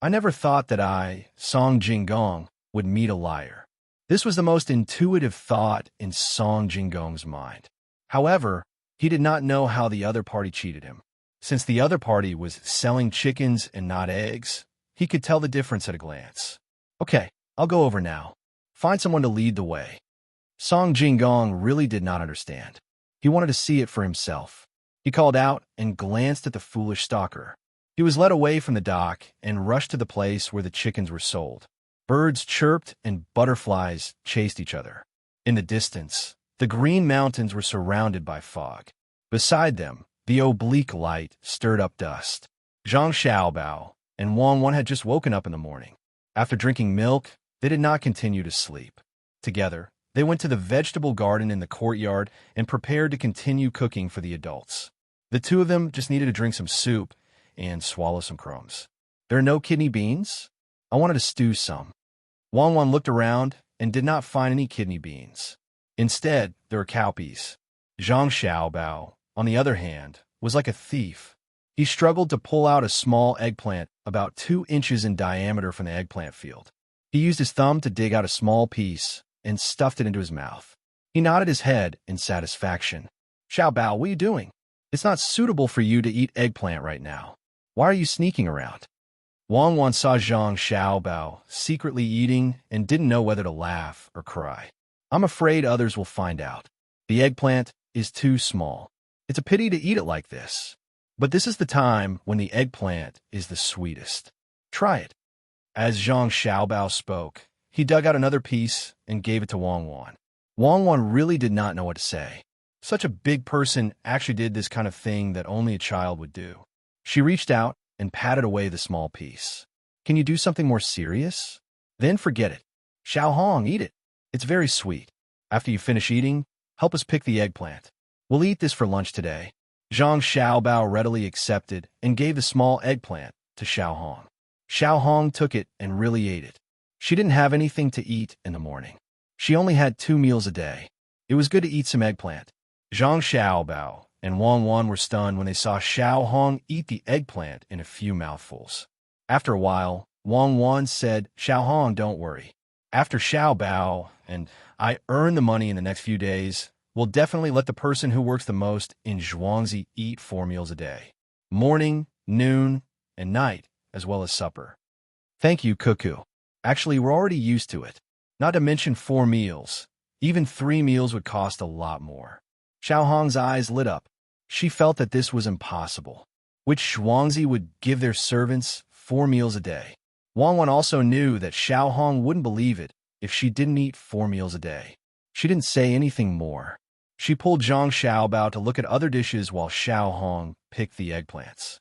A: I never thought that I, Song Jinggong, would meet a liar. This was the most intuitive thought in Song Jinggong's mind. However, he did not know how the other party cheated him. Since the other party was selling chickens and not eggs, he could tell the difference at a glance. "Okay, I'll go over now. Find someone to lead the way." Song Jinggong really did not understand. He wanted to see it for himself. He called out and glanced at the foolish stalker. He was led away from the dock and rushed to the place where the chickens were sold. Birds chirped and butterflies chased each other. In the distance, the green mountains were surrounded by fog. Beside them, The oblique light stirred up dust. Zhang Xiaobao and Wang Wan had just woken up in the morning. After drinking milk, they did not continue to sleep. Together, they went to the vegetable garden in the courtyard and prepared to continue cooking for the adults. The two of them just needed to drink some soup and swallow some crumbs. There are no kidney beans? I wanted to stew some. Wang Wan looked around and did not find any kidney beans. Instead, there were cowpeas. Zhang Xiaobao, on the other hand, was like a thief. He struggled to pull out a small eggplant about 2 inches in diameter from the eggplant field. He used his thumb to dig out a small piece and stuffed it into his mouth. He nodded his head in satisfaction. Xiaobao, what are you doing? It's not suitable for you to eat eggplant right now. Why are you sneaking around? Wang Wan saw Zhang Xiaobao secretly eating and didn't know whether to laugh or cry. I'm afraid others will find out. The eggplant is too small. It's a pity to eat it like this. But this is the time when the eggplant is the sweetest. Try it. As Zhang Xiaobao spoke, he dug out another piece and gave it to Wang Wan. Wang Wan really did not know what to say. Such a big person actually did this kind of thing that only a child would do. She reached out and patted away the small piece. Can you do something more serious? Then forget it. Xiao Hong, eat it. It's very sweet. After you finish eating, help us pick the eggplant. We'll eat this for lunch today. Zhang Xiaobao readily accepted and gave the small eggplant to Xiao Hong. Xiao Hong took it and really ate it. She didn't have anything to eat in the morning. She only had 2 meals a day. It was good to eat some eggplant. Zhang Xiaobao and Wang Wan were stunned when they saw Xiao Hong eat the eggplant in a few mouthfuls. After a while, Wang Wan said, Xiao Hong, don't worry. After Xiaobao and I earn the money in the next few days, we'll definitely let the person who works the most in Zhuangzi eat 4 meals a day. Morning, noon, and night, as well as supper. Thank you, Cuckoo. Actually, we're already used to it. Not to mention 4 meals. Even 3 meals would cost a lot more. Xiao Hong's eyes lit up. She felt that this was impossible. Which Zhuangzi would give their servants 4 meals a day. Wang Wan also knew that Xiao Hong wouldn't believe it if she didn't eat 4 meals a day. She didn't say anything more. She pulled Zhang Xiaobao to look at other dishes while Xiao Hong picked the eggplants.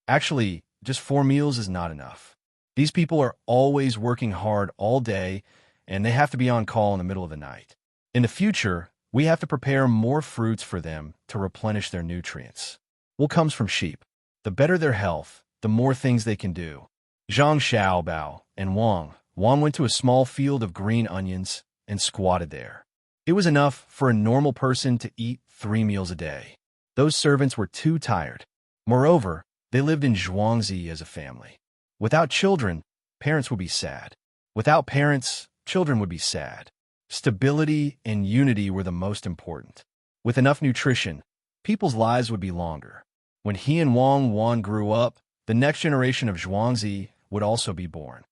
A: Actually, just 4 meals is not enough. These people are always working hard all day, and they have to be on call in the middle of the night. In the future, we have to prepare more fruits for them to replenish their nutrients. Wool comes from sheep. The better their health, the more things they can do. Zhang Xiaobao and Wang went to a small field of green onions and squatted there. It was enough for a normal person to eat 3 meals a day. Those servants were too tired. Moreover, they lived in Zhuangzi as a family. Without children, parents would be sad. Without parents, children would be sad. Stability and unity were the most important. With enough nutrition, people's lives would be longer. When he and Wang Wan grew up, the next generation of Zhuangzi would also be born.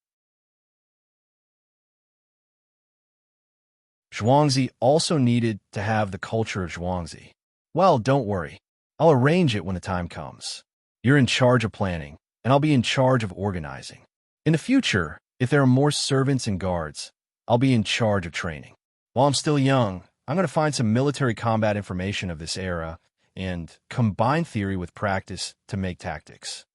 A: Zhuangzi also needed to have the culture of Zhuangzi. Well, don't worry. I'll arrange it when the time comes. You're in charge of planning, and I'll be in charge of organizing. In the future, if there are more servants and guards, I'll be in charge of training. While I'm still young, I'm going to find some military combat information of this era and combine theory with practice to make tactics.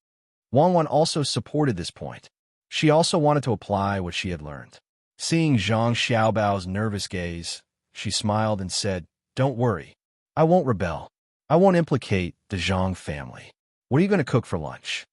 A: Wang Wan also supported this point. She also wanted to apply what she had learned. Seeing Zhang Xiaobao's nervous gaze, she smiled and said, Don't worry. I won't rebel. I won't implicate the Zhang family. What are you going to cook for lunch?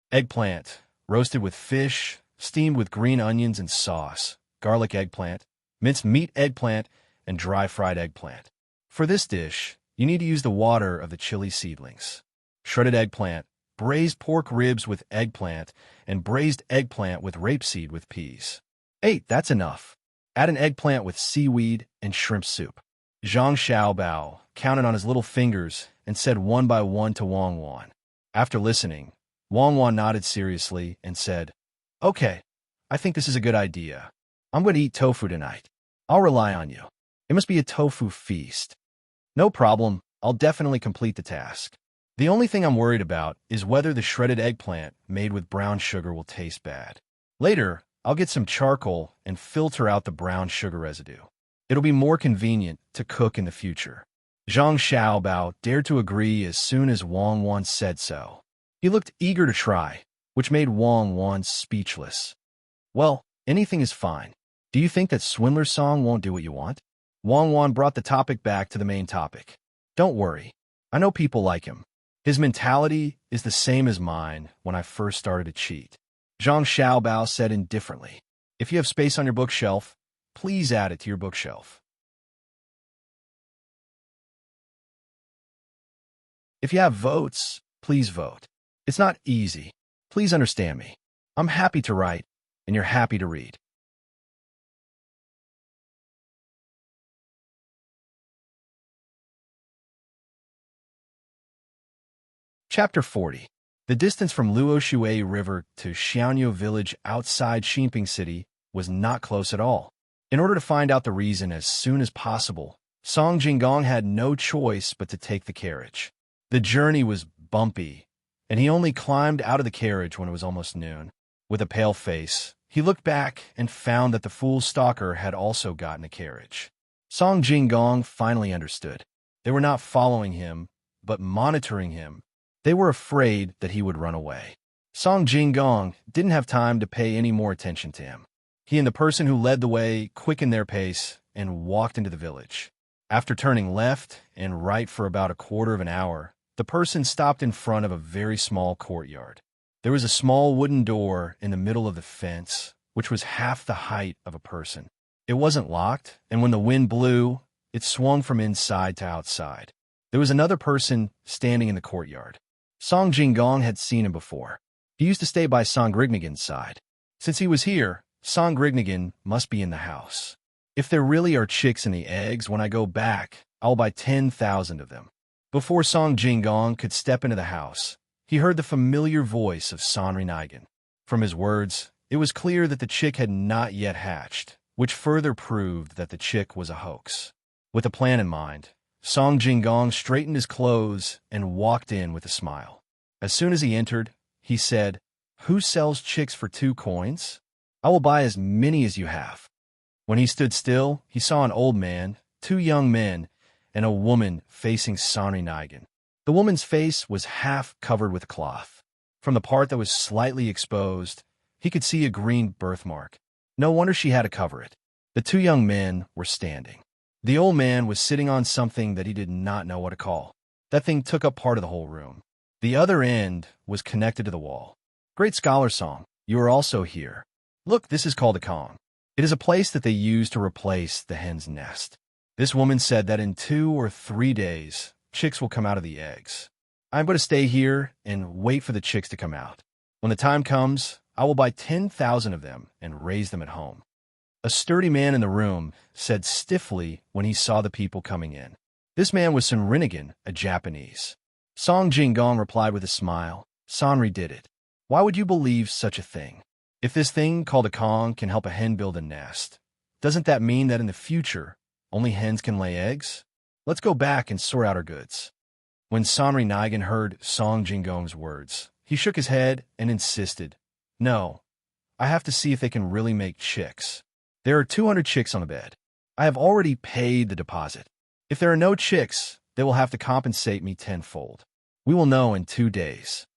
A: Eggplant, roasted with fish, steamed with green onions and sauce, garlic eggplant, minced meat eggplant, and dry fried eggplant. For this dish, you need to use the water of the chili seedlings. Shredded eggplant, braised pork ribs with eggplant, and braised eggplant with rapeseed with peas. 8, that's enough. Add an eggplant with seaweed and shrimp soup. Zhang Xiaobao counted on his little fingers and said one by one to Wang Wan. After listening, Wang Wan nodded seriously and said, Okay, I think this is a good idea. I'm going to eat tofu tonight. I'll rely on you. It must be a tofu feast. No problem, I'll definitely complete the task. The only thing I'm worried about is whether the shredded eggplant made with brown sugar will taste bad. Later, I'll get some charcoal and filter out the brown sugar residue. It'll be more convenient to cook in the future. Zhang Xiaobao dared to agree as soon as Wang Wan said so. He looked eager to try, which made Wang Wan speechless. Well, anything is fine. Do you think that Swindler Song won't do what you want? Wang Wan brought the topic back to the main topic. Don't worry. I know people like him. His mentality is the same as mine when I first started to cheat. Zhang Xiaobao said indifferently. If you have space on your bookshelf, please add it to your bookshelf. If you have votes, please vote. It's not easy. Please understand me. I'm happy to write, and you're happy to read. Chapter 40. The distance from Luoshui River to Xiaoniu village outside Xinping City was not close at all. In order to find out the reason as soon as possible, Song Jinggong had no choice but to take the carriage. The journey was bumpy, and he only climbed out of the carriage when it was almost noon. With a pale face, he looked back and found that the fool stalker had also gotten a carriage. Song Jinggong finally understood. They were not following him, but monitoring him. They were afraid that he would run away. Song Jinggong didn't have time to pay any more attention to him. He and the person who led the way quickened their pace and walked into the village. After turning left and right for about a quarter of an hour, the person stopped in front of a very small courtyard. There was a small wooden door in the middle of the fence, which was half the height of a person. It wasn't locked, and when the wind blew, it swung from inside to outside. There was another person standing in the courtyard. Song Jinggong had seen him before. He used to stay by Song Grignigan's side. Since he was here, Song Grignigan must be in the house. If there really are chicks in the eggs, when I go back, I'll buy 10,000 of them. Before Song Jinggong could step into the house, he heard the familiar voice of San Nigan. From his words, it was clear that the chick had not yet hatched, which further proved that the chick was a hoax. With a plan in mind, Song Jinggong straightened his clothes and walked in with a smile. As soon as he entered, he said, "Who sells chicks for 2 coins? I will buy as many as you have." When he stood still, he saw an old man, 2 young men, and a woman facing San Nigan. The woman's face was half covered with cloth. From the part that was slightly exposed, he could see a green birthmark. No wonder she had to cover it. The 2 young men were standing. The old man was sitting on something that he did not know what to call. That thing took up part of the whole room. The other end was connected to the wall. "Great scholar Song, you are also here. Look, this is called a Kong. It is a place that they use to replace the hen's nest. This woman said that in 2 or 3 days, chicks will come out of the eggs. I'm going to stay here and wait for the chicks to come out. When the time comes, I will buy 10,000 of them and raise them at home." A sturdy man in the room said stiffly when he saw the people coming in. This man was Sanrinigan, a Japanese. Song Jinggong replied with a smile, "Sanri did it. Why would you believe such a thing? If this thing called a Kong can help a hen build a nest, doesn't that mean that in the future, only hens can lay eggs? Let's go back and sort out our goods." When Sanri Nigan heard Song Jinggong's words, he shook his head and insisted, "No, I have to see if they can really make chicks. There are 200 chicks on the bed. I have already paid the deposit. If there are no chicks, they will have to compensate me tenfold. We will know in 2 days."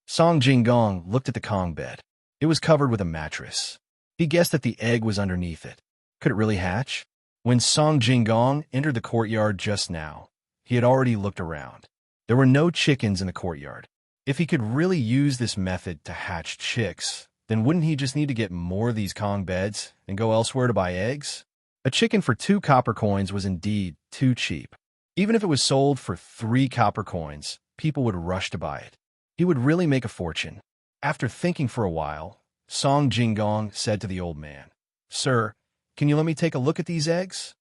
A: Song Jinggong looked at the Kong bed. It was covered with a mattress. He guessed that the egg was underneath it. Could it really hatch? When Song Jinggong entered the courtyard just now, he had already looked around. There were no chickens in the courtyard. If he could really use this method to hatch chicks, then wouldn't he just need to get more of these Kong beds and go elsewhere to buy eggs? A chicken for 2 copper coins was indeed too cheap. Even if it was sold for 3 copper coins, people would rush to buy it. He would really make a fortune. After thinking for a while, Song Jinggong said to the old man, "Sir, can you let me take a look at these eggs?"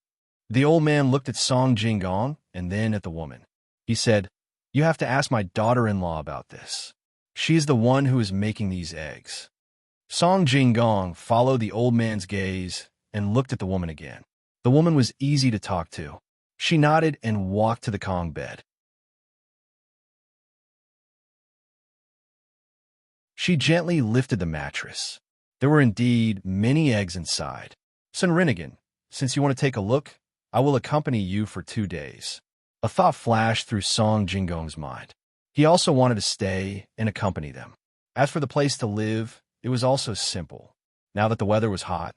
A: The old man looked at Song Jinggong and then at the woman. He said, "You have to ask my daughter-in-law about this. She is the one who is making these eggs." Song Jinggong followed the old man's gaze and looked at the woman again. The woman was easy to talk to. She nodded and walked to the Kong bed. She gently lifted the mattress. There were indeed many eggs inside. "Sanrinigan, since you want to take a look, I will accompany you for 2 days. A thought flashed through Song Jingong's mind. He also wanted to stay and accompany them. As for the place to live, it was also simple. Now that the weather was hot,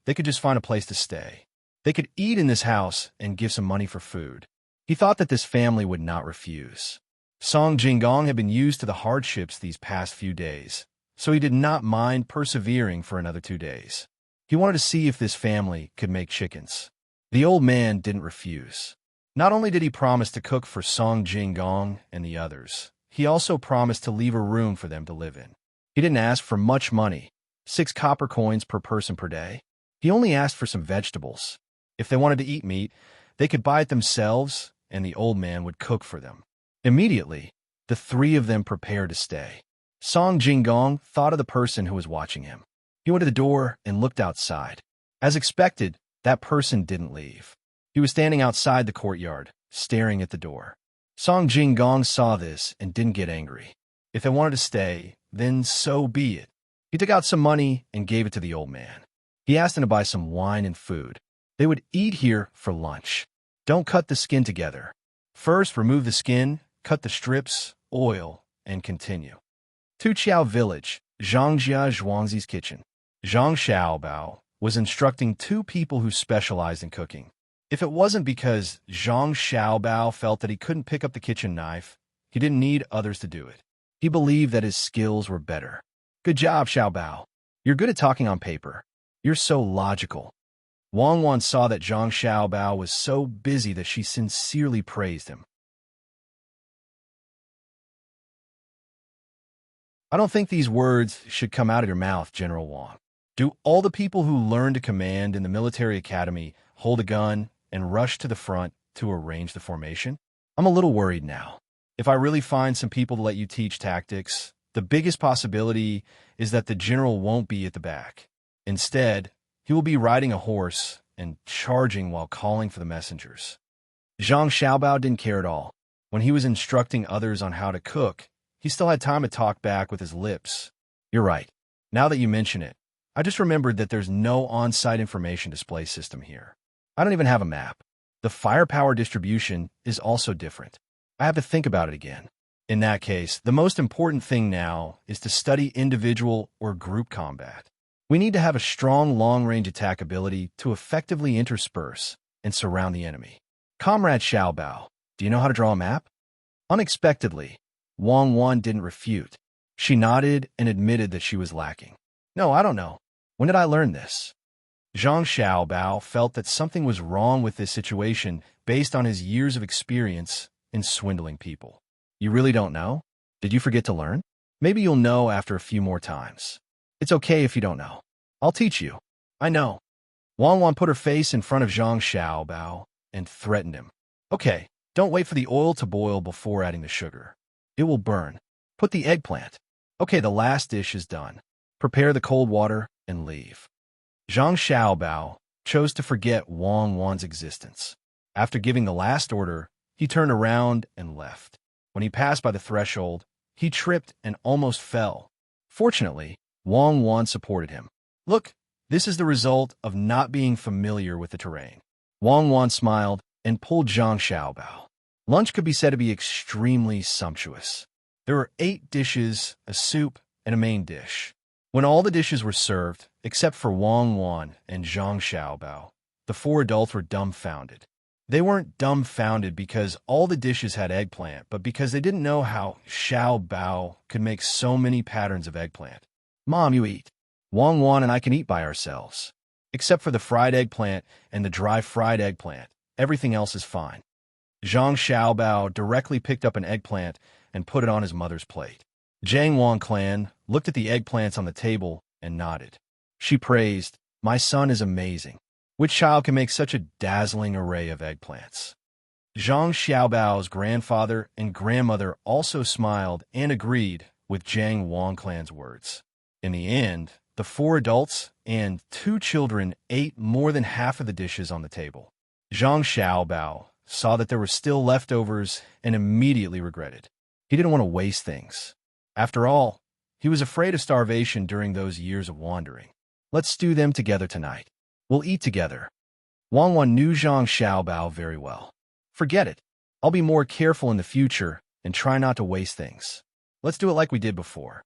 A: they could just find a place to stay. They could eat in this house and give some money for food. He thought that this family would not refuse. Song Jingong had been used to the hardships these past few days, so he did not mind persevering for another 2 days. He wanted to see if this family could make chickens. The old man didn't refuse. Not only did he promise to cook for Song Jingong and the others, he also promised to leave a room for them to live in. He didn't ask for much money, 6 copper coins per person per day. He only asked for some vegetables. If they wanted to eat meat, they could buy it themselves, and the old man would cook for them. Immediately, the 3 of them prepared to stay. Song Jingong thought of the person who was watching him. He went to the door and looked outside. As expected, that person didn't leave. He was standing outside the courtyard, staring at the door. Song Jingong saw this and didn't get angry. If they wanted to stay, then so be it. He took out some money and gave it to the old man. He asked him to buy some wine and food. They would eat here for lunch. Don't cut the skin together. First, remove the skin, cut the strips, oil, and continue. Tuqiao Village, Zhangjia Zhuangzi's kitchen. Zhang Xiaobao was instructing 2 people who specialized in cooking. If it wasn't because Zhang Xiaobao felt that he couldn't pick up the kitchen knife, he didn't need others to do it. He believed that his skills were better. Good job, Xiaobao. You're good at talking on paper. You're so logical. Wang Wan saw that Zhang Xiaobao was so busy that she sincerely praised him. I don't think these words should come out of your mouth, General Wang. Do all the people who learn to command in the military academy hold a gun and rush to the front to arrange the formation? I'm a little worried now. If I really find some people to let you teach tactics, the biggest possibility is that the general won't be at the back. Instead, he will be riding a horse and charging while calling for the messengers. Zhang Xiaobao didn't care at all. When he was instructing others on how to cook, he still had time to talk back with his lips. You're right. Now that you mention it, I just remembered that there's no on-site information display system here. I don't even have a map. The firepower distribution is also different. I have to think about it again. In that case, the most important thing now is to study individual or group combat. We need to have a strong long-range attack ability to effectively intersperse and surround the enemy. Comrade Xiaobao, do you know how to draw a map? Unexpectedly, Wang Wan didn't refute. She nodded and admitted that she was lacking. No, I don't know. When did I learn this? Zhang Xiaobao felt that something was wrong with this situation based on his years of experience in swindling people. You really don't know? Did you forget to learn? Maybe you'll know after a few more times. It's okay if you don't know. I'll teach you. I know. Wang Wan put her face in front of Zhang Xiaobao and threatened him. Okay, don't wait for the oil to boil before adding the sugar. It will burn. Put the eggplant. Okay, the last dish is done. Prepare the cold water and leave. Zhang Xiaobao chose to forget Wang Wan's existence. After giving the last order, he turned around and left. When he passed by the threshold, he tripped and almost fell. Fortunately, Wang Wan supported him. Look, this is the result of not being familiar with the terrain. Wang Wan smiled and pulled Zhang Xiaobao. Lunch could be said to be extremely sumptuous. There were 8 dishes, a soup, and a main dish. When all the dishes were served, except for Wang Wan and Zhang Xiaobao, the 4 adults were dumbfounded. They weren't dumbfounded because all the dishes had eggplant, but because they didn't know how Xiaobao could make so many patterns of eggplant. Mom, you eat. Wang Wan and I can eat by ourselves. Except for the fried eggplant and the dry fried eggplant, everything else is fine. Zhang Xiaobao directly picked up an eggplant and put it on his mother's plate. Zhang Wang clan looked at the eggplants on the table and nodded. She praised, "My son is amazing. Which child can make such a dazzling array of eggplants?" Zhang Xiaobao's grandfather and grandmother also smiled and agreed with Zhang Wang clan's words. In the end, the 4 adults and 2 children ate more than half of the dishes on the table. Zhang Xiaobao saw that there were still leftovers and immediately regretted. He didn't want to waste things. After all, he was afraid of starvation during those years of wandering. Let's stew them together tonight. We'll eat together. Wang Wan knew Zhang Xiaobao very well. Forget it. I'll be more careful in the future and try not to waste things. Let's do it like we did before.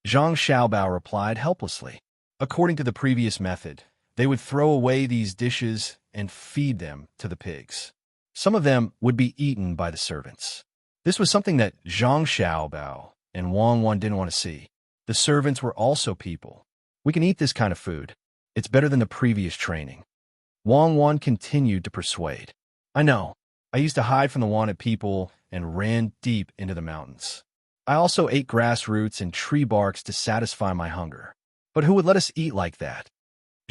A: Zhang Xiaobao replied helplessly. According to the previous method, they would throw away these dishes and feed them to the pigs. Some of them would be eaten by the servants. This was something that Zhang Xiaobao and Wang Wan didn't want to see. The servants were also people. We can eat this kind of food. It's better than the previous training. Wang Wan continued to persuade. I know. I used to hide from the wanted people and ran deep into the mountains. I also ate grass roots and tree barks to satisfy my hunger. But who would let us eat like that?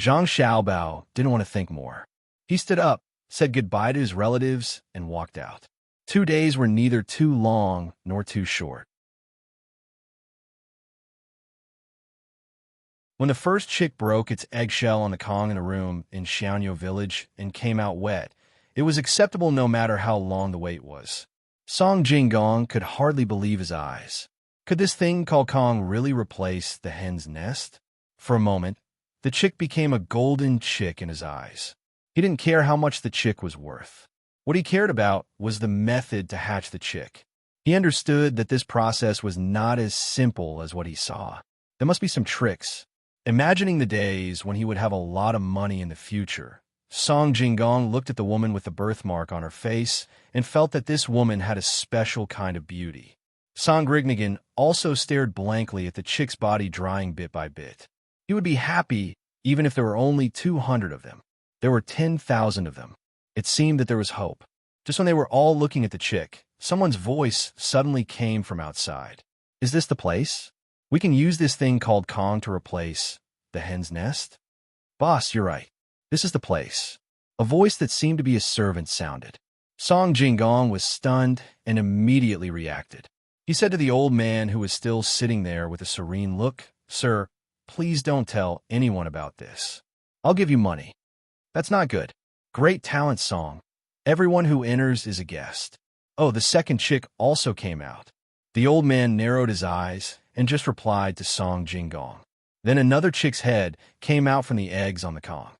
A: Zhang Xiaobao didn't want to think more. He stood up, said goodbye to his relatives, and walked out. 2 days were neither too long nor too short. When the first chick broke its eggshell on the Kong in a room in Xiaoniu village and came out wet, it was acceptable no matter how long the wait was. Song Jinggong could hardly believe his eyes. Could this thing called Kong really replace the hen's nest? For a moment, the chick became a golden chick in his eyes. He didn't care how much the chick was worth. What he cared about was the method to hatch the chick. He understood that this process was not as simple as what he saw. There must be some tricks. Imagining the days when he would have a lot of money in the future, Song Jinggong looked at the woman with the birthmark on her face and felt that this woman had a special kind of beauty. Song Grignigan also stared blankly at the chick's body drying bit by bit. He would be happy even if there were only 200 of them. There were 10,000 of them. It seemed that there was hope. Just when they were all looking at the chick, someone's voice suddenly came from outside. Is this the place? We can use this thing called Kong to replace the hen's nest? Boss, you're right. This is the place. A voice that seemed to be a servant sounded. Song Jinggong was stunned and immediately reacted. He said to the old man who was still sitting there with a serene look, Sir, please don't tell anyone about this. I'll give you money. That's not good. Great talent, Song. Everyone who enters is a guest. Oh, the second chick also came out. The old man narrowed his eyes and just replied to Song Jinggong. Then another chick's head came out from the eggs on the Kong.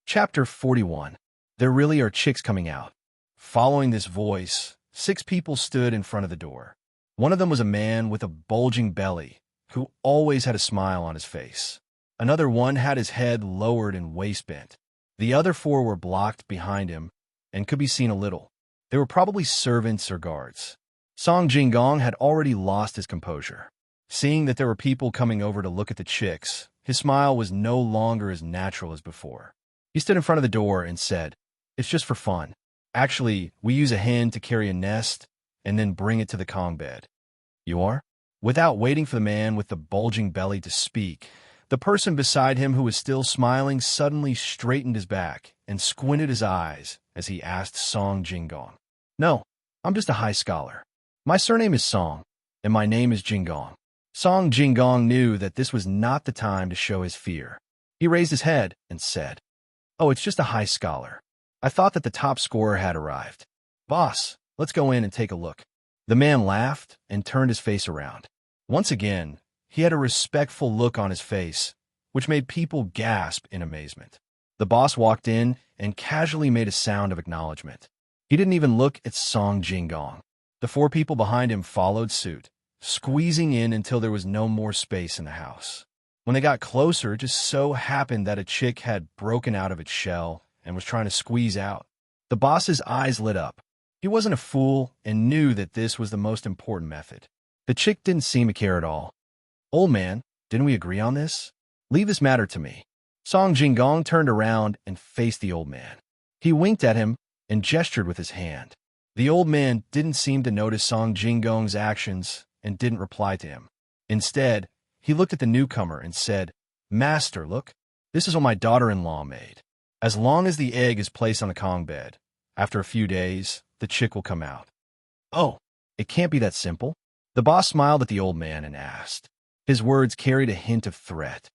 A: Chapter 41. There really are chicks coming out. Following this voice, 6 people stood in front of the door. One of them was a man with a bulging belly, who always had a smile on his face. Another one had his head lowered and waist bent. The other 4 were blocked behind him and could be seen a little. They were probably servants or guards. Song Jinggong had already lost his composure. Seeing that there were people coming over to look at the chicks, his smile was no longer as natural as before. He stood in front of the door and said, It's just for fun. Actually, we use a hen to carry a nest and then bring it to the Kong bed. You are? Without waiting for the man with the bulging belly to speak, the person beside him who was still smiling suddenly straightened his back and squinted his eyes as he asked Song Jinggong. No, I'm just a high scholar. My surname is Song, and my name is Jinggong. Song Jinggong knew that this was not the time to show his fear. He raised his head and said, Oh, it's just a high scholar. I thought that the top scorer had arrived. Boss, let's go in and take a look. The man laughed and turned his face around. Once again, he had a respectful look on his face, which made people gasp in amazement. The boss walked in and casually made a sound of acknowledgement. He didn't even look at Song Jinggong. The 4 people behind him followed suit, squeezing in until there was no more space in the house. When they got closer, it just so happened that a chick had broken out of its shell and was trying to squeeze out. The boss's eyes lit up. He wasn't a fool and knew that this was the most important method. The chick didn't seem to care at all. Old man, didn't we agree on this? Leave this matter to me. Song Jinggong turned around and faced the old man. He winked at him and gestured with his hand. The old man didn't seem to notice Song Jinggong's actions and didn't reply to him. Instead, he looked at the newcomer and said, Master, look, this is what my daughter-in-law made. As long as the egg is placed on the Kong bed, after a few days, the chick will come out. Oh, it can't be that simple. The boss smiled at the old man and asked. His words carried a hint of threat.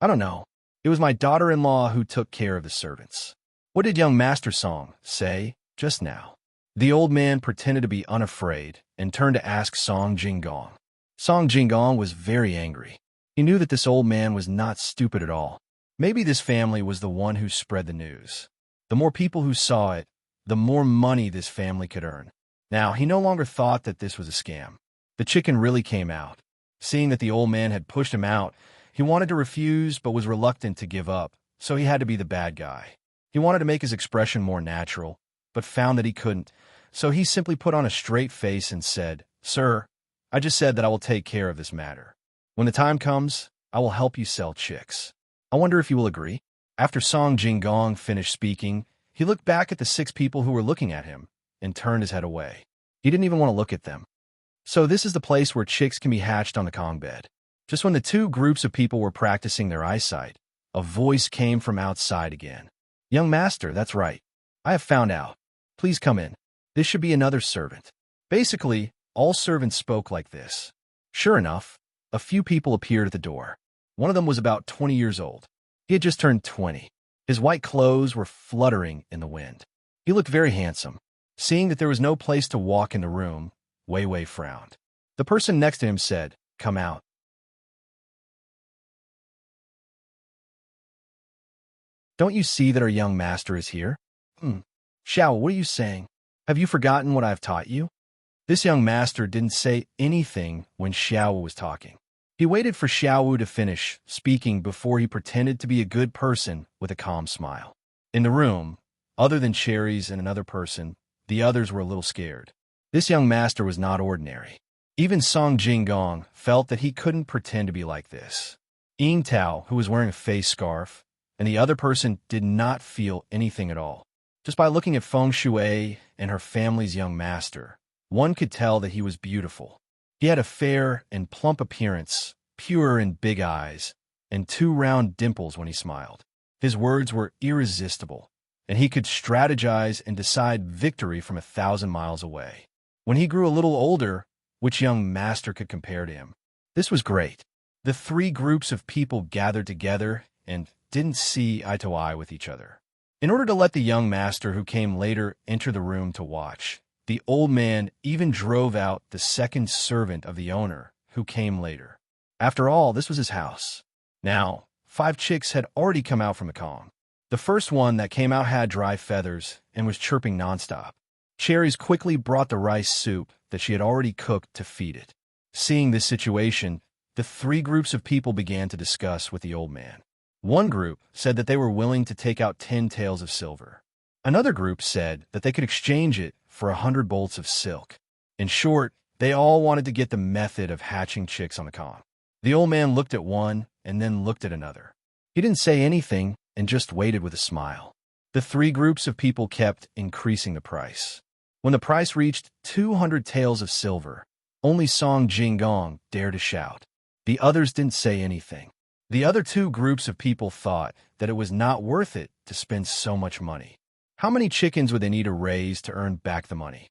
A: I don't know. It was my daughter-in-law who took care of the servants. What did young Master Song say just now? The old man pretended to be unafraid and turned to ask Song Jinggong. Song Jinggong was very angry. He knew that this old man was not stupid at all. Maybe this family was the one who spread the news. The more people who saw it, the more money this family could earn. Now, he no longer thought that this was a scam. The chicken really came out. Seeing that the old man had pushed him out, he wanted to refuse but was reluctant to give up, so he had to be the bad guy. He wanted to make his expression more natural, but found that he couldn't, so he simply put on a straight face and said, "Sir, I just said that I will take care of this matter. When the time comes, I will help you sell chicks. I wonder if you will agree?" After Song Jinggong finished speaking, he looked back at the 6 people who were looking at him and turned his head away. He didn't even want to look at them. So this is the place where chicks can be hatched on the Kong bed. Just when the 2 groups of people were practicing their eyesight, a voice came from outside again. "Young master, that's right. I have found out. Please come in. This should be another servant." Basically, all servants spoke like this. Sure enough, a few people appeared at the door. One of them was about 20 years old. He had just turned 20. His white clothes were fluttering in the wind. He looked very handsome. Seeing that there was no place to walk in the room, Wei Wei frowned. The person next to him said, "Come out." "Don't you see that our young master is here?" "Xiao, what are you saying? Have you forgotten what I have taught you?" This young master didn't say anything when Xiao was talking. He waited for Xiao to finish speaking before he pretended to be a good person with a calm smile. In the room, other than Cherries and another person, the others were a little scared. This young master was not ordinary. Even Song Jinggong felt that he couldn't pretend to be like this. Ying Tao, who was wearing a face scarf, and the other person did not feel anything at all. Just by looking at Feng Shui and her family's young master, one could tell that he was beautiful. He had a fair and plump appearance, pure and big eyes, and 2 round dimples when he smiled. His words were irresistible, and he could strategize and decide victory from 1,000 miles away. When he grew a little older, which young master could compare to him? This was great. The 3 groups of people gathered together and didn't see eye to eye with each other. In order to let the young master who came later enter the room to watch, the old man even drove out the second servant of the owner, who came later. After all, this was his house. Now, 5 chicks had already come out from the Kong. The first one that came out had dry feathers and was chirping nonstop. Cherries quickly brought the rice soup that she had already cooked to feed it. Seeing this situation, the 3 groups of people began to discuss with the old man. One group said that they were willing to take out 10 taels of silver. Another group said that they could exchange it for 100 bolts of silk. In short, they all wanted to get the method of hatching chicks on the Kong. The old man looked at one and then looked at another. He didn't say anything and just waited with a smile. The 3 groups of people kept increasing the price. When the price reached 200 taels of silver, only Song Jinggong dared to shout. The others didn't say anything. The other 2 groups of people thought that it was not worth it to spend so much money. How many chickens would they need to raise to earn back the money?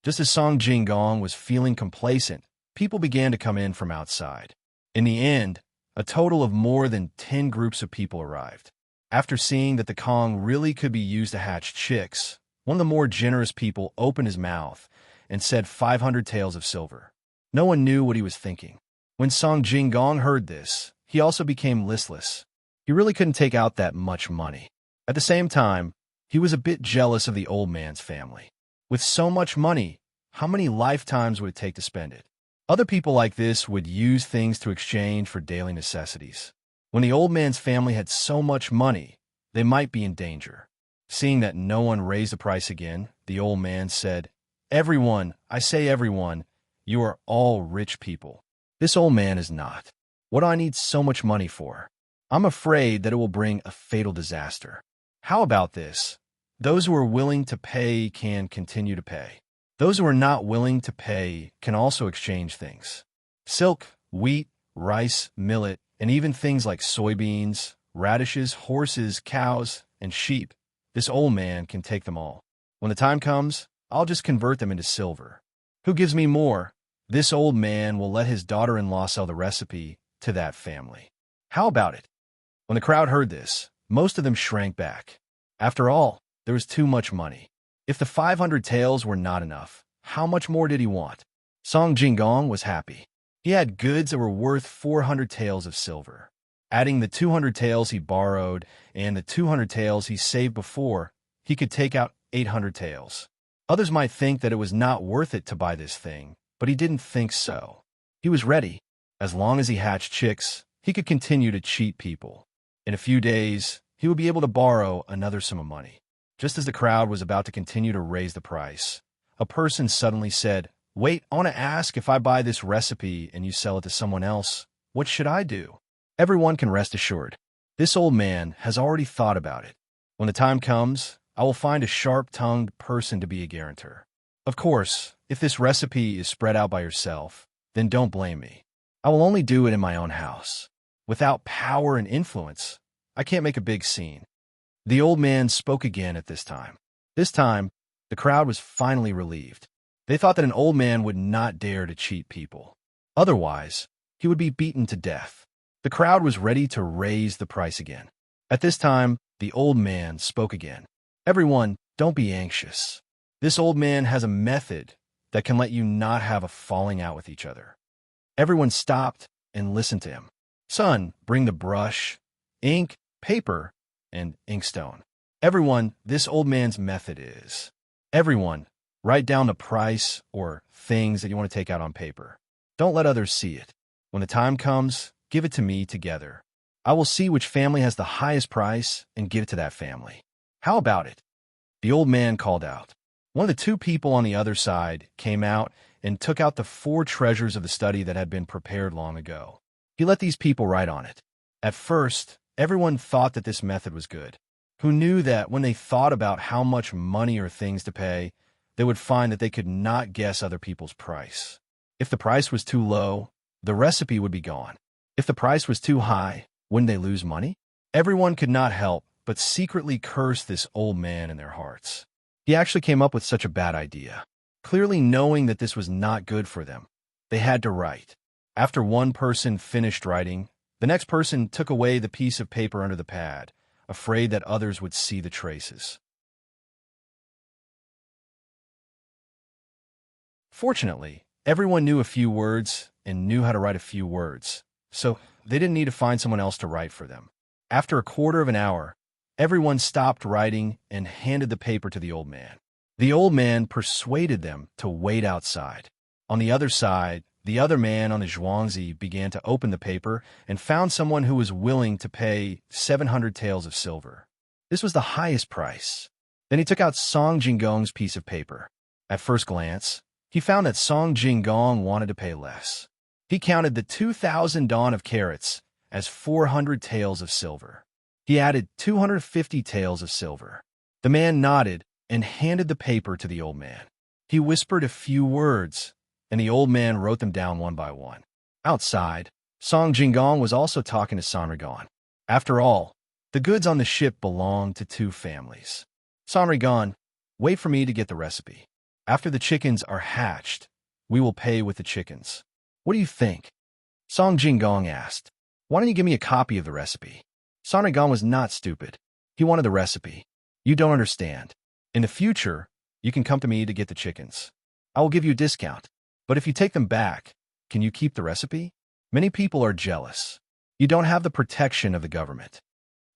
A: Just as Song Jinggong was feeling complacent, people began to come in from outside. In the end, a total of more than 10 groups of people arrived. After seeing that the Kong really could be used to hatch chicks, one of the more generous people opened his mouth and said 500 taels of silver. No one knew what he was thinking. When Song Jinggong heard this, he also became listless. He really couldn't take out that much money. At the same time, he was a bit jealous of the old man's family. With so much money, how many lifetimes would it take to spend it? Other people like this would use things to exchange for daily necessities. When the old man's family had so much money, they might be in danger. Seeing that no one raised the price again, the old man said, "Everyone, I say everyone, you are all rich people. This old man is not. What do I need so much money for? I'm afraid that it will bring a fatal disaster. How about this? Those who are willing to pay can continue to pay. Those who are not willing to pay can also exchange things. Silk, wheat, rice, millet, and even things like soybeans, radishes, horses, cows, and sheep. This old man can take them all. When the time comes, I'll just convert them into silver. Who gives me more? This old man will let his daughter-in-law sell the recipe to that family. How about it?" When the crowd heard this, most of them shrank back. After all, there was too much money. If the 500 taels were not enough, how much more did he want? Song Jingong was happy. He had goods that were worth 400 taels of silver. Adding the 200 taels he borrowed and the 200 taels he saved before, he could take out 800 taels. Others might think that it was not worth it to buy this thing, but he didn't think so. He was ready. As long as he hatched chicks, he could continue to cheat people. In a few days, he would be able to borrow another sum of money. Just as the crowd was about to continue to raise the price, a person suddenly said, "Wait, I want to ask, if I buy this recipe and you sell it to someone else, what should I do?" Everyone can rest assured. This old man has already thought about it. When the time comes, I will find a sharp-tongued person to be a guarantor. Of course, if this recipe is spread out by yourself, then don't blame me. I will only do it in my own house. Without power and influence, I can't make a big scene. The old man spoke again at this time. This time, the crowd was finally relieved. They thought that an old man would not dare to cheat people. Otherwise, he would be beaten to death. The crowd was ready to raise the price again. At this time, the old man spoke again. "Everyone, don't be anxious. This old man has a method that can let you not have a falling out with each other." Everyone stopped and listened to him. "Son, bring the brush, ink, paper, and inkstone." "Everyone, this old man's method is." "Everyone, write down the price or things that you want to take out on paper. Don't let others see it. When the time comes, give it to me together. I will see which family has the highest price and give it to that family. How about it?" The old man called out. One of the two people on the other side came out and took out the 4 treasures of the study that had been prepared long ago. He let these people write on it. At first, everyone thought that this method was good. Who knew that when they thought about how much money or things to pay, they would find that they could not guess other people's price. If the price was too low, the recipe would be gone. If the price was too high, wouldn't they lose money? Everyone could not help but secretly curse this old man in their hearts. He actually came up with such a bad idea. Clearly knowing that this was not good for them, they had to write. After one person finished writing, the next person took away the piece of paper under the pad, afraid that others would see the traces. Fortunately, everyone knew a few words and knew how to write a few words, so they didn't need to find someone else to write for them. After a quarter of an hour, everyone stopped writing and handed the paper to the old man. The old man persuaded them to wait outside. On the other side, the other man on the zhuangzi began to open the paper and found someone who was willing to pay 700 taels of silver. This was the highest price. Then he took out Song Jingong's piece of paper. At first glance, he found that Song Jingong wanted to pay less. He counted the 2,000 dawn of carats as 400 taels of silver. He added 250 taels of silver. The man nodded and handed the paper to the old man. He whispered a few words, and the old man wrote them down one by one. Outside, Song Jingong was also talking to Sanrigan. After all, the goods on the ship belonged to 2 families. "Sanrigan, wait for me to get the recipe. After the chickens are hatched, we will pay with the chickens. What do you think?" Song Jingong asked. "Why don't you give me a copy of the recipe?" Sanrigan was not stupid. He wanted the recipe. "You don't understand. In the future, you can come to me to get the chickens. I will give you a discount. But if you take them back, can you keep the recipe? Many people are jealous. You don't have the protection of the government."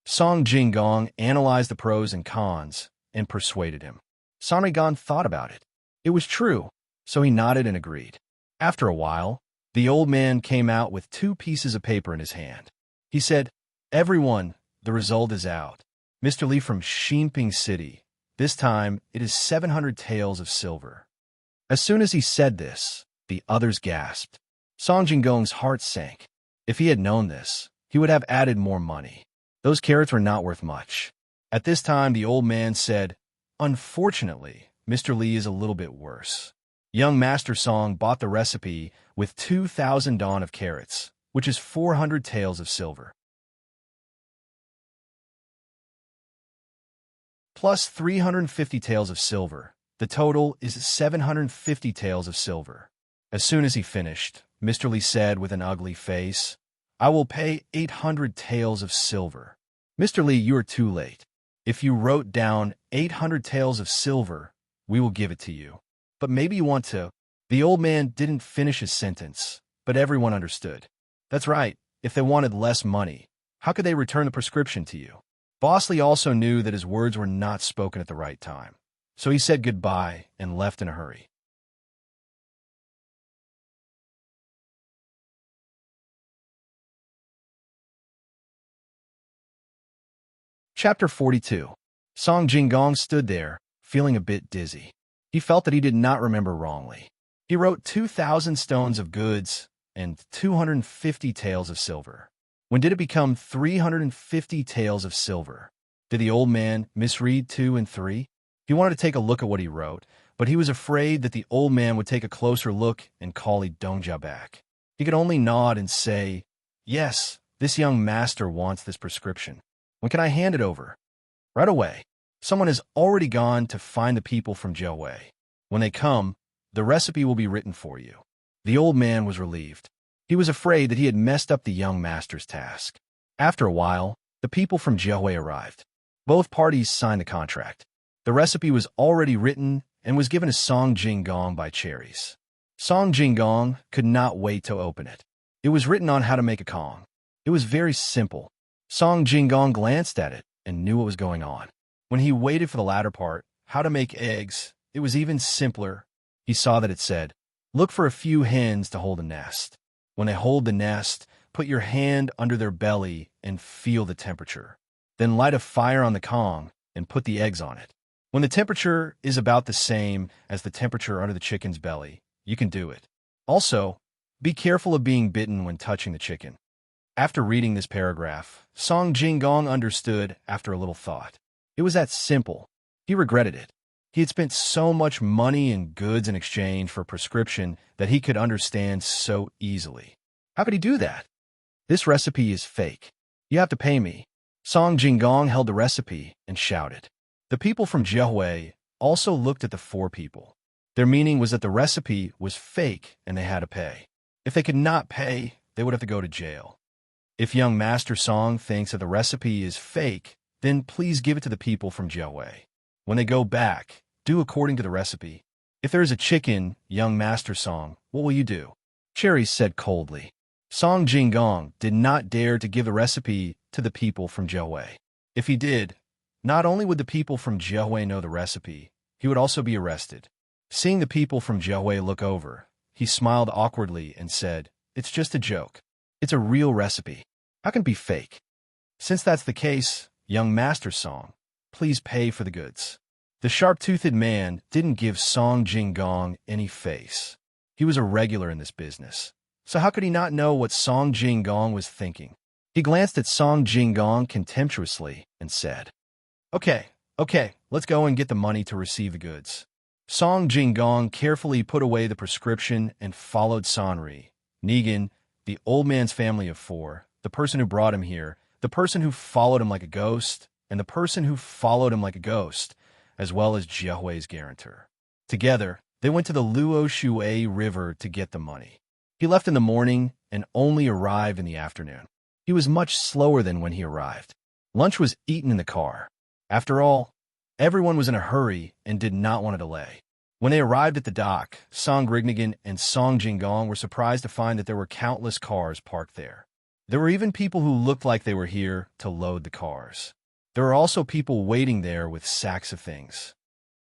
A: Song Jingong analyzed the pros and cons and persuaded him. Sanrigan thought about it. It was true, so he nodded and agreed. After a while, the old man came out with 2 pieces of paper in his hand. He said, "Everyone, the result is out. Mr. Li from Xinping City. This time, it is 700 taels of silver." As soon as he said this, the others gasped. Song Jingong's heart sank. If he had known this, he would have added more money. Those carrots were not worth much. At this time, the old man said, "Unfortunately, Mr. Li is a little bit worse. Young Master Song bought the recipe with 2,000 dawn of carats, which is 400 taels of silver, plus 350 taels of silver. The total is 750 taels of silver." As soon as he finished, Mr. Li said with an ugly face, "I will pay 800 taels of silver." "Mr. Li, you are too late. If you wrote down 800 taels of silver, we will give it to you. But maybe you want to The old man didn't finish his sentence, but everyone understood. That's right, if they wanted less money, how could they return the prescription to you? Bosley also knew that his words were not spoken at the right time, so he said goodbye and left in a hurry. Chapter 42. Song Jinggong stood there, feeling a bit dizzy. He felt that he did not remember wrongly. He wrote 2,000 stones of goods and 250 taels of silver. When did it become 350 taels of silver? Did the old man misread 2 and 3? He wanted to take a look at what he wrote, but he was afraid that the old man would take a closer look and call Li Dongjia back. He could only nod and say, "Yes, this young master wants this prescription. When can I hand it over?" "Right away. Someone has already gone to find the people from Jiawei. When they come, the recipe will be written for you." The old man was relieved. He was afraid that he had messed up the young master's task. After a while, the people from Jiawei arrived. Both parties signed the contract. The recipe was already written and was given to Song Jinggong by Cherries. Song Jinggong could not wait to open it. It was written on how to make a Kong. It was very simple. Song Jinggong glanced at it and knew what was going on. When he waited for the latter part, how to make eggs, it was even simpler. He saw that it said, "Look for a few hens to hold a nest. When they hold the nest, put your hand under their belly and feel the temperature. Then light a fire on the Kong and put the eggs on it. When the temperature is about the same as the temperature under the chicken's belly, you can do it. Also, be careful of being bitten when touching the chicken." After reading this paragraph, Song Jinggong understood after a little thought. It was that simple. He regretted it. He had spent so much money and goods in exchange for a prescription that he could understand so easily. How could he do that? "This recipe is fake. You have to pay me." Song Jinggong held the recipe and shouted. The people from Jiawei also looked at the 4 people. Their meaning was that the recipe was fake and they had to pay. If they could not pay, they would have to go to jail. If young Master Song thinks that the recipe is fake, then please give it to the people from Jiawei. When they go back, do according to the recipe. If there is a chicken, young Master Song, what will you do?" Cherries said coldly. Song Jinggong did not dare to give the recipe to the people from Jiawei. If he did, not only would the people from Jiawei know the recipe, he would also be arrested. Seeing the people from Jiawei look over, he smiled awkwardly and said, "It's just a joke. It's a real recipe. How can it be fake? Since that's the case, young Master Song, please pay for the goods." The sharp-toothed man didn't give Song Jinggong any face. He was a regular in this business. So how could he not know what Song Jinggong was thinking? He glanced at Song Jinggong contemptuously and said, Okay, let's go and get the money to receive the goods." Song Jinggong carefully put away the prescription and followed Sanri, Negan, the old man's family of 4, the person who brought him here, the person who followed him like a ghost, and the person who followed him like a ghost, as well as Jiahui's guarantor. Together, they went to the Luo Shui River to get the money. He left in the morning and only arrived in the afternoon. He was much slower than when he arrived. Lunch was eaten in the car. After all, everyone was in a hurry and did not want to delay. When they arrived at the dock, Song Rignigan and Song Jinggong were surprised to find that there were countless cars parked there. There were even people who looked like they were here to load the cars. There were also people waiting there with sacks of things.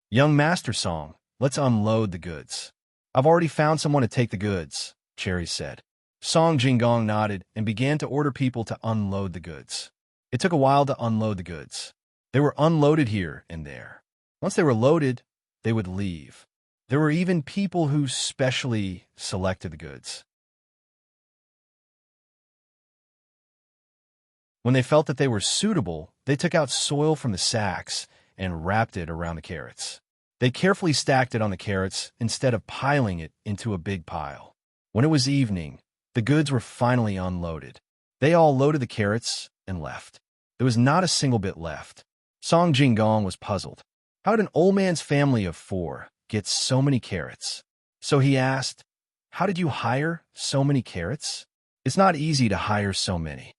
A: "Young Master Song, let's unload the goods." "I've already found someone to take the goods," Cherries said. Song Jinggong nodded and began to order people to unload the goods. It took a while to unload the goods. They were unloaded here and there. Once they were loaded, they would leave. There were even people who specially selected the goods. When they felt that they were suitable, they took out soil from the sacks and wrapped it around the carrots. They carefully stacked it on the carrots instead of piling it into a big pile. When it was evening, the goods were finally unloaded. They all loaded the carrots and left. There was not a single bit left. Song Jinggong was puzzled. How did an old man's family of 4 get so many carrots? So he asked, "How did you hire so many carrots?" "It's not easy to hire so many."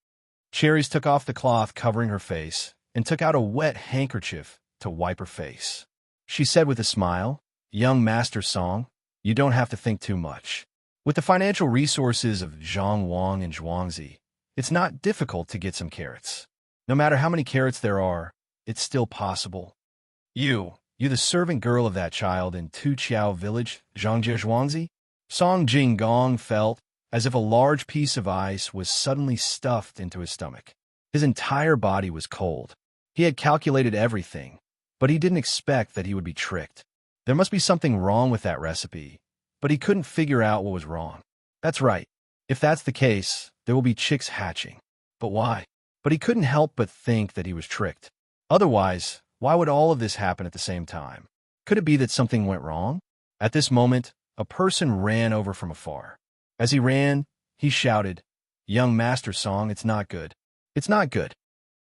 A: Cherries took off the cloth covering her face and took out a wet handkerchief to wipe her face. She said with a smile, "Young Master Song, You don't have to think too much. With the financial resources of Zhang Wang and Zhuangzi, it's not difficult to get some carrots. No matter how many carrots there are, it's still possible. You the servant girl of that child in Tuqiao village, Zhangjie Zhuangzi? Song Jinggong felt as if a large piece of ice was suddenly stuffed into his stomach. His entire body was cold. He had calculated everything, but he didn't expect that he would be tricked. There must be something wrong with that recipe, but he couldn't figure out what was wrong. That's right. If that's the case, there will be chicks hatching. But why? But he couldn't help but think that he was tricked. Otherwise, why would all of this happen at the same time? Could it be that something went wrong? At this moment, a person ran over from afar. As he ran, he shouted, "Young Master Song, it's not good. It's not good."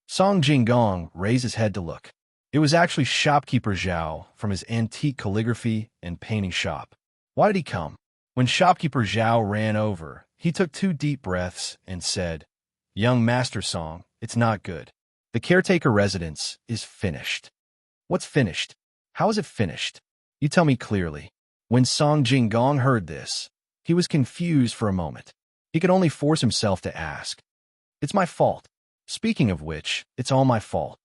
A: Song Jinggong raised his head to look. It was actually shopkeeper Zhao from his antique calligraphy and painting shop. Why did he come? When shopkeeper Zhao ran over, he took 2 deep breaths and said, "Young Master Song, it's not good. The caretaker residence is finished." What's finished? How is it finished? You tell me clearly. When Song Jinggong heard this, he was confused for a moment. He could only force himself to ask, "It's my fault. Speaking of which, it's all my fault."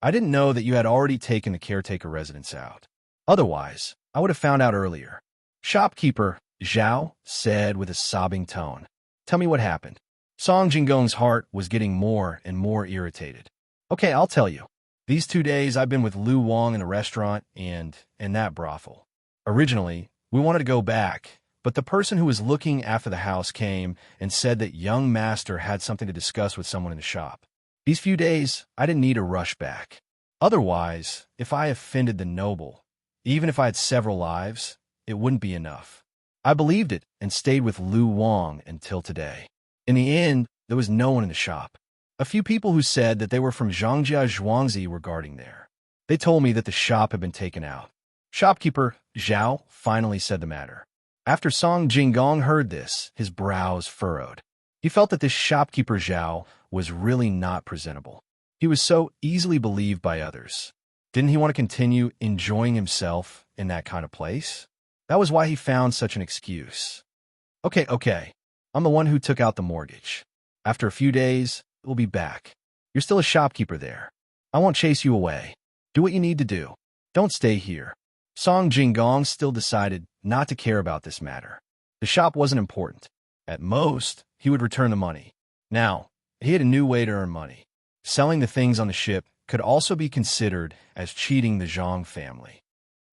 A: I didn't know that you had already taken the caretaker residence out. Otherwise, I would have found out earlier. Shopkeeper Zhao said with a sobbing tone. Tell me what happened. Song Jinggong's heart was getting more and more irritated. Okay, I'll tell you. These 2 days I've been with Lu Wang in a restaurant and that brothel. Originally, we wanted to go back, but the person who was looking after the house came and said that young master had something to discuss with someone in the shop. These few days, I didn't need to rush back. Otherwise, if I offended the noble, even if I had several lives, it wouldn't be enough. I believed it and stayed with Lu Wang until today. In the end, there was no one in the shop. A few people who said that they were from Zhangjie Zhuangzi were guarding there. They told me that the shop had been taken out. Shopkeeper Zhao finally said the matter. After Song Jinggong heard this, his brows furrowed. He felt that this shopkeeper Zhao was really not presentable. He was so easily believed by others. Didn't he want to continue enjoying himself in that kind of place? That was why he found such an excuse. Okay. I'm the one who took out the mortgage. After a few days, we'll be back. You're still a shopkeeper there. I won't chase you away. Do what you need to do. Don't stay here. Song Jinggong still decided not to care about this matter. The shop wasn't important. At most, he would return the money. Now, he had a new way to earn money. Selling the things on the ship could also be considered as cheating the Zhang family.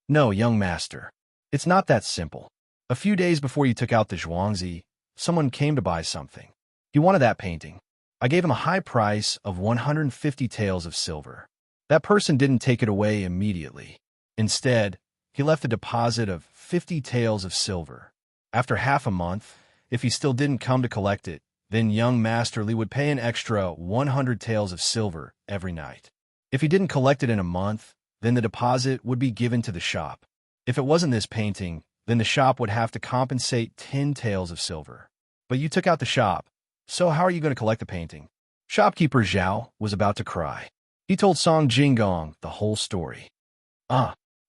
A: No, young master. It's not that simple. A few days before you took out the Zhuangzi, someone came to buy something. He wanted that painting. I gave him a high price of 150 taels of silver. That person didn't take it away immediately. Instead, he left a deposit of 50 taels of silver. After half a month, if he still didn't come to collect it, then young Master Li would pay an extra 100 taels of silver every night. If he didn't collect it in a month, then the deposit would be given to the shop. If it wasn't this painting, then the shop would have to compensate 10 taels of silver. But you took out the shop, so how are you going to collect the painting? Shopkeeper Zhao was about to cry. He told Song Jinggong the whole story.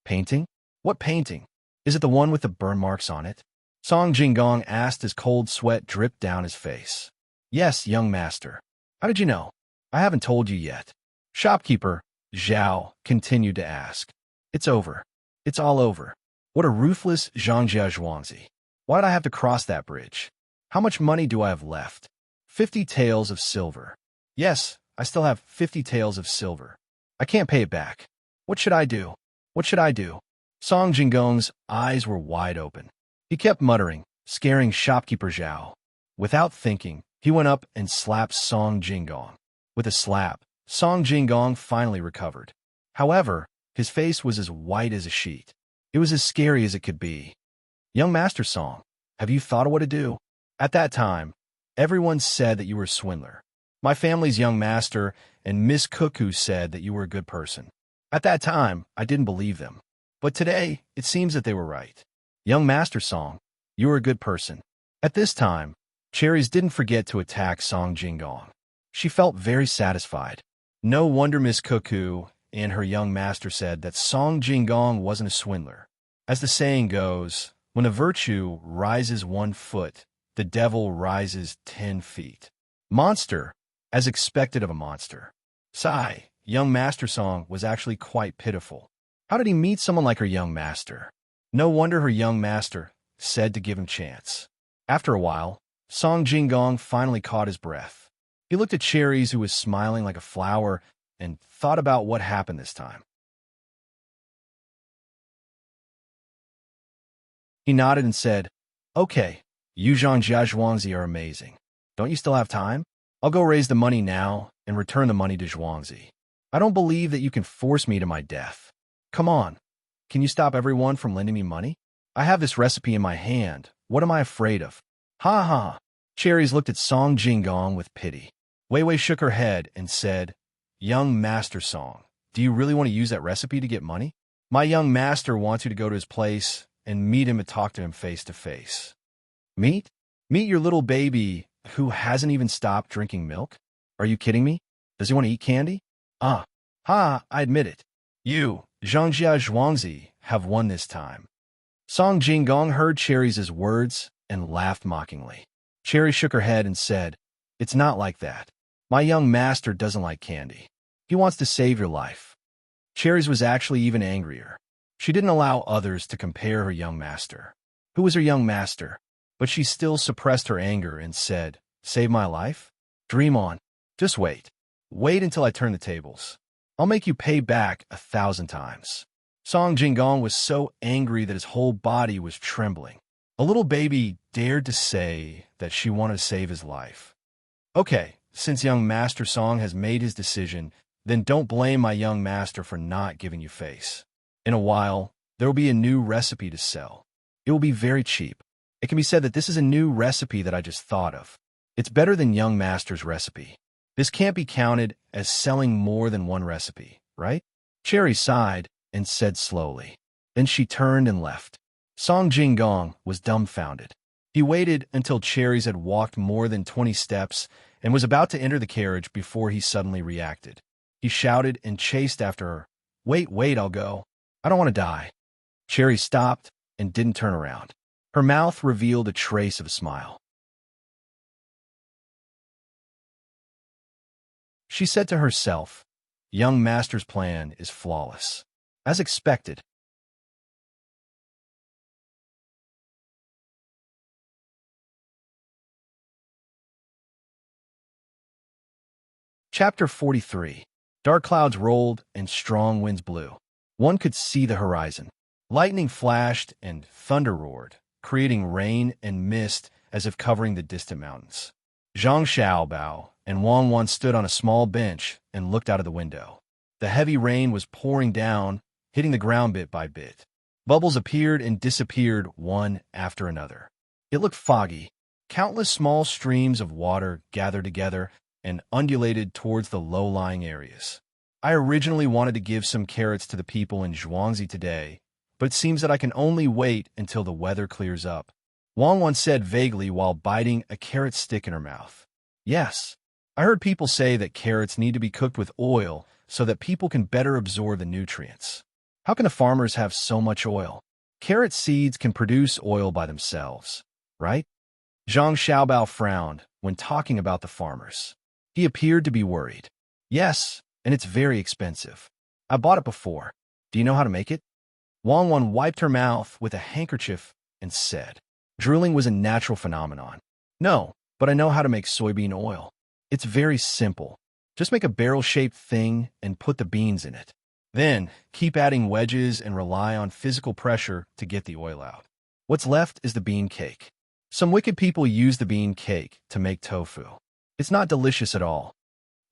A: Painting? What painting? Is it the one with the burn marks on it? Song Jinggong asked as cold sweat dripped down his face. Yes, young master. How did you know? I haven't told you yet. Shopkeeper Zhao continued to ask. It's over. It's all over. What a ruthless Zhangjie Zhuangzi. Why did I have to cross that bridge? How much money do I have left? 50 taels of silver. Yes, I still have 50 taels of silver. I can't pay it back. What should I do? What should I do? Song Jinggong's eyes were wide open. He kept muttering, scaring shopkeeper Zhao. Without thinking, he went up and slapped Song Jinggong. With a slap, Song Jinggong finally recovered. However, his face was as white as a sheet. It was as scary as it could be. Young Master Song, have you thought of what to do? At that time, everyone said that you were a swindler. My family's young master and Miss Cuckoo said that you were a good person. At that time, I didn't believe them. But today, it seems that they were right. Young Master Song, you were a good person. At this time, Cherries didn't forget to attack Song Jinggong. She felt very satisfied. No wonder Miss Cuckoo and her young master said that Song Jinggong wasn't a swindler. As the saying goes, when a virtue rises 1 foot, the devil rises 10 feet. Monster, as expected of a monster. Sigh, young master Song was actually quite pitiful. How did he meet someone like her young master? No wonder her young master said to give him chance. After a while, Song Jinggong finally caught his breath. He looked at Cherries, who was smiling like a flower, and thought about what happened this time. He nodded and said, "Okay, you Zhang Zhuangzi are amazing. Don't you still have time? I'll go raise the money now and return the money to Zhuangzi. I don't believe that you can force me to my death. Come on, can you stop everyone from lending me money? I have this recipe in my hand. What am I afraid of?" Ha ha. Cherries looked at Song Jinggong with pity. Wei Wei shook her head and said, "Young Master Song, do you really want to use that recipe to get money? My young master wants you to go to his place and meet him and talk to him face to face." Meet? Meet your little baby who hasn't even stopped drinking milk? Are you kidding me? Does he want to eat candy? Ah, ha, I admit it. You, Zhangjia Zhuangzi, have won this time. Song Jinggong heard Cherries' words and laughed mockingly. Cherry shook her head and said, "It's not like that. My young master doesn't like candy. He wants to save your life." Cherries was actually even angrier. She didn't allow others to compare her young master. Who was her young master? But she still suppressed her anger and said, "Save my life? Dream on. Just wait. Wait until I turn the tables. I'll make you pay back 1,000 times." Song Jinggong was so angry that his whole body was trembling. A little baby dared to say that she wanted to save his life. Okay, since young Master Song has made his decision, then don't blame my young master for not giving you face. In a while, there will be a new recipe to sell. It will be very cheap. It can be said that this is a new recipe that I just thought of. It's better than young master's recipe. This can't be counted as selling more than one recipe, right? Cherry sighed and said slowly. Then she turned and left. Song Jinggong was dumbfounded. He waited until Cherries had walked more than 20 steps and was about to enter the carriage before he suddenly reacted. He shouted and chased after her. Wait, I'll go. I don't want to die." Cherry stopped and didn't turn around. Her mouth revealed a trace of a smile. She said to herself, "Young Master's plan is flawless." As expected. Chapter 43. Dark clouds rolled and strong winds blew. One could see the horizon. Lightning flashed and thunder roared, creating rain and mist as if covering the distant mountains. Zhang Xiaobao and Wang Wan stood on a small bench and looked out of the window. The heavy rain was pouring down, hitting the ground bit by bit. Bubbles appeared and disappeared one after another. It looked foggy. Countless small streams of water gathered together and undulated towards the low-lying areas. I originally wanted to give some carrots to the people in Zhuangzi today, but it seems that I can only wait until the weather clears up. Wang Wan said vaguely while biting a carrot stick in her mouth. Yes, I heard people say that carrots need to be cooked with oil so that people can better absorb the nutrients. How can the farmers have so much oil? Carrot seeds can produce oil by themselves, right? Zhang Xiaobao frowned when talking about the farmers. He appeared to be worried. Yes, and it's very expensive. I bought it before. Do you know how to make it? Wang Wan wiped her mouth with a handkerchief and said, "Drooling was a natural phenomenon." "No, but I know how to make soybean oil. It's very simple. Just make a barrel-shaped thing and put the beans in it. Then, keep adding wedges and rely on physical pressure to get the oil out. What's left is the bean cake. Some wicked people use the bean cake to make tofu. It's not delicious at all."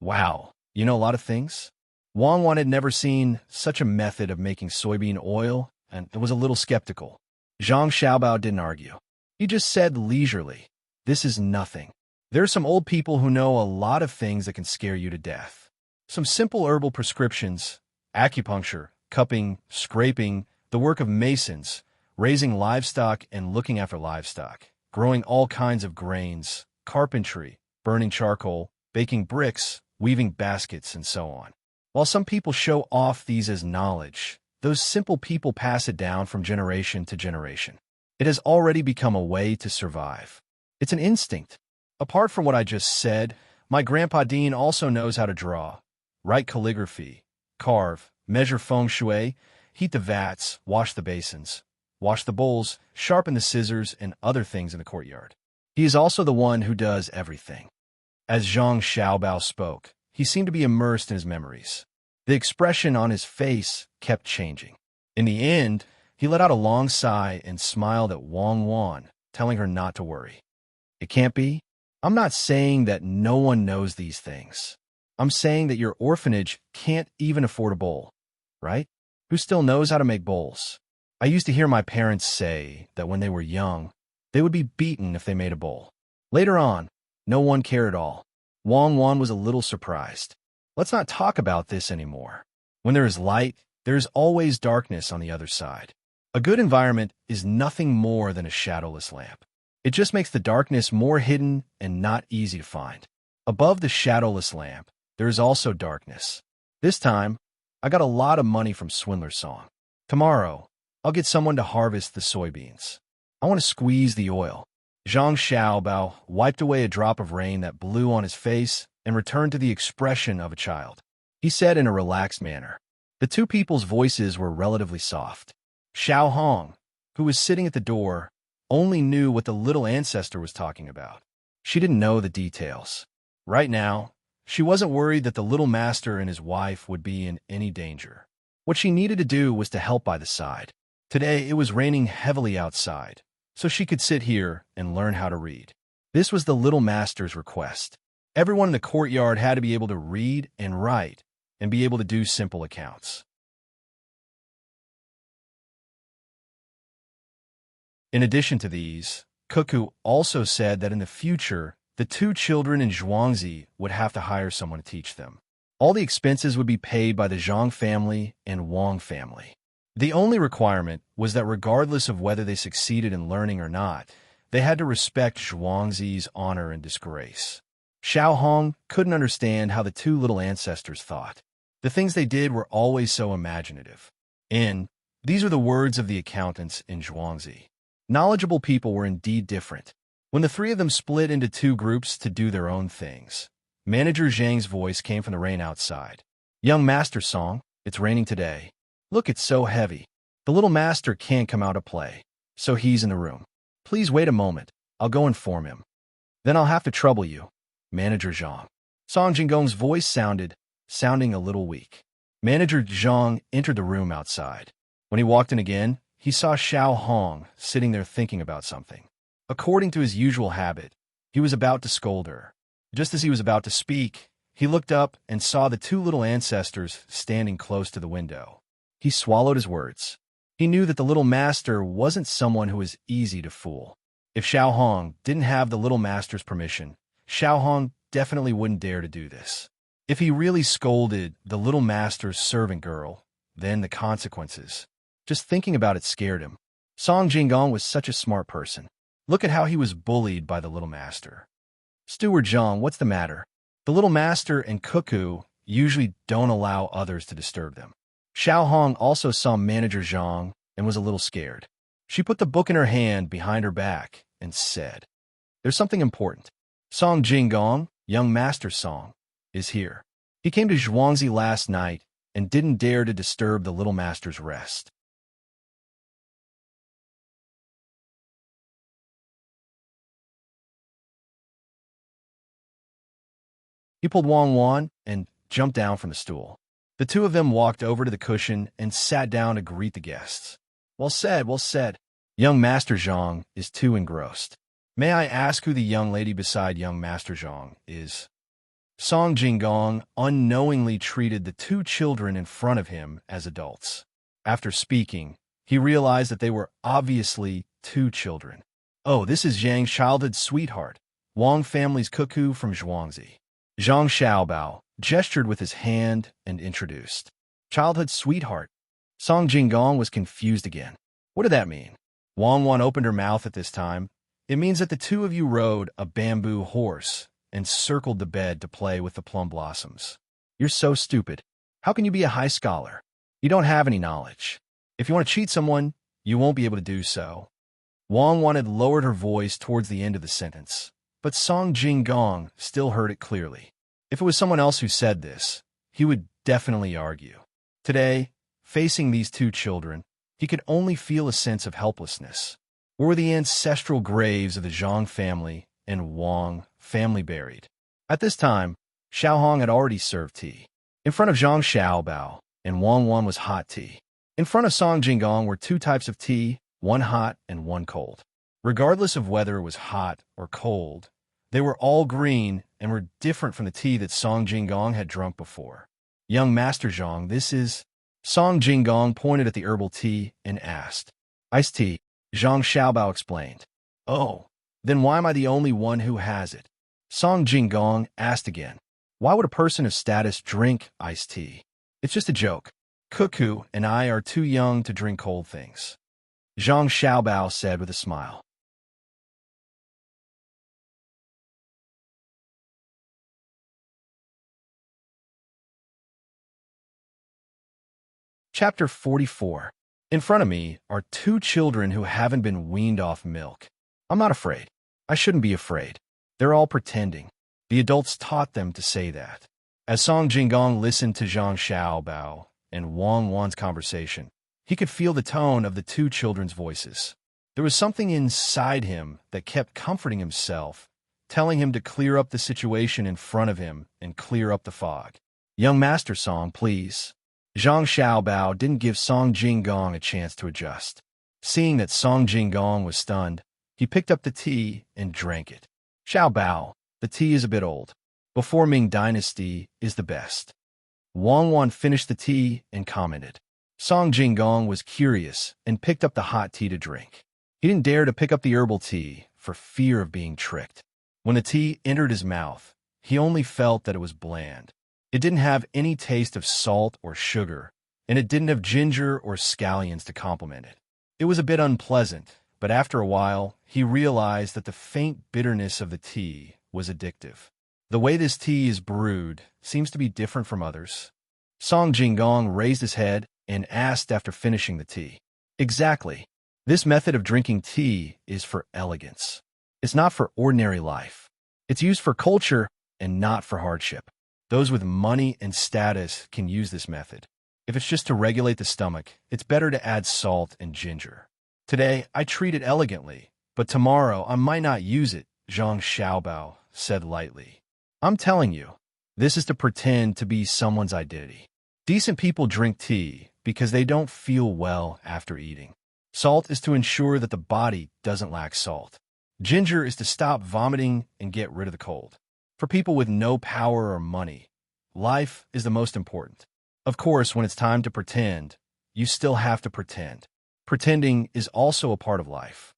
A: Wow, you know a lot of things? Wang Wan had never seen such a method of making soybean oil and was a little skeptical. Zhang Xiaobao didn't argue. He just said leisurely, "This is nothing. There are some old people who know a lot of things that can scare you to death. Some simple herbal prescriptions, acupuncture, cupping, scraping, the work of masons, raising livestock and looking after livestock, growing all kinds of grains, carpentry, burning charcoal, baking bricks, weaving baskets, and so on. While some people show off these as knowledge, those simple people pass it down from generation to generation. It has already become a way to survive. It's an instinct. Apart from what I just said, my Grandpa Dean also knows how to draw, write calligraphy, carve, measure feng shui, heat the vats, wash the basins, wash the bowls, sharpen the scissors, and other things in the courtyard. He is also the one who does everything. As Zhang Xiaobao spoke, he seemed to be immersed in his memories. The expression on his face kept changing. In the end, he let out a long sigh and smiled at Wang Wan, telling her not to worry. It can't be. I'm not saying that no one knows these things. I'm saying that your orphanage can't even afford a bowl, right? Who still knows how to make bowls? I used to hear my parents say that when they were young, they would be beaten if they made a bowl. Later on, no one cared at all. Wang Wan was a little surprised. Let's not talk about this anymore. When there is light, there is always darkness on the other side. A good environment is nothing more than a shadowless lamp. It just makes the darkness more hidden and not easy to find. Above the shadowless lamp, there is also darkness. This time, I got a lot of money from Swindler's Song. Tomorrow, I'll get someone to harvest the soybeans. I want to squeeze the oil. Zhang Xiaobao wiped away a drop of rain that blew on his face and returned to the expression of a child. He said in a relaxed manner. The two people's voices were relatively soft. Xiao Hong, who was sitting at the door, only knew what the little ancestor was talking about. She didn't know the details. Right now, she wasn't worried that the little master and his wife would be in any danger. What she needed to do was to help by the side. Today, it was raining heavily outside, so she could sit here and learn how to read. This was the little master's request. Everyone in the courtyard had to be able to read and write and be able to do simple accounts. In addition to these, Cuckoo also said that in the future, the two children in Zhuangzi would have to hire someone to teach them. All the expenses would be paid by the Zhang family and Wang family. The only requirement was that regardless of whether they succeeded in learning or not, they had to respect Zhuangzi's honor and disgrace. Xiao Hong couldn't understand how the two little ancestors thought. The things they did were always so imaginative. These are the words of the accountants in Zhuangzi. Knowledgeable people were indeed different. When the three of them split into two groups to do their own things, Manager Zhang's voice came from the rain outside. Young Master Song, it's raining today. Look, it's so heavy. The little master can't come out to play, so he's in the room. Please wait a moment. I'll go inform him. Then I'll have to trouble you. Manager Zhang. Song Jinggong's voice sounding a little weak. Manager Zhang entered the room outside. When he walked in again, he saw Xiao Hong sitting there thinking about something. According to his usual habit, he was about to scold her. Just as he was about to speak, he looked up and saw the two little ancestors standing close to the window. He swallowed his words. He knew that the little master wasn't someone who was easy to fool. If Xiao Hong didn't have the little master's permission, Xiao Hong definitely wouldn't dare to do this. If he really scolded the little master's servant girl, then the consequences. Just thinking about it scared him. Song Jinggong was such a smart person. Look at how he was bullied by the little master. Steward Zhang, what's the matter? The little master and Cuckoo usually don't allow others to disturb them. Xiao Hong also saw Manager Zhang and was a little scared. She put the book in her hand behind her back and said, There's something important. Song Jinggong, young Master Song, is here. He came to Zhuangzi last night and didn't dare to disturb the little master's rest. He pulled Wang Wan and jumped down from the stool. The two of them walked over to the cushion and sat down to greet the guests. Well said, well said. Young Master Zhang is too engrossed. May I ask who the young lady beside young Master Zhang is? Song Jinggong unknowingly treated the two children in front of him as adults. After speaking, he realized that they were obviously two children. Oh, this is Zhang's childhood sweetheart, Wang family's Cuckoo from Zhuangzi. Zhang Xiaobao gestured with his hand and introduced. Childhood sweetheart. Song Jinggong was confused again. What did that mean? Wang Wan opened her mouth at this time. It means that the two of you rode a bamboo horse and circled the bed to play with the plum blossoms. You're so stupid. How can you be a high scholar? You don't have any knowledge. If you want to cheat someone, you won't be able to do so. Wang had lowered her voice towards the end of the sentence, but Song Jinggong still heard it clearly. If it was someone else who said this, he would definitely argue. Today, facing these two children, he could only feel a sense of helplessness. Where were the ancestral graves of the Zhang family and Wang family buried? At this time, Xiaohong had already served tea. In front of Zhang Xiaobao and Wang was hot tea. In front of Song Jinggong were two types of tea, one hot and one cold. Regardless of whether it was hot or cold, they were all green and were different from the tea that Song Jinggong had drunk before. Young Master Zhang, this is... Song Jinggong pointed at the herbal tea and asked. Iced tea, Zhang Xiaobao explained. Oh, then why am I the only one who has it? Song Jinggong asked again. Why would a person of status drink iced tea? It's just a joke. Cuckoo and I are too young to drink cold things. Zhang Xiaobao said with a smile. Chapter 44. In front of me are two children who haven't been weaned off milk. I'm not afraid. I shouldn't be afraid. They're all pretending. The adults taught them to say that. As Song Jinggong listened to Zhang Xiaobao and Wang's conversation, he could feel the tone of the two children's voices. There was something inside him that kept comforting himself, telling him to clear up the situation in front of him and clear up the fog. Young Master Song, please. Zhang Xiaobao didn't give Song Jinggong a chance to adjust. Seeing that Song Jinggong was stunned, he picked up the tea and drank it. Xiaobao, the tea is a bit old. Before Ming Dynasty is the best. Wang finished the tea and commented. Song Jinggong was curious and picked up the hot tea to drink. He didn't dare to pick up the herbal tea for fear of being tricked. When the tea entered his mouth, he only felt that it was bland. It didn't have any taste of salt or sugar, and it didn't have ginger or scallions to complement it. It was a bit unpleasant, but after a while, he realized that the faint bitterness of the tea was addictive. The way this tea is brewed seems to be different from others. Song Jinggong raised his head and asked after finishing the tea. Exactly. This method of drinking tea is for elegance. It's not for ordinary life. It's used for culture and not for hardship. Those with money and status can use this method. If it's just to regulate the stomach, it's better to add salt and ginger. Today, I treat it elegantly, but tomorrow I might not use it, Zhang Xiaobao said lightly. I'm telling you, this is to pretend to be someone's identity. Decent people drink tea because they don't feel well after eating. Salt is to ensure that the body doesn't lack salt. Ginger is to stop vomiting and get rid of the cold. For people with no power or money, life is the most important. Of course, when it's time to pretend, you still have to pretend. Pretending is also a part of life.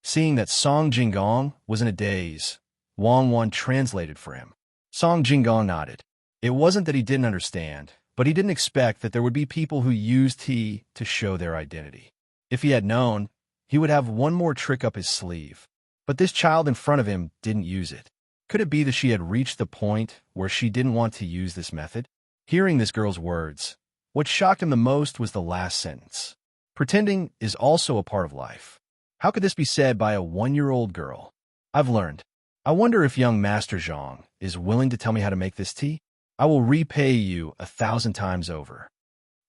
A: Seeing that Song Jinggong was in a daze, Wang translated for him. Song Jinggong nodded. It wasn't that he didn't understand, but he didn't expect that there would be people who used tea to show their identity. If he had known, he would have one more trick up his sleeve. But this child in front of him didn't use it. Could it be that she had reached the point where she didn't want to use this method? Hearing this girl's words, what shocked him the most was the last sentence. Pretending is also a part of life. How could this be said by a 1-year-old girl? I've learned. I wonder if young Master Zhang is willing to tell me how to make this tea? I will repay you 1,000 times over.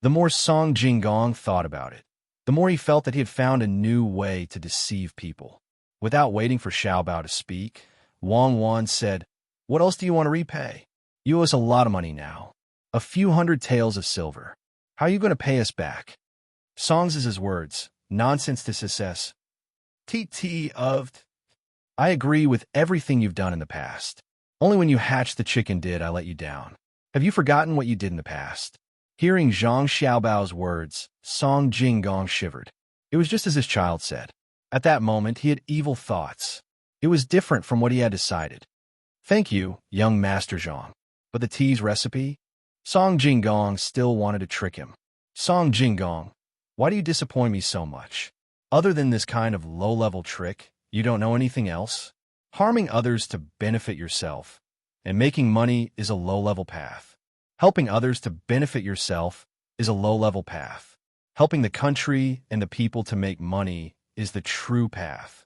A: The more Song Jinggong thought about it, the more he felt that he had found a new way to deceive people. Without waiting for Xiaobao to speak, Wang said, What else do you want to repay? You owe us a lot of money now. A few hundred taels of silver. How are you going to pay us back? Song's is his words. Nonsense to success. TT of... I agree with everything you've done in the past. Only when you hatched the chicken did I let you down. Have you forgotten what you did in the past? Hearing Zhang Xiaobao's words, Song Jinggong shivered. It was just as his child said. At that moment, he had evil thoughts. It was different from what he had decided. Thank you, young Master Zhang. But the tea's recipe? Song Jinggong still wanted to trick him. Song Jinggong, why do you disappoint me so much? Other than this kind of low-level trick, you don't know anything else? Harming others to benefit yourself and making money is a low-level path. Helping others to benefit yourself is a low-level path. Helping the country and the people to make money is the true path.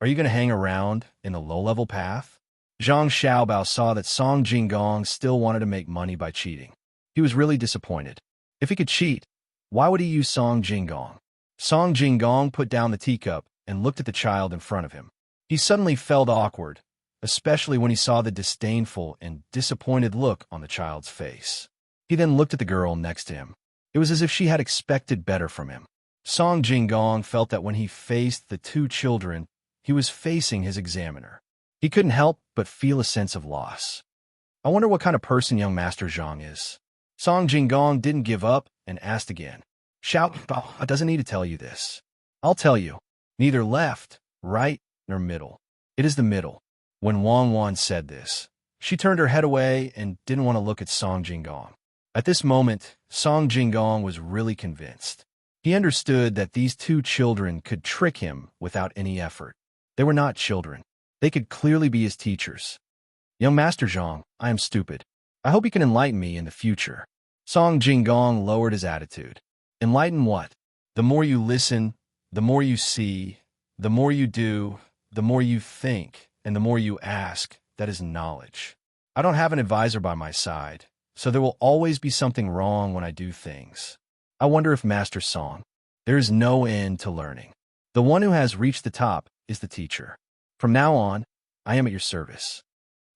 A: Are you going to hang around in the low-level path? Zhang Xiaobao saw that Song Jinggong still wanted to make money by cheating. He was really disappointed. If he could cheat, why would he use Song Jinggong? Song Jinggong put down the teacup and looked at the child in front of him. He suddenly felt awkward, especially when he saw the disdainful and disappointed look on the child's face. He then looked at the girl next to him. It was as if she had expected better from him. Song Jinggong felt that when he faced the two children, he was facing his examiner. He couldn't help but feel a sense of loss. I wonder what kind of person young Master Zhang is. Song Jinggong didn't give up and asked again. Xiaobao doesn't need to tell you this. I'll tell you. Neither left, right, nor middle. It is the middle. When Wang Wan said this, she turned her head away and didn't want to look at Song Jinggong. At this moment, Song Jinggong was really convinced. He understood that these two children could trick him without any effort. They were not children. They could clearly be his teachers. Young Master Zhang, I am stupid. I hope you can enlighten me in the future. Song Jinggong lowered his attitude. Enlighten what? The more you listen, the more you see, the more you do, the more you think, and the more you ask, that is knowledge. I don't have an advisor by my side, so there will always be something wrong when I do things. I wonder if Master Song, there is no end to learning. The one who has reached the top is the teacher. From now on, I am at your service.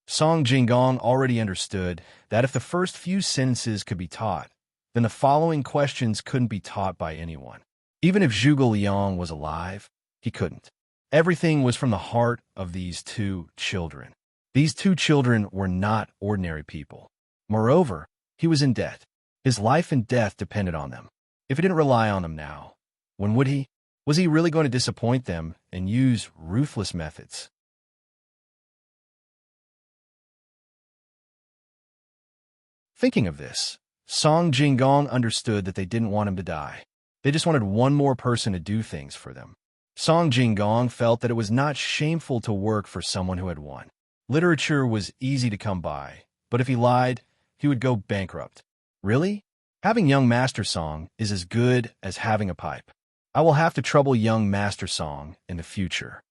A: Song Jinggong already understood that if the first few sentences could be taught, then the following questions couldn't be taught by anyone. Even if Zhuge Liang was alive, he couldn't. Everything was from the heart of these two children. These two children were not ordinary people. Moreover, he was in debt. His life and death depended on them. If he didn't rely on them now, when would he? Was he really going to disappoint them and use ruthless methods? Thinking of this, Song Jinggong understood that they didn't want him to die. They just wanted one more person to do things for them. Song Jinggong felt that it was not shameful to work for someone who had won. Literature was easy to come by, but if he lied, he would go bankrupt. Really? Having young Master Song is as good as having a pipe. I will have to trouble young Master Song in the future.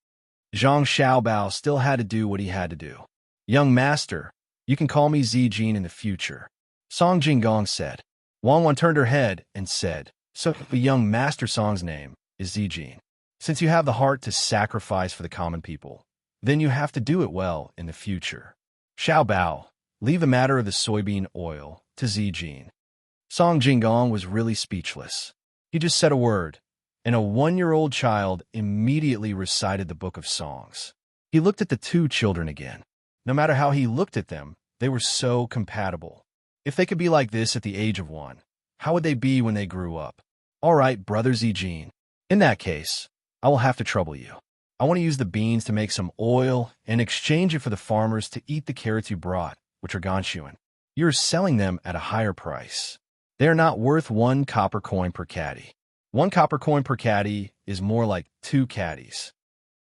A: Zhang Xiaobao still had to do what he had to do. Young Master, you can call me Zijin in the future. Song Jinggong said. Wang Wan turned her head and said, so the young Master Song's name is Zijin. Since you have the heart to sacrifice for the common people, then you have to do it well in the future. Xiaobao, leave the matter of the soybean oil to Zijin. Song Jinggong was really speechless. He just said a word, and a 1-year-old child immediately recited the book of songs. He looked at the two children again. No matter how he looked at them, they were so compatible. If they could be like this at the age of 1, how would they be when they grew up? All right, brother Zijin. In that case, I will have to trouble you. I want to use the beans to make some oil and exchange it for the farmers to eat the carrots you brought, which are ganshuan. You're selling them at a higher price. They are not worth 1 copper coin per caddy. 1 copper coin per caddy is more like 2 caddies.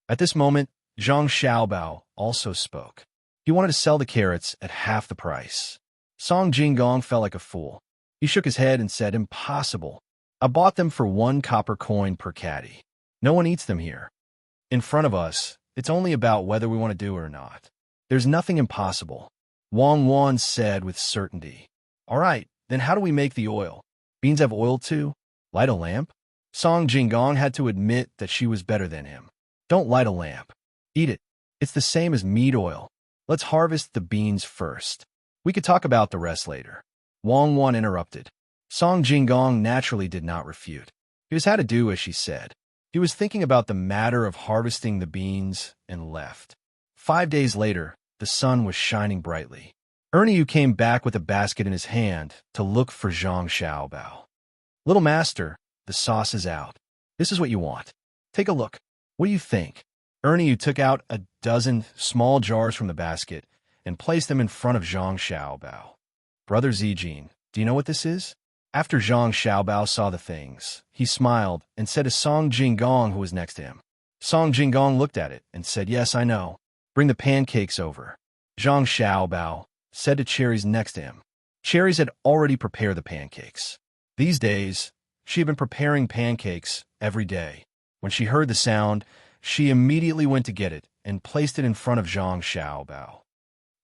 A: At this moment, Zhang Xiaobao also spoke. He wanted to sell the carrots at half the price. Song Jinggong felt like a fool. He shook his head and said, impossible. I bought them for 1 copper coin per caddy. No one eats them here. In front of us, it's only about whether we want to do it or not. There's nothing impossible. Wang Wan said with certainty. All right, then how do we make the oil? Beans have oil too? Light a lamp? Song Jinggong had to admit that she was better than him. Don't light a lamp. Eat it. It's the same as meat oil. Let's harvest the beans first. We could talk about the rest later. Wang Wan interrupted. Song Jinggong naturally did not refute. He just had to do as she said. He was thinking about the matter of harvesting the beans and left. 5 days later, the sun was shining brightly. Ernie came back with a basket in his hand to look for Zhang Xiaobao. Little master, the sauce is out. This is what you want. Take a look. What do you think? Ernie took out a dozen small jars from the basket and placed them in front of Zhang Xiaobao. Brother Zijin, do you know what this is? After Zhang Xiaobao saw the things, he smiled and said to Song Jinggong, who was next to him. Song Jinggong looked at it and said, yes, I know. Bring the pancakes over, Zhang Xiaobao said to Cherries next to him. Cherries had already prepared the pancakes. These days, she had been preparing pancakes every day. When she heard the sound, she immediately went to get it and placed it in front of Zhang Xiaobao.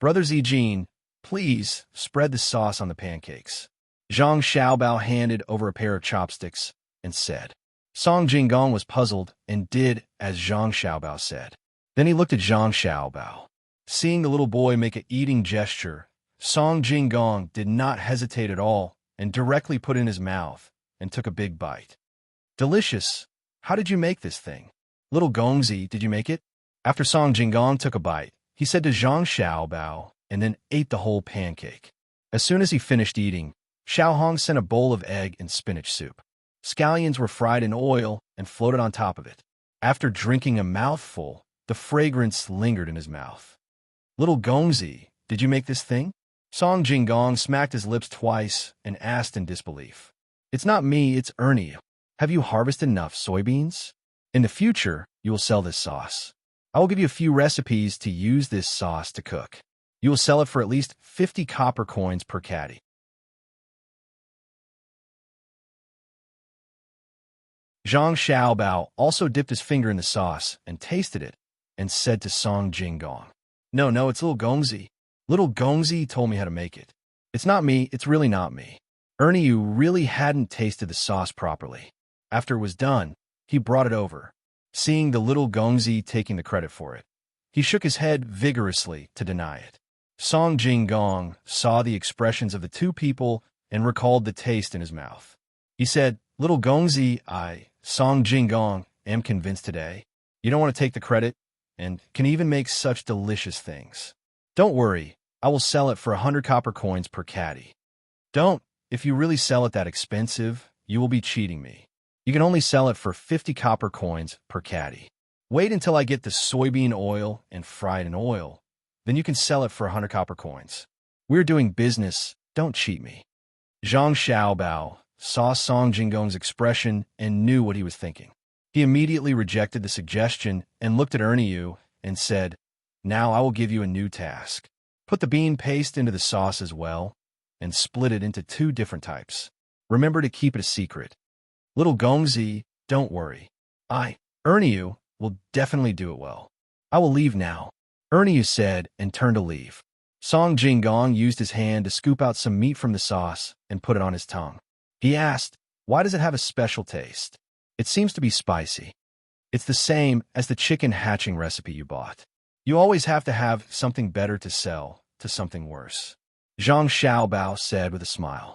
A: Brother Zijin, please spread the sauce on the pancakes. Zhang Xiaobao handed over a pair of chopsticks and said. Song Jinggong was puzzled and did as Zhang Xiaobao said. Then he looked at Zhang Xiaobao. Seeing the little boy make an eating gesture, Song Jinggong did not hesitate at all and directly put it in his mouth and took a big bite. Delicious. How did you make this thing? Little Gongzi, did you make it? After Song Jinggong took a bite, he said to Zhang Xiaobao and then ate the whole pancake. As soon as he finished eating, Xiaohong sent a bowl of egg and spinach soup. Scallions were fried in oil and floated on top of it. After drinking a mouthful, the fragrance lingered in his mouth. Little Gongzi, did you make this thing? Song Jinggong smacked his lips twice and asked in disbelief. It's not me, it's Ernie. Have you harvested enough soybeans? In the future, you will sell this sauce. I will give you a few recipes to use this sauce to cook. You will sell it for at least 50 copper coins per caddy. Zhang Xiaobao also dipped his finger in the sauce and tasted it and said to Song Jinggong, No, it's Little Gongzi. Little Gongzi told me how to make it. It's not me, it's really not me. Ernie, you really hadn't tasted the sauce properly. After it was done, he brought it over. Seeing the little Gongzi taking the credit for it, he shook his head vigorously to deny it. Song Jinggong saw the expressions of the two people and recalled the taste in his mouth. He said, Little Gongzi, Song Jinggong, am convinced today. You don't want to take the credit and can even make such delicious things. Don't worry, I will sell it for 100 copper coins per caddy. Don't. If you really sell it that expensive, you will be cheating me. You can only sell it for 50 copper coins per caddy. Wait until I get the soybean oil and fry it in oil. Then you can sell it for 100 copper coins. We're doing business, don't cheat me. Zhang Xiaobao saw Song Jinggong's expression and knew what he was thinking. He immediately rejected the suggestion and looked at Ernie Yu and said, Now I will give you a new task. Put the bean paste into the sauce as well and split it into 2 different types. Remember to keep it a secret. Little Gongzi, don't worry. Ernie Yu, will definitely do it well. I will leave now, Ernie Yu said and turned to leave. Song Jinggong used his hand to scoop out some meat from the sauce and put it on his tongue. He asked, Why does it have a special taste? It seems to be spicy. It's the same as the chicken hatching recipe you bought. You always have to have something better to sell to something worse, Zhang Xiaobao said with a smile.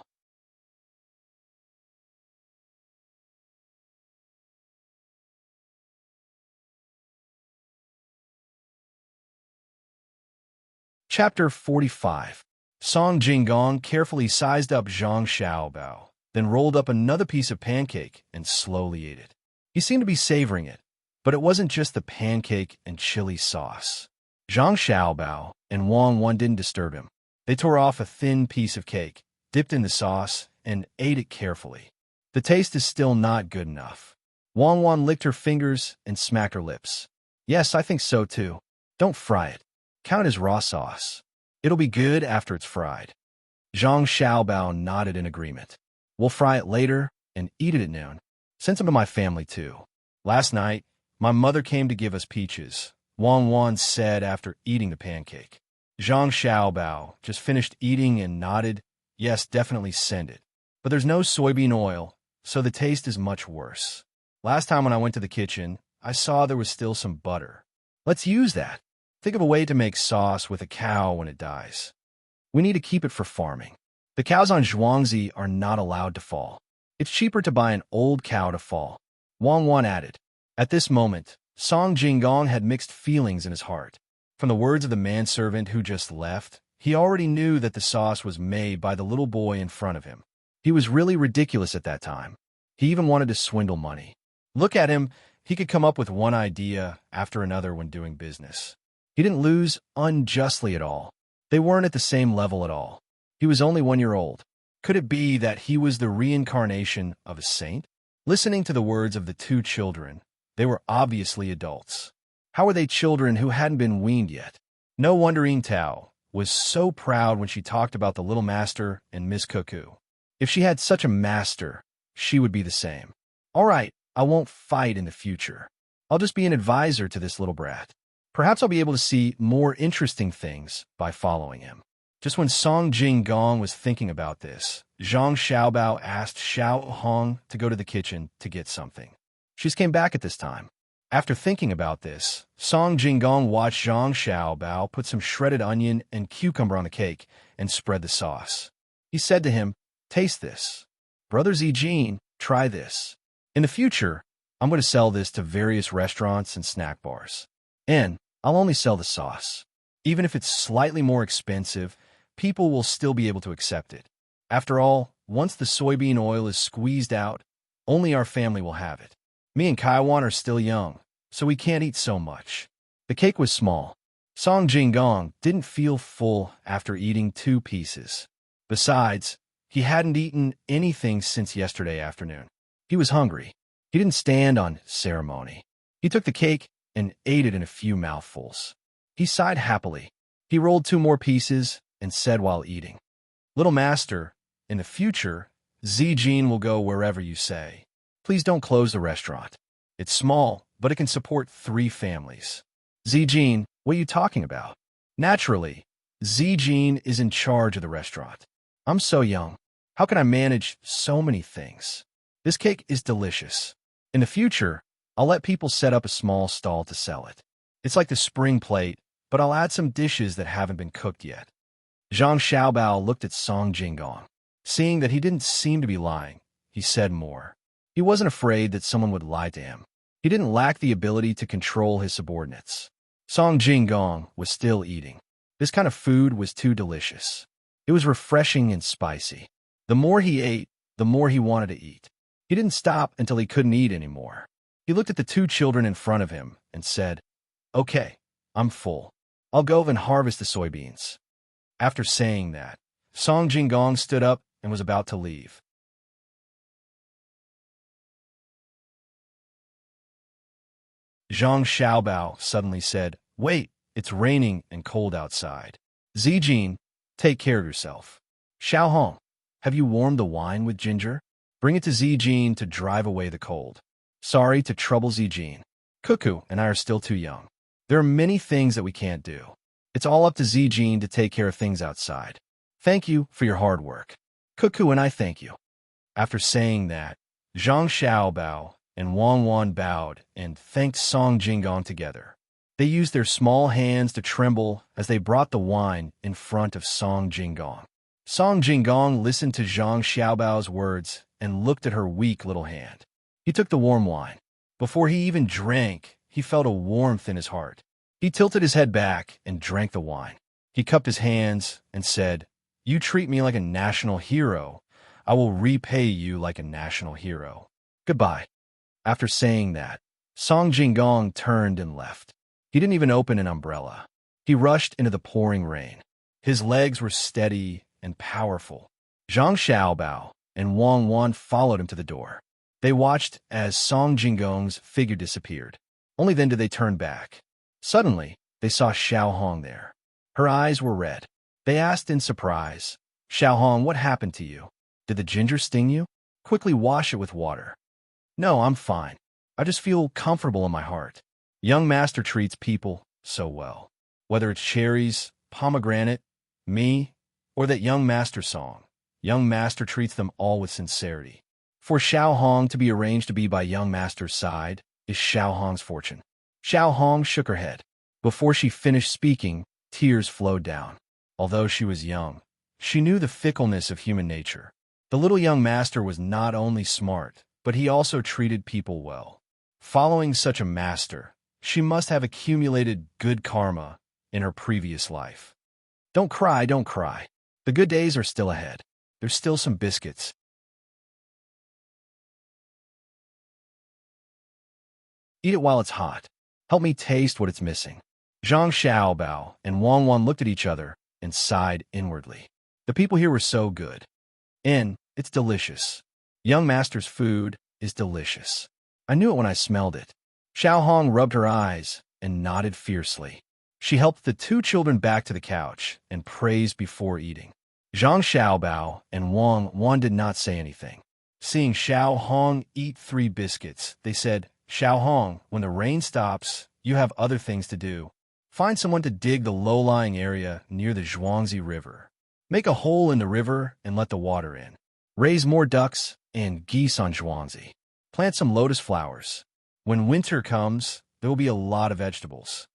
A: Chapter 45. Song Jinggong carefully sized up Zhang Xiaobao, then rolled up another piece of pancake and slowly ate it. He seemed to be savoring it, but it wasn't just the pancake and chili sauce. Zhang Xiaobao and Wang Wan didn't disturb him. They tore off a thin piece of cake, dipped in the sauce, and ate it carefully. The taste is still not good enough. Wang Wan licked her fingers and smacked her lips. Yes, I think so too. Don't fry it. Count it as raw sauce. It'll be good after it's fried. Zhang Xiaobao nodded in agreement. We'll fry it later and eat it at noon. Send some to my family too. Last night, my mother came to give us peaches, Wang Wan said after eating the pancake. Zhang Xiaobao just finished eating and nodded. Yes, definitely send it. But there's no soybean oil, so the taste is much worse. Last time when I went to the kitchen, I saw there was still some butter. Let's use that. Think of a way to make sauce with a cow when it dies. We need to keep it for farming. The cows on Zhuangzi are not allowed to fall. It's cheaper to buy an old cow to fall, Wang Wan added. At this moment, Song Jinggong had mixed feelings in his heart. From the words of the manservant who just left, he already knew that the sauce was made by the little boy in front of him. He was really ridiculous at that time. He even wanted to swindle money. Look at him, he could come up with one idea after another when doing business. He didn't lose unjustly at all. They weren't at the same level at all. He was only 1 year old. Could it be that he was the reincarnation of a saint? Listening to the words of the 2 children, they were obviously adults. How were they children who hadn't been weaned yet? No wonder Tao was so proud when she talked about the little master and Miss Cuckoo. If she had such a master, she would be the same. All right, I won't fight in the future. I'll just be an advisor to this little brat. Perhaps I'll be able to see more interesting things by following him. Just when Song Jinggong was thinking about this, Zhang Xiaobao asked Xiao Hong to go to the kitchen to get something. She just came back at this time. After thinking about this, Song Jinggong watched Zhang Xiaobao put some shredded onion and cucumber on the cake and spread the sauce. He said to him, "Taste this. Brother Zijin, try this. In the future, I'm going to sell this to various restaurants and snack bars. And I'll only sell the sauce. Even if it's slightly more expensive, people will still be able to accept it. After all, once the soybean oil is squeezed out, only our family will have it. Me and Kaiwan are still young, so we can't eat so much." The cake was small. Song Jinggong didn't feel full after eating 2 pieces. Besides, he hadn't eaten anything since yesterday afternoon. He was hungry. He didn't stand on ceremony. He took the cake and ate it in a few mouthfuls. He sighed happily. He rolled 2 more pieces and said while eating, "Little master, in the future, Zijin will go wherever you say. Please don't close the restaurant. It's small, but it can support 3 families." "Zijin, what are you talking about?" "Naturally, Zijin is in charge of the restaurant. I'm so young. How can I manage so many things? This cake is delicious. In the future, I'll let people set up a small stall to sell it. It's like the spring plate, but I'll add some dishes that haven't been cooked yet." Zhang Xiaobao looked at Song Jinggong. Seeing that he didn't seem to be lying, he said more. He wasn't afraid that someone would lie to him. He didn't lack the ability to control his subordinates. Song Jinggong was still eating. This kind of food was too delicious. It was refreshing and spicy. The more he ate, the more he wanted to eat. He didn't stop until he couldn't eat anymore. He looked at the 2 children in front of him and said, "Okay, I'm full. I'll go and harvest the soybeans." After saying that, Song Jinggong stood up and was about to leave. Zhang Xiaobao suddenly said, "Wait, it's raining and cold outside. Zijin, take care of yourself. Xiao Hong, have you warmed the wine with ginger? Bring it to Zijin to drive away the cold. Sorry to trouble Zijin. Cuckoo and I are still too young. There are many things that we can't do. It's all up to Zijin to take care of things outside. Thank you for your hard work. Cuckoo and I thank you." After saying that, Zhang Xiaobao and Wang Wan bowed and thanked Song Jinggong together. They used their small hands to tremble as they brought the wine in front of Song Jinggong. Song Jinggong listened to Zhang Xiaobao's words and looked at her weak little hand. He took the warm wine. Before he even drank, he felt a warmth in his heart. He tilted his head back and drank the wine. He cupped his hands and said, "You treat me like a national hero. I will repay you like a national hero. Goodbye." After saying that, Song Jinggong turned and left. He didn't even open an umbrella. He rushed into the pouring rain. His legs were steady and powerful. Zhang Xiaobao and Wang Wan followed him to the door. They watched as Song Jinggong's figure disappeared. Only then did they turn back. Suddenly, they saw Xiao Hong there. Her eyes were red. They asked in surprise, "Xiao Hong, what happened to you? Did the ginger sting you? Quickly wash it with water." "No, I'm fine. I just feel comfortable in my heart. Young master treats people so well. Whether it's cherries, pomegranate, me, or that young master song, young master treats them all with sincerity. For Xiao Hong to be arranged to be by young master's side is Xiao Hong's fortune." Xiao Hong shook her head. Before she finished speaking, tears flowed down. Although she was young, she knew the fickleness of human nature. The little young master was not only smart, but he also treated people well. Following such a master, she must have accumulated good karma in her previous life. Don't cry, don't cry. The good days are still ahead. There's still some biscuits. Eat it while it's hot. Help me taste what it's missing. Zhang Xiaobao and Wang Wan looked at each other and sighed inwardly. The people here were so good. And it's delicious. Young master's food is delicious. I knew it when I smelled it. Xiao Hong rubbed her eyes and nodded fiercely. She helped the two children back to the couch and praised before eating. Zhang Xiaobao and Wang Wan did not say anything. Seeing Xiao Hong eat 3 biscuits, they said, "Xiao Hong, when the rain stops, you have other things to do. Find someone to dig the low-lying area near the Zhuangzi River. Make a hole in the river and let the water in. Raise more ducks and geese on Zhuangzi. Plant some lotus flowers. When winter comes, there will be a lot of vegetables."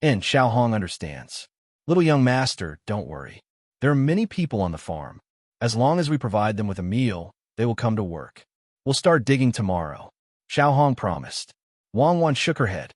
A: And Xiao Hong understands. "Little young master, don't worry. There are many people on the farm. As long as we provide them with a meal, they will come to work. We'll start digging tomorrow." Xiao Hong promised. Wang Wan shook her head.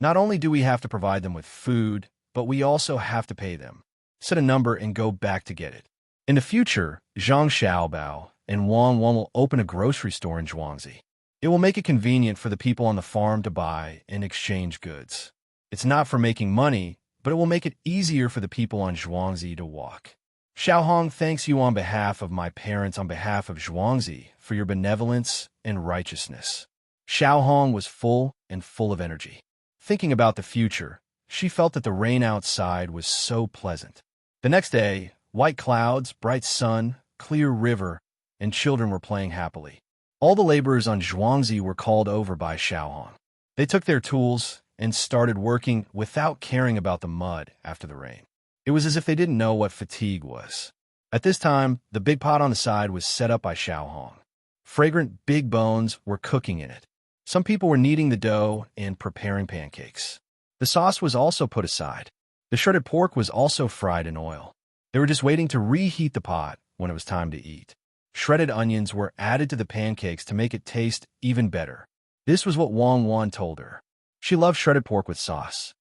A: "Not only do we have to provide them with food, but we also have to pay them. Set a number and go back to get it." In the future, Zhang Xiaobao and Wang Wan will open a grocery store in Zhuangzi. It will make it convenient for the people on the farm to buy and exchange goods. It's not for making money, but it will make it easier for the people on Zhuangzi to walk. Xiao Hong thanks you on behalf of my parents on behalf of Zhuangzi for your benevolence and righteousness. Xiao Hong was full of energy. Thinking about the future, she felt that the rain outside was so pleasant. The next day, white clouds, bright sun, clear river, and children were playing happily. All the laborers on Zhuangzi were called over by Xiao Hong. They took their tools and started working without caring about the mud after the rain. It was as if they didn't know what fatigue was. At this time, the big pot on the side was set up by Xiao Hong. Fragrant big bones were cooking in it. Some people were kneading the dough and preparing pancakes. The sauce was also put aside. The shredded pork was also fried in oil. They were just waiting to reheat the pot when it was time to eat. Shredded onions were added to the pancakes to make it taste even better. This was what Wang Wan told her. She loved shredded pork with sauce.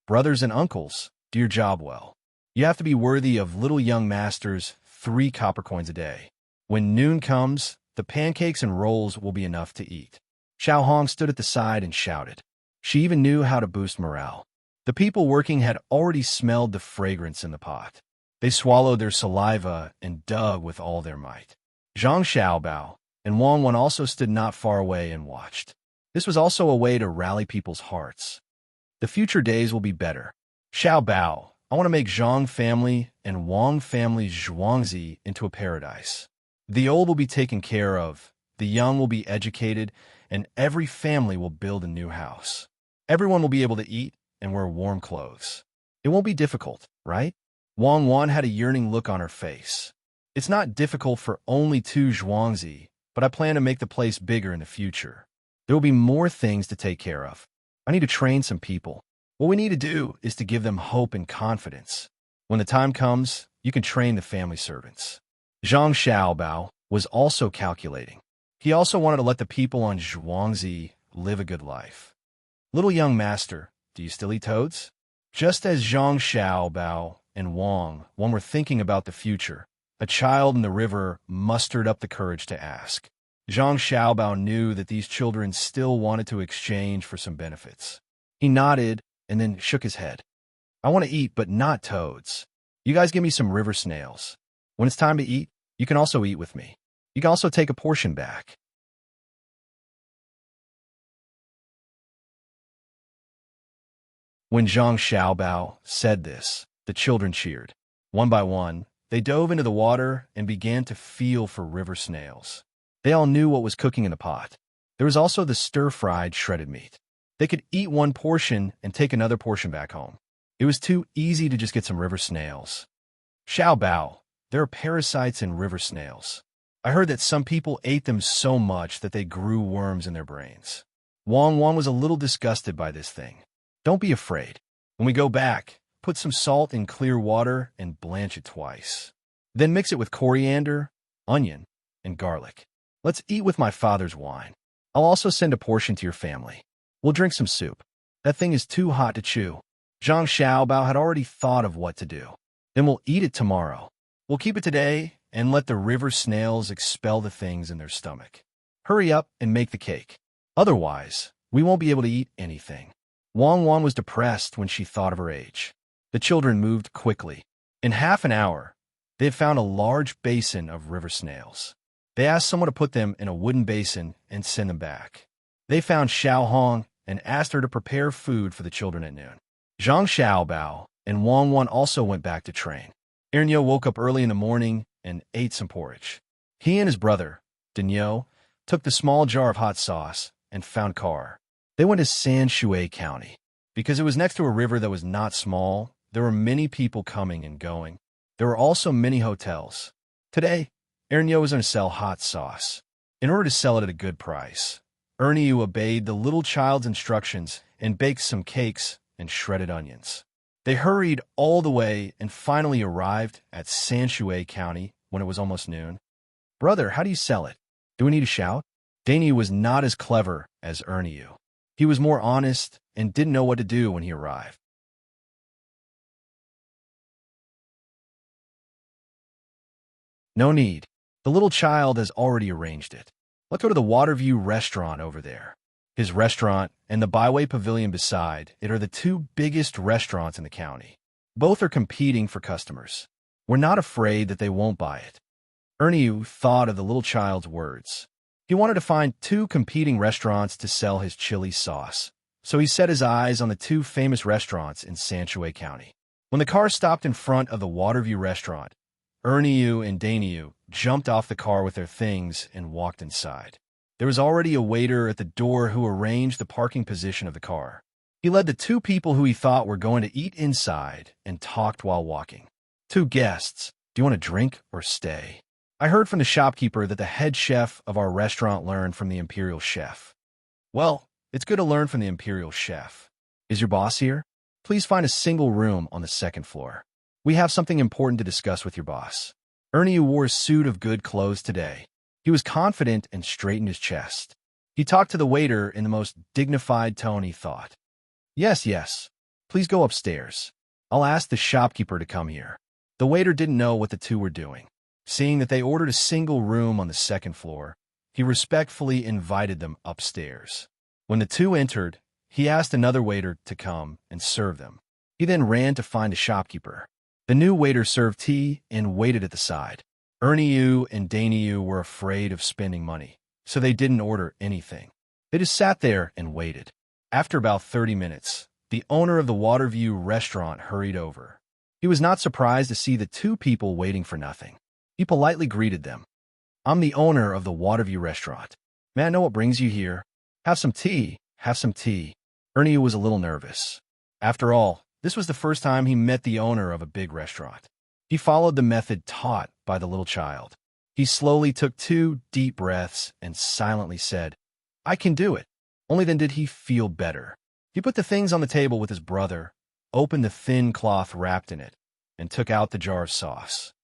A: "Brothers and uncles, do your job well. You have to be worthy of little young master's 3 copper coins a day. When noon comes, the pancakes and rolls will be enough to eat." Xiao Hong stood at the side and shouted. She even knew how to boost morale. The people working had already smelled the fragrance in the pot. They swallowed their saliva and dug with all their might. Zhang Xiaobao and Wang Wan also stood not far away and watched. This was also a way to rally people's hearts. The future days will be better. Xiaobao, I want to make Zhang family and Wang family's Zhuangzi into a paradise. The old will be taken care of, the young will be educated, and every family will build a new house. Everyone will be able to eat and wear warm clothes. It won't be difficult, right? Wang Wan had a yearning look on her face. It's not difficult for only 2 Zhuangzi, but I plan to make the place bigger in the future. There will be more things to take care of. I need to train some people. What we need to do is to give them hope and confidence. When the time comes, you can train the family servants. Zhang Xiaobao was also calculating. He also wanted to let the people on Zhuangzi live a good life. "Little young master, do you still eat toads?" Just as Zhang Xiaobao and Wang were thinking about the future, a child in the river mustered up the courage to ask. Zhang Xiaobao knew that these children still wanted to exchange for some benefits. He nodded and then shook his head. "I want to eat, but not toads. You guys give me some river snails. When it's time to eat, you can also eat with me. You can also take a portion back." When Zhang Xiaobao said this, the children cheered. One by one, they dove into the water and began to feel for river snails. They all knew what was cooking in the pot. There was also the stir-fried shredded meat. They could eat one portion and take another portion back home. It was too easy to just get some river snails. "Xiaobao, there are parasites in river snails. I heard that some people ate them so much that they grew worms in their brains." Wang Wan was a little disgusted by this thing. "Don't be afraid. When we go back, put some salt in clear water and blanch it twice. Then mix it with coriander, onion, and garlic. Let's eat with my father's wine. I'll also send a portion to your family. We'll drink some soup. That thing is too hot to chew." Zhang Xiaobao had already thought of what to do. "Then we'll eat it tomorrow. We'll keep it today and let the river snails expel the things in their stomach. Hurry up and make the cake. Otherwise, we won't be able to eat anything." Wang Wan was depressed when she thought of her age. The children moved quickly. In half an hour, they had found a large basin of river snails. They asked someone to put them in a wooden basin and send them back. They found Xiao Hong and asked her to prepare food for the children at noon. Zhang Xiaobao and Wang Wan also went back to train. Ernyo woke up early in the morning and ate some porridge. He and his brother, Daniel, took the small jar of hot sauce and found car. They went to Sanshui County. Because it was next to a river that was not small, there were many people coming and going. There were also many hotels. Today, Ernyo was going to sell hot sauce. In order to sell it at a good price, Ernyo obeyed the little child's instructions and baked some cakes and shredded onions. They hurried all the way and finally arrived at Sanshui County when it was almost noon. "Brother, how do you sell it? Do we need to shout?" Danny was not as clever as Ernyo. He was more honest and didn't know what to do when he arrived. "No need. The little child has already arranged it. Let's go to the Waterview restaurant over there." His restaurant and the Byway Pavilion beside it are the two biggest restaurants in the county. Both are competing for customers. We're not afraid that they won't buy it. Ernyo thought of the little child's words. He wanted to find two competing restaurants to sell his chili sauce, so he set his eyes on the two famous restaurants in Sanshui County. When the car stopped in front of the Waterview restaurant, Ernyo and Danyu jumped off the car with their things and walked inside. There was already a waiter at the door who arranged the parking position of the car. He led the two people who he thought were going to eat inside and talked while walking. "Two guests. Do you want a drink or stay? I heard from the shopkeeper that the head chef of our restaurant learned from the imperial chef." "Well, it's good to learn from the imperial chef. Is your boss here? Please find a single room on the second floor. We have something important to discuss with your boss." Ernyo wore a suit of good clothes today. He was confident and straightened his chest. He talked to the waiter in the most dignified tone he thought. Yes. Please go upstairs. I'll ask the shopkeeper to come here." The waiter didn't know what the two were doing. Seeing that they ordered a single room on the second floor, he respectfully invited them upstairs. When the two entered, he asked another waiter to come and serve them. He then ran to find a shopkeeper. The new waiter served tea and waited at the side. Ernyo and Danyu were afraid of spending money, so they didn't order anything. They just sat there and waited. After about 30 minutes, the owner of the Waterview restaurant hurried over. He was not surprised to see the two people waiting for nothing. He politely greeted them. "I'm the owner of the Waterview restaurant. May I know what brings you here? Have some tea. Ernyo was a little nervous. After all, this was the first time he met the owner of a big restaurant. He followed the method taught by the little child. He slowly took 2 deep breaths and silently said, "I can do it." Only then did he feel better. He put the things on the table with his brother, opened the thin cloth wrapped in it, and took out the jar of sauce.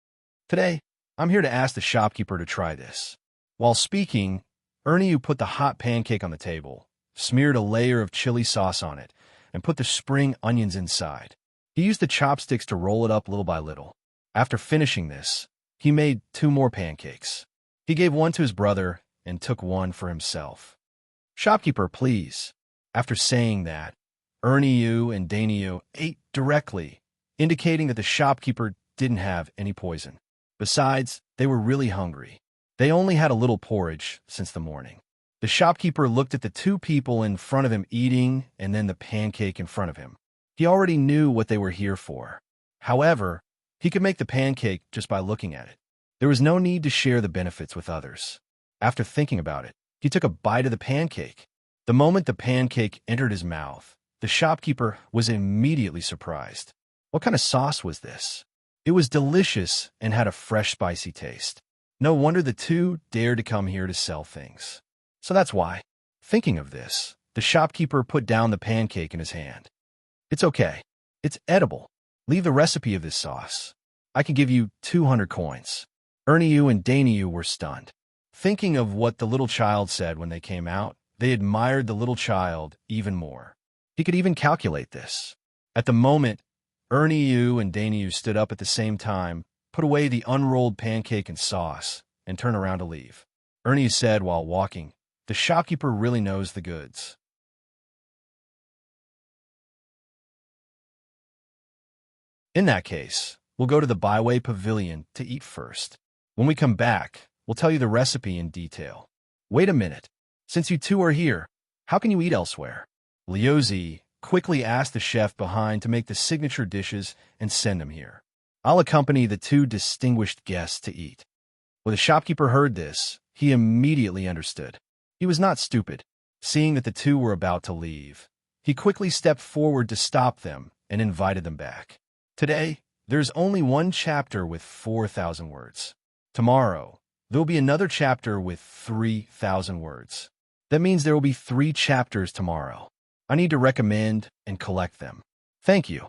A: "Today, I'm here to ask the shopkeeper to try this." While speaking, Ernyo put the hot pancake on the table, smeared a layer of chili sauce on it, and put the spring onions inside. He used the chopsticks to roll it up little by little. After finishing this, he made 2 more pancakes. He gave one to his brother and took one for himself. "Shopkeeper, please." After saying that, Ernyo and Danyu ate directly, indicating that the shopkeeper didn't have any poison. Besides, they were really hungry. They only had a little porridge since the morning. The shopkeeper looked at the 2 people in front of him eating and then the pancake in front of him. He already knew what they were here for. However, he could make the pancake just by looking at it. There was no need to share the benefits with others. After thinking about it, he took a bite of the pancake. The moment the pancake entered his mouth, the shopkeeper was immediately surprised. What kind of sauce was this? It was delicious and had a fresh, spicy taste. No wonder the two dared to come here to sell things. So that's why. Thinking of this, the shopkeeper put down the pancake in his hand. "It's okay. It's edible. Leave the recipe of this sauce. I can give you 200 coins. Ernyo and Danyu were stunned. Thinking of what the little child said when they came out, they admired the little child even more. He could even calculate this. At the moment, Ernyo and Danyu stood up at the same time, put away the unrolled pancake and sauce, and turned around to leave. Ernyo said while walking, "The shopkeeper really knows the goods." In that case, we'll go to the Byway Pavilion to eat first. When we come back, we'll tell you the recipe in detail. Wait a minute. Since you two are here, how can you eat elsewhere? Liu quickly asked the chef behind to make the signature dishes and send them here. I'll accompany the two distinguished guests to eat. When the shopkeeper heard this, he immediately understood. He was not stupid. Seeing that the two were about to leave, he quickly stepped forward to stop them and invited them back. Today, there's only one chapter with 4,000 words. Tomorrow, there'll be another chapter with 3,000 words. That means there will be 3 chapters tomorrow. I need to recommend and collect them. Thank you.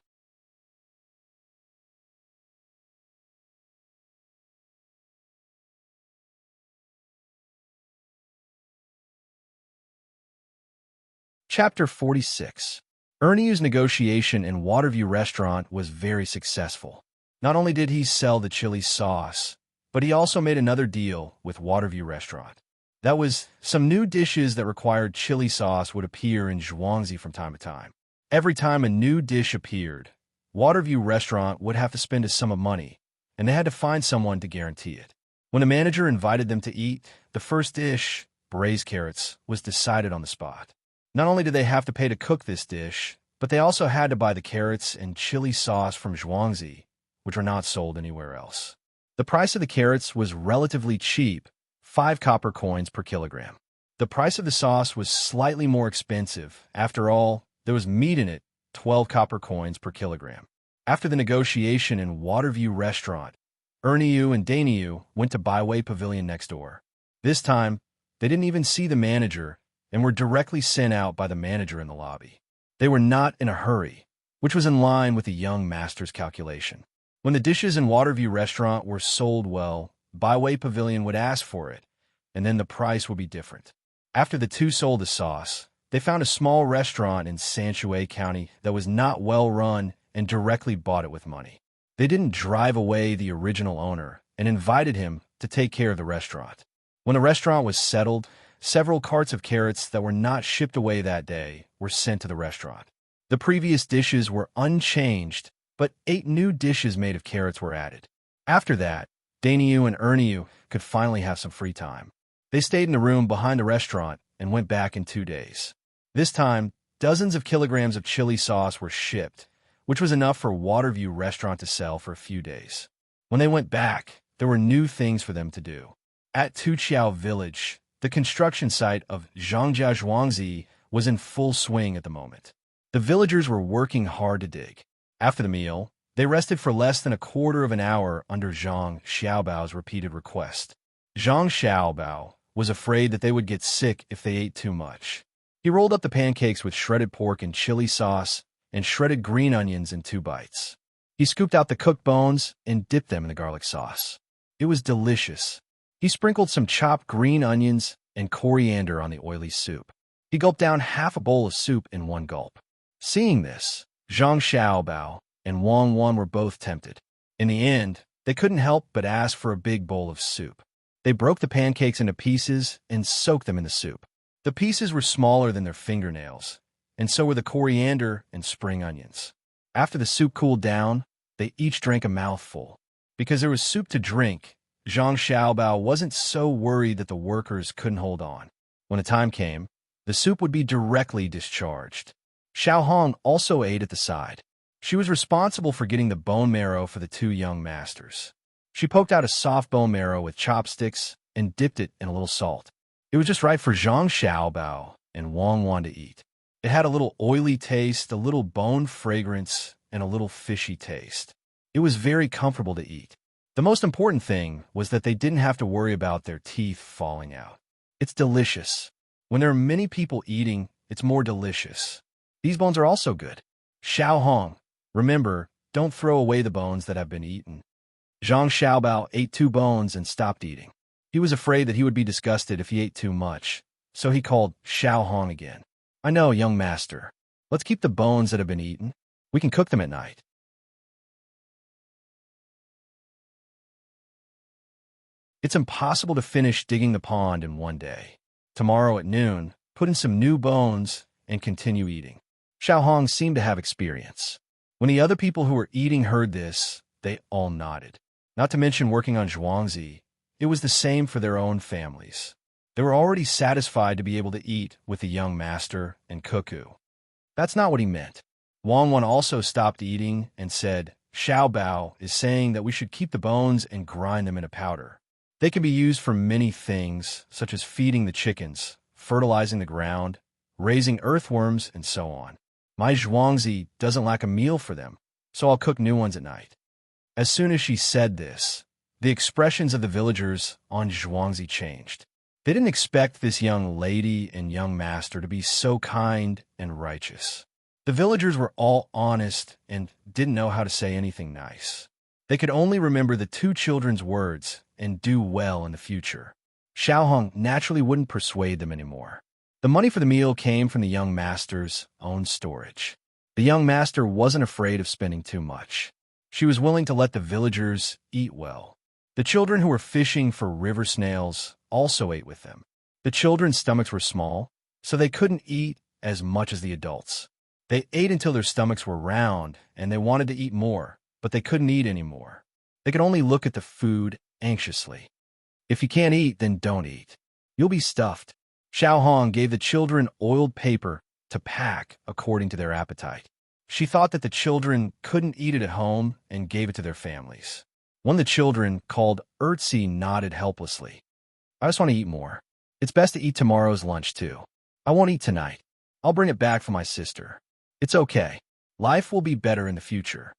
A: Chapter 46. Ernie's negotiation in Waterview Restaurant was very successful. Not only did he sell the chili sauce, but he also made another deal with Waterview Restaurant. That was, some new dishes that required chili sauce would appear in Zhuangzi from time to time. Every time a new dish appeared, Waterview Restaurant would have to spend a sum of money, and they had to find someone to guarantee it. When the manager invited them to eat, the first dish, braised carrots, was decided on the spot. Not only did they have to pay to cook this dish, but they also had to buy the carrots and chili sauce from Zhuangzi, which were not sold anywhere else. The price of the carrots was relatively cheap, 5 copper coins per kilogram. The price of the sauce was slightly more expensive. After all, there was meat in it, 12 copper coins per kilogram. After the negotiation in Waterview Restaurant, Ernie and Daniu went to Byway Pavilion next door. This time, they didn't even see the manager and were directly sent out by the manager in the lobby. They were not in a hurry, which was in line with the young master's calculation. When the dishes in Waterview Restaurant were sold well, Byway Pavilion would ask for it, and then the price would be different. After the two sold the sauce, they found a small restaurant in Sanshue County that was not well run and directly bought it with money. They didn't drive away the original owner and invited him to take care of the restaurant. When the restaurant was settled, several carts of carrots that were not shipped away that day were sent to the restaurant. The previous dishes were unchanged, but 8 new dishes made of carrots were added. After that, Daniu and Ernie could finally have some free time. They stayed in the room behind the restaurant and went back in 2 days. This time, dozens of kilograms of chili sauce were shipped, which was enough for Waterview Restaurant to sell for a few days. When they went back, there were new things for them to do. At Tuqiao Village, the construction site of Zhangjia Zhuangzi was in full swing at the moment. The villagers were working hard to dig. After the meal, they rested for less than a quarter of an hour under Zhang Xiaobao's repeated request. Zhang Xiaobao was afraid that they would get sick if they ate too much. He rolled up the pancakes with shredded pork and chili sauce and shredded green onions in 2 bites. He scooped out the cooked bones and dipped them in the garlic sauce. It was delicious. He sprinkled some chopped green onions and coriander on the oily soup. He gulped down half a bowl of soup in 1 gulp. Seeing this, Zhang Xiaobao and Wang Wan were both tempted. In the end, they couldn't help but ask for a big bowl of soup. They broke the pancakes into pieces and soaked them in the soup. The pieces were smaller than their fingernails, and so were the coriander and spring onions. After the soup cooled down, they each drank a mouthful. Because there was soup to drink, Zhang Xiaobao wasn't so worried that the workers couldn't hold on. When the time came, the soup would be directly discharged. Xiao Hong also ate at the side. She was responsible for getting the bone marrow for the 2 young masters. She poked out a soft bone marrow with chopsticks and dipped it in a little salt. It was just right for Zhang Xiaobao and Wang Wan to eat. It had a little oily taste, a little bone fragrance, and a little fishy taste. It was very comfortable to eat. The most important thing was that they didn't have to worry about their teeth falling out. It's delicious. When there are many people eating, it's more delicious. These bones are also good. Xiao Hong, remember, don't throw away the bones that have been eaten. Zhang Xiaobao ate 2 bones and stopped eating. He was afraid that he would be disgusted if he ate too much, so he called Xiao Hong again. I know, young master. Let's keep the bones that have been eaten. We can cook them at night. It's impossible to finish digging the pond in 1 day. Tomorrow at noon, put in some new bones and continue eating. Xiao Hong seemed to have experience. When the other people who were eating heard this, they all nodded. Not to mention working on Zhuangzi, it was the same for their own families. They were already satisfied to be able to eat with the young master and Cuckoo. That's not what he meant. Wang Wan also stopped eating and said, Xiao Bao is saying that we should keep the bones and grind them into powder. They can be used for many things, such as feeding the chickens, fertilizing the ground, raising earthworms, and so on. My Zhuangzi doesn't lack a meal for them, so I'll cook new ones at night. As soon as she said this, the expressions of the villagers on Zhuangzi changed. They didn't expect this young lady and young master to be so kind and righteous. The villagers were all honest and didn't know how to say anything nice. They could only remember the two children's words and do well in the future. Xiaohong naturally wouldn't persuade them anymore. The money for the meal came from the young master's own storage. The young master wasn't afraid of spending too much. She was willing to let the villagers eat well. The children who were fishing for river snails also ate with them. The children's stomachs were small, so they couldn't eat as much as the adults. They ate until their stomachs were round, and they wanted to eat more, but they couldn't eat anymore. They could only look at the food anxiously. If you can't eat, then don't eat. You'll be stuffed. Xiao Hong gave the children oiled paper to pack according to their appetite. She thought that the children couldn't eat it at home and gave it to their families. One of the children, called Ertzi, nodded helplessly. I just want to eat more. It's best to eat tomorrow's lunch, too. I won't eat tonight. I'll bring it back for my sister. It's okay. Life will be better in the future.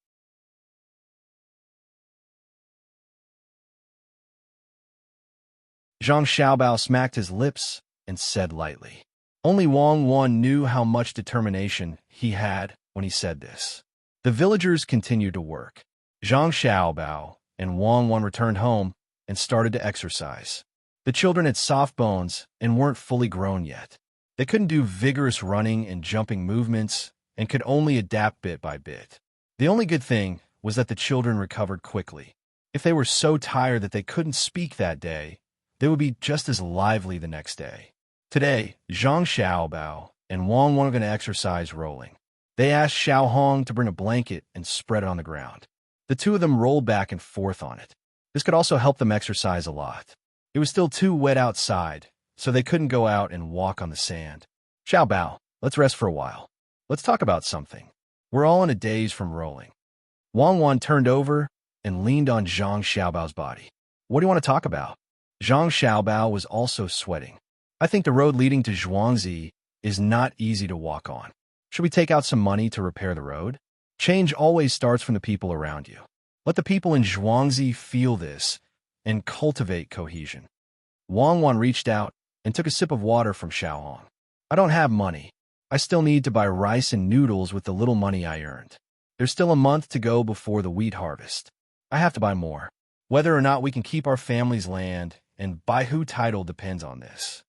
A: Zhang Xiaobao smacked his lips and said lightly. Only Wang Wan knew how much determination he had when he said this. The villagers continued to work. Zhang Xiaobao and Wang Wan returned home and started to exercise. The children had soft bones and weren't fully grown yet. They couldn't do vigorous running and jumping movements and could only adapt bit by bit. The only good thing was that the children recovered quickly. If they were so tired that they couldn't speak that day, they would be just as lively the next day. Today, Zhang Xiaobao and Wang Wan were going to exercise rolling. They asked Xiao Hong to bring a blanket and spread it on the ground. The two of them rolled back and forth on it. This could also help them exercise a lot. It was still too wet outside, so they couldn't go out and walk on the sand. Xiao Bao, let's rest for a while. Let's talk about something. We're all in a daze from rolling. Wang Wan turned over and leaned on Zhang Xiaobao's body. What do you want to talk about? Zhang Xiaobao was also sweating. I think the road leading to Zhuangzi is not easy to walk on. Should we take out some money to repair the road? Change always starts from the people around you. Let the people in Zhuangzi feel this and cultivate cohesion. Wang Wan reached out and took a sip of water from Xiao Hong. I don't have money. I still need to buy rice and noodles with the little money I earned. There's still a month to go before the wheat harvest. I have to buy more. Whether or not we can keep our family's land and by who title depends on this.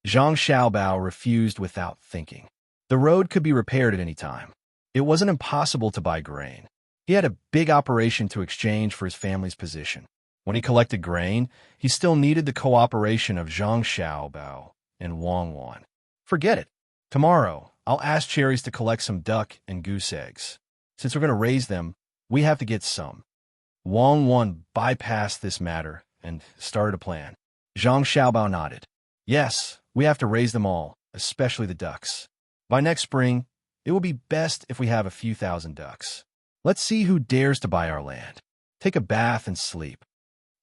A: Zhang Xiaobao refused without thinking. The road could be repaired at any time. It wasn't impossible to buy grain. He had a big operation to exchange for his family's position. When he collected grain, he still needed the cooperation of Zhang Xiaobao and Wang Wan. Forget it. Tomorrow, I'll ask Cherries to collect some duck and goose eggs. Since we're going to raise them, we have to get some. Wang Wan bypassed this matter and started a plan. Zhang Xiaobao nodded. Yes, we have to raise them all, especially the ducks. By next spring, it will be best if we have a few thousand ducks. Let's see who dares to buy our land. Take a bath and sleep.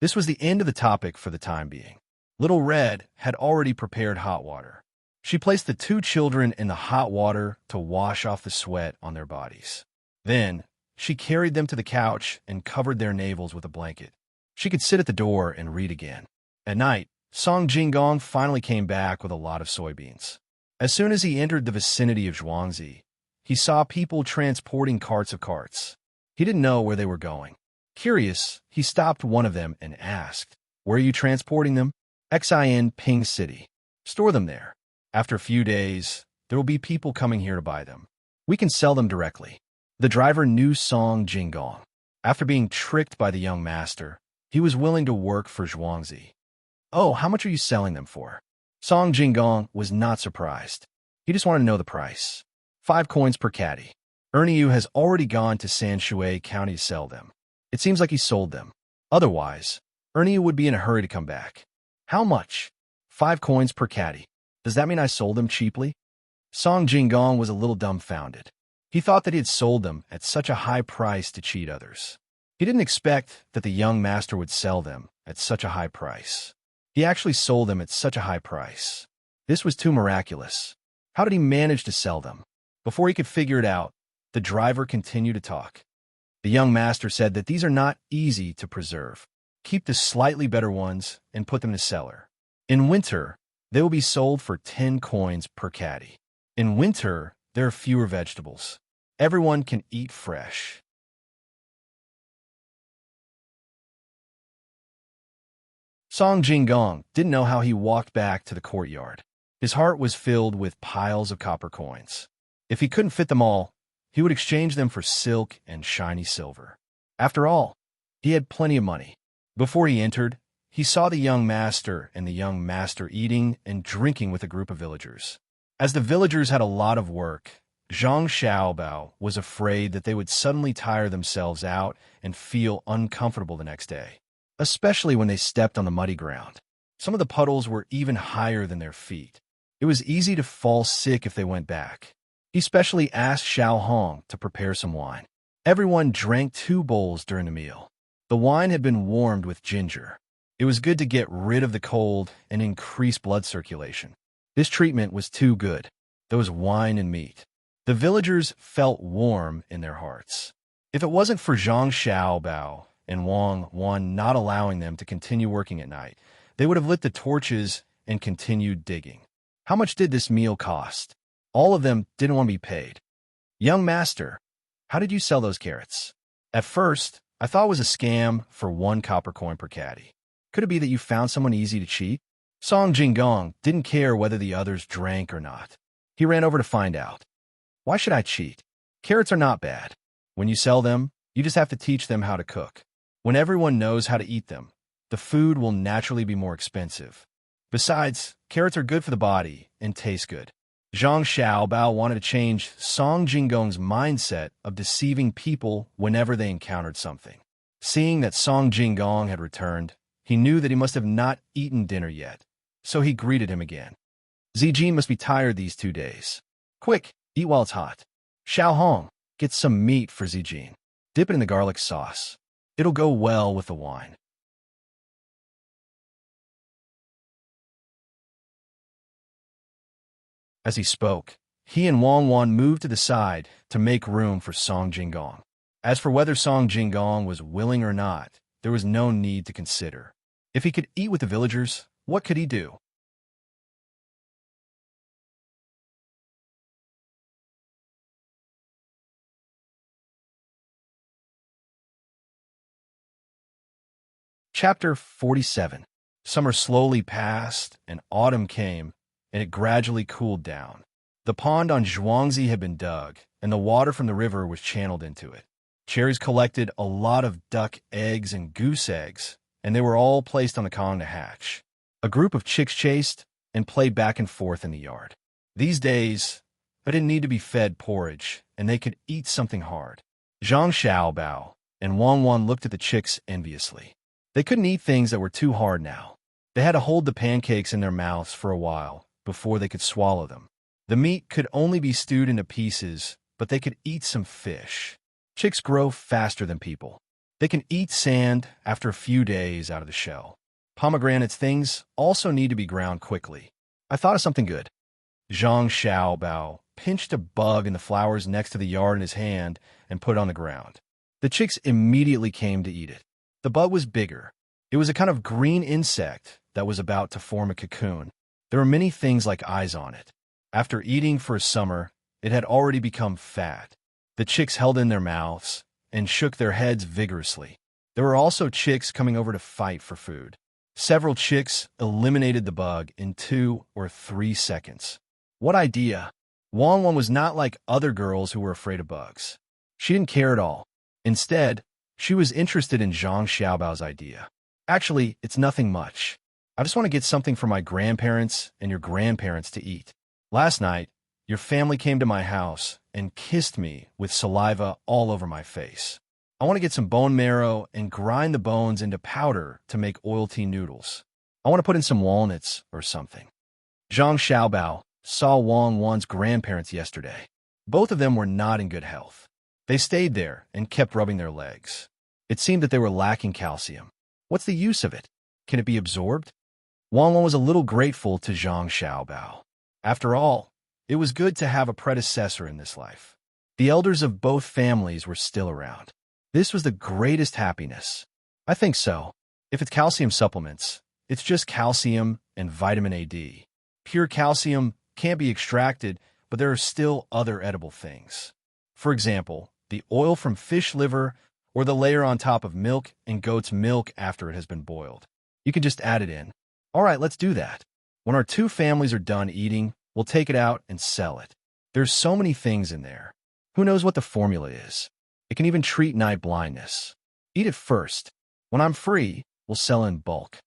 A: This was the end of the topic for the time being. Little Red had already prepared hot water. She placed the two children in the hot water to wash off the sweat on their bodies. Then, she carried them to the couch and covered their navels with a blanket. She could sit at the door and read again. At night, Song Jinggong finally came back with a lot of soybeans. As soon as he entered the vicinity of Zhuangzi, he saw people transporting carts of carts. He didn't know where they were going. Curious, he stopped one of them and asked, "Where are you transporting them?" "Xin Ping City. Store them there. After a few days, there will be people coming here to buy them. We can sell them directly." The driver knew Song Jinggong. After being tricked by the young master, he was willing to work for Zhuangzi. "Oh, how much are you selling them for?" Song Jinggong was not surprised. He just wanted to know the price. 5 coins per caddy. Ernie has already gone to Sanshui County to sell them. It seems like he sold them. Otherwise, Ernie would be in a hurry to come back. How much? 5 coins per caddy. Does that mean I sold them cheaply? Song Jinggong was a little dumbfounded. He thought that he had sold them at such a high price to cheat others. He didn't expect that the young master would sell them at such a high price. He actually sold them at such a high price. This was too miraculous. How did he manage to sell them? Before he could figure it out, the driver continued to talk. The young master said that these are not easy to preserve. Keep the slightly better ones and put them in a cellar. In winter, they will be sold for 10 coins per caddy. In winter, there are fewer vegetables. Everyone can eat fresh. Song Jinggong didn't know how he walked back to the courtyard. His heart was filled with piles of copper coins. If he couldn't fit them all, he would exchange them for silk and shiny silver. After all, he had plenty of money. Before he entered, he saw the young master and the young master eating and drinking with a group of villagers. As the villagers had a lot of work, Zhang Xiaobao was afraid that they would suddenly tire themselves out and feel uncomfortable the next day, especially when they stepped on the muddy ground. Some of the puddles were even higher than their feet. It was easy to fall sick if they went back. He specially asked Xiao Hong to prepare some wine. Everyone drank 2 bowls during the meal. The wine had been warmed with ginger. It was good to get rid of the cold and increase blood circulation. This treatment was too good. There was wine and meat. The villagers felt warm in their hearts. If it wasn't for Zhang Xiaobao and Wang Wan not allowing them to continue working at night, they would have lit the torches and continued digging. How much did this meal cost? All of them didn't want to be paid. Young master, how did you sell those carrots? At first, I thought it was a scam for 1 copper coin per caddy. Could it be that you found someone easy to cheat? Song Jinggong didn't care whether the others drank or not. He ran over to find out. Why should I cheat? Carrots are not bad. When you sell them, you just have to teach them how to cook. When everyone knows how to eat them, the food will naturally be more expensive. Besides, carrots are good for the body and taste good. Zhang Xiaobao wanted to change Song Jinggong's mindset of deceiving people whenever they encountered something. Seeing that Song Jinggong had returned, he knew that he must have not eaten dinner yet, so he greeted him again. Zijin must be tired these 2 days. Quick, eat while it's hot. Xiao Hong, get some meat for Zijin. Dip it in the garlic sauce. It'll go well with the wine. As he spoke, he and Wang Wan moved to the side to make room for Song Jinggong. As for whether Song Jinggong was willing or not, there was no need to consider. If he could eat with the villagers, what could he do? Chapter 47. Summer slowly passed, and autumn came, and it gradually cooled down. The pond on Zhuangzi had been dug, and the water from the river was channeled into it. Cherries collected a lot of duck eggs and goose eggs, and they were all placed on the Kong to hatch. A group of chicks chased and played back and forth in the yard. These days, they didn't need to be fed porridge, and they could eat something hard. Zhang Xiaobao and Wang Wan looked at the chicks enviously. They couldn't eat things that were too hard now. They had to hold the pancakes in their mouths for a while before they could swallow them. The meat could only be stewed into pieces, but they could eat some fish. Chicks grow faster than people. They can eat sand after a few days out of the shell. Pomegranates things also need to be ground quickly. I thought of something good. Zhang Xiaobao pinched a bug in the flowers next to the yard in his hand and put it on the ground. The chicks immediately came to eat it. The bug was bigger. It was a kind of green insect that was about to form a cocoon. There were many things like eyes on it. After eating for a summer, it had already become fat. The chicks held in their mouths and shook their heads vigorously. There were also chicks coming over to fight for food. Several chicks eliminated the bug in 2 or 3 seconds. What idea! Wang Wan was not like other girls who were afraid of bugs. She didn't care at all. Instead, she was interested in Zhang Xiaobao's idea. Actually, it's nothing much. I just want to get something for my grandparents and your grandparents to eat. Last night, your family came to my house and kissed me with saliva all over my face. I want to get some bone marrow and grind the bones into powder to make oilty noodles. I want to put in some walnuts or something. Zhang Xiaobao saw Wang Wan's grandparents yesterday. Both of them were not in good health. They stayed there and kept rubbing their legs. It seemed that they were lacking calcium. What's the use of it? Can it be absorbed? Wang Wan was a little grateful to Zhang Xiaobao. After all, it was good to have a predecessor in this life. The elders of both families were still around. This was the greatest happiness. I think so. If it's calcium supplements, it's just calcium and vitamin AD. Pure calcium can't be extracted, but there are still other edible things. For example, the oil from fish liver or the layer on top of milk and goat's milk after it has been boiled. You can just add it in. All right, let's do that. When our two families are done eating, we'll take it out and sell it. There's so many things in there. Who knows what the formula is? It can even treat night blindness. Eat it first. When I'm free, we'll sell in bulk.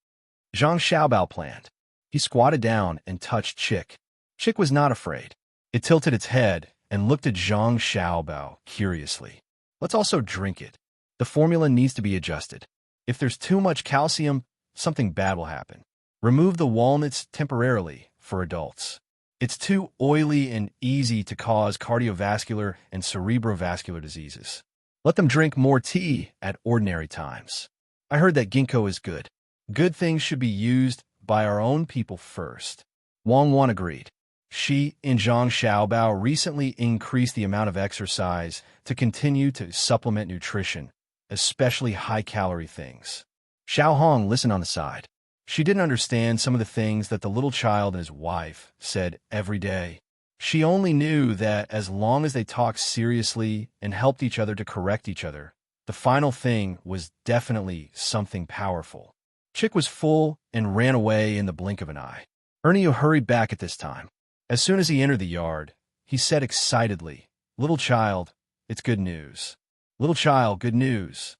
A: Zhang Xiaobao planned. He squatted down and touched Chick. Chick was not afraid. It tilted its head and looked at Zhang Xiaobao curiously. Let's also drink it. The formula needs to be adjusted. If there's too much calcium, something bad will happen. Remove the walnuts temporarily for adults. It's too oily and easy to cause cardiovascular and cerebrovascular diseases. Let them drink more tea at ordinary times. I heard that ginkgo is good. Good things should be used by our own people first. Wang Wan agreed. She and Zhang Xiaobao recently increased the amount of exercise to continue to supplement nutrition, especially high-calorie things. Xiao Hong listened on the side. She didn't understand some of the things that the little child and his wife said every day. She only knew that as long as they talked seriously and helped each other to correct each other, the final thing was definitely something powerful. Chick was full and ran away in the blink of an eye. Ernie hurried back at this time. As soon as he entered the yard, he said excitedly, "Little child, it's good news. Little child, good news."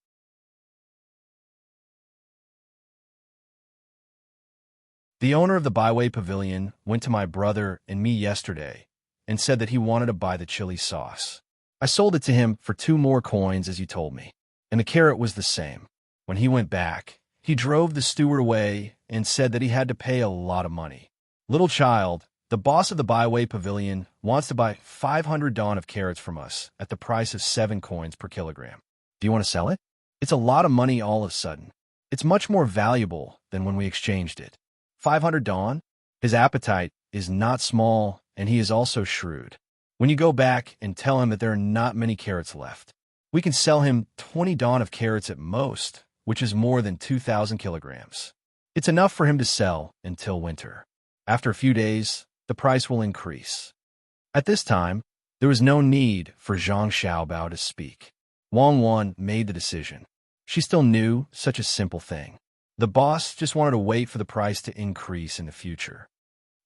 A: The owner of the Byway Pavilion went to my brother and me yesterday and said that he wanted to buy the chili sauce. I sold it to him for 2 more coins as you told me, and the carrot was the same. When he went back, he drove the steward away and said that he had to pay a lot of money. Little child, the boss of the Byway Pavilion wants to buy 500 dawn of carrots from us at the price of 7 coins per kilogram. Do you want to sell it? It's a lot of money all of a sudden. It's much more valuable than when we exchanged it. 500 dawn? His appetite is not small, and he is also shrewd. When you go back and tell him that there are not many carrots left, we can sell him 20 dawn of carrots at most, which is more than 2,000 kilograms. It's enough for him to sell until winter. After a few days, the price will increase. At this time, there was no need for Zhang Xiaobao to speak. Wang Wan made the decision. She still knew such a simple thing. The boss just wanted to wait for the price to increase in the future.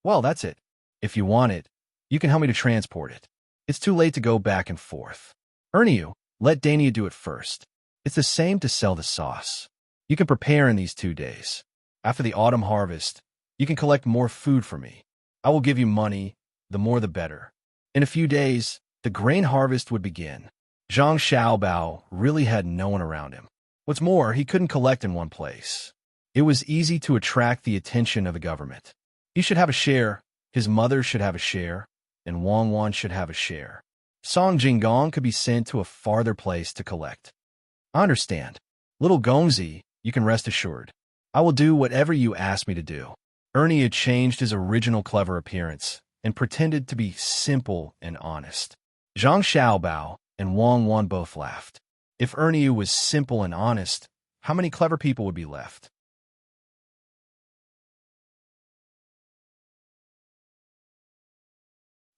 A: Well, that's it. If you want it, you can help me to transport it. It's too late to go back and forth. Ernie, let Dania do it first. It's the same to sell the sauce. You can prepare in these 2 days. After the autumn harvest, you can collect more food for me. I will give you money, the more the better. In a few days, the grain harvest would begin. Zhang Xiaobao really had no one around him. What's more, he couldn't collect in one place. It was easy to attract the attention of the government. He should have a share, his mother should have a share, and Wang Wan should have a share. Song Jinggong could be sent to a farther place to collect. I understand. Little Gongzi, you can rest assured. I will do whatever you ask me to do. Ernie had changed his original clever appearance and pretended to be simple and honest. Zhang Xiaobao and Wang Wan both laughed. If Ernie was simple and honest, how many clever people would be left?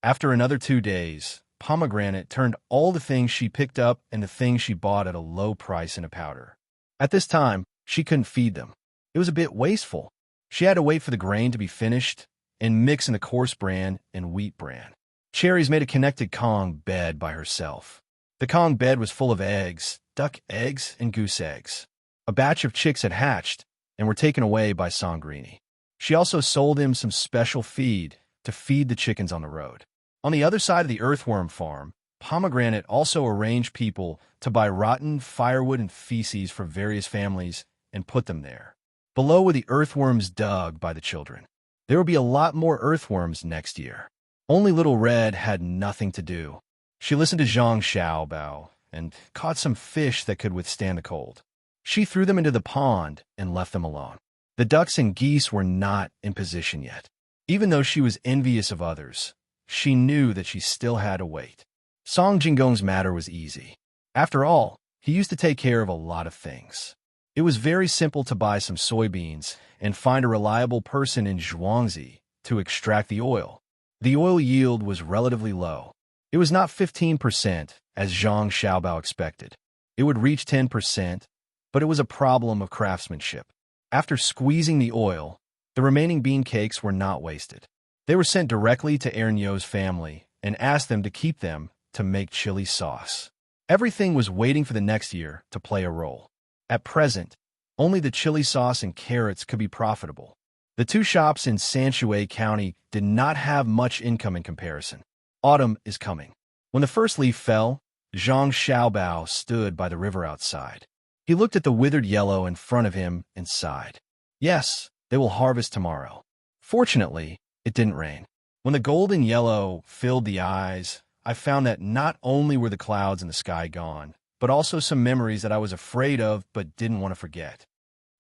A: After another 2 days, Pomegranate turned all the things she picked up and the things she bought at a low price in a powder. At this time, she couldn't feed them. It was a bit wasteful. She had to wait for the grain to be finished and mix in the coarse bran and wheat bran. Cherries made a connected Kong bed by herself. The Kong bed was full of eggs, duck eggs, and goose eggs. A batch of chicks had hatched and were taken away by Sangrini. She also sold him some special feed to feed the chickens on the road. On the other side of the earthworm farm, Pomegranate also arranged people to buy rotten firewood and feces for various families and put them there. Below were the earthworms dug by the children. There will be a lot more earthworms next year. Only Little Red had nothing to do. She listened to Zhang Xiaobao and caught some fish that could withstand the cold. She threw them into the pond and left them alone. The ducks and geese were not in position yet. Even though she was envious of others, she knew that she still had to wait. Song Jinggong's matter was easy. After all, he used to take care of a lot of things. It was very simple to buy some soybeans and find a reliable person in Zhuangzi to extract the oil. The oil yield was relatively low. It was not 15%, as Zhang Xiaobao expected. It would reach 10%, but it was a problem of craftsmanship. After squeezing the oil, the remaining bean cakes were not wasted. They were sent directly to Ernyo's family and asked them to keep them to make chili sauce. Everything was waiting for the next year to play a role. At present, only the chili sauce and carrots could be profitable. The two shops in Sanshui County did not have much income in comparison. Autumn is coming. When the first leaf fell, Zhang Xiaobao stood by the river outside. He looked at the withered yellow in front of him and sighed. Yes, they will harvest tomorrow. Fortunately, it didn't rain. When the golden yellow filled the eyes, I found that not only were the clouds in the sky gone, but also some memories that I was afraid of but didn't want to forget.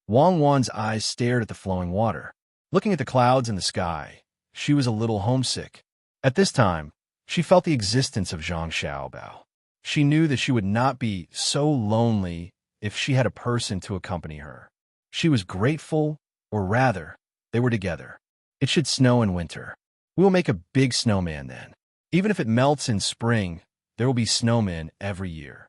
A: Wang Wan's eyes stared at the flowing water. Looking at the clouds in the sky, she was a little homesick. At this time, she felt the existence of Zhang Xiaobao. She knew that she would not be so lonely if she had a person to accompany her. She was grateful, or rather, they were together. It should snow in winter. We will make a big snowman then. Even if it melts in spring, there will be snowmen every year.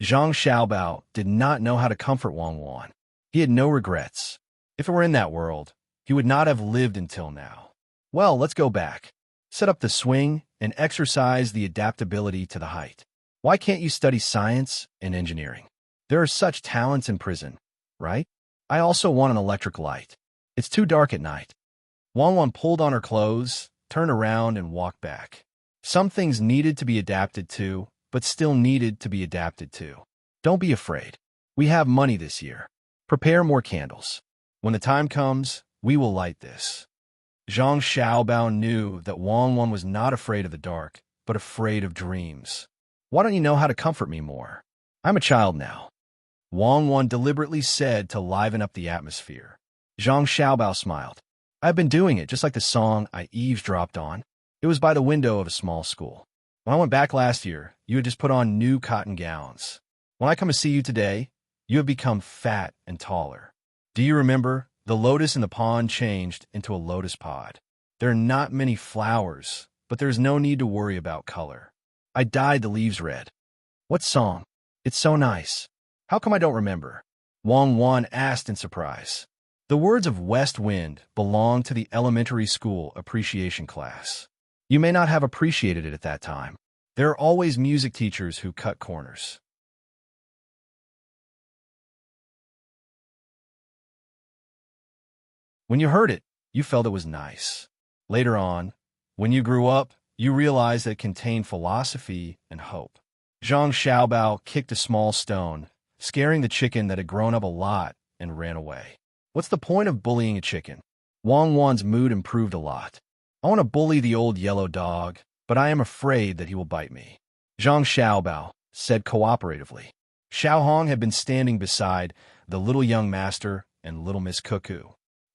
A: Zhang Xiaobao did not know how to comfort Wang Wan. He had no regrets. If it were in that world, he would not have lived until now. Well, let's go back. Set up the swing and exercise the adaptability to the height. Why can't you study science and engineering? There are such talents in prison, right? I also want an electric light. It's too dark at night. Wang Wan pulled on her clothes, turned around, and walked back. Some things needed to be adapted to, but still needed to be adapted to. Don't be afraid. We have money this year. Prepare more candles. When the time comes, we will light this. Zhang Xiaobao knew that Wang Wan was not afraid of the dark, but afraid of dreams. Why don't you know how to comfort me more? I'm a child now. Wang Wan deliberately said to liven up the atmosphere. Zhang Xiaobao smiled. I've been doing it just like the song I eavesdropped on. It was by the window of a small school. When I went back last year, you had just put on new cotton gowns. When I come to see you today, you have become fat and taller. Do you remember? The lotus in the pond changed into a lotus pod. There are not many flowers, but there is no need to worry about color. I dyed the leaves red. What song? It's so nice. How come I don't remember? Wang Wan asked in surprise. The words of West Wind belong to the elementary school appreciation class. You may not have appreciated it at that time. There are always music teachers who cut corners. When you heard it, you felt it was nice. Later on, when you grew up, you realized that it contained philosophy and hope. Zhang Xiaobao kicked a small stone, scaring the chicken that had grown up a lot and ran away. What's the point of bullying a chicken? Wang Wan's mood improved a lot. I want to bully the old yellow dog, but I am afraid that he will bite me. Zhang Xiaobao said cooperatively. Xiao Hong had been standing beside the little young master and little Miss Cuckoo.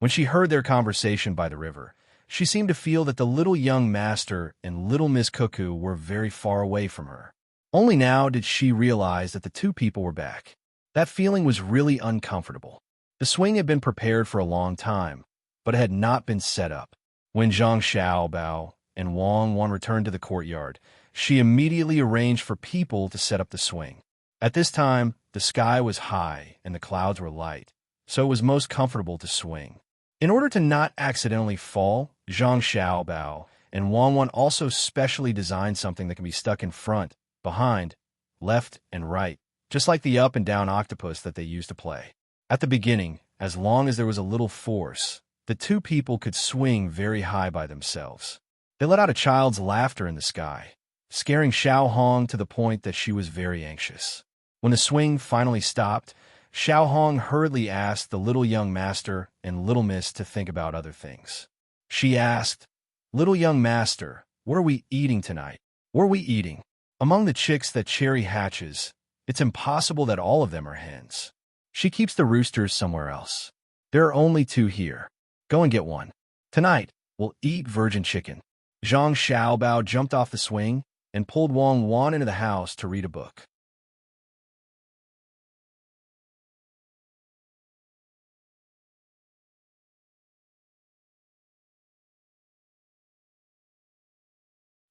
A: When she heard their conversation by the river, she seemed to feel that the little young master and little Miss Cuckoo were very far away from her. Only now did she realize that the two people were back. That feeling was really uncomfortable. The swing had been prepared for a long time, but it had not been set up. When Zhang Xiaobao and Wang Wan returned to the courtyard, she immediately arranged for people to set up the swing. At this time, the sky was high and the clouds were light, so it was most comfortable to swing. In order to not accidentally fall, Zhang Xiaobao and Wang Wan also specially designed something that can be stuck in front, behind, left, and right, just like the up and down octopus that they used to play. At the beginning, as long as there was a little force, the two people could swing very high by themselves. They let out a child's laughter in the sky, scaring Xiao Hong to the point that she was very anxious. When the swing finally stopped, Xiao Hong hurriedly asked the little young master and little miss to think about other things. She asked, "Little young master, What are we eating tonight? What are we eating? Among the chicks that Cherry hatches, it's impossible that all of them are hens. She keeps the roosters somewhere else. There are only 2 here. Go and get one. Tonight, we'll eat virgin chicken. Zhang Xiaobao jumped off the swing and pulled Wang Wan into the house to read a book.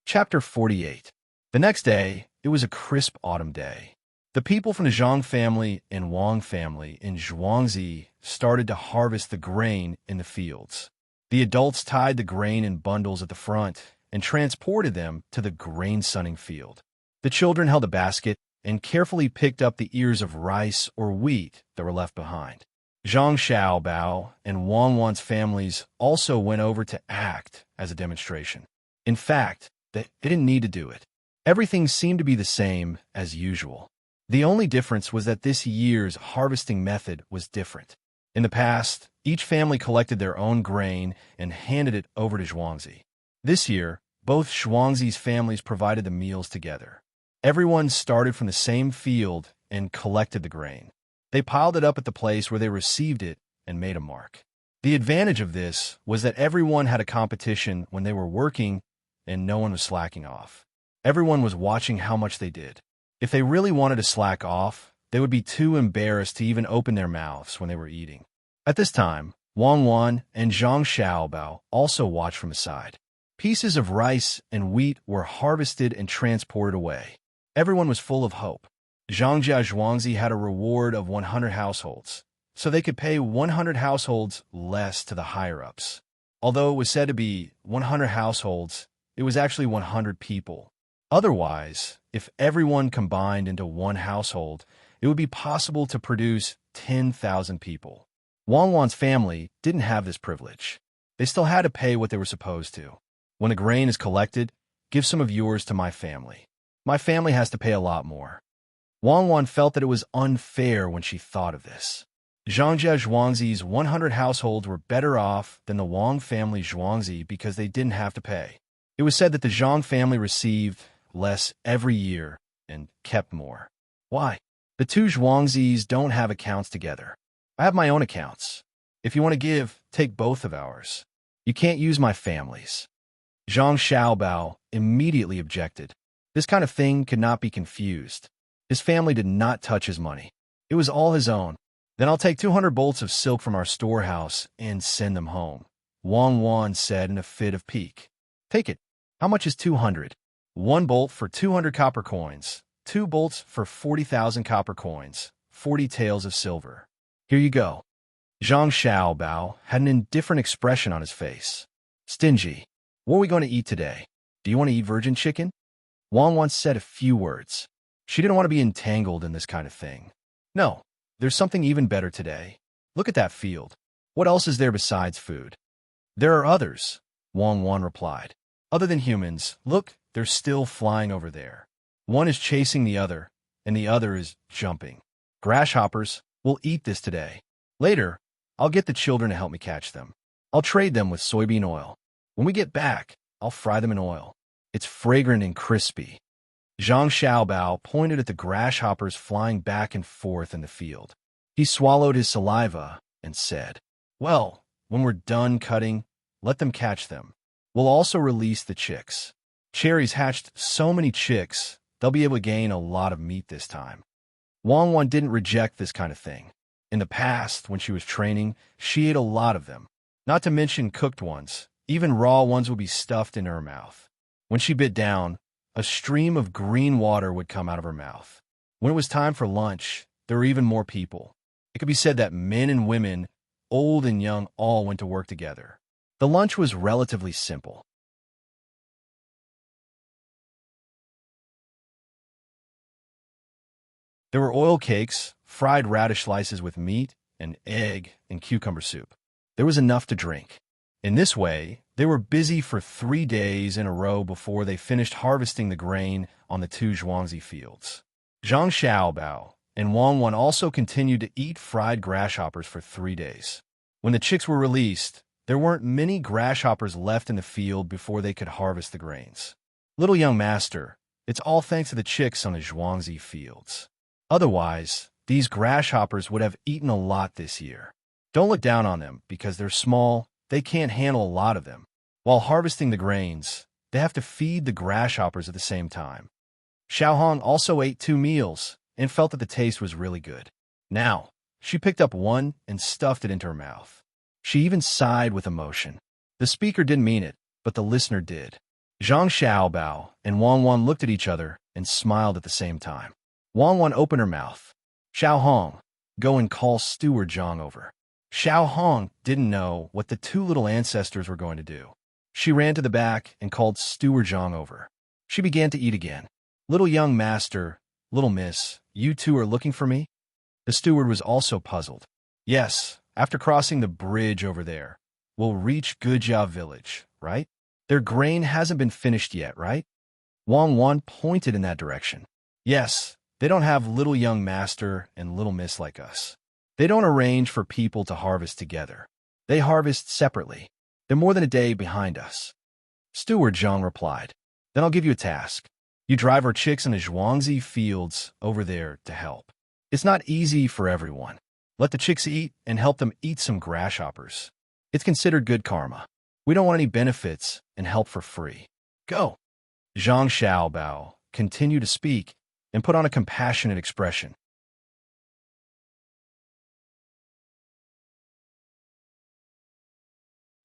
A: Chapter 48. The next day, it was a crisp autumn day. The people from the Zhang family and Wang family in Zhuangzi started to harvest the grain in the fields. The adults tied the grain in bundles at the front and transported them to the grain-sunning field. The children held a basket and carefully picked up the ears of rice or wheat that were left behind. Zhang Xiaobao and Wang Wan's families also went over to act as a demonstration. In fact, they didn't need to do it. Everything seemed to be the same as usual. The only difference was that this year's harvesting method was different. In the past, each family collected their own grain and handed it over to Zhuangzi. This year, both Zhuangzi's families provided the meals together. Everyone started from the same field and collected the grain. They piled it up at the place where they received it and made a mark. The advantage of this was that everyone had a competition when they were working and no one was slacking off. Everyone was watching how much they did. If they really wanted to slack off, they would be too embarrassed to even open their mouths when they were eating. At this time, Wang Wan and Zhang Xiaobao also watched from the side. Pieces of rice and wheat were harvested and transported away. Everyone was full of hope. Zhangjia Zhuangzi had a reward of 100 households, so they could pay 100 households less to the higher-ups. Although it was said to be 100 households, it was actually 100 people. Otherwise, if everyone combined into one household, it would be possible to produce 10,000 people. Wang Wan's family didn't have this privilege. They still had to pay what they were supposed to. When the grain is collected, give some of yours to my family. My family has to pay a lot more. Wang Wan felt that it was unfair when she thought of this. Zhangjia Zhuangzi's 100 households were better off than the Wang family Zhuangzi because they didn't have to pay. It was said that the Zhang family received less every year and kept more. Why? The 2 Zhuangzis don't have accounts together. I have my own accounts. If you want to give, take both of ours. You can't use my family's. Zhang Xiaobao immediately objected. This kind of thing could not be confused. His family did not touch his money. It was all his own. Then I'll take 200 bolts of silk from our storehouse and send them home, Wang Wan said in a fit of pique. Take it. How much is 200? 1 bolt for 200 copper coins, 2 bolts for 40,000 copper coins, 40 taels of silver. Here you go. Zhang Xiaobao had an indifferent expression on his face. Stingy. What are we going to eat today? Do you want to eat virgin chicken? Wang once said a few words. She didn't want to be entangled in this kind of thing. No, there's something even better today. Look at that field. What else is there besides food? There are others, Wang Wan replied. Other than humans, look, they're still flying over there. One is chasing the other, and the other is jumping. Grasshoppers, we'll eat this today. Later, I'll get the children to help me catch them. I'll trade them with soybean oil. When we get back, I'll fry them in oil. It's fragrant and crispy. Zhang Xiaobao pointed at the grasshoppers flying back and forth in the field. He swallowed his saliva and said, Well, when we're done cutting, let them catch them. We'll also release the chicks. Cherry's hatched so many chicks, they'll be able to gain a lot of meat this time. Wang Wan didn't reject this kind of thing. In the past, when she was training, she ate a lot of them. Not to mention cooked ones. Even raw ones would be stuffed in her mouth. When she bit down, a stream of green water would come out of her mouth. When it was time for lunch, there were even more people. It could be said that men and women, old and young, all went to work together. The lunch was relatively simple. There were oil cakes, fried radish slices with meat, an egg, and cucumber soup. There was enough to drink. In this way, they were busy for 3 days in a row before they finished harvesting the grain on the 2 Zhuangzi fields. Zhang Xiaobao and Wang Wan also continued to eat fried grasshoppers for 3 days. When the chicks were released, There weren't many grasshoppers left in the field before they could harvest the grains. Little young master, it's all thanks to the chicks on the Zhuangzi fields. Otherwise, these grasshoppers would have eaten a lot this year. Don't look down on them because they're small, they can't handle a lot of them. While harvesting the grains, they have to feed the grasshoppers at the same time. Xiaohong also ate 2 meals and felt that the taste was really good. Now, she picked up one and stuffed it into her mouth. She even sighed with emotion. The speaker didn't mean it, but the listener did. Zhang Xiaobao and Wang Wan looked at each other and smiled at the same time. Wang Wan opened her mouth. Xiaohong, go and call Steward Zhang over. Xiaohong didn't know what the 2 little ancestors were going to do. She ran to the back and called Steward Zhang over. She began to eat again. Little young master, little miss, you 2 are looking for me? The steward was also puzzled. Yes, after crossing the bridge over there, we'll reach Gujiao village, right? Their grain hasn't been finished yet, right? Wang Wan pointed in that direction. Yes, they don't have little young master and little miss like us. They don't arrange for people to harvest together. They harvest separately. They're more than a day behind us. Steward Zhang replied. Then I'll give you a task. You drive our chicks in the Zhuangzi fields over there to help. It's not easy for everyone. Let the chicks eat and help them eat some grasshoppers. It's considered good karma. We don't want any benefits and help for free. Go. Zhang Xiaobao continued to speak and put on a compassionate expression.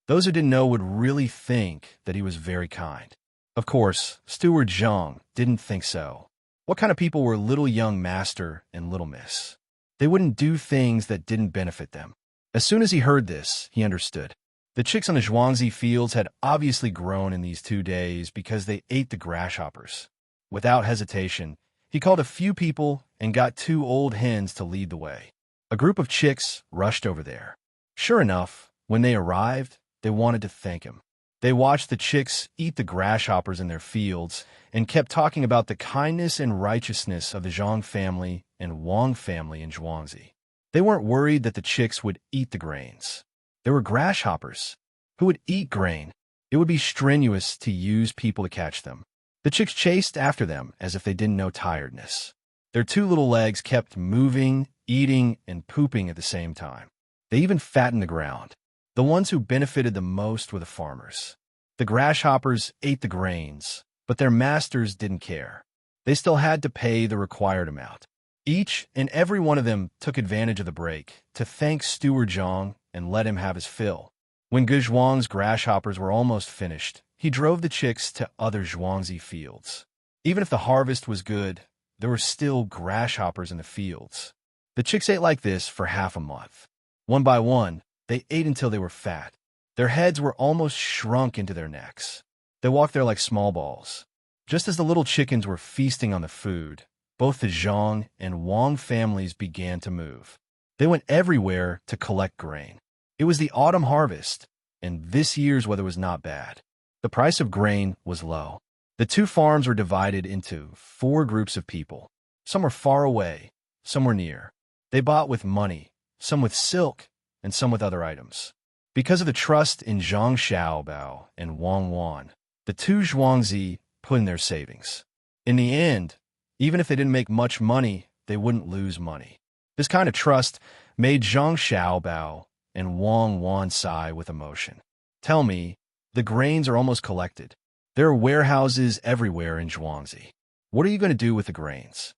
A: Those who didn't know would really think that he was very kind. Of course, Steward Zhang didn't think so. What kind of people were little young master and little miss? They wouldn't do things that didn't benefit them. As soon as he heard this, he understood. The chicks on the Zhuangzi fields had obviously grown in these 2 days because they ate the grasshoppers. Without hesitation, he called a few people and got 2 old hens to lead the way. A group of chicks rushed over there. Sure enough, when they arrived, they wanted to thank him. They watched the chicks eat the grasshoppers in their fields and kept talking about the kindness and righteousness of the Zhang family and Wang family in Zhuangzi. They weren't worried that the chicks would eat the grains. There were grasshoppers. Who would eat grain? It would be strenuous to use people to catch them. The chicks chased after them as if they didn't know tiredness. Their 2 little legs kept moving, eating, and pooping at the same time. They even fattened the ground. The ones who benefited the most were the farmers. The grasshoppers ate the grains, but their masters didn't care. They still had to pay the required amount. Each and every one of them took advantage of the break to thank Steward Zhang and let him have his fill. When Guzhuang's grasshoppers were almost finished, he drove the chicks to other Zhuangzi fields. Even if the harvest was good, there were still grasshoppers in the fields. The chicks ate like this for half a month. One by one, they ate until they were fat. Their heads were almost shrunk into their necks. They walked there like small balls. Just as the little chickens were feasting on the food, both the Zhang and Wang families began to move. They went everywhere to collect grain. It was the autumn harvest, and this year's weather was not bad. The price of grain was low. The 2 farms were divided into 4 groups of people. Some were far away, some were near. They bought with money, some with silk, and some with other items. Because of the trust in Zhang Xiaobao and Wang Wan, the 2 Zhuangzi put in their savings. In the end, even if they didn't make much money, they wouldn't lose money. This kind of trust made Zhang Xiaobao and Wang Wan sigh with emotion. Tell me, the grains are almost collected. There are warehouses everywhere in Zhuangzi. What are you going to do with the grains?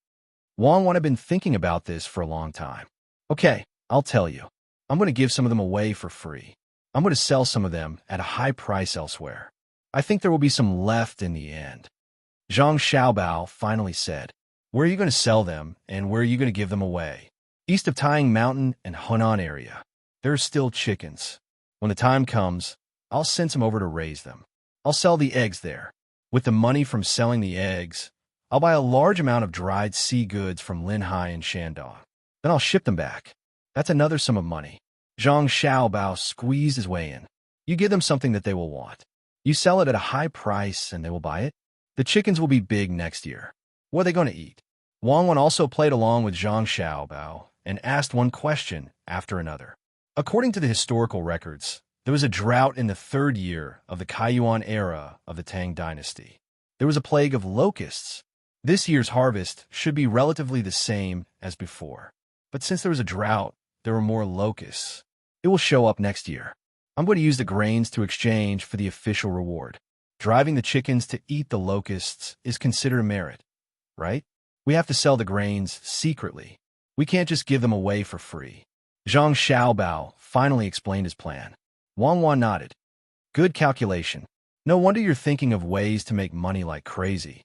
A: Wang Wan had been thinking about this for a long time. Okay, I'll tell you. I'm going to give some of them away for free. I'm going to sell some of them at a high price elsewhere. I think there will be some left in the end. Zhang Xiaobao finally said, where are you going to sell them and where are you going to give them away? East of Tang Mountain and Hunan area. There are still chickens. When the time comes, I'll send some over to raise them. I'll sell the eggs there. With the money from selling the eggs, I'll buy a large amount of dried sea goods from Linhai and Shandong. Then I'll ship them back. That's another sum of money. Zhang Xiaobao squeezed his way in. You give them something that they will want. You sell it at a high price and they will buy it. The chickens will be big next year. What are they going to eat? Wang Wan also played along with Zhang Xiaobao and asked one question after another. According to the historical records, There was a drought in the third year of the Kaiyuan era of the Tang Dynasty. There was a plague of locusts. This year's harvest should be relatively the same as before. But since there was a drought, there were more locusts. It will show up next year. I'm going to use the grains to exchange for the official reward. Driving the chickens to eat the locusts is considered a merit, right? We have to sell the grains secretly. We can't just give them away for free. Zhang Xiaobao finally explained his plan. Wang Wan nodded. Good calculation. No wonder you're thinking of ways to make money like crazy.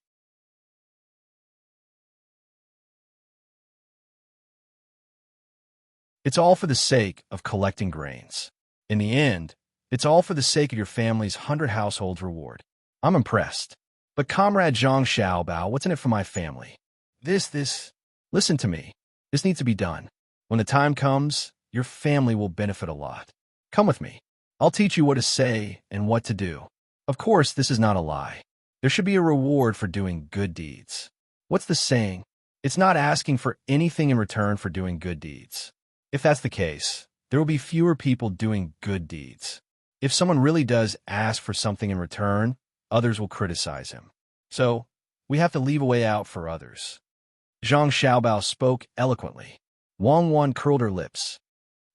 A: It's all for the sake of collecting grains. In the end, it's all for the sake of your family's 100 households reward. I'm impressed. But Comrade Zhang Xiaobao, what's in it for my family? Listen to me. This needs to be done. When the time comes, your family will benefit a lot. Come with me. I'll teach you what to say and what to do. Of course, this is not a lie. There should be a reward for doing good deeds. What's the saying? It's not asking for anything in return for doing good deeds. If that's the case, there will be fewer people doing good deeds. If someone really does ask for something in return, others will criticize him. So, we have to leave a way out for others. Zhang Xiaobao spoke eloquently. Wang Wan curled her lips.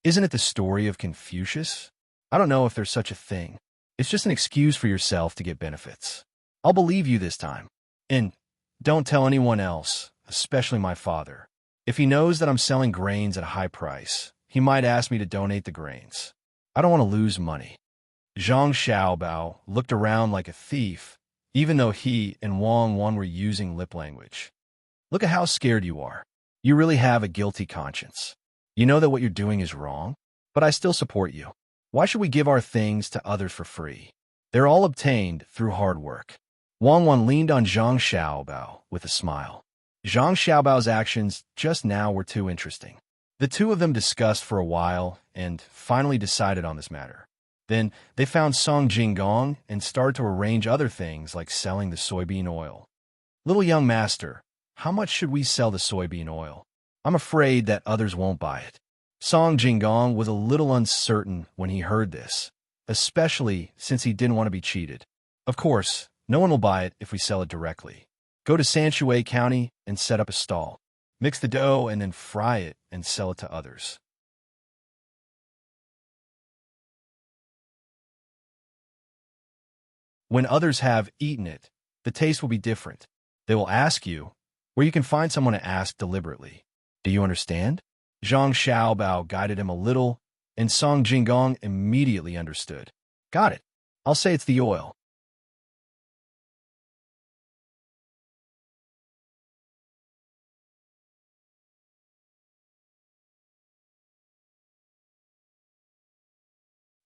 A: Isn't it the story of Confucius? I don't know if there's such a thing. It's just an excuse for yourself to get benefits. I'll believe you this time. And don't tell anyone else, especially my father. If he knows that I'm selling grains at a high price, he might ask me to donate the grains. I don't want to lose money. Zhang Xiaobao looked around like a thief, even though he and Wang Wan were using lip language. Look at how scared you are. You really have a guilty conscience. You know that what you're doing is wrong, but I still support you. Why should we give our things to others for free? They're all obtained through hard work. Wang Wan leaned on Zhang Xiaobao with a smile. Zhang Xiaobao's actions just now were too interesting. The two of them discussed for a while and finally decided on this matter. Then they found Song Jinggong and started to arrange other things like selling the soybean oil. Little young master, how much should we sell the soybean oil? I'm afraid that others won't buy it. Song Jinggong was a little uncertain when he heard this, especially since he didn't want to be cheated. Of course, no one will buy it if we sell it directly. Go to Sanshui County and set up a stall. Mix the dough and then fry it and sell it to others. When others have eaten it, the taste will be different. They will ask you, where you can find someone to ask deliberately. Do you understand? Zhang Xiaobao guided him a little, and Song Jinggong immediately understood. Got it. I'll say it's the oil.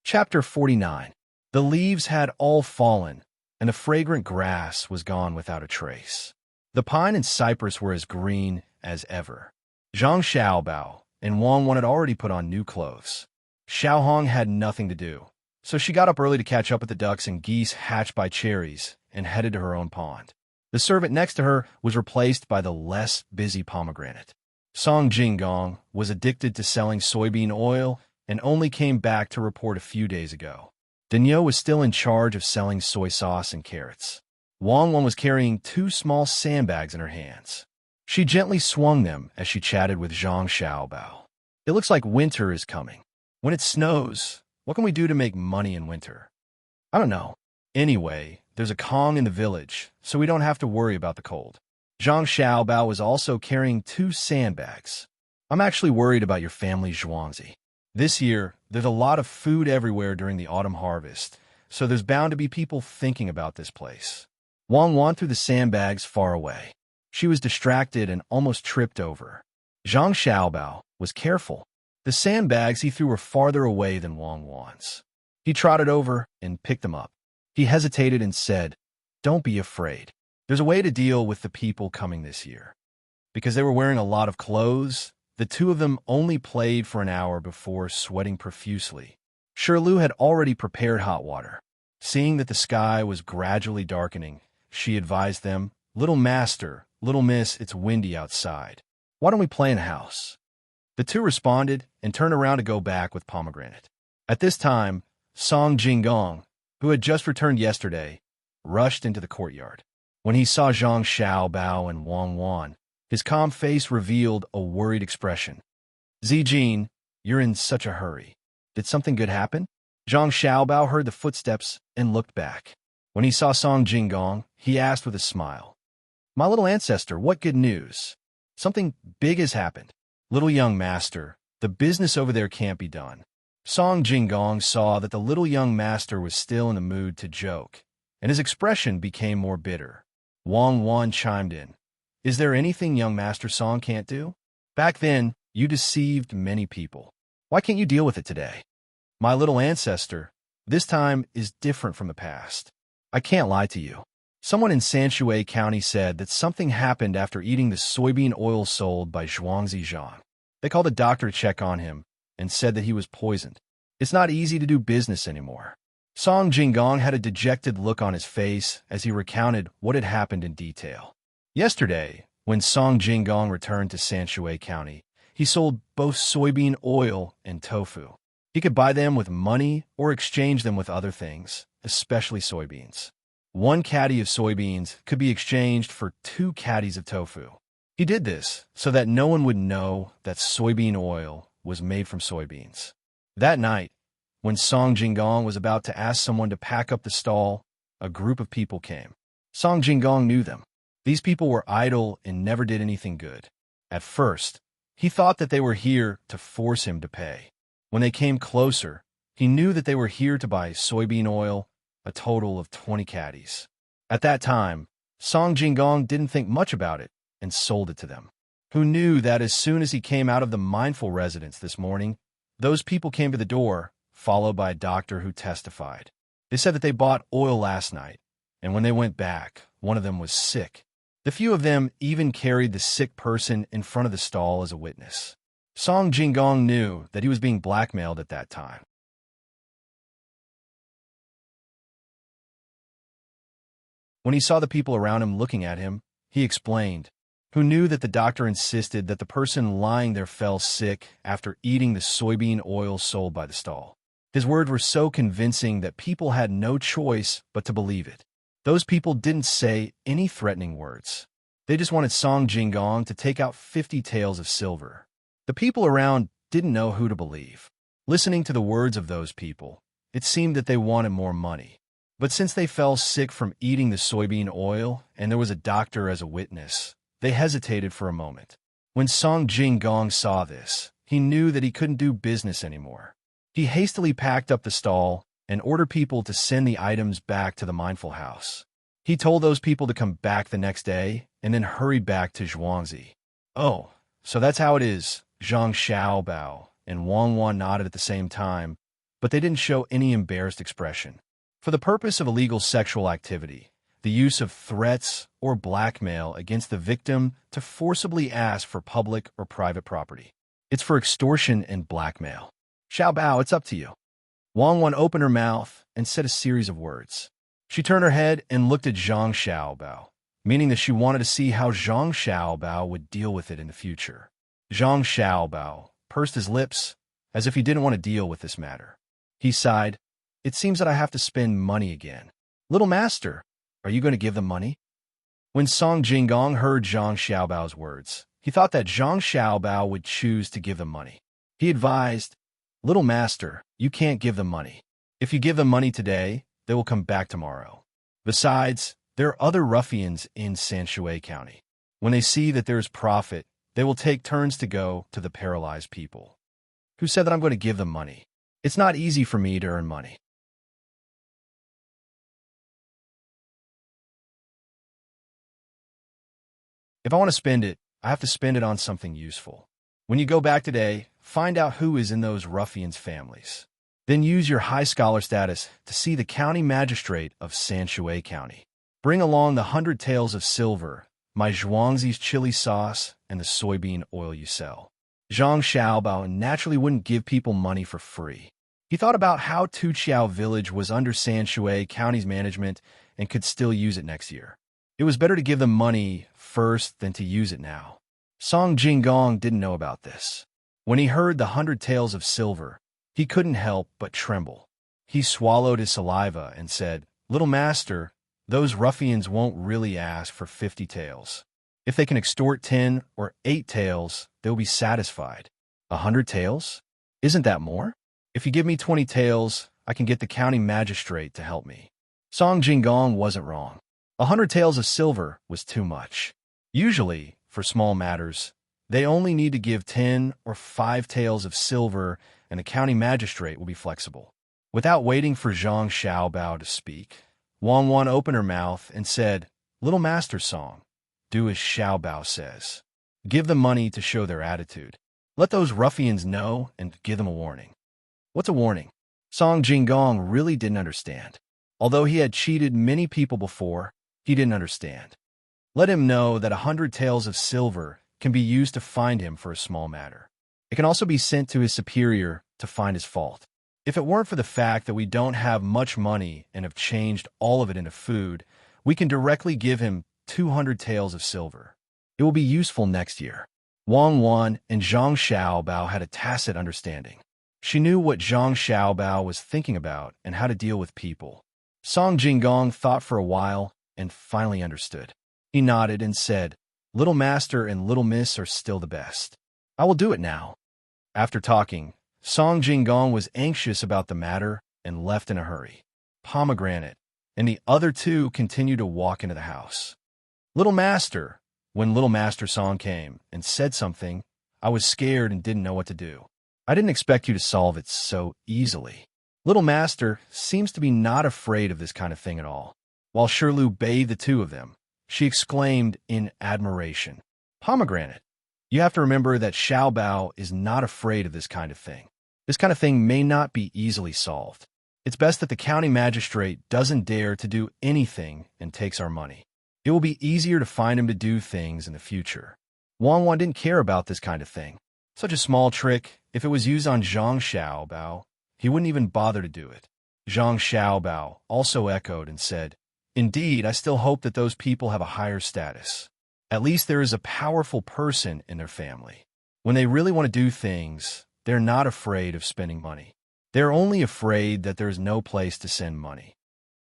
A: Chapter 49. The leaves had all fallen, and the fragrant grass was gone without a trace. The pine and cypress were as green as ever. Zhang Xiaobao and Wang Wan had already put on new clothes. Xiaohong had nothing to do, so she got up early to catch up with the ducks and geese hatched by cherries and headed to her own pond. The servant next to her was replaced by the less busy pomegranate. Song Jinggong was addicted to selling soybean oil and only came back to report a few days ago. Danielle was still in charge of selling soy sauce and carrots. Wang Wan was carrying 2 small sandbags in her hands. She gently swung them as she chatted with Zhang Xiaobao. It looks like winter is coming. When it snows, what can we do to make money in winter? I don't know. Anyway, there's a Kong in the village, so we don't have to worry about the cold. Zhang Xiaobao was also carrying 2 sandbags. I'm actually worried about your family's zhuangzi. This year, there's a lot of food everywhere during the autumn harvest, so there's bound to be people thinking about this place. Wang Wan threw the sandbags far away. She was distracted and almost tripped over. Zhang Xiaobao was careful. The sandbags he threw were farther away than Wang Wan's. He trotted over and picked them up. He hesitated and said, "Don't be afraid. There's a way to deal with the people coming this year." Because they were wearing a lot of clothes, the two of them only played for an hour before sweating profusely. Shirlu had already prepared hot water. Seeing that the sky was gradually darkening, she advised them, "Little master, little miss, it's windy outside. Why don't we play in a house?" The two responded and turned around to go back with pomegranate. At this time, Song Jinggong, who had just returned yesterday, rushed into the courtyard. When he saw Zhang Xiaobao and Wang Wan, his calm face revealed a worried expression. Zijin, you're in such a hurry. Did something good happen? Zhang Xiaobao heard the footsteps and looked back. When he saw Song Jinggong, he asked with a smile, "My little ancestor, what good news? Something big has happened." "Little young master, the business over there can't be done." Song Jinggong saw that the little young master was still in the mood to joke, and his expression became more bitter. Wang Wan chimed in, "Is there anything young Master Song can't do? Back then, you deceived many people. Why can't you deal with it today?" "My little ancestor, this time is different from the past. I can't lie to you. Someone in Sanshui County said that something happened after eating the soybean oil sold by Zhuangzi Zhang. They called a doctor to check on him and said that he was poisoned. It's not easy to do business anymore." Song Jinggong had a dejected look on his face as he recounted what had happened in detail. Yesterday, when Song Jinggong returned to Sanshui County, he sold both soybean oil and tofu. He could buy them with money or exchange them with other things, especially soybeans. 1 caddy of soybeans could be exchanged for 2 caddies of tofu. He did this so that no one would know that soybean oil was made from soybeans. That night, when Song Jinggong was about to ask someone to pack up the stall, a group of people came. Song Jinggong knew them. These people were idle and never did anything good. At first, he thought that they were here to force him to pay. When they came closer, he knew that they were here to buy soybean oil, a total of 20 caddies. At that time, Song Jinggong didn't think much about it and sold it to them. Who knew that as soon as he came out of the mindful residence this morning, those people came to the door, followed by a doctor who testified. They said that they bought oil last night, and when they went back, one of them was sick. The few of them even carried the sick person in front of the stall as a witness. Song Jinggong knew that he was being blackmailed at that time. When he saw the people around him looking at him, he explained, who knew that the doctor insisted that the person lying there fell sick after eating the soybean oil sold by the stall. His words were so convincing that people had no choice but to believe it. Those people didn't say any threatening words. They just wanted Song Jinggong to take out 50 taels of silver. The people around didn't know who to believe. Listening to the words of those people, it seemed that they wanted more money. But since they fell sick from eating the soybean oil and there was a doctor as a witness, they hesitated for a moment. When Song Jinggong saw this, he knew that he couldn't do business anymore. He hastily packed up the stall and ordered people to send the items back to the mindful house. He told those people to come back the next day and then hurried back to Zhuangzi. "Oh, so that's how it is," Zhang Xiaobao and Wang Wan nodded at the same time, but they didn't show any embarrassed expression. For the purpose of illegal sexual activity, the use of threats or blackmail against the victim to forcibly ask for public or private property. It's for extortion and blackmail. "Xiaobao, it's up to you." Wang Wan opened her mouth and said a series of words. She turned her head and looked at Zhang Xiaobao, meaning that she wanted to see how Zhang Xiaobao would deal with it in the future. Zhang Xiaobao pursed his lips as if he didn't want to deal with this matter. He sighed, "It seems that I have to spend money again. Little master, are you going to give them money?" When Song Jinggong heard Zhang Xiaobao's words, he thought that Zhang Xiaobao would choose to give them money. He advised, "Little master, you can't give them money. If you give them money today, they will come back tomorrow. Besides, there are other ruffians in Sanshui County. When they see that there is profit, they will take turns to go to the paralyzed people." "Who said that I'm going to give them money? It's not easy for me to earn money. If I want to spend it, I have to spend it on something useful. When you go back today, find out who is in those ruffians' families. Then use your high scholar status to see the county magistrate of Sanshui County. Bring along the 100 taels of silver, my Zhuangzi's chili sauce, and the soybean oil you sell." Zhang Xiaobao naturally wouldn't give people money for free. He thought about how Tuqiao village was under Sanshui County's management and could still use it next year. It was better to give them money first than to use it now. Song Jinggong didn't know about this. When he heard the 100 taels of silver, he couldn't help but tremble. He swallowed his saliva and said, "Little master, those ruffians won't really ask for 50 taels. If they can extort 10 or 8 taels, they'll be satisfied. 100 taels? Isn't that more? If you give me 20 taels, I can get the county magistrate to help me." Song Jinggong wasn't wrong. 100 taels of silver was too much. Usually, for small matters, they only need to give 10 or 5 taels of silver and the county magistrate will be flexible. Without waiting for Zhang Xiaobao to speak, Wang Wan opened her mouth and said, "Little Master Song, do as Xiaobao says. Give them money to show their attitude. Let those ruffians know and give them a warning." What's a warning? Song Jinggong really didn't understand. Although he had cheated many people before, he didn't understand. Let him know that 100 taels of silver can be used to find him for a small matter. It can also be sent to his superior to find his fault. If it weren't for the fact that we don't have much money and have changed all of it into food, we can directly give him 200 taels of silver. It will be useful next year. Wang Wan and Zhang Xiaobao had a tacit understanding. She knew what Zhang Xiaobao was thinking about and how to deal with people. Song Jinggong thought for a while and finally understood. He nodded and said, "Little Master and Little Miss are still the best. I will do it now." After talking, Song Jinggong was anxious about the matter and left in a hurry. Pomegranate and the other two continued to walk into the house. "Little Master," when Little Master Song came and said something, I was scared and didn't know what to do. I didn't expect you to solve it so easily. Little Master seems to be not afraid of this kind of thing at all. While Shirlu bathed the two of them, she exclaimed in admiration, "Pomegranate, you have to remember that Xiaobao is not afraid of this kind of thing. This kind of thing may not be easily solved. It's best that the county magistrate doesn't dare to do anything and takes our money. It will be easier to find him to do things in the future." Wang Wan didn't care about this kind of thing. Such a small trick, if it was used on Zhang Xiaobao, he wouldn't even bother to do it. Zhang Xiaobao also echoed and said, "Indeed, I still hope that those people have a higher status. At least there is a powerful person in their family. When they really want to do things, they're not afraid of spending money. They're only afraid that there is no place to send money."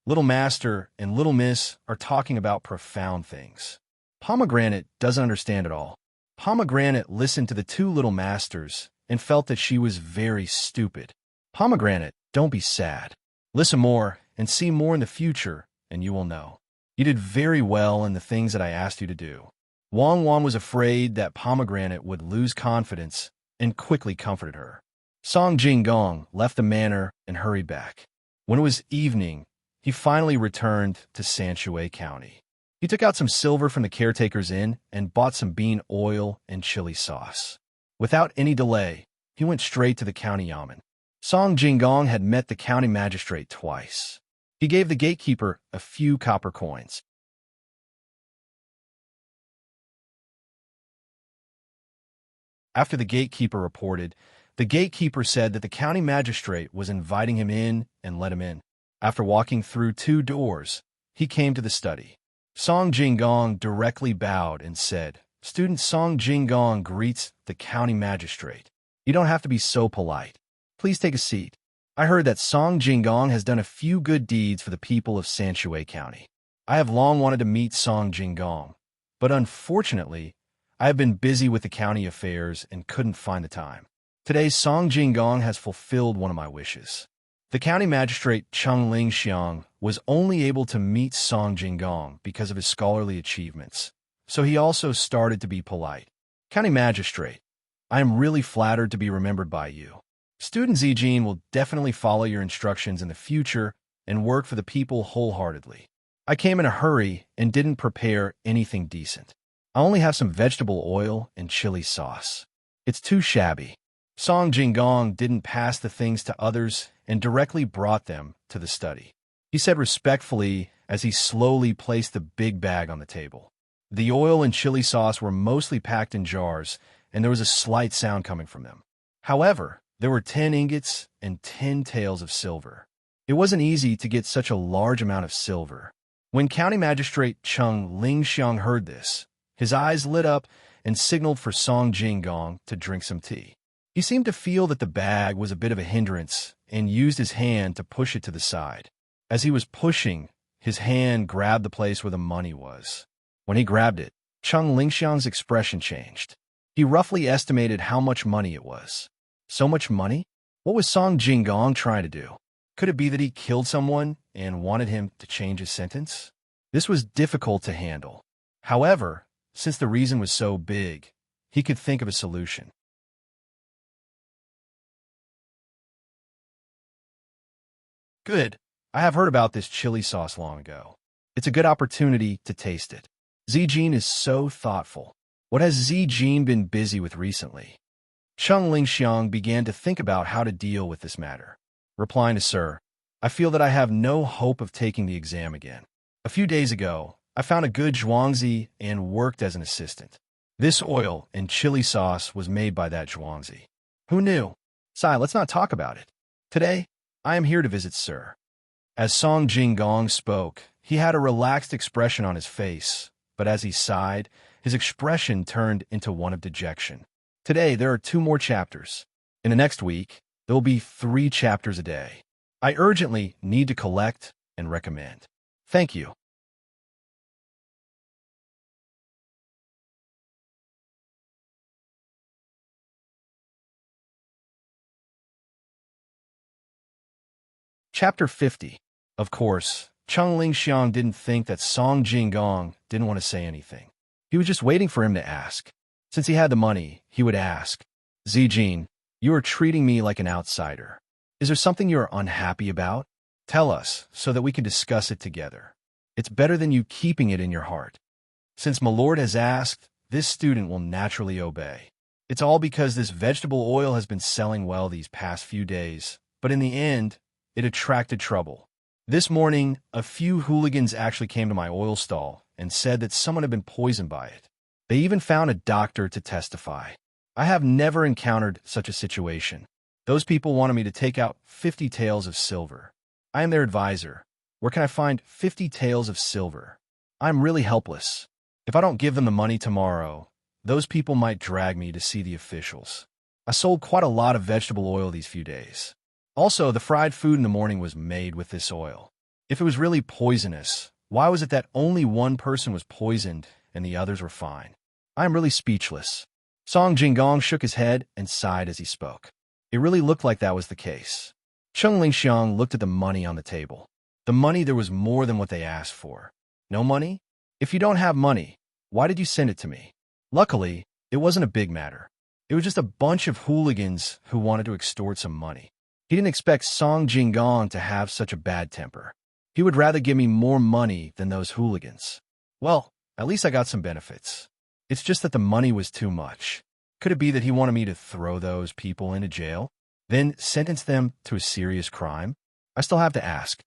A: Little Master and Little Miss are talking about profound things. Pomegranate doesn't understand it all. Pomegranate listened to the two Little Masters and felt that she was very stupid. "Pomegranate, don't be sad. Listen more and see more in the future, and you will know. You did very well in the things that I asked you to do." Wang Wan was afraid that Pomegranate would lose confidence and quickly comforted her. Song Jinggong left the manor and hurried back. When it was evening, he finally returned to Sanshui County. He took out some silver from the caretaker's inn and bought some bean oil and chili sauce. Without any delay, he went straight to the county yamen. Song Jinggong had met the county magistrate twice. He gave the gatekeeper a few copper coins. After the gatekeeper reported, the gatekeeper said that the county magistrate was inviting him in and let him in. After walking through 2 doors, he came to the study. Song Jinggong directly bowed and said, "Student Song Jinggong greets the county magistrate. You don't have to be so polite. Please take a seat. I heard that Song Jinggong has done a few good deeds for the people of Sanshui County. I have long wanted to meet Song Jinggong, but unfortunately, I have been busy with the county affairs and couldn't find the time. Today, Song Jinggong has fulfilled one of my wishes." The county magistrate Chung Lingxiang was only able to meet Song Jinggong because of his scholarly achievements, so he also started to be polite. "County magistrate, I am really flattered to be remembered by you. Student Zijin will definitely follow your instructions in the future and work for the people wholeheartedly. I came in a hurry and didn't prepare anything decent. I only have some vegetable oil and chili sauce. It's too shabby." Song Jinggong didn't pass the things to others and directly brought them to the study. He said respectfully as he slowly placed the big bag on the table. The oil and chili sauce were mostly packed in jars, and there was a slight sound coming from them. However, there were 10 ingots and 10 taels of silver. It wasn't easy to get such a large amount of silver. When County Magistrate Chung Lingxiang heard this, his eyes lit up and signaled for Song Jinggong to drink some tea. He seemed to feel that the bag was a bit of a hindrance and used his hand to push it to the side. As he was pushing, his hand grabbed the place where the money was. When he grabbed it, Cheng Lingxiang's expression changed. He roughly estimated how much money it was. So much money? What was Song Jinggong trying to do? Could it be that he killed someone and wanted him to change his sentence? This was difficult to handle. However, since the reason was so big, he could think of a solution. Good. I have heard about this chili sauce long ago. It's a good opportunity to taste it. Zijin is so thoughtful. What has Zijin been busy with recently? Cheng Lingxiang began to think about how to deal with this matter. Replying to Sir, I feel that I have no hope of taking the exam again. A few days ago, I found a good zhuangzi and worked as an assistant. This oil and chili sauce was made by that zhuangzi. Who knew? Sai, let's not talk about it. Today, I am here to visit Sir. As Song Jinggong spoke, he had a relaxed expression on his face, but as he sighed, his expression turned into one of dejection. Today, there are 2 more chapters. In the next week, there will be 3 chapters a day. I urgently need to collect and recommend. Thank you. Chapter 50. Of course, Cheng Lingxiang didn't think that Song Jinggong didn't want to say anything. He was just waiting for him to ask. Since he had the money, he would ask, Zijin, you are treating me like an outsider. Is there something you are unhappy about? Tell us so that we can discuss it together. It's better than you keeping it in your heart. Since my lord has asked, this student will naturally obey. It's all because this vegetable oil has been selling well these past few days, but in the end, it attracted trouble. This morning, a few hooligans actually came to my oil stall and said that someone had been poisoned by it. They even found a doctor to testify. I have never encountered such a situation. Those people wanted me to take out 50 taels of silver. I am their advisor. Where can I find 50 taels of silver? I'm really helpless. If I don't give them the money tomorrow, those people might drag me to see the officials. I sold quite a lot of vegetable oil these few days. Also, the fried food in the morning was made with this oil. If it was really poisonous, why was it that only one person was poisoned and the others were fine? I am really speechless. Song Jinggong shook his head and sighed as he spoke. It really looked like that was the case. Cheng Lingxiang looked at the money on the table. The money there was more than what they asked for. No money? If you don't have money, why did you send it to me? Luckily, it wasn't a big matter. It was just a bunch of hooligans who wanted to extort some money. He didn't expect Song Jinggong to have such a bad temper. He would rather give me more money than those hooligans. Well, at least I got some benefits. It's just that the money was too much. Could it be that he wanted me to throw those people into jail, then sentence them to a serious crime? I still have to ask.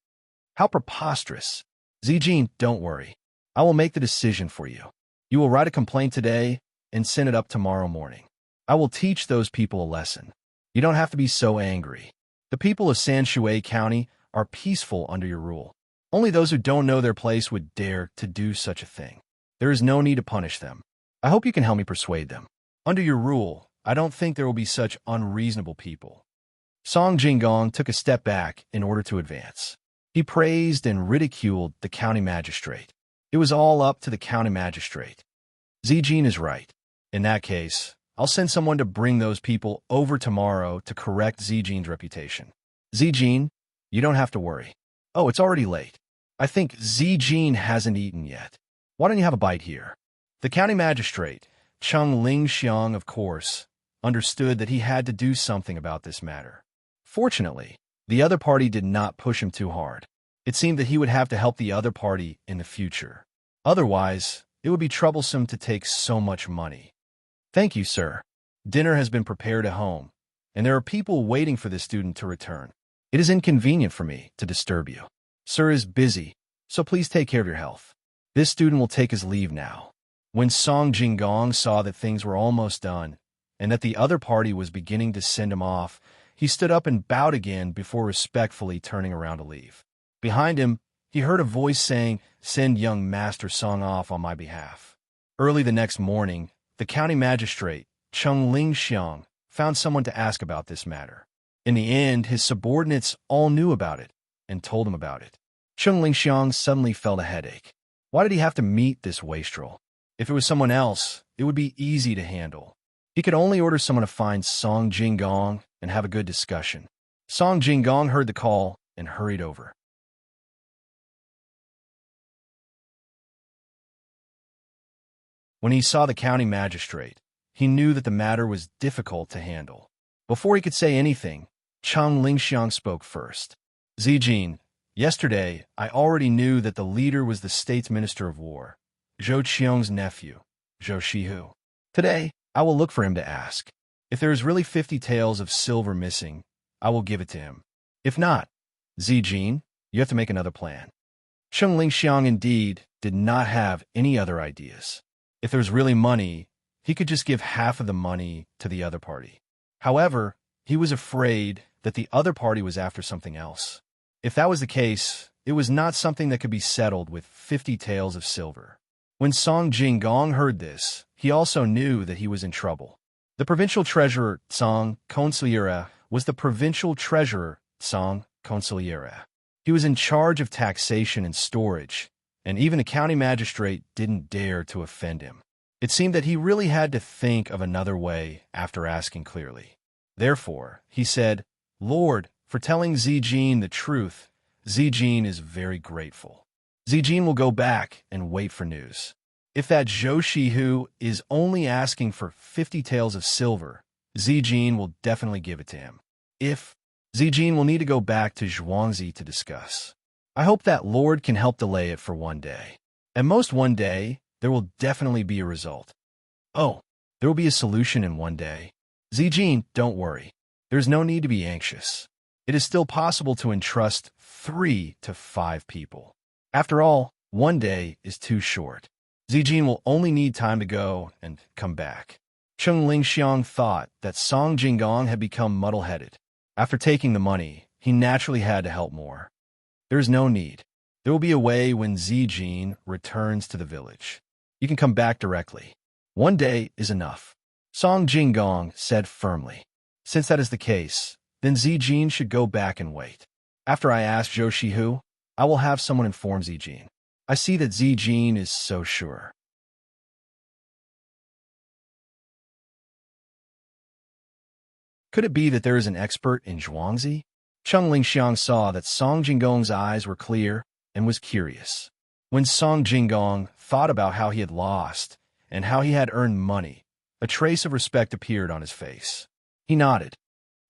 A: How preposterous. Zijin, don't worry. I will make the decision for you. You will write a complaint today and send it up tomorrow morning. I will teach those people a lesson. You don't have to be so angry. The people of Sanshui County are peaceful under your rule. Only those who don't know their place would dare to do such a thing. There is no need to punish them. I hope you can help me persuade them. Under your rule, I don't think there will be such unreasonable people. Song Jinggong took a step back in order to advance. He praised and ridiculed the county magistrate. It was all up to the county magistrate. Zijin is right. In that case, I'll send someone to bring those people over tomorrow to correct Zijin's reputation. Zijin, you don't have to worry. Oh, it's already late. I think Zijin hasn't eaten yet. Why don't you have a bite here? The county magistrate, Cheng Lingxiang, of course, understood that he had to do something about this matter. Fortunately, the other party did not push him too hard. It seemed that he would have to help the other party in the future. Otherwise, it would be troublesome to take so much money. Thank you, sir. Dinner has been prepared at home, and there are people waiting for this student to return. It is inconvenient for me to disturb you. Sir is busy, so please take care of your health. This student will take his leave now. When Song Jinggong saw that things were almost done, and that the other party was beginning to send him off, he stood up and bowed again before respectfully turning around to leave. Behind him, he heard a voice saying, "Send young Master Song off on my behalf." Early the next morning, the county magistrate, Cheng Lingxiang, found someone to ask about this matter. In the end, his subordinates all knew about it and told him about it. Cheng Lingxiang suddenly felt a headache. Why did he have to meet this wastrel? If it was someone else, it would be easy to handle. He could only order someone to find Song Jinggong and have a good discussion. Song Jinggong heard the call and hurried over. When he saw the county magistrate, he knew that the matter was difficult to handle. Before he could say anything, Cheng Lingxiang spoke first. Zijin, yesterday I already knew that the leader was the state's minister of war, Zhou Qiong's nephew, Zhou Shihu. Today, I will look for him to ask. If there is really 50 taels of silver missing, I will give it to him. If not, Zijin, you have to make another plan. Cheng Lingxiang indeed did not have any other ideas. If there was really money, he could just give half of the money to the other party. However, he was afraid that the other party was after something else. If that was the case, it was not something that could be settled with 50 taels of silver. When Song Jinggong heard this, he also knew that he was in trouble. The provincial treasurer, Song Consigliere, was the provincial treasurer, Song Consigliere. He was in charge of taxation and storage, and even a county magistrate didn't dare to offend him. It seemed that he really had to think of another way after asking clearly. Therefore, he said, Lord, for telling Zijin the truth, Zijin is very grateful. Zijin will go back and wait for news. If that Zhou Shihu is only asking for 50 taels of silver, Zijin will definitely give it to him. If Zijin will need to go back to Zhuangzi to discuss. I hope that Lord can help delay it for one day. At most one day, there will definitely be a result. Oh, there will be a solution in one day. Zijin, don't worry. There's no need to be anxious. It is still possible to entrust 3 to 5 people. After all, one day is too short. Zijin will only need time to go and come back. Cheng Lingxiang thought that Song Jinggong had become muddle-headed. After taking the money, he naturally had to help more. There is no need. There will be a way when Zijin returns to the village. You can come back directly. One day is enough. Song Jinggong said firmly. Since that is the case, then Zijin should go back and wait. After I ask Zhou Shihu, I will have someone inform Zijin. I see that Zijin is so sure. Could it be that there is an expert in Zhuangzi? Cheng Lingxiang saw that Song Jinggong's eyes were clear and was curious. When Song Jinggong thought about how he had lost and how he had earned money, a trace of respect appeared on his face. He nodded.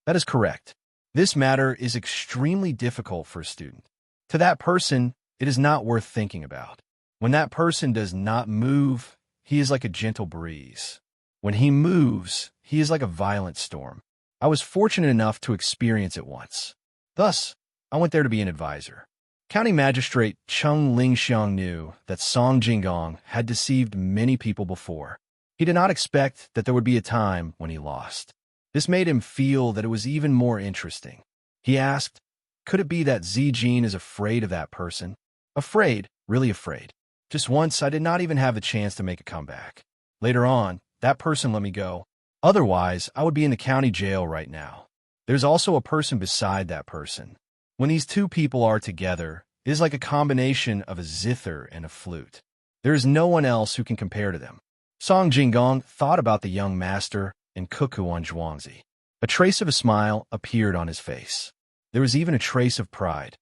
A: That is correct. This matter is extremely difficult for a student. To that person, it is not worth thinking about. When that person does not move, he is like a gentle breeze. When he moves, he is like a violent storm. I was fortunate enough to experience it once. Thus, I went there to be an advisor. County Magistrate Cheng Lingxiang knew that Song Jinggong had deceived many people before. He did not expect that there would be a time when he lost. This made him feel that it was even more interesting. He asked, could it be that Zijin is afraid of that person? Afraid, really afraid. Just once, I did not even have the chance to make a comeback. Later on, that person let me go. Otherwise, I would be in the county jail right now. There's also a person beside that person. When these two people are together, it is like a combination of a zither and a flute. There is no one else who can compare to them. Song Jinggong thought about the young master and cuckoo on Zhuangzi. A trace of a smile appeared on his face. There was even a trace of pride.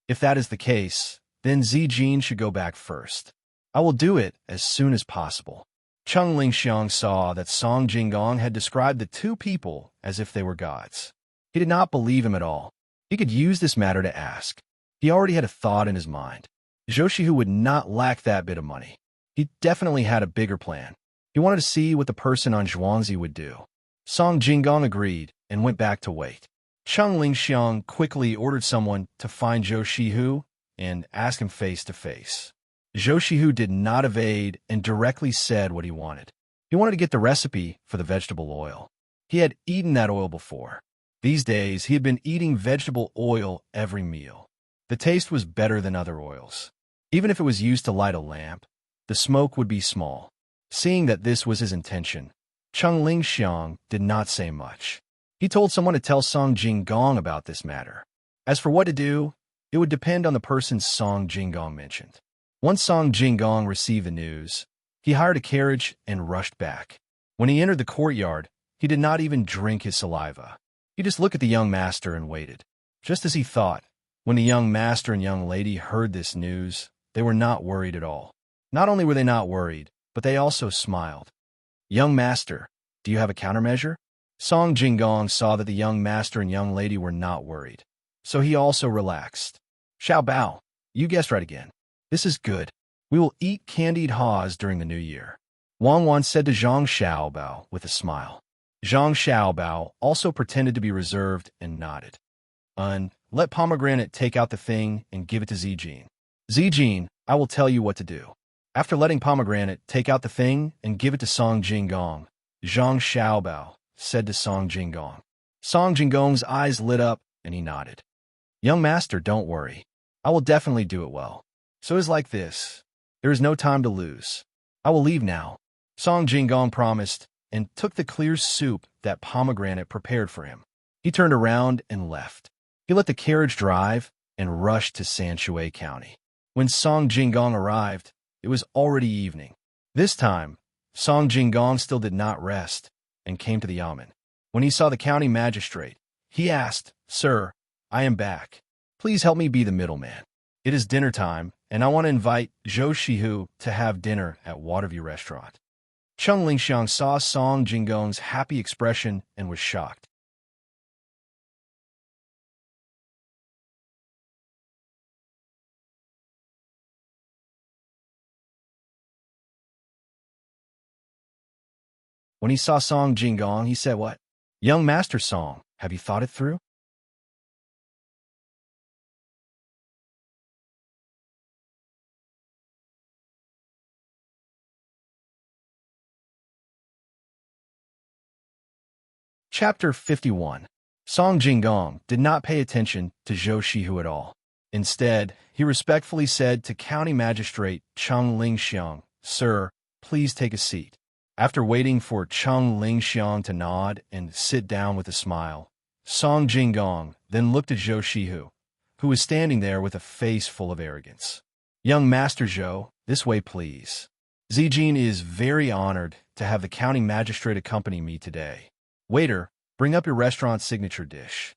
A: If that is the case, then Zijin should go back first. I will do it as soon as possible. Cheng Lingxiang saw that Song Jinggong had described the two people as if they were gods. He did not believe him at all. He could use this matter to ask. He already had a thought in his mind. Zhou Shihu would not lack that bit of money. He definitely had a bigger plan. He wanted to see what the person on Zhuangzi would do. Song Jinggong agreed and went back to wait. Cheng Lingxiang quickly ordered someone to find Zhou Shihu and ask him face to face. Zhou Shihu did not evade and directly said what he wanted. He wanted to get the recipe for the vegetable oil. He had eaten that oil before. These days, he had been eating vegetable oil every meal. The taste was better than other oils. Even if it was used to light a lamp, the smoke would be small. Seeing that this was his intention, Cheng Lingxiang did not say much. He told someone to tell Song Jinggong about this matter. As for what to do, it would depend on the person Song Jinggong mentioned. Once Song Jinggong received the news, he hired a carriage and rushed back. When he entered the courtyard, he did not even drink his saliva. He just looked at the young master and waited. Just as he thought, when the young master and young lady heard this news, they were not worried at all. Not only were they not worried, but they also smiled. "Young master, do you have a countermeasure?" Song Jinggong saw that the young master and young lady were not worried, so he also relaxed. "Xiao Bao, you guessed right again. This is good. We will eat candied haws during the new year," Wang Wan said to Zhang Xiaobao with a smile. Zhang Xiaobao also pretended to be reserved and nodded. Let Pomegranate take out the thing and give it to Zijin. Zijin, I will tell you what to do." After letting Pomegranate take out the thing and give it to Song Jinggong, Zhang Xiaobao said to Song Jinggong. Song Jinggong's eyes lit up and he nodded. "Young master, don't worry. I will definitely do it well. So it's like this. There is no time to lose. I will leave now," Song Jinggong promised and took the clear soup that Pomegranate prepared for him. He turned around and left. He let the carriage drive and rushed to Sanshui County. When Song Jinggong arrived, it was already evening. This time, Song Jinggong still did not rest and came to the yamen. When he saw the county magistrate, he asked, "Sir, I am back. Please help me be the middleman. It is dinner time, and I want to invite Zhou Shihu to have dinner at Waterview Restaurant." Chung Lingxiang saw Song Jinggong's happy expression and was shocked. When he saw Song Jinggong, he said, "What? Young Master Song, have you thought it through?" Chapter 51. Song Jinggong did not pay attention to Zhou Shihu at all. Instead, he respectfully said to County Magistrate Chung Lingxiang, "Sir, please take a seat." After waiting for Chung Lingxiang to nod and sit down with a smile, Song Jinggong then looked at Zhou Shihu, who was standing there with a face full of arrogance. "Young Master Zhou, this way please. Zijin is very honored to have the county magistrate accompany me today. Waiter, bring up your restaurant's signature dish."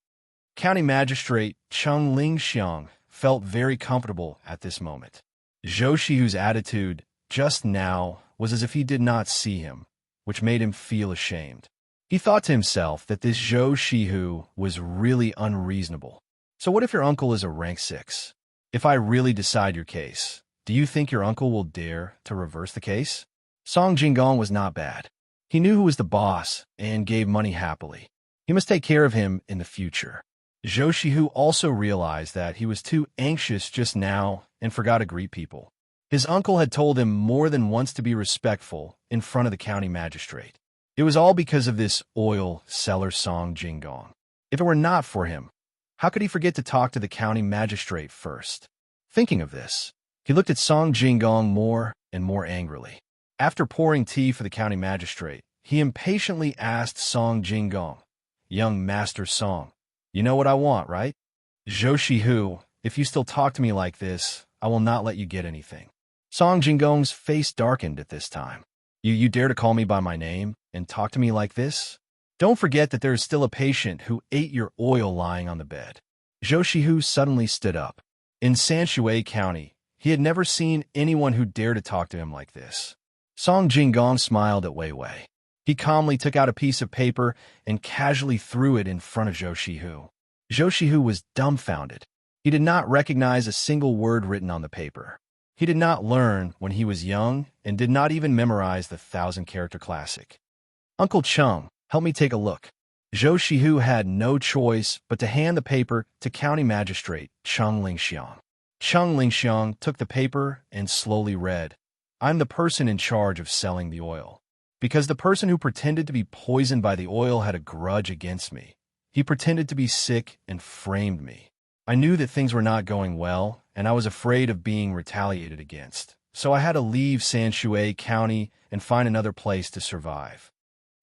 A: County Magistrate Chung Lingxiang felt very comfortable at this moment. Zhou Shihu's attitude just now was as if he did not see him, which made him feel ashamed. He thought to himself that this Zhou Shihu was really unreasonable. So what if your uncle is a rank 6? If I really decide your case, do you think your uncle will dare to reverse the case? Song Jinggong was not bad. He knew who was the boss and gave money happily. He must take care of him in the future. Zhou Shihu also realized that he was too anxious just now and forgot to greet people. His uncle had told him more than once to be respectful in front of the county magistrate. It was all because of this oil seller Song Jinggong. If it were not for him, how could he forget to talk to the county magistrate first? Thinking of this, he looked at Song Jinggong more and more angrily. After pouring tea for the county magistrate, he impatiently asked Song Jinggong, "Young Master Song, you know what I want, right?" "Zhou Shihu, if you still talk to me like this, I will not let you get anything." Song Jinggong's face darkened at this time. You dare to call me by my name and talk to me like this? Don't forget that there is still a patient who ate your oil lying on the bed." Zhou Shihu suddenly stood up. In Sanshui County, he had never seen anyone who dared to talk to him like this. Song Jinggong smiled at Wei Wei. He calmly took out a piece of paper and casually threw it in front of Zhou Shihu. Zhou Shihu was dumbfounded. He did not recognize a single word written on the paper. He did not learn when he was young and did not even memorize the 1,000-character classic. "Uncle Chung, help me take a look." Zhou Shihu had no choice but to hand the paper to County Magistrate Chung Lingxiang. Chung Lingxiang took the paper and slowly read, "I'm the person in charge of selling the oil. Because the person who pretended to be poisoned by the oil had a grudge against me. He pretended to be sick and framed me. I knew that things were not going well, and I was afraid of being retaliated against. So I had to leave Sanshui County and find another place to survive."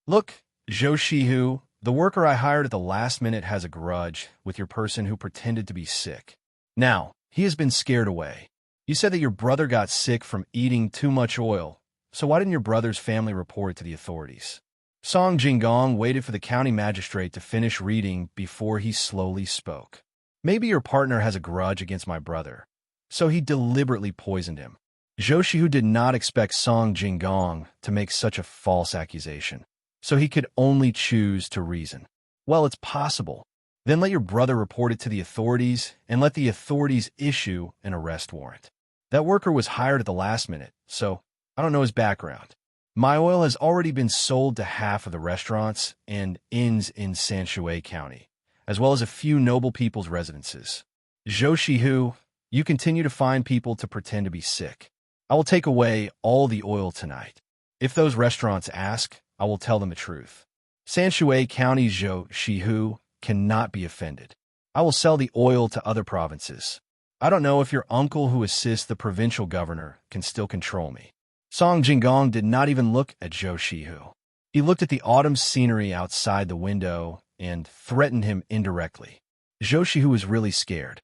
A: Look, Zhou Shihu, The worker I hired at the last minute has a grudge with your person who pretended to be sick. Now, he has been scared away. You said that your brother got sick from eating too much oil, so why didn't your brother's family report it to the authorities? Song Jinggong waited for the county magistrate to finish reading before he slowly spoke. Maybe your partner has a grudge against my brother, so he deliberately poisoned him. Zhou Shihu did not expect Song Jinggong to make such a false accusation, so he could only choose to reason. Well, it's possible. Then let your brother report it to the authorities and let the authorities issue an arrest warrant. That worker was hired at the last minute, so I don't know his background. My oil has already been sold to half of the restaurants and inns in Sanshui County, as well as a few noble people's residences. Zhou Shihu, you continue to find people to pretend to be sick. I will take away all the oil tonight. If those restaurants ask, I will tell them the truth. Sanshui County Zhou Shihu cannot be offended. I will sell the oil to other provinces. I don't know if your uncle who assists the provincial governor can still control me. Song Jinggong did not even look at Zhou Shihu. He looked at the autumn scenery outside the window and threatened him indirectly. Zhou Shihu was really scared.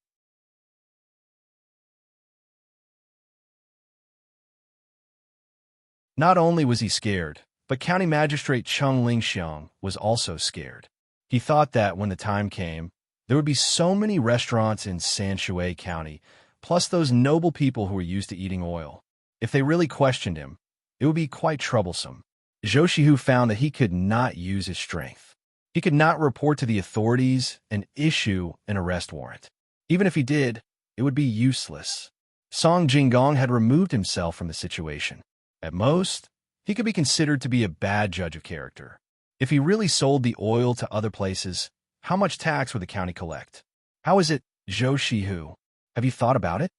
A: Not only was he scared, but County Magistrate Chung Lingxiang was also scared. He thought that when the time came, there would be so many restaurants in Sanshui County, plus those noble people who were used to eating oil. If they really questioned him, it would be quite troublesome. Zhou Shihu found that he could not use his strength. He could not report to the authorities and issue an arrest warrant. Even if he did, it would be useless. Song Jinggong had removed himself from the situation. At most, he could be considered to be a bad judge of character. If he really sold the oil to other places, how much tax would the county collect? How is it, Zhou Shihu? Have you thought about it?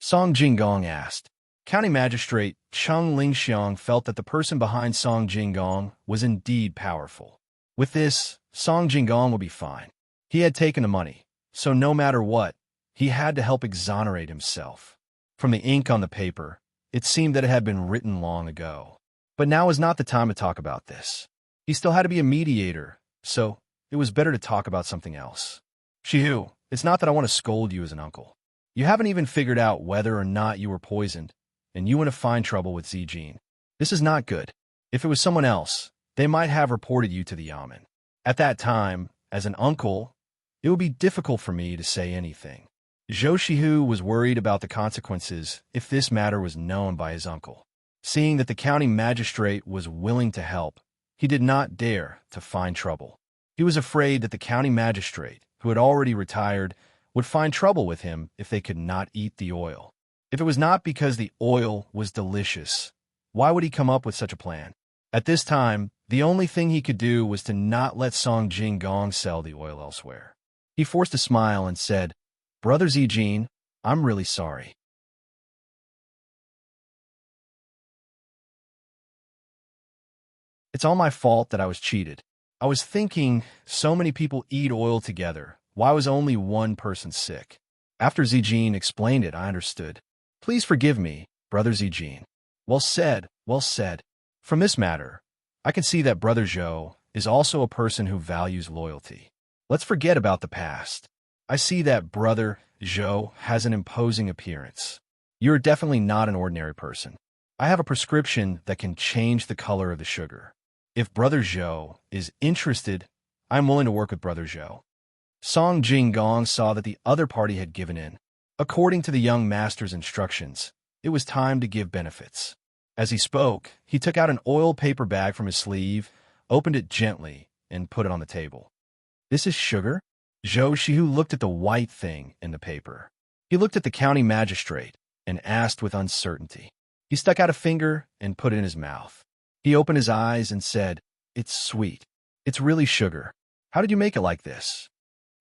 A: Song Jinggong asked. County Magistrate Chung Lingxiang felt that the person behind Song Jinggong was indeed powerful. With this, Song Jinggong would be fine. He had taken the money, so no matter what, he had to help exonerate himself. From the ink on the paper, it seemed that it had been written long ago. But now was not the time to talk about this. He still had to be a mediator, so it was better to talk about something else. Shihu, it's not that I want to scold you as an uncle. You haven't even figured out whether or not you were poisoned, and you want to find trouble with Zijin. This is not good. If it was someone else, they might have reported you to the yamen. At that time, as an uncle, it would be difficult for me to say anything. Zhou Shihu was worried about the consequences if this matter was known by his uncle. Seeing that the county magistrate was willing to help, he did not dare to find trouble. He was afraid that the county magistrate, who had already retired, would find trouble with him if they could not eat the oil. If it was not because the oil was delicious, why would he come up with such a plan? At this time, the only thing he could do was to not let Song Jinggong sell the oil elsewhere. He forced a smile and said, Brother Zijin, I'm really sorry. It's all my fault that I was cheated. I was thinking, so many people eat oil together. Why was only one person sick? After Zijin explained it, I understood. Please forgive me, Brother Zijin. Well said, well said. From this matter, I can see that Brother Zhou is also a person who values loyalty. Let's forget about the past. I see that Brother Zhou has an imposing appearance. You're definitely not an ordinary person. I have a prescription that can change the color of the sugar. If Brother Zhou is interested, I'm willing to work with Brother Zhou. Song Jinggong saw that the other party had given in. According to the young master's instructions, it was time to give benefits. As he spoke, he took out an oil paper bag from his sleeve, opened it gently, and put it on the table. This is sugar? Zhou Shihu looked at the white thing in the paper. He looked at the county magistrate and asked with uncertainty. He stuck out a finger and put it in his mouth. He opened his eyes and said, It's sweet. It's really sugar. How did you make it like this?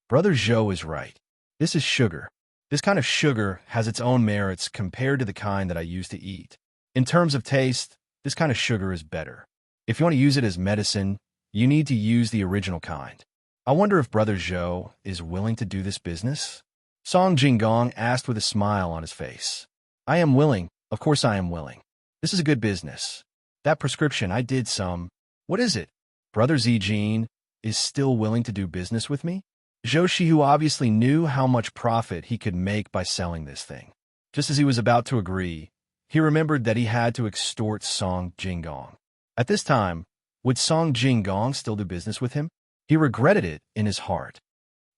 A: Brother Zhou is right. This is sugar. This kind of sugar has its own merits compared to the kind that I used to eat. In terms of taste, this kind of sugar is better. If you want to use it as medicine, you need to use the original kind. I wonder if Brother Zhou is willing to do this business? Song Jinggong asked with a smile on his face. I am willing. Of course I am willing. This is a good business. That prescription, I did some. What is it? Brother Zijin, is still willing to do business with me? Zhou Shihu obviously knew how much profit he could make by selling this thing. Just as he was about to agree, he remembered that he had to extort Song Jinggong. At this time, would Song Jinggong still do business with him? He regretted it in his heart.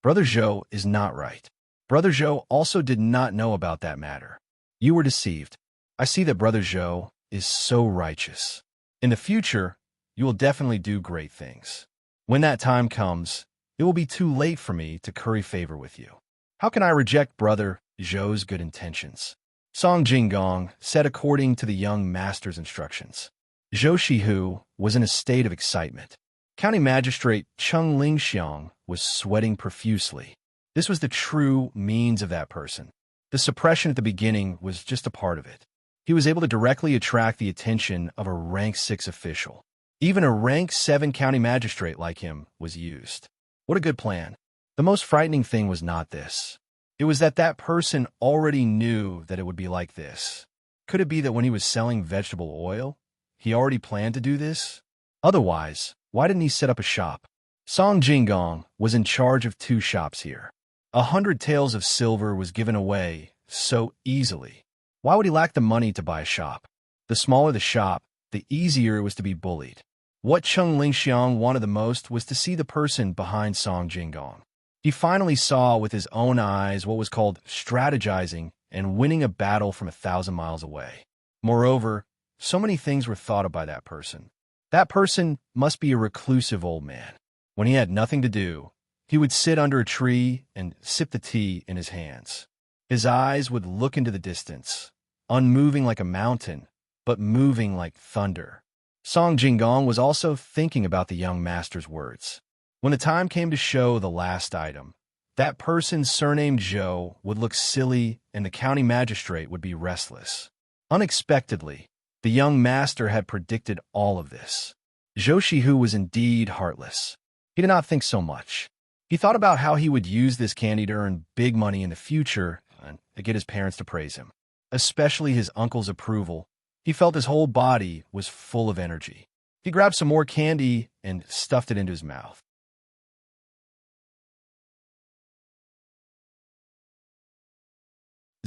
A: Brother Zhou is not right. Brother Zhou also did not know about that matter. You were deceived. I see that Brother Zhou is so righteous. In the future, you will definitely do great things. When that time comes, it will be too late for me to curry favor with you. How can I reject Brother Zhou's good intentions? Song Jinggong said according to the young master's instructions. Zhou Shihu was in a state of excitement. County Magistrate Cheng Lingxiang was sweating profusely. This was the true means of that person. The suppression at the beginning was just a part of it. He was able to directly attract the attention of a rank 6 official. Even a rank 7 county magistrate like him was used. What a good plan. The most frightening thing was not this. It was that that person already knew that it would be like this. Could it be that when he was selling vegetable oil, he already planned to do this? Otherwise, why didn't he set up a shop? Song Jinggong was in charge of 2 shops here. 100 taels of silver was given away so easily. Why would he lack the money to buy a shop? The smaller the shop, the easier it was to be bullied. What Cheng Lingxiang wanted the most was to see the person behind Song Jinggong. He finally saw with his own eyes what was called strategizing and winning a battle from 1,000 miles away. Moreover, so many things were thought of by that person. That person must be a reclusive old man. When he had nothing to do, he would sit under a tree and sip the tea in his hands. His eyes would look into the distance, unmoving like a mountain, but moving like thunder. Song Jinggong was also thinking about the young master's words. When the time came to show the last item, that person surnamed Zhou would look silly and the county magistrate would be restless. Unexpectedly, the young master had predicted all of this. Zhou Shihu was indeed heartless. He did not think so much. He thought about how he would use this candy to earn big money in the future and to get his parents to praise him. Especially his uncle's approval. He felt his whole body was full of energy. He grabbed some more candy and stuffed it into his mouth.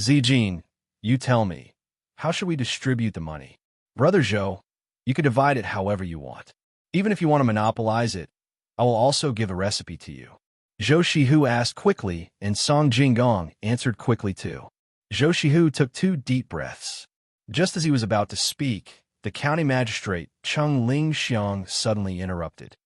A: Zijin, you tell me, how should we distribute the money? Brother Zhou, you could divide it however you want. Even if you want to monopolize it, I will also give a recipe to you. Zhou Shihu asked quickly, and Song Jinggong answered quickly too. Zhou Shihu took 2 deep breaths. Just as he was about to speak, the county magistrate, Cheng Lingxiang, suddenly interrupted.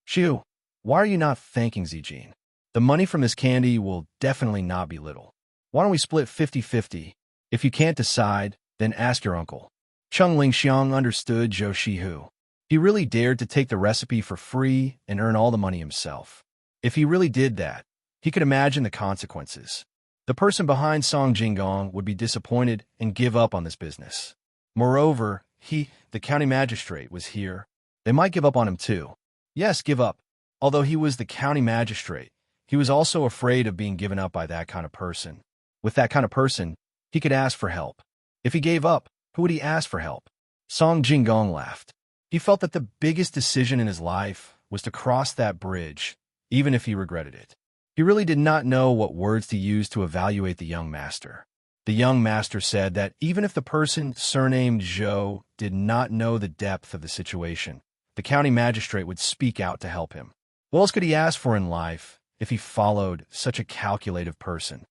A: Shihu, why are you not thanking Zijin? The money from this candy will definitely not be little. Why don't we split 50-50? If you can't decide, then ask your uncle. Cheng Lingxiang understood Zhou Shihu. He really dared to take the recipe for free and earn all the money himself. If he really did that, he could imagine the consequences. The person behind Song Jinggong would be disappointed and give up on this business. Moreover, the county magistrate, was here. They might give up on him too. Yes, give up. Although he was the county magistrate, he was also afraid of being given up by that kind of person. With that kind of person, he could ask for help. If he gave up, who would he ask for help? Song Jinggong laughed. He felt that the biggest decision in his life was to cross that bridge, even if he regretted it. He really did not know what words to use to evaluate the young master. The young master said that even if the person surnamed Zhou did not know the depth of the situation, the county magistrate would speak out to help him. What else could he ask for in life if he followed such a calculative person?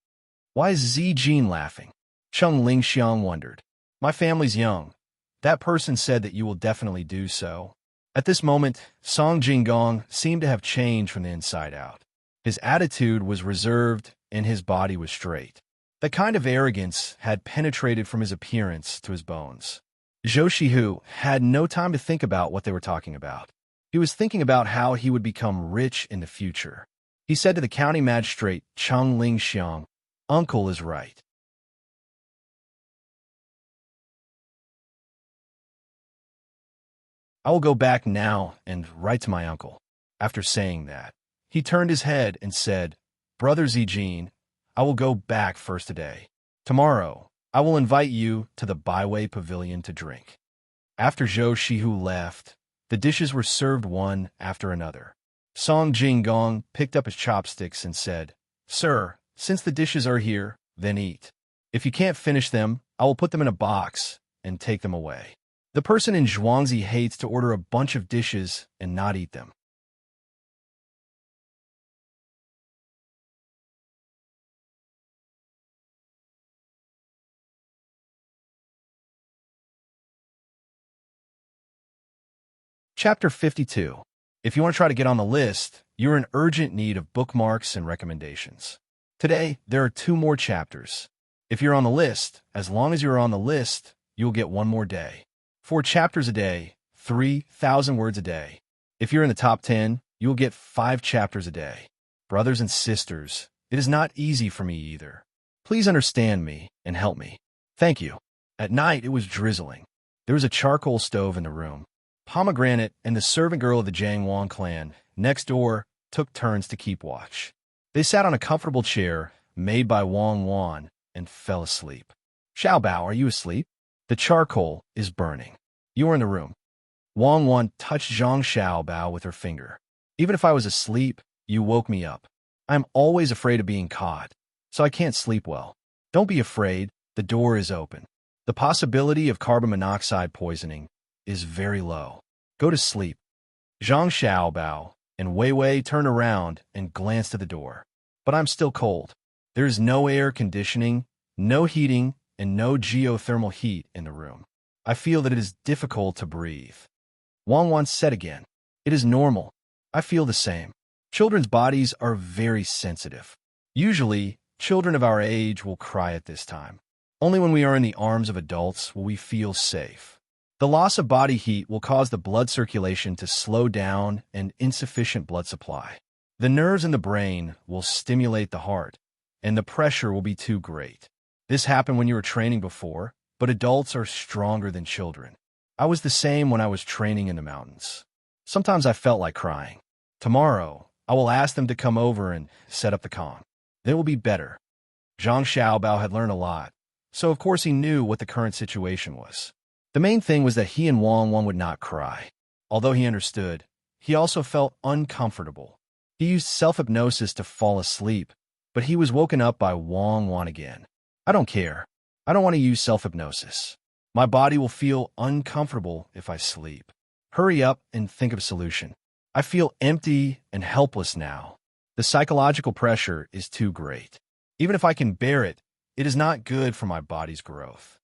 A: Why is Zijin laughing? Cheng Lingxiang wondered. My family's young. That person said that you will definitely do so. At this moment, Song Jinggong seemed to have changed from the inside out. His attitude was reserved and his body was straight. The kind of arrogance had penetrated from his appearance to his bones. Zhou Shihu had no time to think about what they were talking about. He was thinking about how he would become rich in the future. He said to the county magistrate, Cheng Lingxiang, "Uncle is right. I will go back now and write to my uncle." After saying that, he turned his head and said, "Brother Zijin, I will go back first today. Tomorrow, I will invite you to the byway pavilion to drink." After Zhou Shihu left, the dishes were served one after another. Song Jing-gong picked up his chopsticks and said, "Sir, since the dishes are here, then eat. If you can't finish them, I will put them in a box and take them away." The person in Zhuangzi hates to order a bunch of dishes and not eat them. Chapter 52. If you want to try to get on the list, you're in urgent need of bookmarks and recommendations. Today, there are 2 more chapters. If you're on the list, as long as you're on the list, you'll get 1 more day. 4 chapters a day, 3,000 words a day. If you're in the top 10, you'll get 5 chapters a day. Brothers and sisters, it is not easy for me either. Please understand me and help me. Thank you. At night, it was drizzling. There was a charcoal stove in the room. Pomegranate and the servant girl of the Jiangwang clan, next door, took turns to keep watch. They sat on a comfortable chair made by Wang Wan and fell asleep. "Xiaobao, are you asleep? The charcoal is burning. You are in the room." Wang Wan touched Zhang Xiaobao with her finger. "Even if I was asleep, you woke me up. I am always afraid of being caught, so I can't sleep well. Don't be afraid, the door is open. The possibility of carbon monoxide poisoning is very low. Go to sleep." Zhang Xiaobao and Wei Wei turned around and glanced at the door. "But I'm still cold. There is no air conditioning, no heating, and no geothermal heat in the room. I feel that it is difficult to breathe." Wang Wan said again, "It is normal. I feel the same. Children's bodies are very sensitive. Usually, children of our age will cry at this time. Only when we are in the arms of adults will we feel safe. The loss of body heat will cause the blood circulation to slow down and insufficient blood supply. The nerves in the brain will stimulate the heart, and the pressure will be too great. This happened when you were training before, but adults are stronger than children. I was the same when I was training in the mountains. Sometimes I felt like crying. Tomorrow, I will ask them to come over and set up the calm. They will be better." Zhang Xiaobao had learned a lot, so of course he knew what the current situation was. The main thing was that he and Wang Wan would not cry. Although he understood, he also felt uncomfortable. He used self-hypnosis to fall asleep, but he was woken up by Wang Wan again. "I don't care. I don't want to use self-hypnosis. My body will feel uncomfortable if I sleep. Hurry up and think of a solution. I feel empty and helpless now. The psychological pressure is too great. Even if I can bear it, it is not good for my body's growth."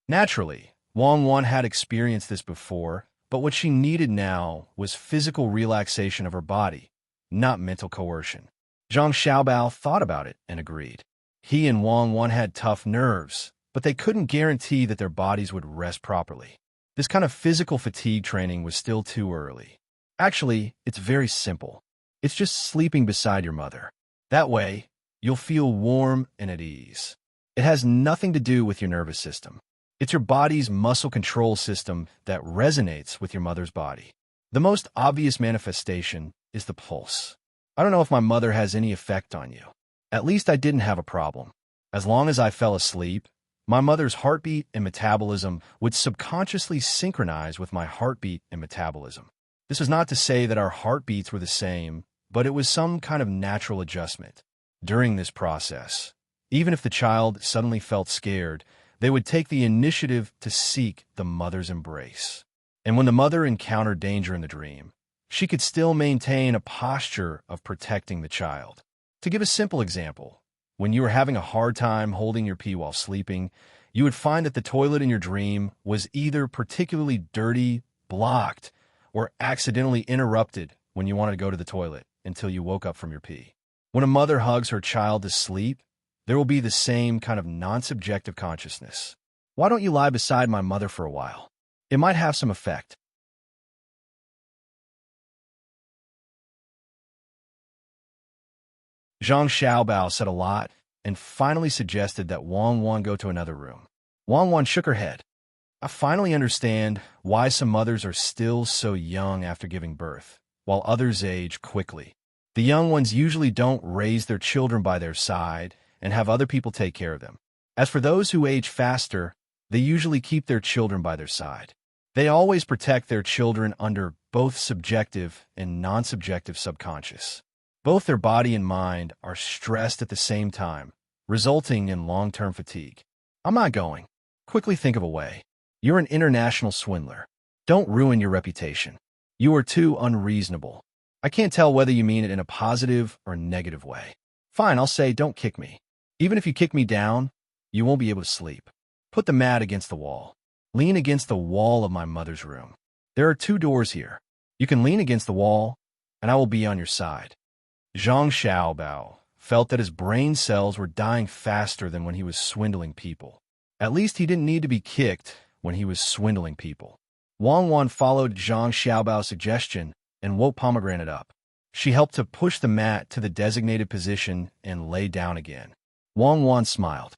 A: Naturally, Wang Wan had experienced this before, but what she needed now was physical relaxation of her body, not mental coercion. Zhang Xiaobao thought about it and agreed. He and Wang Wan had tough nerves, but they couldn't guarantee that their bodies would rest properly. This kind of physical fatigue training was still too early. Actually, it's very simple. It's just sleeping beside your mother. That way, you'll feel warm and at ease. It has nothing to do with your nervous system. It's your body's muscle control system that resonates with your mother's body. The most obvious manifestation is the pulse. I don't know if my mother has any effect on you. At least I didn't have a problem. As long as I fell asleep, my mother's heartbeat and metabolism would subconsciously synchronize with my heartbeat and metabolism. This was not to say that our heartbeats were the same, but it was some kind of natural adjustment. During this process, even if the child suddenly felt scared, they would take the initiative to seek the mother's embrace. And when the mother encountered danger in the dream, she could still maintain a posture of protecting the child. To give a simple example, when you were having a hard time holding your pee while sleeping, you would find that the toilet in your dream was either particularly dirty, blocked, or accidentally interrupted when you wanted to go to the toilet until you woke up from your pee. When a mother hugs her child to sleep, there will be the same kind of non-subjective consciousness. "Why don't you lie beside my mother for a while? It might have some effect." Zhang Xiaobao said a lot and finally suggested that Wang Wan go to another room. Wang Wan shook her head. "I finally understand why some mothers are still so young after giving birth, while others age quickly. The young ones usually don't raise their children by their side and have other people take care of them. As for those who age faster, they usually keep their children by their side. They always protect their children under both subjective and non-subjective subconscious. Both their body and mind are stressed at the same time, resulting in long-term fatigue. I'm not going. Quickly think of a way. You're an international swindler. Don't ruin your reputation. You are too unreasonable. I can't tell whether you mean it in a positive or negative way. Fine, I'll say don't kick me. Even if you kick me down, you won't be able to sleep. Put the mat against the wall. Lean against the wall of my mother's room. There are 2 doors here. You can lean against the wall, and I will be on your side. Zhang Xiaobao felt that his brain cells were dying faster than when he was swindling people. At least he didn't need to be kicked when he was swindling people. Wang Wan followed Zhang Xiaobao's suggestion and woke Pomegranate up. She helped to push the mat to the designated position and lay down again. Wang Wan smiled.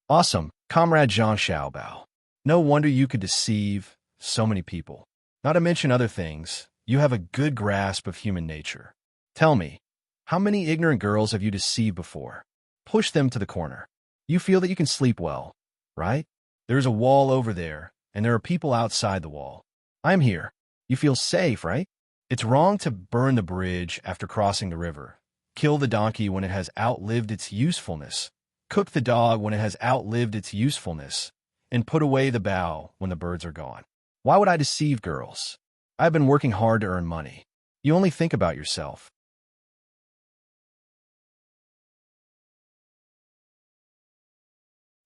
A: Awesome, Comrade Zhang Xiaobao. No wonder you could deceive so many people. Not to mention other things, you have a good grasp of human nature. Tell me, how many ignorant girls have you deceived before? Push them to the corner. You feel that you can sleep well, right? There's a wall over there, and there are people outside the wall. I'm here. You feel safe, right? It's wrong to burn the bridge after crossing the river, kill the donkey when it has outlived its usefulness, cook the dog when it has outlived its usefulness, and put away the bow when the birds are gone. Why would I deceive girls? I've been working hard to earn money. You only think about yourself.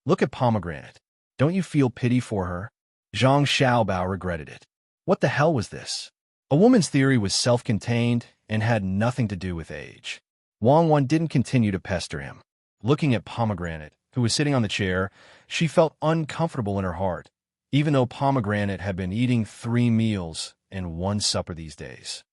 A: Look at Pomegranate. Don't you feel pity for her? Zhang Xiaobao regretted it. What the hell was this? A woman's theory was self-contained and had nothing to do with age. Wang Wan didn't continue to pester him. Looking at Pomegranate, who was sitting on the chair, she felt uncomfortable in her heart, even though Pomegranate had been eating 3 meals and 1 supper these days.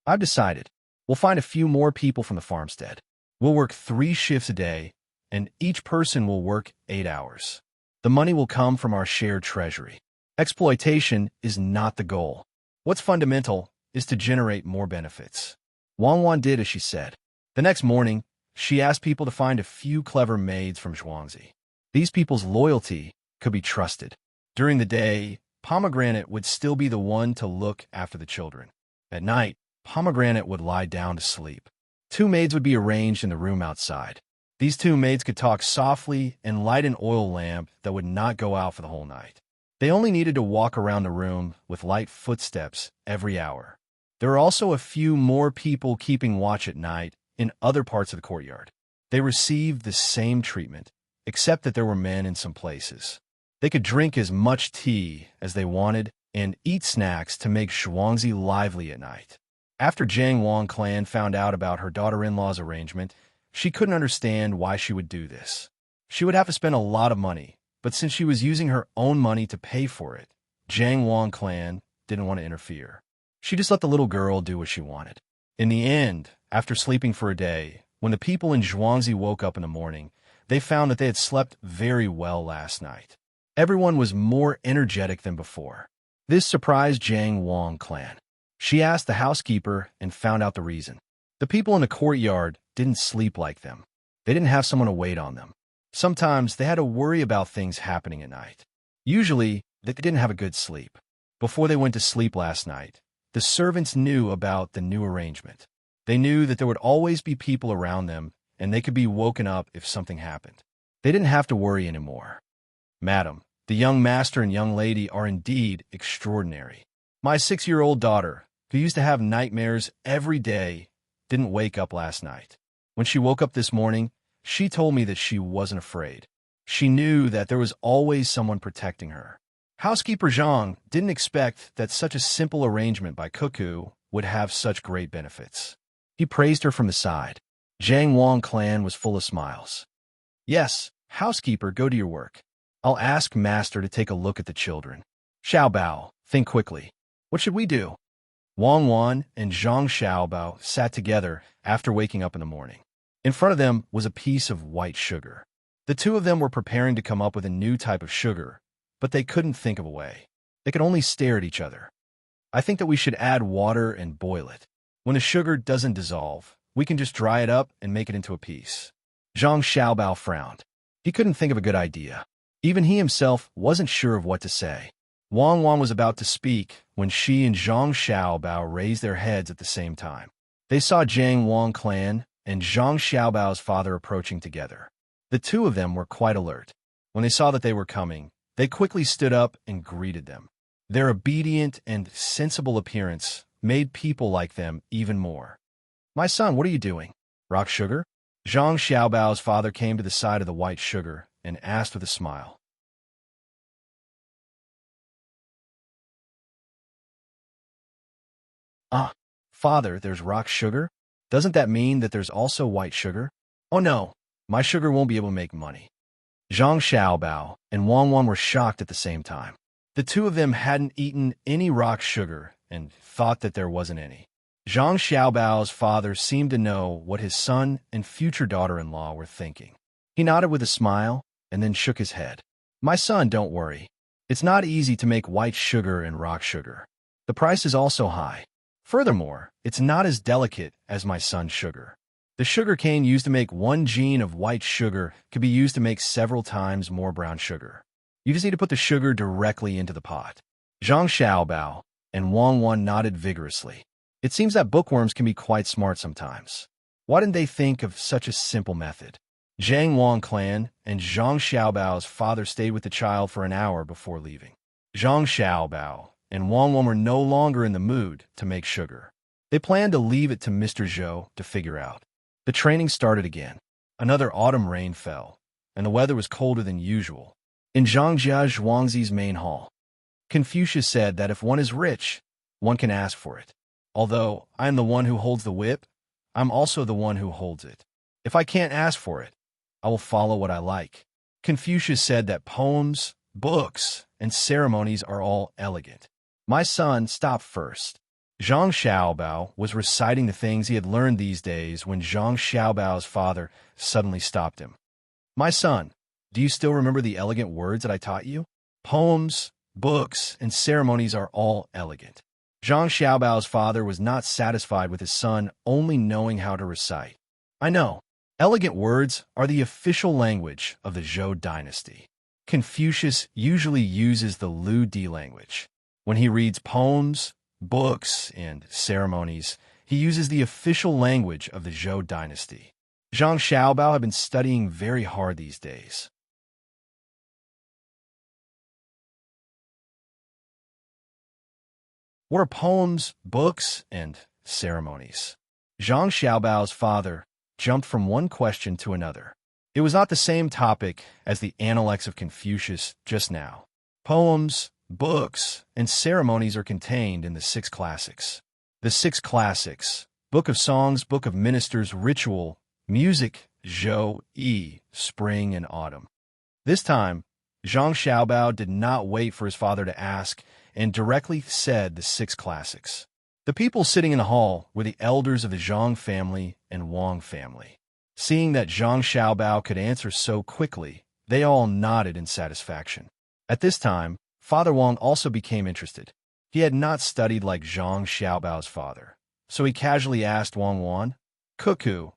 A: I've decided. We'll find a few more people from the farmstead. We'll work 3 shifts a day, and each person will work 8 hours. The money will come from our shared treasury. Exploitation is not the goal. What's fundamental is to generate more benefits. Wang Wan did as she said. The next morning, she asked people to find a few clever maids from Zhuangzi. These people's loyalty could be trusted. During the day, Pomegranate would still be the one to look after the children. At night, Pomegranate would lie down to sleep. 2 maids would be arranged in the room outside. These 2 maids could talk softly and light an oil lamp that would not go out for the whole night. They only needed to walk around the room with light footsteps every hour. There were also a few more people keeping watch at night in other parts of the courtyard. They received the same treatment, except that there were men in some places. They could drink as much tea as they wanted and eat snacks to make Zhuangzi lively at night. After Jiang Wang clan found out about her daughter-in-law's arrangement, she couldn't understand why she would do this. She would have to spend a lot of money, but since she was using her own money to pay for it, Jiang Wang clan didn't want to interfere. She just let the little girl do what she wanted. In the end, after sleeping for a day, when the people in Zhuangzi woke up in the morning, they found that they had slept very well last night. Everyone was more energetic than before. This surprised Jiang Wang clan. She asked the housekeeper and found out the reason. The people in the courtyard didn't sleep like them. They didn't have someone to wait on them. Sometimes they had to worry about things happening at night. Usually, they didn't have a good sleep. Before they went to sleep last night, the servants knew about the new arrangement. They knew that there would always be people around them, and they could be woken up if something happened. They didn't have to worry anymore. Madam, the young master and young lady are indeed extraordinary. My 6-year-old daughter, who used to have nightmares every day, didn't wake up last night. When she woke up this morning, she told me that she wasn't afraid. She knew that there was always someone protecting her. Housekeeper Zhang didn't expect that such a simple arrangement by Cuckoo would have such great benefits. He praised her from the side. Jiang Wang clan was full of smiles. Yes, housekeeper, go to your work. I'll ask master to take a look at the children. Xiaobao, think quickly. What should we do? Wang Wan and Zhang Xiaobao sat together after waking up in the morning. In front of them was a piece of white sugar. The 2 of them were preparing to come up with a new type of sugar, but they couldn't think of a way. They could only stare at each other. I think that we should add water and boil it. When the sugar doesn't dissolve, we can just dry it up and make it into a piece. Zhang Xiaobao frowned. He couldn't think of a good idea. Even he himself wasn't sure of what to say. Wang Wan was about to speak when she and Zhang Xiaobao raised their heads at the same time. They saw Jiang Wang clan and Zhang Xiaobao's father approaching together. The two of them were quite alert. When they saw that they were coming, they quickly stood up and greeted them. Their obedient and sensible appearance made people like them even more. "My son, what are you doing? Rock sugar?" Zhang Xiaobao's father came to the side of the white sugar and asked with a smile. "Ah, father, there's rock sugar? Doesn't that mean that there's also white sugar?" "Oh no, my sugar won't be able to make money." Zhang Xiaobao and Wang Wan were shocked at the same time. The two of them hadn't eaten any rock sugar and thought that there wasn't any. Zhang Xiaobao's father seemed to know what his son and future daughter-in-law were thinking. He nodded with a smile and then shook his head. "My son, don't worry. It's not easy to make white sugar and rock sugar. The price is also high. Furthermore, it's not as delicate as my son's sugar. The sugar cane used to make 1 gene of white sugar could be used to make several times more brown sugar. You just need to put the sugar directly into the pot." Zhang Xiaobao and Wang Wan nodded vigorously. It seems that bookworms can be quite smart sometimes. Why didn't they think of such a simple method? Jiang Wang clan and Zhang Xiaobao's father stayed with the child for an hour before leaving. Zhang Xiaobao and Wang Wan were no longer in the mood to make sugar. They planned to leave it to Mr. Zhou to figure out. The training started again. Another autumn rain fell, and the weather was colder than usual. In Zhangjia Zhuangzi's main hall, Confucius said that if one is rich, one can ask for it. Although I am the one who holds the whip, I'm also the one who holds it. If I can't ask for it, I will follow what I like. Confucius said that poems, books, and ceremonies are all elegant. "My son, stop first." Zhang Xiaobao was reciting the things he had learned these days when Zhang Xiaobao's father suddenly stopped him. "My son, do you still remember the elegant words that I taught you? Poems, books, and ceremonies are all elegant." Zhang Xiaobao's father was not satisfied with his son only knowing how to recite. "I know. Elegant words are the official language of the Zhou dynasty." Confucius usually uses the Lu Di language. When he reads poems, books, and ceremonies, he uses the official language of the Zhou dynasty. Zhang Xiaobao had been studying very hard these days. What are poems, books, and ceremonies? Zhang Xiaobao's father jumped from one question to another. It was not the same topic as the Analects of Confucius just now. Poems, books, and ceremonies are contained in the 6 classics. The 6 classics: Book of Songs, Book of Ministers, Ritual, Music, Zhou, Yi, Spring, and Autumn. This time, Zhang Xiaobao did not wait for his father to ask and directly said the 6 classics. The people sitting in the hall were the elders of the Zhang family and Wang family. Seeing that Zhang Xiaobao could answer so quickly, they all nodded in satisfaction. At this time, Father Wang also became interested. He had not studied like Zhang Xiaobao's father, so he casually asked Wang Wan, "Cuckoo,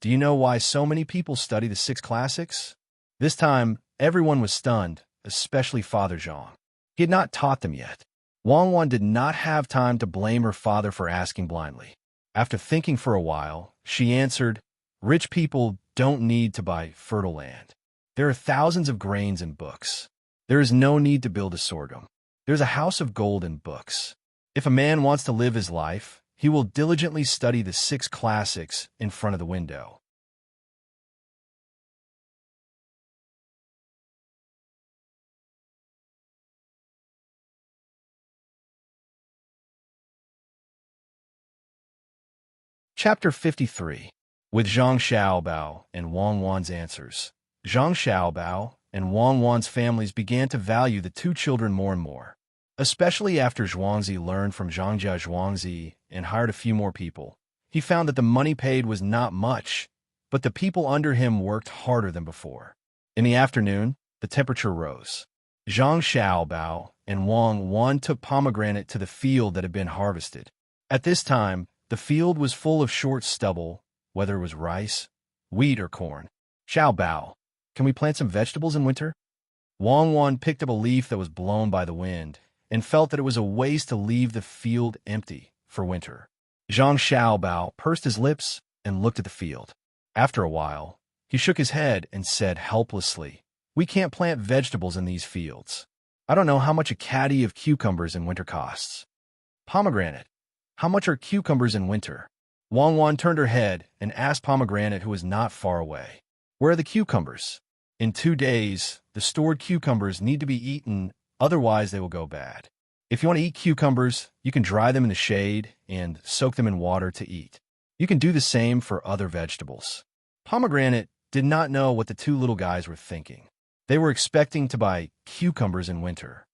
A: do you know why so many people study the 6 classics?" This time, everyone was stunned, especially Father Zhang. He had not taught them yet. Wang Wan did not have time to blame her father for asking blindly. After thinking for a while, she answered, "Rich people don't need to buy fertile land. There are thousands of grains and books. There is no need to build a sorghum. There's a house of gold and books. If a man wants to live his life, he will diligently study the 6 classics in front of the window." Chapter 53. With Zhang Xiaobao and Wang Wan's answers. Zhang Xiaobao and Wang Wan's families began to value the 2 children more and more, especially after Zhuangzi learned from Zhangjia Zhuangzi and hired a few more people. He found that the money paid was not much, but the people under him worked harder than before. In the afternoon, the temperature rose. Zhang Xiaobao and Wang Wan took pomegranate to the field that had been harvested. At this time, the field was full of short stubble, whether it was rice, wheat, or corn. "Xiaobao, can we plant some vegetables in winter?" Wang Wan picked up a leaf that was blown by the wind and felt that it was a waste to leave the field empty for winter. Zhang Xiaobao pursed his lips and looked at the field. After a while, he shook his head and said helplessly, "We can't plant vegetables in these fields. I don't know how much a caddy of cucumbers in winter costs." "Pomegranate, how much are cucumbers in winter?" Wang Wan turned her head and asked Pomegranate, who was not far away. "Where are the cucumbers?" "In 2 days, the stored cucumbers need to be eaten, otherwise they will go bad. If you want to eat cucumbers, you can dry them in the shade and soak them in water to eat. You can do the same for other vegetables." Pomegranate did not know what the two little guys were thinking. They were expecting to buy cucumbers in winter.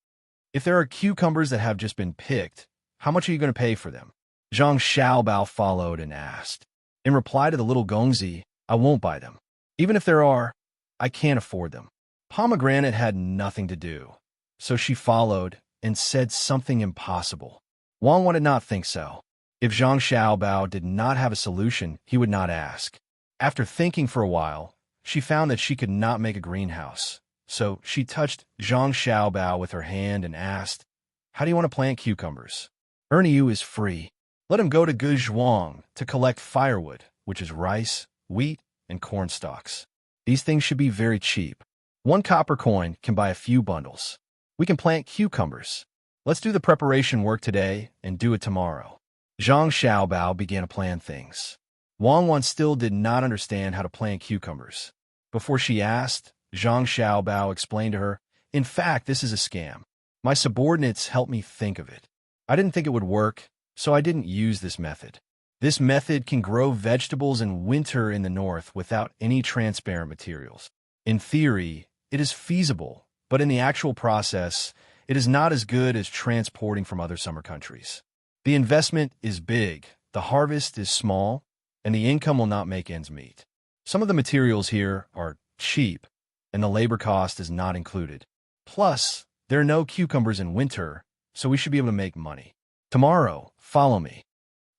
A: "If there are cucumbers that have just been picked, how much are you going to pay for them?" Zhang Xiaobao followed and asked. In reply to the little Gongzi, "I won't buy them. Even if there are, I can't afford them." Pomegranate had nothing to do, so she followed and said something impossible. Wang Wan did not think so. If Zhang Xiaobao did not have a solution, he would not ask. After thinking for a while, she found that she could not make a greenhouse, so she touched Zhang Xiaobao with her hand and asked, "How do you want to plant cucumbers?" "Erniu is free. Let him go to Guzhuang to collect firewood, which is rice, wheat, and corn stalks. These things should be very cheap. 1 copper coin can buy a few bundles. We can plant cucumbers. Let's do the preparation work today and do it tomorrow." Zhang Xiaobao began to plan things. Wang Wan still did not understand how to plant cucumbers. Before she asked, Zhang Xiaobao explained to her, "In fact, this is a scam. My subordinates helped me think of it. I didn't think it would work, so I didn't use this method. This method can grow vegetables in winter in the north without any transparent materials. In theory, it is feasible, but in the actual process, it is not as good as transporting from other summer countries. The investment is big, the harvest is small, and the income will not make ends meet. Some of the materials here are cheap, and the labor cost is not included. Plus, there are no cucumbers in winter, so we should be able to make money. Tomorrow, follow me."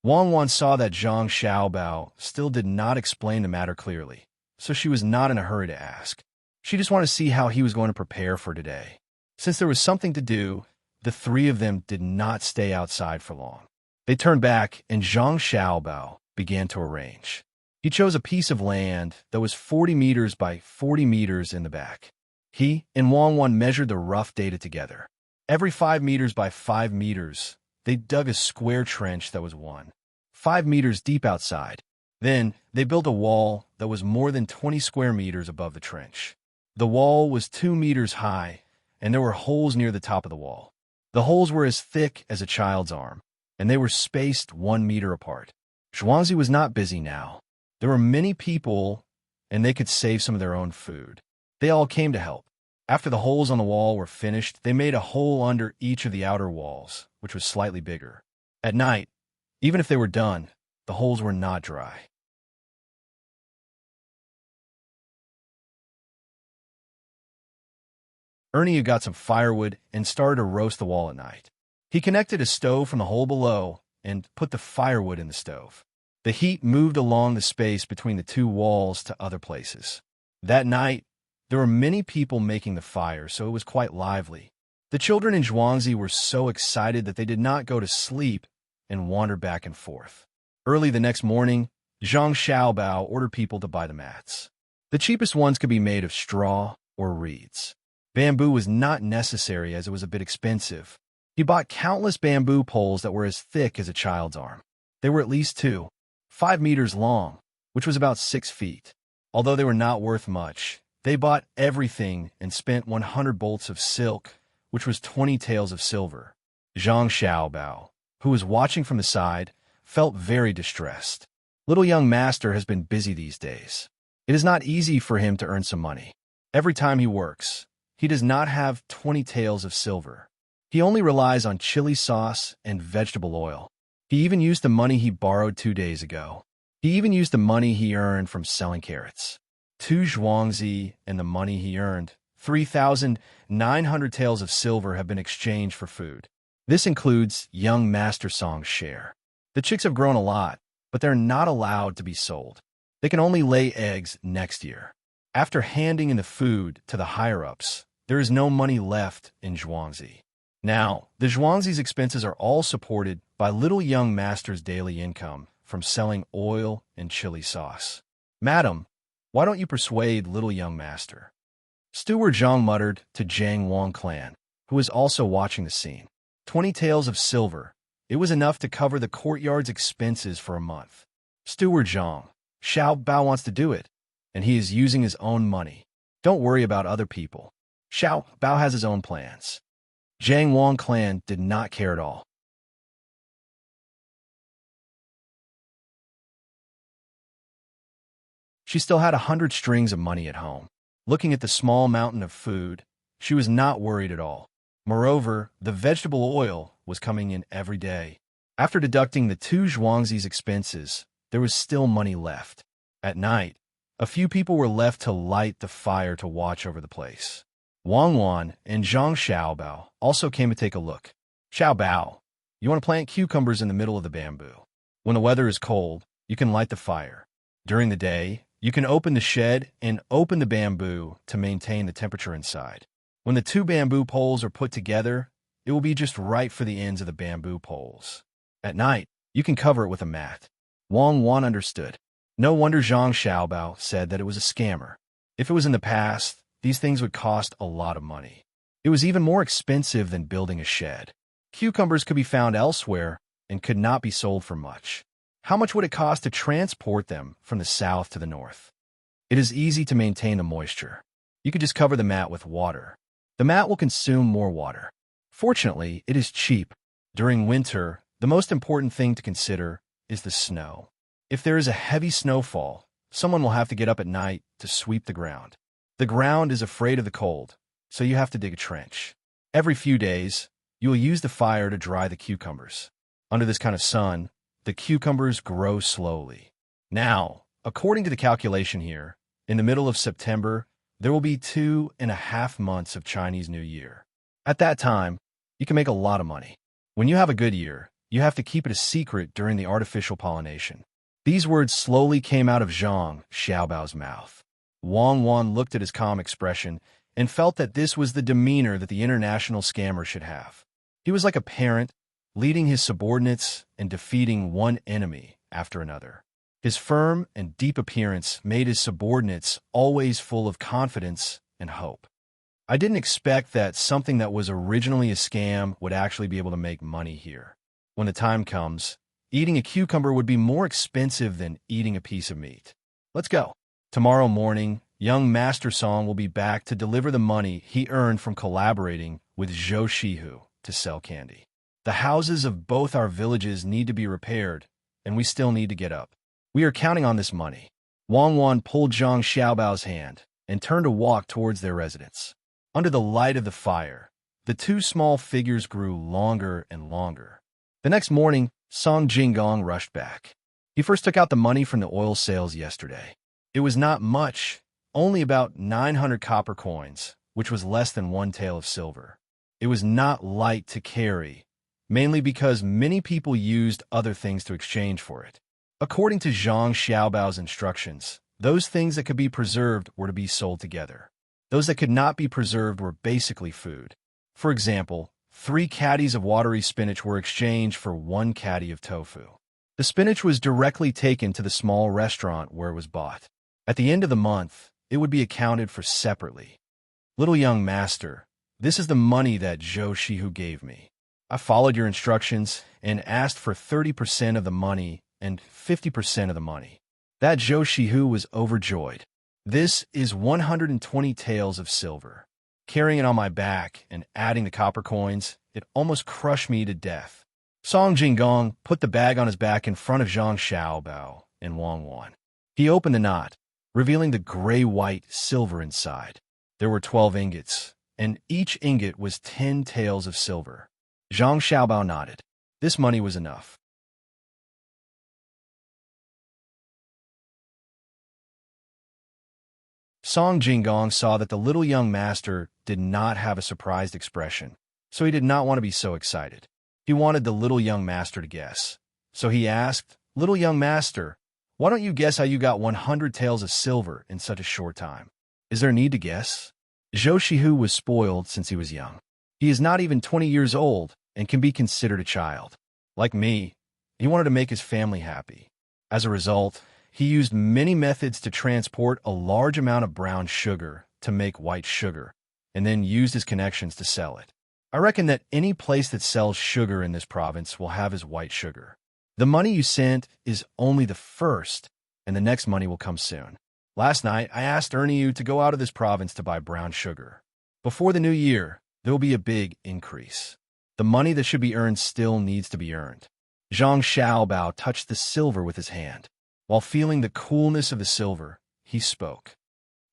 A: Wang Wan saw that Zhang Xiaobao still did not explain the matter clearly, so she was not in a hurry to ask. She just wanted to see how he was going to prepare for today. Since there was something to do, the three of them did not stay outside for long. They turned back, and Zhang Xiaobao began to arrange. He chose a piece of land that was 40 meters by 40 meters in the back. He and Wang Wan measured the rough data together. Every 5 meters by 5 meters, they dug a square trench that was 5 meters deep outside. Then, they built a wall that was more than 20 square meters above the trench. The wall was 2 meters high, and there were holes near the top of the wall. The holes were as thick as a child's arm, and they were spaced 1 meter apart. Zhuangzi was not busy now. There were many people, and they could save some of their own food. They all came to help. After the holes on the wall were finished, they made a hole under each of the outer walls, which was slightly bigger. At night, even if they were done, the holes were not dry. Ernie got some firewood and started to roast the wall at night. He connected a stove from the hole below and put the firewood in the stove. The heat moved along the space between the two walls to other places. That night, there were many people making the fire, so it was quite lively. The children in Zhuangzi were so excited that they did not go to sleep and wandered back and forth. Early the next morning, Zhang Xiaobao ordered people to buy the mats. The cheapest ones could be made of straw or reeds. Bamboo was not necessary as it was a bit expensive. He bought countless bamboo poles that were as thick as a child's arm. They were at least 5 meters long, which was about 6 feet. Although they were not worth much, they bought everything and spent 100 bolts of silk, which was 20 taels of silver. Zhang Xiaobao, who was watching from the side, felt very distressed. Little young master has been busy these days. It is not easy for him to earn some money. Every time he works, he does not have 20 taels of silver. He only relies on chili sauce and vegetable oil. He even used the money he borrowed 2 days ago. He even used the money he earned from selling carrots. 2 zhuangzi and the money he earned, 3,900 taels of silver, have been exchanged for food. This includes young Master Song's share. The chicks have grown a lot, but they're not allowed to be sold. They can only lay eggs next year. After handing in the food to the higher-ups, there is no money left in Zhuangzi. Now, the Zhuangzi's expenses are all supported by little young master's daily income from selling oil and chili sauce. Madam, why don't you persuade little young master? Steward Zhang muttered to Jiang Wang clan, who was also watching the scene. 20 taels of silver. It was enough to cover the courtyard's expenses for a month. Steward Zhang, Xiao Bao wants to do it, and he is using his own money. Don't worry about other people. Xiao Bao has his own plans. Jiang Wang clan did not care at all. She still had 100 strings of money at home. Looking at the small mountain of food, she was not worried at all. Moreover, the vegetable oil was coming in every day. After deducting the two Zhuangzi's expenses, there was still money left. At night, a few people were left to light the fire to watch over the place. Wang Wan and Zhang Xiaobao also came to take a look. Xiaobao, you want to plant cucumbers in the middle of the bamboo. When the weather is cold, you can light the fire. During the day, you can open the shed and open the bamboo to maintain the temperature inside. When the two bamboo poles are put together, it will be just right for the ends of the bamboo poles. At night, you can cover it with a mat. Wang Wan understood. No wonder Zhang Xiaobao said that it was a scammer. If it was in the past, these things would cost a lot of money. It was even more expensive than building a shed. Cucumbers could be found elsewhere and could not be sold for much. How much would it cost to transport them from the south to the north? It is easy to maintain the moisture. You could just cover the mat with water. The mat will consume more water. Fortunately, it is cheap. During winter, the most important thing to consider is the snow. If there is a heavy snowfall, someone will have to get up at night to sweep the ground. The ground is afraid of the cold, so you have to dig a trench. Every few days, you will use the fire to dry the cucumbers. Under this kind of sun, the cucumbers grow slowly. Now, according to the calculation here, in the middle of September, there will be 2.5 months of Chinese New Year. At that time, you can make a lot of money. When you have a good year, you have to keep it a secret during the artificial pollination. These words slowly came out of Zhang Xiaobao's mouth. Wang Wan looked at his calm expression and felt that this was the demeanor that the international scammer should have. He was like a parent, leading his subordinates and defeating one enemy after another. His firm and deep appearance made his subordinates always full of confidence and hope. I didn't expect that something that was originally a scam would actually be able to make money here. When the time comes, eating a cucumber would be more expensive than eating a piece of meat. Let's go. Tomorrow morning, young Master Song will be back to deliver the money he earned from collaborating with Zhou Shihu to sell candy. The houses of both our villages need to be repaired, and we still need to get up. We are counting on this money. Wang Wan pulled Zhang Xiaobao's hand and turned to walk towards their residence. Under the light of the fire, the two small figures grew longer and longer. The next morning, Song Jinggong rushed back. He first took out the money from the oil sales yesterday. It was not much, only about 900 copper coins, which was less than 1 tael of silver. It was not light to carry, mainly because many people used other things to exchange for it. According to Zhang Xiaobao's instructions, those things that could be preserved were to be sold together. Those that could not be preserved were basically food. For example, 3 caddies of watery spinach were exchanged for 1 caddy of tofu. The spinach was directly taken to the small restaurant where it was bought. At the end of the month, it would be accounted for separately. Little young master, this is the money that Zhou Shihu gave me. I followed your instructions and asked for 30% of the money and 50% of the money. That Zhou Shihu was overjoyed. This is 120 taels of silver. Carrying it on my back and adding the copper coins, it almost crushed me to death. Song Jinggong put the bag on his back in front of Zhang Xiaobao and Wang Wan. He opened the knot, revealing the gray-white silver inside. There were 12 ingots, and each ingot was 10 taels of silver. Zhang Xiaobao nodded. This money was enough. Song Jinggong saw that the little young master did not have a surprised expression, so he did not want to be so excited. He wanted the little young master to guess. So he asked, "Little young master, why don't you guess how you got 100 taels of silver in such a short time? Is there need to guess?" Zhou Shihu was spoiled since he was young. He is not even 20 years old and can be considered a child. Like me, he wanted to make his family happy. As a result, he used many methods to transport a large amount of brown sugar to make white sugar, and then used his connections to sell it. I reckon that any place that sells sugar in this province will have his white sugar. The money you sent is only the first, and the next money will come soon. Last night, I asked Ernie to go out of this province to buy brown sugar. Before the new year, there will be a big increase. The money that should be earned still needs to be earned. Zhang Xiaobao touched the silver with his hand. While feeling the coolness of the silver, he spoke.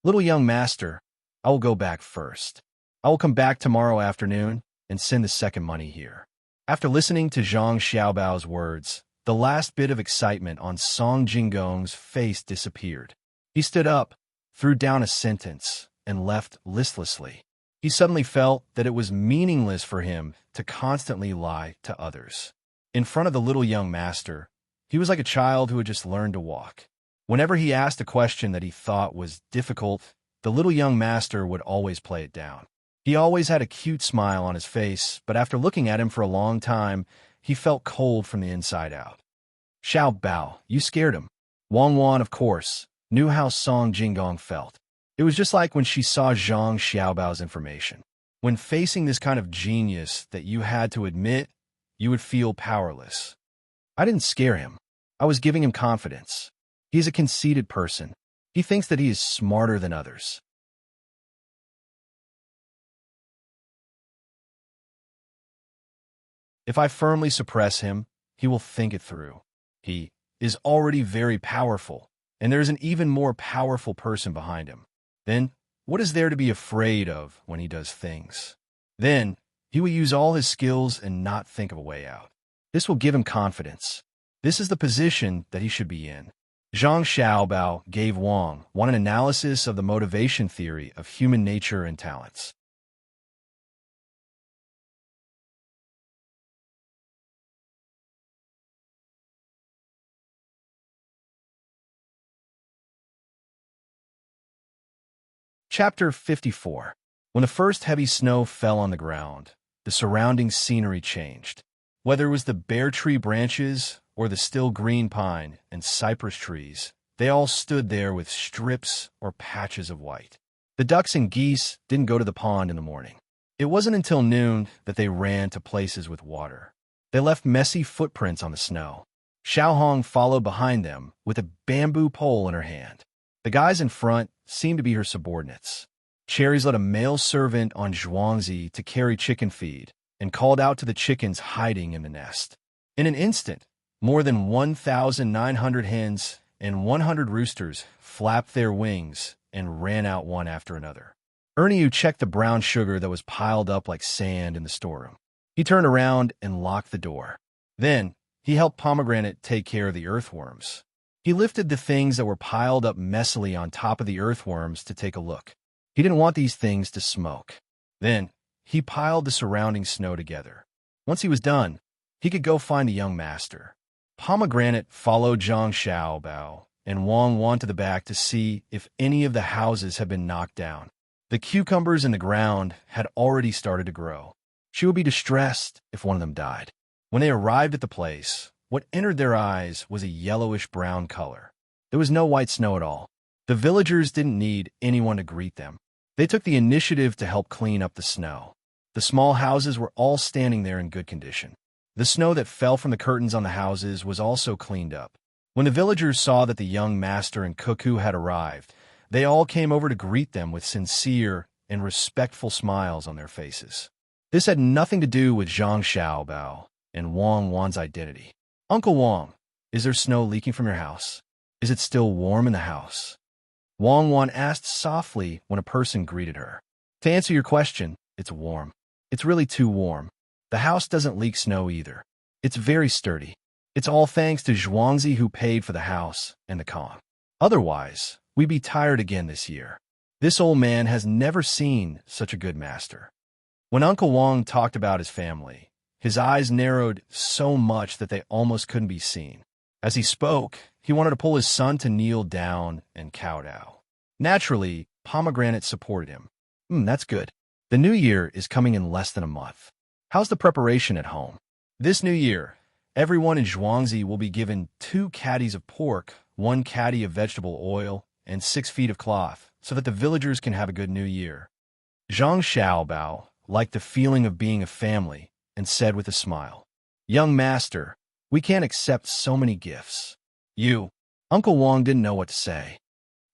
A: Little young master, I will go back first. I will come back tomorrow afternoon and send the second money here. After listening to Zhang Xiaobao's words, the last bit of excitement on Song Jinggong's face disappeared. He stood up, threw down a sentence, and left listlessly. He suddenly felt that it was meaningless for him to constantly lie to others. In front of the little young master, he was like a child who had just learned to walk. Whenever he asked a question that he thought was difficult, the little young master would always play it down. He always had a cute smile on his face, but after looking at him for a long time, he felt cold from the inside out. Xiao Bao, you scared him. Wang Wan, of course, knew how Song Jinggong felt. It was just like when she saw Zhang Xiaobao's information. When facing this kind of genius that you had to admit, you would feel powerless. I didn't scare him. I was giving him confidence. He is a conceited person. He thinks that he is smarter than others. If I firmly suppress him, he will think it through. He is already very powerful, and there is an even more powerful person behind him. Then, what is there to be afraid of when he does things? Then, he will use all his skills and not think of a way out. This will give him confidence. This is the position that he should be in. Zhang Xiaobao gave Wang an analysis of the motivation theory of human nature and talents. Chapter 54. When the first heavy snow fell on the ground, the surrounding scenery changed. Whether it was the bare tree branches or the still green pine and cypress trees, they all stood there with strips or patches of white. The ducks and geese didn't go to the pond in the morning. It wasn't until noon that they ran to places with water. They left messy footprints on the snow. Xiaohong followed behind them with a bamboo pole in her hand. The guys in front seemed to be her subordinates. Cherries led a male servant on Zhuangzi to carry chicken feed and called out to the chickens hiding in the nest. In an instant, more than 1,900 hens and 100 roosters flapped their wings and ran out one after another. Ernie checked the brown sugar that was piled up like sand in the storeroom. He turned around and locked the door. Then, he helped Pomegranate take care of the earthworms. He lifted the things that were piled up messily on top of the earthworms to take a look. He didn't want these things to smoke. Then, he piled the surrounding snow together. Once he was done, he could go find the young master. Pomegranate followed Zhang Xiaobao and Wang to the back to see if any of the houses had been knocked down. The cucumbers in the ground had already started to grow. She would be distressed if one of them died. When they arrived at the place, what entered their eyes was a yellowish-brown color. There was no white snow at all. The villagers didn't need anyone to greet them. They took the initiative to help clean up the snow. The small houses were all standing there in good condition. The snow that fell from the curtains on the houses was also cleaned up. When the villagers saw that the young master and cuckoo had arrived, they all came over to greet them with sincere and respectful smiles on their faces. This had nothing to do with Zhang Xiaobao and Wang's identity. Uncle Wang, is there snow leaking from your house? Is it still warm in the house? Wang asked softly when a person greeted her. To answer your question, it's warm. It's really too warm. The house doesn't leak snow either. It's very sturdy. It's all thanks to Zhuangzi who paid for the house and the Kong. Otherwise, we'd be tired again this year. This old man has never seen such a good master. When Uncle Wang talked about his family, his eyes narrowed so much that they almost couldn't be seen. As he spoke, he wanted to pull his son to kneel down and kowtow. Naturally, Pomegranate supported him. That's good. The new year is coming in less than a month. How's the preparation at home? This new year, everyone in Zhuangzi will be given 2 caddies of pork, 1 caddy of vegetable oil, and 6 feet of cloth, so that the villagers can have a good new year. Zhang Xiaobao liked the feeling of being a family and said with a smile, "Young master, we can't accept so many gifts." Uncle Wang didn't know what to say.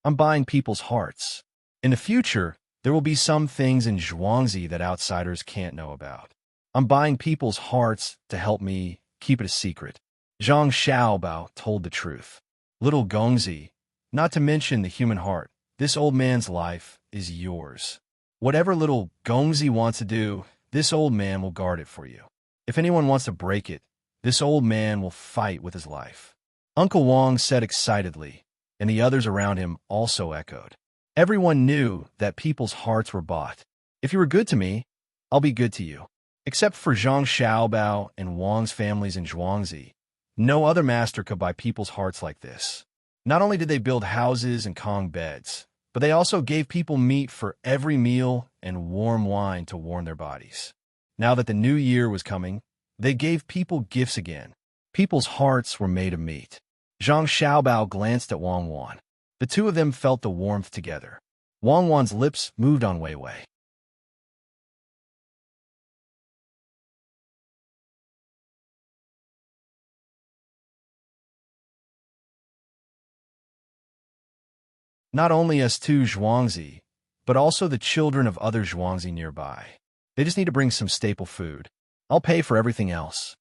A: "I'm buying people's hearts. In the future, there will be some things in Zhuangzi that outsiders can't know about. I'm buying people's hearts to help me keep it a secret." Zhang Xiaobao told the truth. "Little Gongzi, not to mention the human heart, this old man's life is yours. Whatever little Gongzi wants to do, this old man will guard it for you. If anyone wants to break it, this old man will fight with his life." Uncle Wang said excitedly, and the others around him also echoed. Everyone knew that people's hearts were bought. If you were good to me, I'll be good to you. Except for Zhang Xiaobao and Wang's families in Zhuangzi, no other master could buy people's hearts like this. Not only did they build houses and Kong beds, but they also gave people meat for every meal and warm wine to warm their bodies. Now that the new year was coming, they gave people gifts again. People's hearts were made of meat. Zhang Xiaobao glanced at Wang Wan. The two of them felt the warmth together. Wang Wan's lips moved on Wei Wei. Not only us two Zhuangzi, but also the children of other Zhuangzi nearby. They just need to bring some staple food. I'll pay for everything else.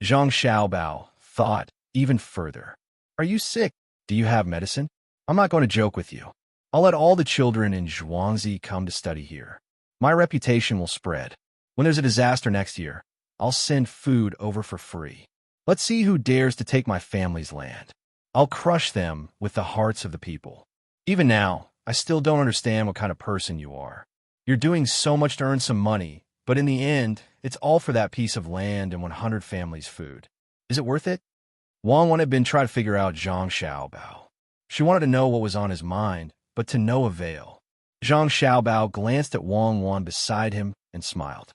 A: Zhang Xiaobao thought even further. Are you sick? Do you have medicine? I'm not going to joke with you. I'll let all the children in Zhuangzi come to study here. My reputation will spread. When there's a disaster next year, I'll send food over for free. Let's see who dares to take my family's land. I'll crush them with the hearts of the people. Even now, I still don't understand what kind of person you are. You're doing so much to earn some money, but in the end, it's all for that piece of land and 100 families' food. Is it worth it? Wang Wan had been trying to figure out Zhang Xiaobao. She wanted to know what was on his mind, but to no avail. Zhang Xiaobao glanced at Wang Wan beside him and smiled.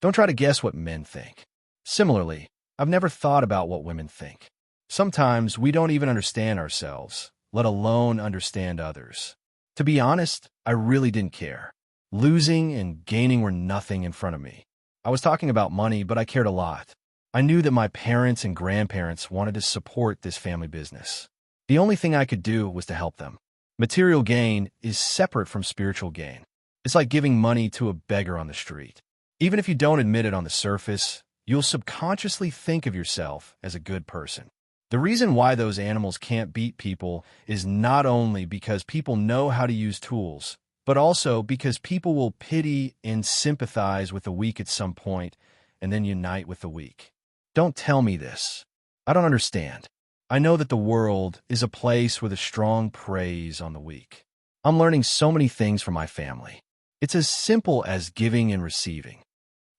A: Don't try to guess what men think. Similarly, I've never thought about what women think. Sometimes we don't even understand ourselves, let alone understand others. To be honest, I really didn't care. Losing and gaining were nothing in front of me. I was talking about money, but I cared a lot. I knew that my parents and grandparents wanted to support this family business. The only thing I could do was to help them. Material gain is separate from spiritual gain. It's like giving money to a beggar on the street. Even if you don't admit it on the surface, you'll subconsciously think of yourself as a good person. The reason why those animals can't beat people is not only because people know how to use tools, but also because people will pity and sympathize with the weak at some point and then unite with the weak. Don't tell me this. I don't understand. I know that the world is a place where the strong preys on the weak. I'm learning so many things from my family. It's as simple as giving and receiving.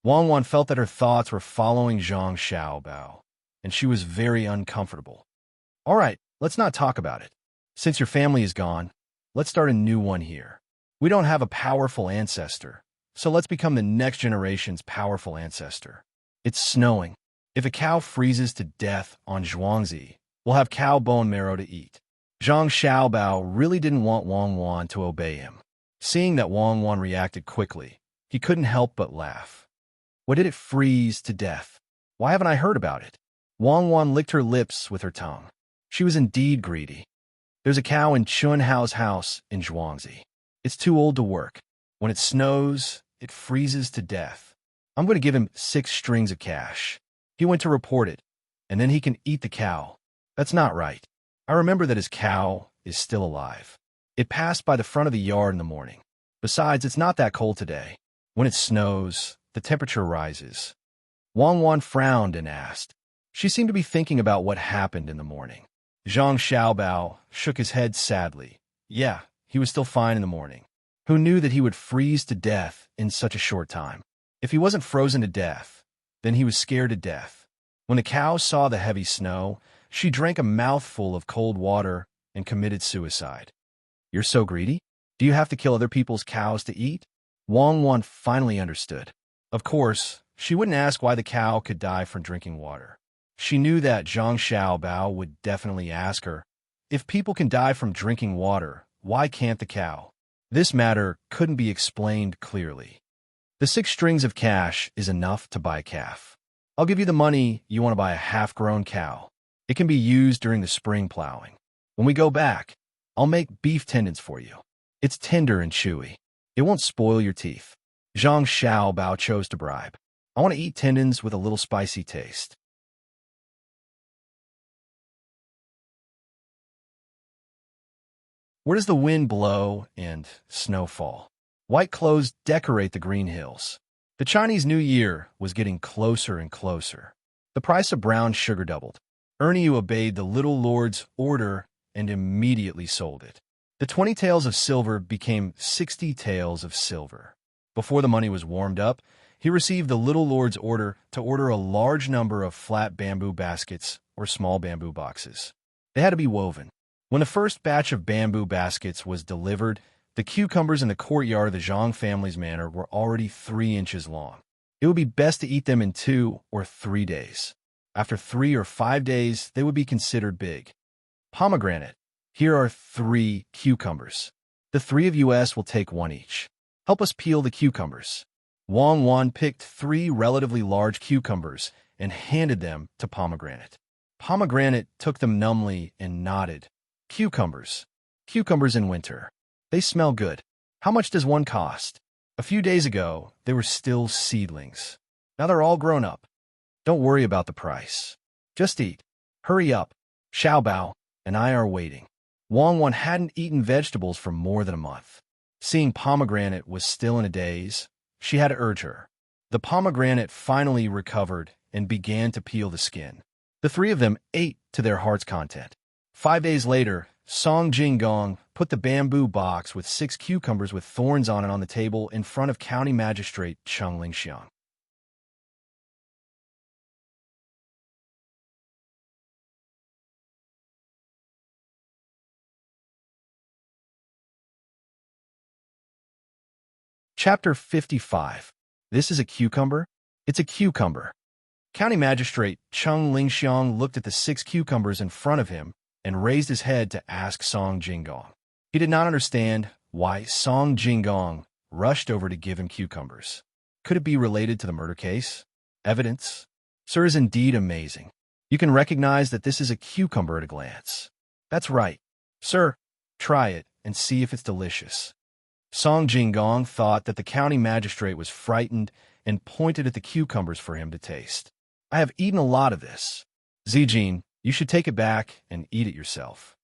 A: Wang Wan felt that her thoughts were following Zhang Xiaobao, and she was very uncomfortable. All right, let's not talk about it. Since your family is gone, let's start a new one here. We don't have a powerful ancestor, so let's become the next generation's powerful ancestor. It's snowing. If a cow freezes to death on Zhuangzi, we'll have cow bone marrow to eat. Zhang Xiaobao really didn't want Wang Wan to obey him. Seeing that Wang Wan reacted quickly, he couldn't help but laugh. What did it freeze to death? Why haven't I heard about it? Wang Wan licked her lips with her tongue. She was indeed greedy. There's a cow in Chun Hao's house in Zhuangzi. It's too old to work. When it snows, it freezes to death. I'm going to give him 6 strings of cash. He went to report it, and then he can eat the cow. That's not right. I remember that his cow is still alive. It passed by the front of the yard in the morning. Besides, it's not that cold today. When it snows, the temperature rises. Wang Wan frowned and asked. She seemed to be thinking about what happened in the morning. Zhang Xiaobao shook his head sadly. Yeah, he was still fine in the morning. Who knew that he would freeze to death in such a short time? If he wasn't frozen to death, then he was scared to death. When the cow saw the heavy snow, she drank a mouthful of cold water and committed suicide. You're so greedy? Do you have to kill other people's cows to eat? Wang finally understood. Of course, she wouldn't ask why the cow could die from drinking water. She knew that Zhang Xiaobao would definitely ask her, if people can die from drinking water, why can't the cow? This matter couldn't be explained clearly. The 6 strings of cash is enough to buy a calf. I'll give you the money you want to buy a half-grown cow. It can be used during the spring plowing. When we go back, I'll make beef tendons for you. It's tender and chewy. It won't spoil your teeth. Zhang Xiaobao chose to bribe. I want to eat tendons with a little spicy taste. Where does the wind blow and snow fall? White clothes decorate the green hills. The Chinese New Year was getting closer and closer. The price of brown sugar doubled. Ernie obeyed the little lord's order and immediately sold it. The 20 taels of silver became 60 taels of silver. Before the money was warmed up, he received the little lord's order to order a large number of flat bamboo baskets or small bamboo boxes. They had to be woven. When the first batch of bamboo baskets was delivered, the cucumbers in the courtyard of the Zhang family's manor were already 3 inches long. It would be best to eat them in 2 or 3 days. After 3 or 5 days, they would be considered big. Pomegranate. Here are 3 cucumbers. The 3 of us will take 1 each. Help us peel the cucumbers. Wang picked 3 relatively large cucumbers and handed them to Pomegranate. Pomegranate took them numbly and nodded. Cucumbers. Cucumbers in winter. They smell good. How much does one cost? A few days ago, they were still seedlings. Now they're all grown up. Don't worry about the price. Just eat. Hurry up. Xiaobao and I are waiting. Wang hadn't eaten vegetables for more than a month. Seeing Pomegranate was still in a daze, she had to urge her. The Pomegranate finally recovered and began to peel the skin. The 3 of them ate to their heart's content. 5 days later, Song Jinggong put the bamboo box with 6 cucumbers with thorns on it on the table in front of County Magistrate Cheng Lingxiang. Chapter 55. This is a cucumber? It's a cucumber. County Magistrate Cheng Lingxiang looked at the 6 cucumbers in front of him and raised his head to ask Song Jinggong. He did not understand why Song Jinggong rushed over to give him cucumbers. Could it be related to the murder case? Evidence? Sir is indeed amazing. You can recognize that this is a cucumber at a glance. That's right. Sir, try it and see if it's delicious. Song Jinggong thought that the county magistrate was frightened and pointed at the cucumbers for him to taste. I have eaten a lot of this. Zijin, you should take it back and eat it yourself.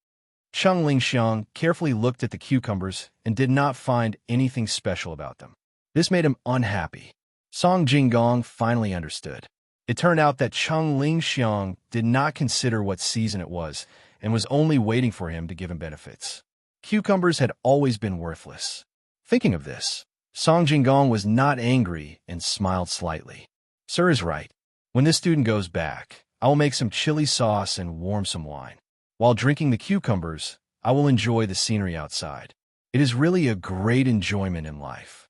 A: Cheng Lingxiang carefully looked at the cucumbers and did not find anything special about them. This made him unhappy. Song Jinggong finally understood. It turned out that Cheng Lingxiang did not consider what season it was and was only waiting for him to give him benefits. Cucumbers had always been worthless. Thinking of this, Song Jinggong was not angry and smiled slightly. Sir is right. When this student goes back, I will make some chili sauce and warm some wine. While drinking the cucumbers, I will enjoy the scenery outside. It is really a great enjoyment in life.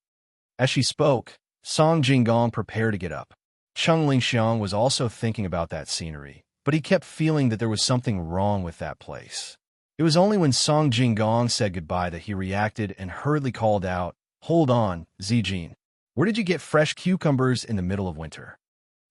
A: As she spoke, Song Jinggong prepared to get up. Cheng Lingxiang was also thinking about that scenery, but he kept feeling that there was something wrong with that place. It was only when Song Jinggong said goodbye that he reacted and hurriedly called out, "Hold on, Zijin. Where did you get fresh cucumbers in the middle of winter?"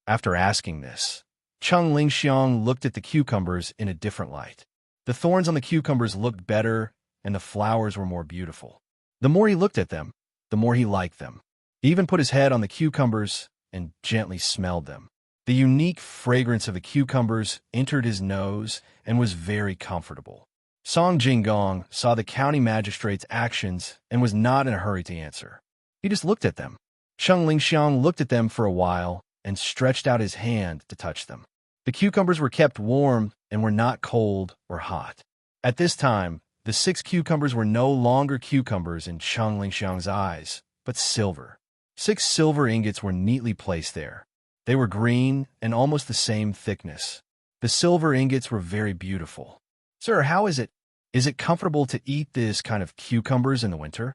A: After asking this, Cheng Lingxiang looked at the cucumbers in a different light. The thorns on the cucumbers looked better, and the flowers were more beautiful. The more he looked at them, the more he liked them. He even put his head on the cucumbers and gently smelled them. The unique fragrance of the cucumbers entered his nose and was very comfortable. Song Jinggong saw the county magistrate's actions and was not in a hurry to answer. He just looked at them. Cheng Lingxiang looked at them for a while and stretched out his hand to touch them. The cucumbers were kept warm and were not cold or hot. At this time, the 6 cucumbers were no longer cucumbers in Cheng Lingxiang's eyes, but silver. 6 silver ingots were neatly placed there. They were green and almost the same thickness. The silver ingots were very beautiful. Sir, how is it? Is it comfortable to eat this kind of cucumbers in the winter?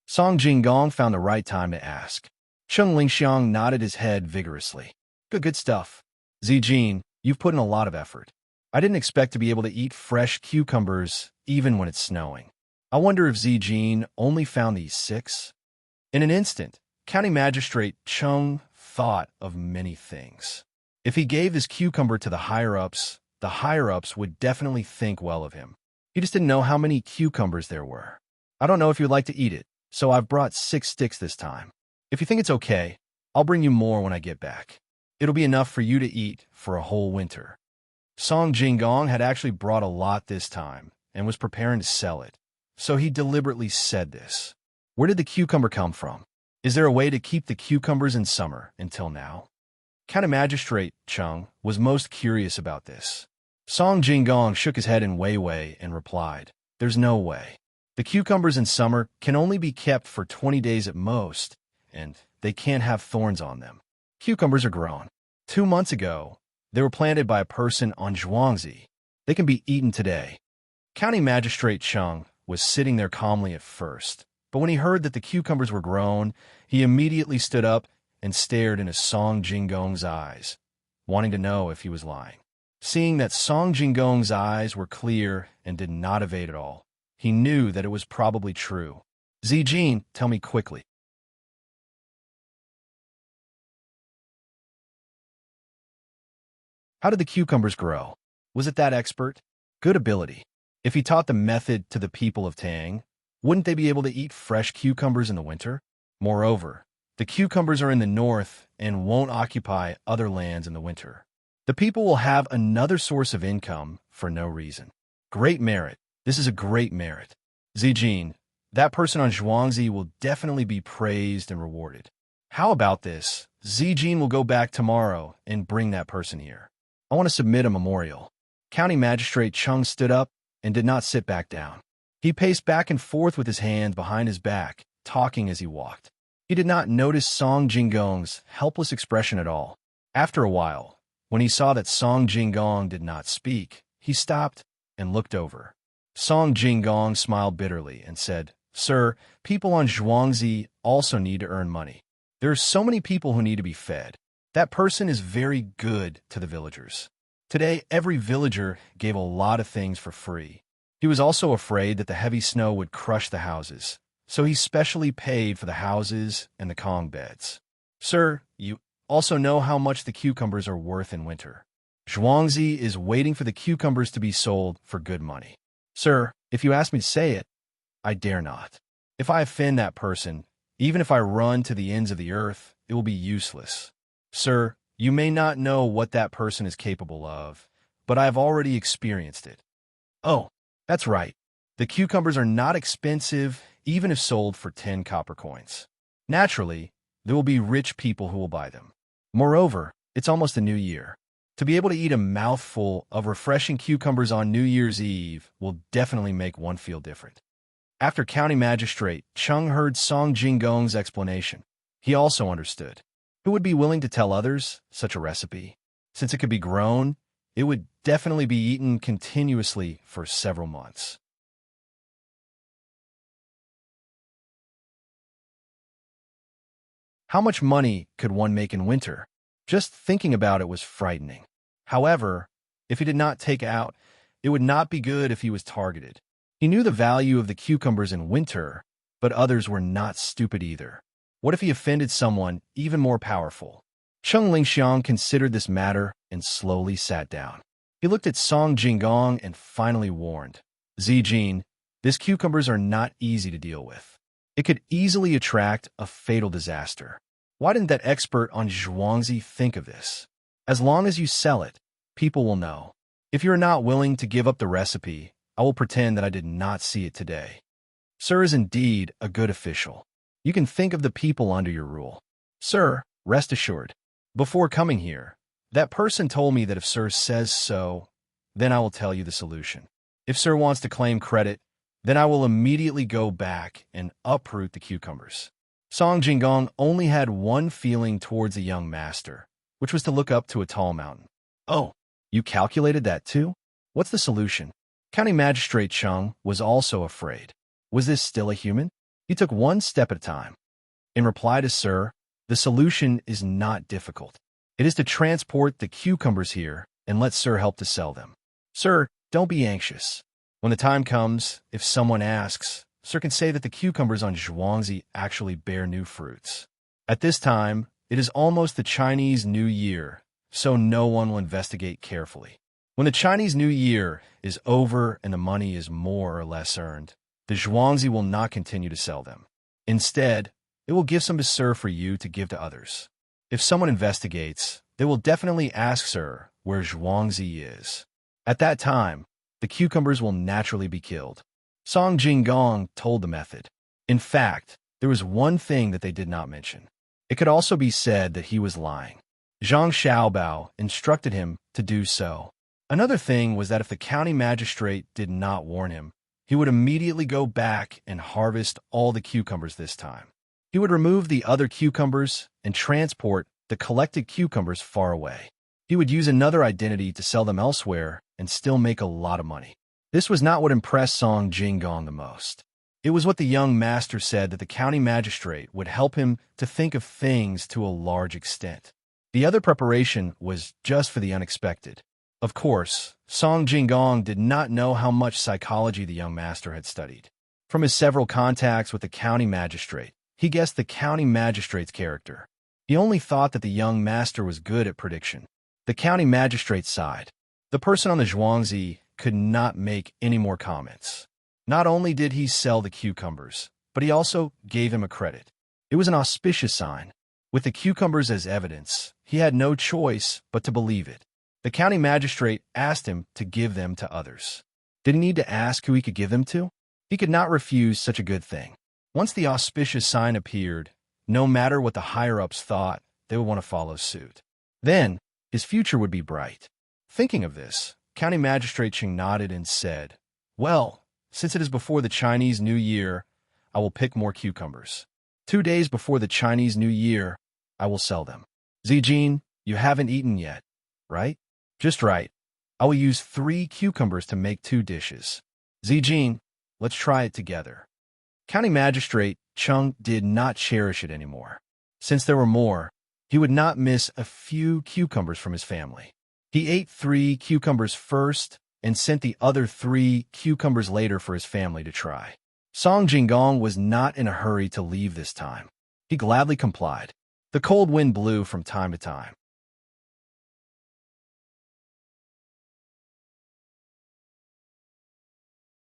A: Song Jinggong found the right time to ask. Chung Lingxiang nodded his head vigorously. Good stuff. Zijin, you've put in a lot of effort. I didn't expect to be able to eat fresh cucumbers even when it's snowing. I wonder if Zijin only found these 6? In an instant, County Magistrate Chung thought of many things. If he gave this cucumber to the higher-ups would definitely think well of him. He just didn't know how many cucumbers there were. I don't know if you'd like to eat it, so I've brought 6 sticks this time. If you think it's okay, I'll bring you more when I get back. It'll be enough for you to eat for a whole winter. Song Jinggong had actually brought a lot this time and was preparing to sell it, so he deliberately said this. Where did the cucumber come from? Is there a way to keep the cucumbers in summer until now? County Magistrate Chung was most curious about this. Song Jinggong shook his head in Weiwei and replied, There's no way. The cucumbers in summer can only be kept for 20 days at most, and they can't have thorns on them. Cucumbers are grown. 2 months ago, they were planted by a person on Zhuangzi. They can be eaten today. County Magistrate Chung was sitting there calmly at first, but when he heard that the cucumbers were grown, he immediately stood up and stared into Song Jinggong's eyes, wanting to know if he was lying. Seeing that Song Jinggong's eyes were clear and did not evade at all, he knew that it was probably true. Zijin, tell me quickly. How did the cucumbers grow? Was it that expert? Good ability. If he taught the method to the people of Tang, wouldn't they be able to eat fresh cucumbers in the winter? Moreover, the cucumbers are in the north and won't occupy other lands in the winter. The people will have another source of income for no reason. Great merit. This is a great merit. Zijin, that person on Zhuangzi will definitely be praised and rewarded. How about this? Zijin will go back tomorrow and bring that person here. I want to submit a memorial. County Magistrate Chung stood up and did not sit back down. He paced back and forth with his hand behind his back, talking as he walked. He did not notice Song Jinggong's helpless expression at all. After a while, when he saw that Song Jinggong did not speak, he stopped and looked over. Song Jinggong smiled bitterly and said, Sir, people on Zhuangzi also need to earn money. There are so many people who need to be fed. That person is very good to the villagers. Today, every villager gave a lot of things for free. He was also afraid that the heavy snow would crush the houses, so he specially paid for the houses and the Kong beds. Sir, you also know how much the cucumbers are worth in winter. Zhuangzi is waiting for the cucumbers to be sold for good money. Sir, if you ask me to say it, I dare not. If I offend that person, even if I run to the ends of the earth, it will be useless. Sir, you may not know what that person is capable of, but I have already experienced it. Oh, that's right. The cucumbers are not expensive, even if sold for 10 copper coins. Naturally, there will be rich people who will buy them. Moreover, it's almost a new year. To be able to eat a mouthful of refreshing cucumbers on New Year's Eve will definitely make one feel different. After County Magistrate Chung heard Song Jinggong's explanation, he also understood. Who would be willing to tell others such a recipe? Since it could be grown, it would definitely be eaten continuously for several months. How much money could one make in winter? Just thinking about it was frightening. However, if he did not take out, it would not be good if he was targeted. He knew the value of the cucumbers in winter, but others were not stupid either. What if he offended someone even more powerful? Chung Lingxiang considered this matter and slowly sat down. He looked at Song Jinggong and finally warned, Zijin, these cucumbers are not easy to deal with. It could easily attract a fatal disaster. Why didn't that expert on Zhuangzi think of this? As long as you sell it, people will know. If you're not willing to give up the recipe, I will pretend that I did not see it today. Sir is indeed a good official. You can think of the people under your rule. Sir, rest assured. Before coming here, that person told me that if Sir says so, then I will tell you the solution. If Sir wants to claim credit, then I will immediately go back and uproot the cucumbers. Song Jinggong only had one feeling towards the young master, which was to look up to a tall mountain. Oh, you calculated that too? What's the solution? County Magistrate Chung was also afraid. Was this still a human? He took one step at a time. In reply to Sir, the solution is not difficult. It is to transport the cucumbers here and let Sir help to sell them. Sir, don't be anxious. When the time comes, if someone asks, Sir can say that the cucumbers on Zhuangzi actually bear new fruits. At this time, it is almost the Chinese New Year, so no one will investigate carefully. When the Chinese New Year is over and the money is more or less earned, the Zhuangzi will not continue to sell them. Instead, it will give some to Sir for you to give to others. If someone investigates, they will definitely ask Sir where Zhuangzi is. At that time, the cucumbers will naturally be killed. Song Jinggong told the method. In fact, there was one thing that they did not mention. It could also be said that he was lying. Zhang Xiaobao instructed him to do so. Another thing was that if the county magistrate did not warn him, he would immediately go back and harvest all the cucumbers this time. He would remove the other cucumbers and transport the collected cucumbers far away. He would use another identity to sell them elsewhere and still make a lot of money. This was not what impressed Song Jinggong the most. It was what the young master said, that the county magistrate would help him to think of things to a large extent. The other preparation was just for the unexpected. Of course, Song Jinggong did not know how much psychology the young master had studied. From his several contacts with the county magistrate, he guessed the county magistrate's character. He only thought that the young master was good at prediction. The county magistrate sighed. The person on the Zhuangzi could not make any more comments. Not only did he sell the cucumbers, but he also gave him a credit. It was an auspicious sign. With the cucumbers as evidence, he had no choice but to believe it. The county magistrate asked him to give them to others. Did he need to ask who he could give them to? He could not refuse such a good thing. Once the auspicious sign appeared, no matter what the higher-ups thought, they would want to follow suit. Then, his future would be bright. Thinking of this, County Magistrate Ching nodded and said, "Well, since it is before the Chinese New Year, I will pick more cucumbers. 2 days before the Chinese New Year, I will sell them. Zijin, you haven't eaten yet, right? Just right. I will use 3 cucumbers to make 2 dishes. Zijin, let's try it together." County Magistrate Chung did not cherish it anymore. Since there were more, he would not miss a few cucumbers from his family. He ate 3 cucumbers first and sent the other 3 cucumbers later for his family to try. Song Jinggong was not in a hurry to leave this time. He gladly complied. The cold wind blew from time to time.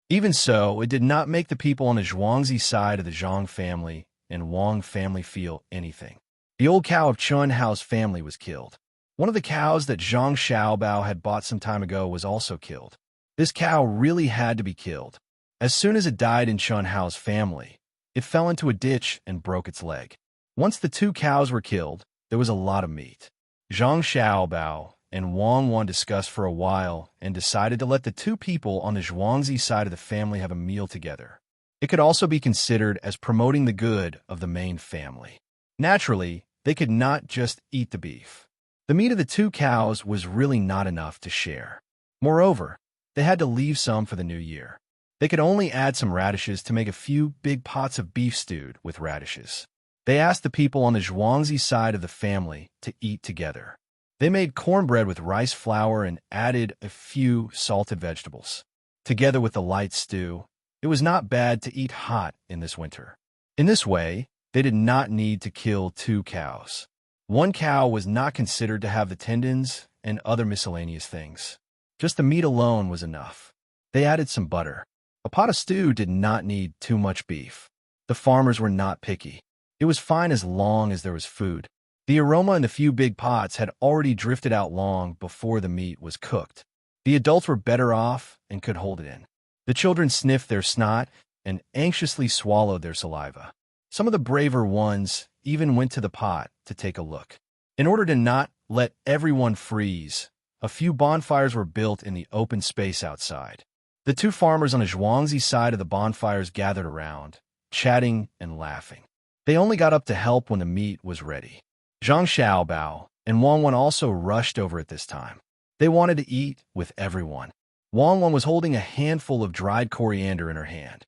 A: Even so, it did not make the people on the Zhuangzi side of the Zhang family and Wang family feel anything. The old cow of Chun Hao's family was killed. One of the cows that Zhang Xiaobao had bought some time ago was also killed. This cow really had to be killed. As soon as it died in Chun Hao's family, it fell into a ditch and broke its leg. Once the 2 cows were killed, there was a lot of meat. Zhang Xiaobao and Wang Wan discussed for a while and decided to let the 2 people on the Zhuangzi side of the family have a meal together. It could also be considered as promoting the good of the main family. Naturally, they could not just eat the beef. The meat of the 2 cows was really not enough to share. Moreover, they had to leave some for the new year. They could only add some radishes to make a few big pots of beef stewed with radishes. They asked the people on the Zhuangzi side of the family to eat together. They made cornbread with rice flour and added a few salted vegetables. Together with the light stew, it was not bad to eat hot in this winter. In this way, they did not need to kill 2 cows. 1 cow was not considered to have the tendons and other miscellaneous things. Just the meat alone was enough. They added some butter. A pot of stew did not need too much beef. The farmers were not picky. It was fine as long as there was food. The aroma in the few big pots had already drifted out long before the meat was cooked. The adults were better off and could hold it in. The children sniffed their snot and anxiously swallowed their saliva. Some of the braver ones even went to the pot to take a look. In order to not let everyone freeze, a few bonfires were built in the open space outside. The 2 farmers on the Zhuangzi side of the bonfires gathered around, chatting and laughing. They only got up to help when the meat was ready. Zhang Xiaobao and Wang Wan also rushed over at this time. They wanted to eat with everyone. Wang Wan was holding a handful of dried coriander in her hand.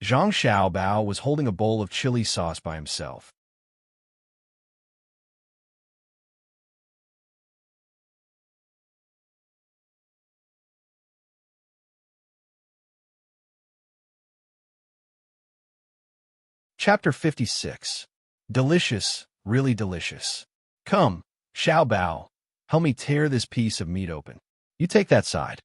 A: Zhang Xiaobao was holding a bowl of chili sauce by himself. Chapter 56. Delicious, really delicious. Come, Xiaobao, help me tear this piece of meat open. You take that side.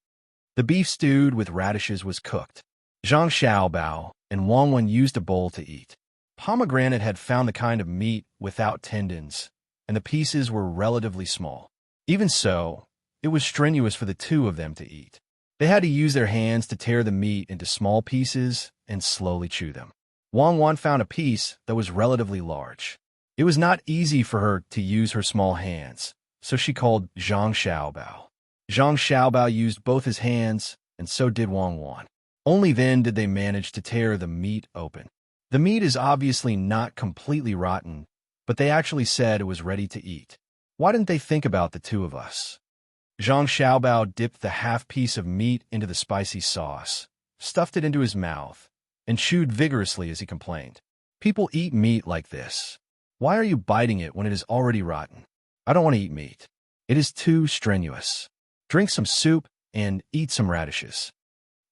A: The beef stewed with radishes was cooked. Zhang Xiaobao and Wang Wen used a bowl to eat. Pomegranate had found the kind of meat without tendons, and the pieces were relatively small. Even so, it was strenuous for the two of them to eat. They had to use their hands to tear the meat into small pieces and slowly chew them. Wang Wan found a piece that was relatively large. It was not easy for her to use her small hands, so she called Zhang Xiaobao. Zhang Xiaobao used both his hands, and so did Wang Wan. Only then did they manage to tear the meat open. The meat is obviously not completely rotten, but they actually said it was ready to eat. Why didn't they think about the two of us? Zhang Xiaobao dipped the half piece of meat into the spicy sauce, stuffed it into his mouth, and chewed vigorously as he complained. People eat meat like this. Why are you biting it when it is already rotten? I don't want to eat meat. It is too strenuous. Drink some soup and eat some radishes.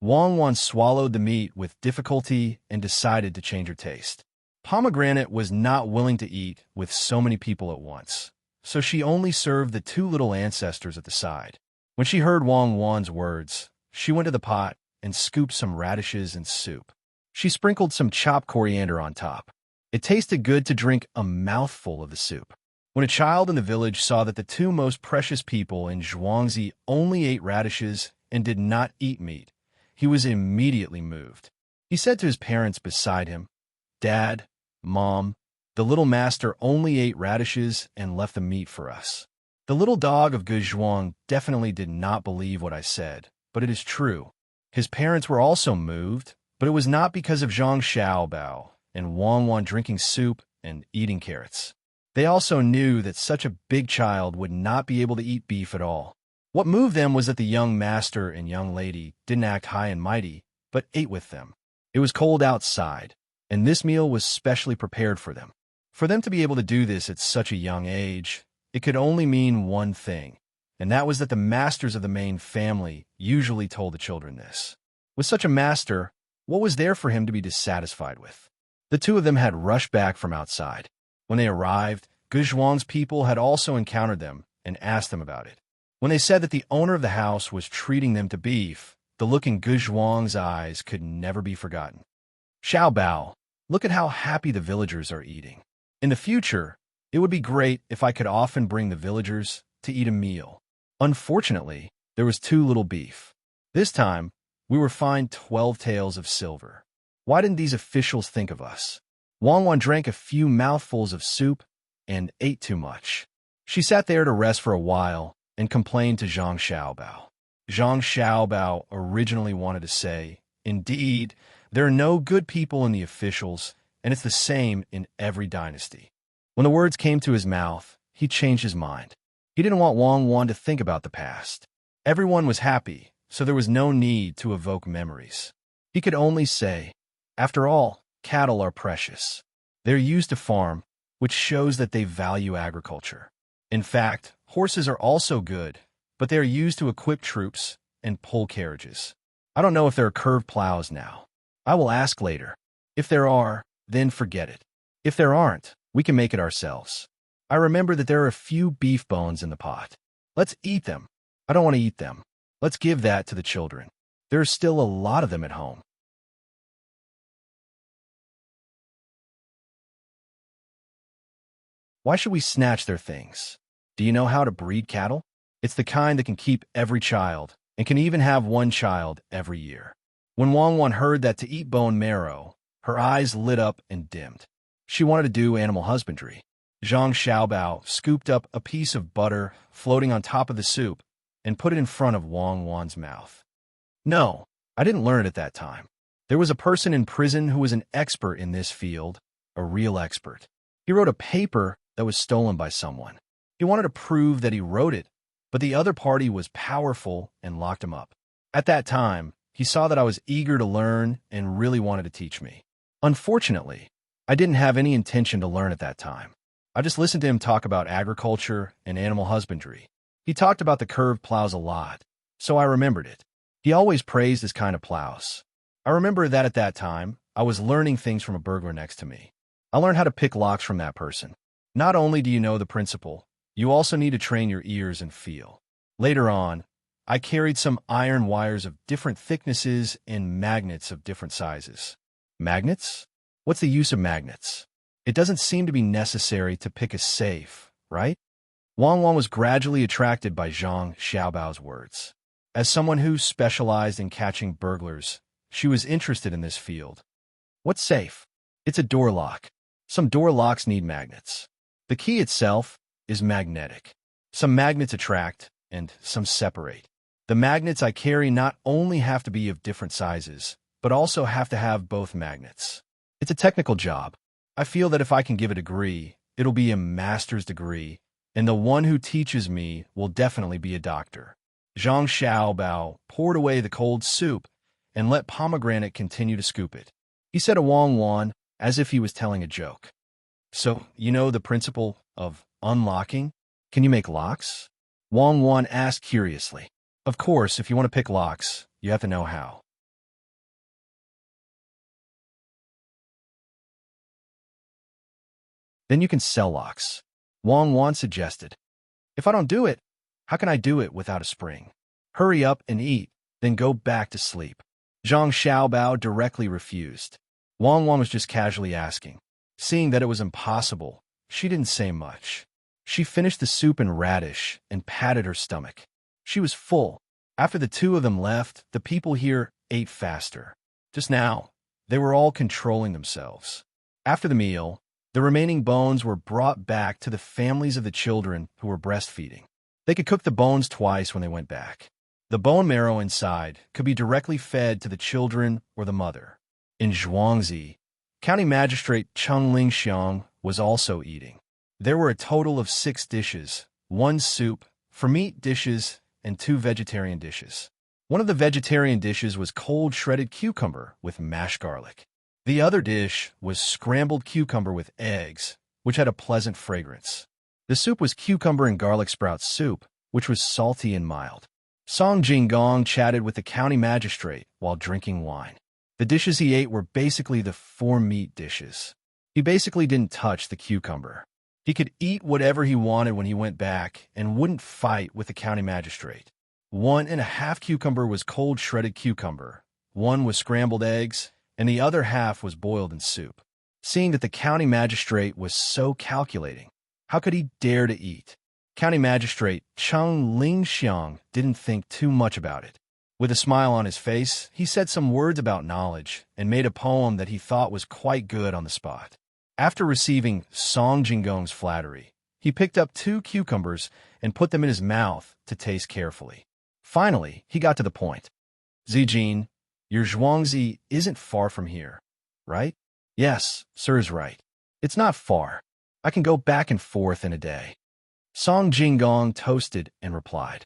A: Wang Wan swallowed the meat with difficulty and decided to change her taste. Pomegranate was not willing to eat with so many people at once, so she only served the two little ancestors at the side. When she heard Wang Wan's words, she went to the pot and scooped some radishes and soup. She sprinkled some chopped coriander on top. It tasted good to drink a mouthful of the soup. When a child in the village saw that the two most precious people in Zhuangzi only ate radishes and did not eat meat, he was immediately moved. He said to his parents beside him, "Dad, Mom, the little master only ate radishes and left the meat for us." The little dog of Guzhuang definitely did not believe what I said, but it is true. His parents were also moved, but it was not because of Zhang Xiaobao and Wang Wan drinking soup and eating carrots. They also knew that such a big child would not be able to eat beef at all. What moved them was that the young master and young lady didn't act high and mighty, but ate with them. It was cold outside, and this meal was specially prepared for them. For them to be able to do this at such a young age, it could only mean one thing, and that was that the masters of the main family usually told the children this. With such a master, what was there for him to be dissatisfied with? The two of them had rushed back from outside. When they arrived, Guzhuang's people had also encountered them and asked them about it. When they said that the owner of the house was treating them to beef, the look in Guzhuang's eyes could never be forgotten. Xiaobao, look at how happy the villagers are eating. In the future, it would be great if I could often bring the villagers to eat a meal. Unfortunately, there was too little beef. This time, we were fined 12 taels of silver. Why didn't these officials think of us? Wang Wan drank a few mouthfuls of soup and ate too much. She sat there to rest for a while and complained to Zhang Xiaobao. Zhang Xiaobao originally wanted to say, "Indeed, there are no good people in the officials, and it's the same in every dynasty." When the words came to his mouth, he changed his mind. He didn't want Wang Wan to think about the past. Everyone was happy, so there was no need to evoke memories. He could only say, "After all, cattle are precious. They're used to farm, which shows that they value agriculture. In fact, horses are also good, but they are used to equip troops and pull carriages. I don't know if there are curved plows now. I will ask later. If there are, then forget it. If there aren't, we can make it ourselves. I remember that there are a few beef bones in the pot. Let's eat them. I don't want to eat them. Let's give that to the children. There are still a lot of them at home." Why should we snatch their things? Do you know how to breed cattle? It's the kind that can keep every child, and can even have one child every year. When Wang Wan heard that to eat bone marrow, her eyes lit up and dimmed. She wanted to do animal husbandry. Zhang Xiaobao scooped up a piece of butter floating on top of the soup and put it in front of Wang Wan's mouth. "No, I didn't learn it at that time. There was a person in prison who was an expert in this field, a real expert. He wrote a paper that was stolen by someone. He wanted to prove that he wrote it, but the other party was powerful and locked him up. At that time, He saw that I was eager to learn and really wanted to teach me. Unfortunately, I didn't have any intention to learn at that time. I just listened to him talk about agriculture and animal husbandry. He talked about the curved plows a lot, so I remembered it. He always praised his kind of plows. I remember that at that time, I was learning things from a burglar next to me. I learned how to pick locks from that person. Not only do you know the principle, you also need to train your ears and feel. Later on, I carried some iron wires of different thicknesses and magnets of different sizes. Magnets? What's the use of magnets? It doesn't seem to be necessary to pick a safe, right? Wang Wan was gradually attracted by Zhang Xiaobao's words. As someone who specialized in catching burglars, she was interested in this field. What's safe? It's a door lock. Some door locks need magnets. The key itself is magnetic. Some magnets attract, and some separate. The magnets I carry not only have to be of different sizes, but also have to have both magnets. It's a technical job. I feel that if I can give a degree, it'll be a master's degree, and the one who teaches me will definitely be a doctor. Zhang Xiaobao poured away the cold soup and let Pomegranate continue to scoop it. He said to Wang Wan as if he was telling a joke. So, you know the principle of unlocking? Can you make locks? Wang Wan asked curiously. Of course, if you want to pick locks, you have to know how. Then you can sell locks. Wang Wan suggested. If I don't do it, how can I do it without a spring? Hurry up and eat, then go back to sleep. Zhang Xiaobao directly refused. Wang Wan was just casually asking. Seeing that it was impossible, she didn't say much. She finished the soup and radish and patted her stomach. She was full. After the two of them left, the people here ate faster. Just now, they were all controlling themselves. After the meal, the remaining bones were brought back to the families of the children who were breastfeeding. They could cook the bones twice when they went back. The bone marrow inside could be directly fed to the children or the mother. In Zhuangzi, County Magistrate Cheng Lingxiang was also eating. There were a total of 6 dishes, 1 soup, 4 meat dishes, and 2 vegetarian dishes. One of the vegetarian dishes was cold shredded cucumber with mashed garlic. The other dish was scrambled cucumber with eggs, which had a pleasant fragrance. The soup was cucumber and garlic sprout soup, which was salty and mild. Song Jinggong chatted with the county magistrate while drinking wine. The dishes he ate were basically the 4 meat dishes. He basically didn't touch the cucumber. He could eat whatever he wanted when he went back and wouldn't fight with the county magistrate. 1.5 cucumber was cold shredded cucumber, 1 was scrambled eggs, and the other half was boiled in soup. Seeing that the county magistrate was so calculating, how could he dare to eat? County Magistrate Cheng Lingxiang didn't think too much about it. With a smile on his face, he said some words about knowledge and made a poem that he thought was quite good on the spot. After receiving Song Jinggong's flattery, he picked up 2 cucumbers and put them in his mouth to taste carefully. Finally, he got to the point. Zijin, your Zhuangzi isn't far from here, right? Yes, sir's right. It's not far. I can go back and forth in a day. Song Jinggong toasted and replied.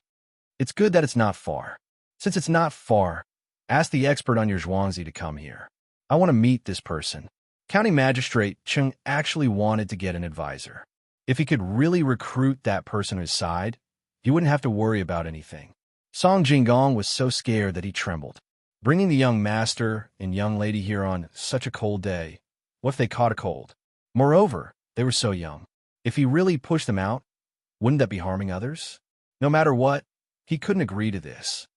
A: It's good that it's not far. Since it's not far, ask the expert on your Zhuangzi to come here. I want to meet this person. County Magistrate Cheng actually wanted to get an advisor. If he could really recruit that person to his side, he wouldn't have to worry about anything. Song Jinggong was so scared that he trembled. Bringing the young master and young lady here on such a cold day, what if they caught a cold? Moreover, they were so young. If he really pushed them out, wouldn't that be harming others? No matter what, he couldn't agree to this.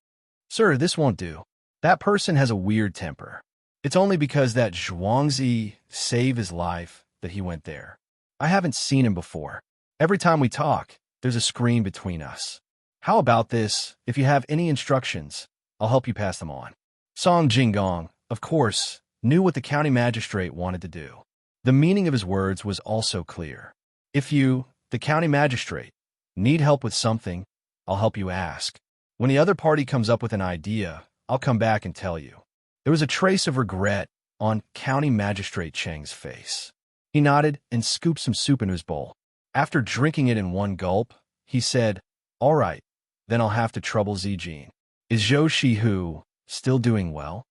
A: Sir, this won't do. That person has a weird temper. It's only because that Zhuangzi saved his life that he went there. I haven't seen him before. Every time we talk, there's a screen between us. How about this? If you have any instructions, I'll help you pass them on. Song Jinggong, of course, knew what the county magistrate wanted to do. The meaning of his words was also clear. If you, the county magistrate, need help with something, I'll help you ask. When the other party comes up with an idea, I'll come back and tell you. There was a trace of regret on County Magistrate Cheng's face. He nodded and scooped some soup into his bowl. After drinking it in one gulp, he said, All right, then I'll have to trouble Zijin. Is Zhou Shihu still doing well.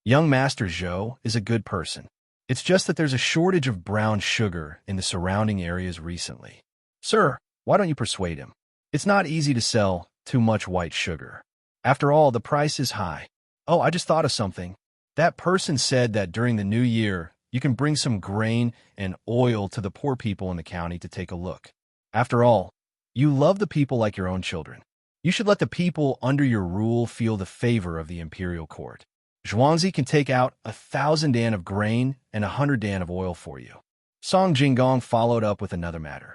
A: Young Master Zhou is a good person. It's just that there's a shortage of brown sugar in the surrounding areas recently. Sir, why don't you persuade him? It's not easy to sell too much white sugar. After all, the price is high. Oh, I just thought of something. That person said that during the new year, you can bring some grain and oil to the poor people in the county to take a look. After all, you love the people like your own children. You should let the people under your rule feel the favor of the imperial court. Zhuangzi can take out 1,000 dan of grain and 100 dan of oil for you. Song Jinggong followed up with another matter.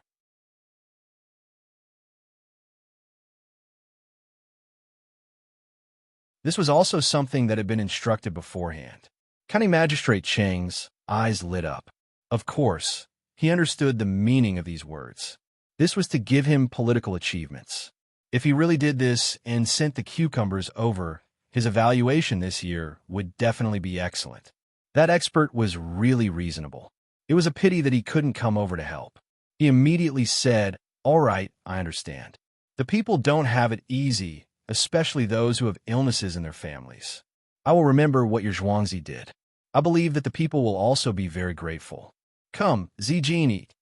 A: This was also something that had been instructed beforehand. County Magistrate Cheng's eyes lit up. Of course, he understood the meaning of these words. This was to give him political achievements. If he really did this and sent the cucumbers over, his evaluation this year would definitely be excellent. That expert was really reasonable. It was a pity that he couldn't come over to help. He immediately said, "All right, I understand. The people don't have it easy, especially those who have illnesses in their families. I will remember what your Zhuangzi did. I believe that the people will also be very grateful. Come, Zijin, eat."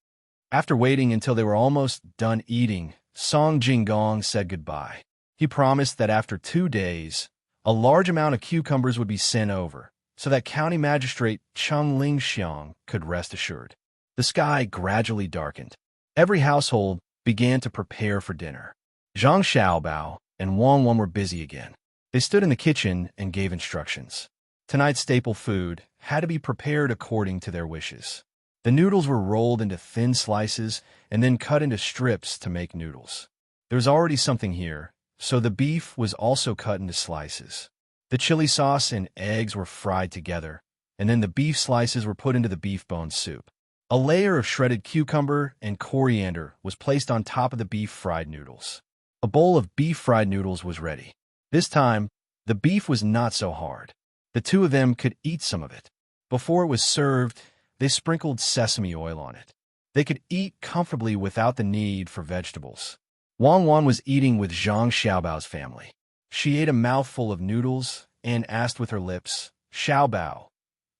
A: After waiting until they were almost done eating, Song Jinggong said goodbye. He promised that after 2 days, a large amount of cucumbers would be sent over, so that County Magistrate Cheng Lingxiang could rest assured. The sky gradually darkened. Every household began to prepare for dinner. Zhang Xiaobao and Wang Wan were busy again. They stood in the kitchen and gave instructions. Tonight's staple food had to be prepared according to their wishes. The noodles were rolled into thin slices and then cut into strips to make noodles. There was already something here, so the beef was also cut into slices. The chili sauce and eggs were fried together, and then the beef slices were put into the beef bone soup. A layer of shredded cucumber and coriander was placed on top of the beef fried noodles. A bowl of beef fried noodles was ready. This time, the beef was not so hard. The two of them could eat some of it. Before it was served, they sprinkled sesame oil on it. They could eat comfortably without the need for vegetables. Wang Wan was eating with Zhang Xiaobao's family. She ate a mouthful of noodles and asked with her lips, "Xiaobao,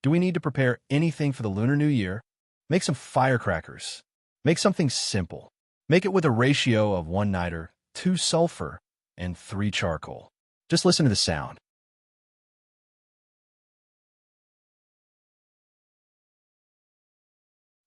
A: do we need to prepare anything for the Lunar New Year? Make some firecrackers. Make something simple. Make it with a ratio of 1 niter, 2 sulfur, and 3 charcoal. Just listen to the sound."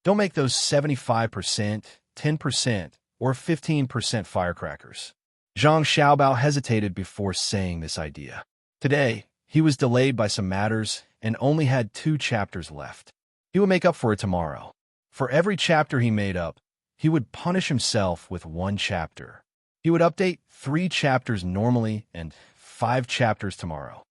A: Don't make those 75%, 10%, or 15% firecrackers. Zhang Xiaobao hesitated before saying this idea. Today, he was delayed by some matters and only had 2 chapters left. He would make up for it tomorrow. For every chapter he made up, he would punish himself with 1 chapter. He would update 3 chapters normally and 5 chapters tomorrow.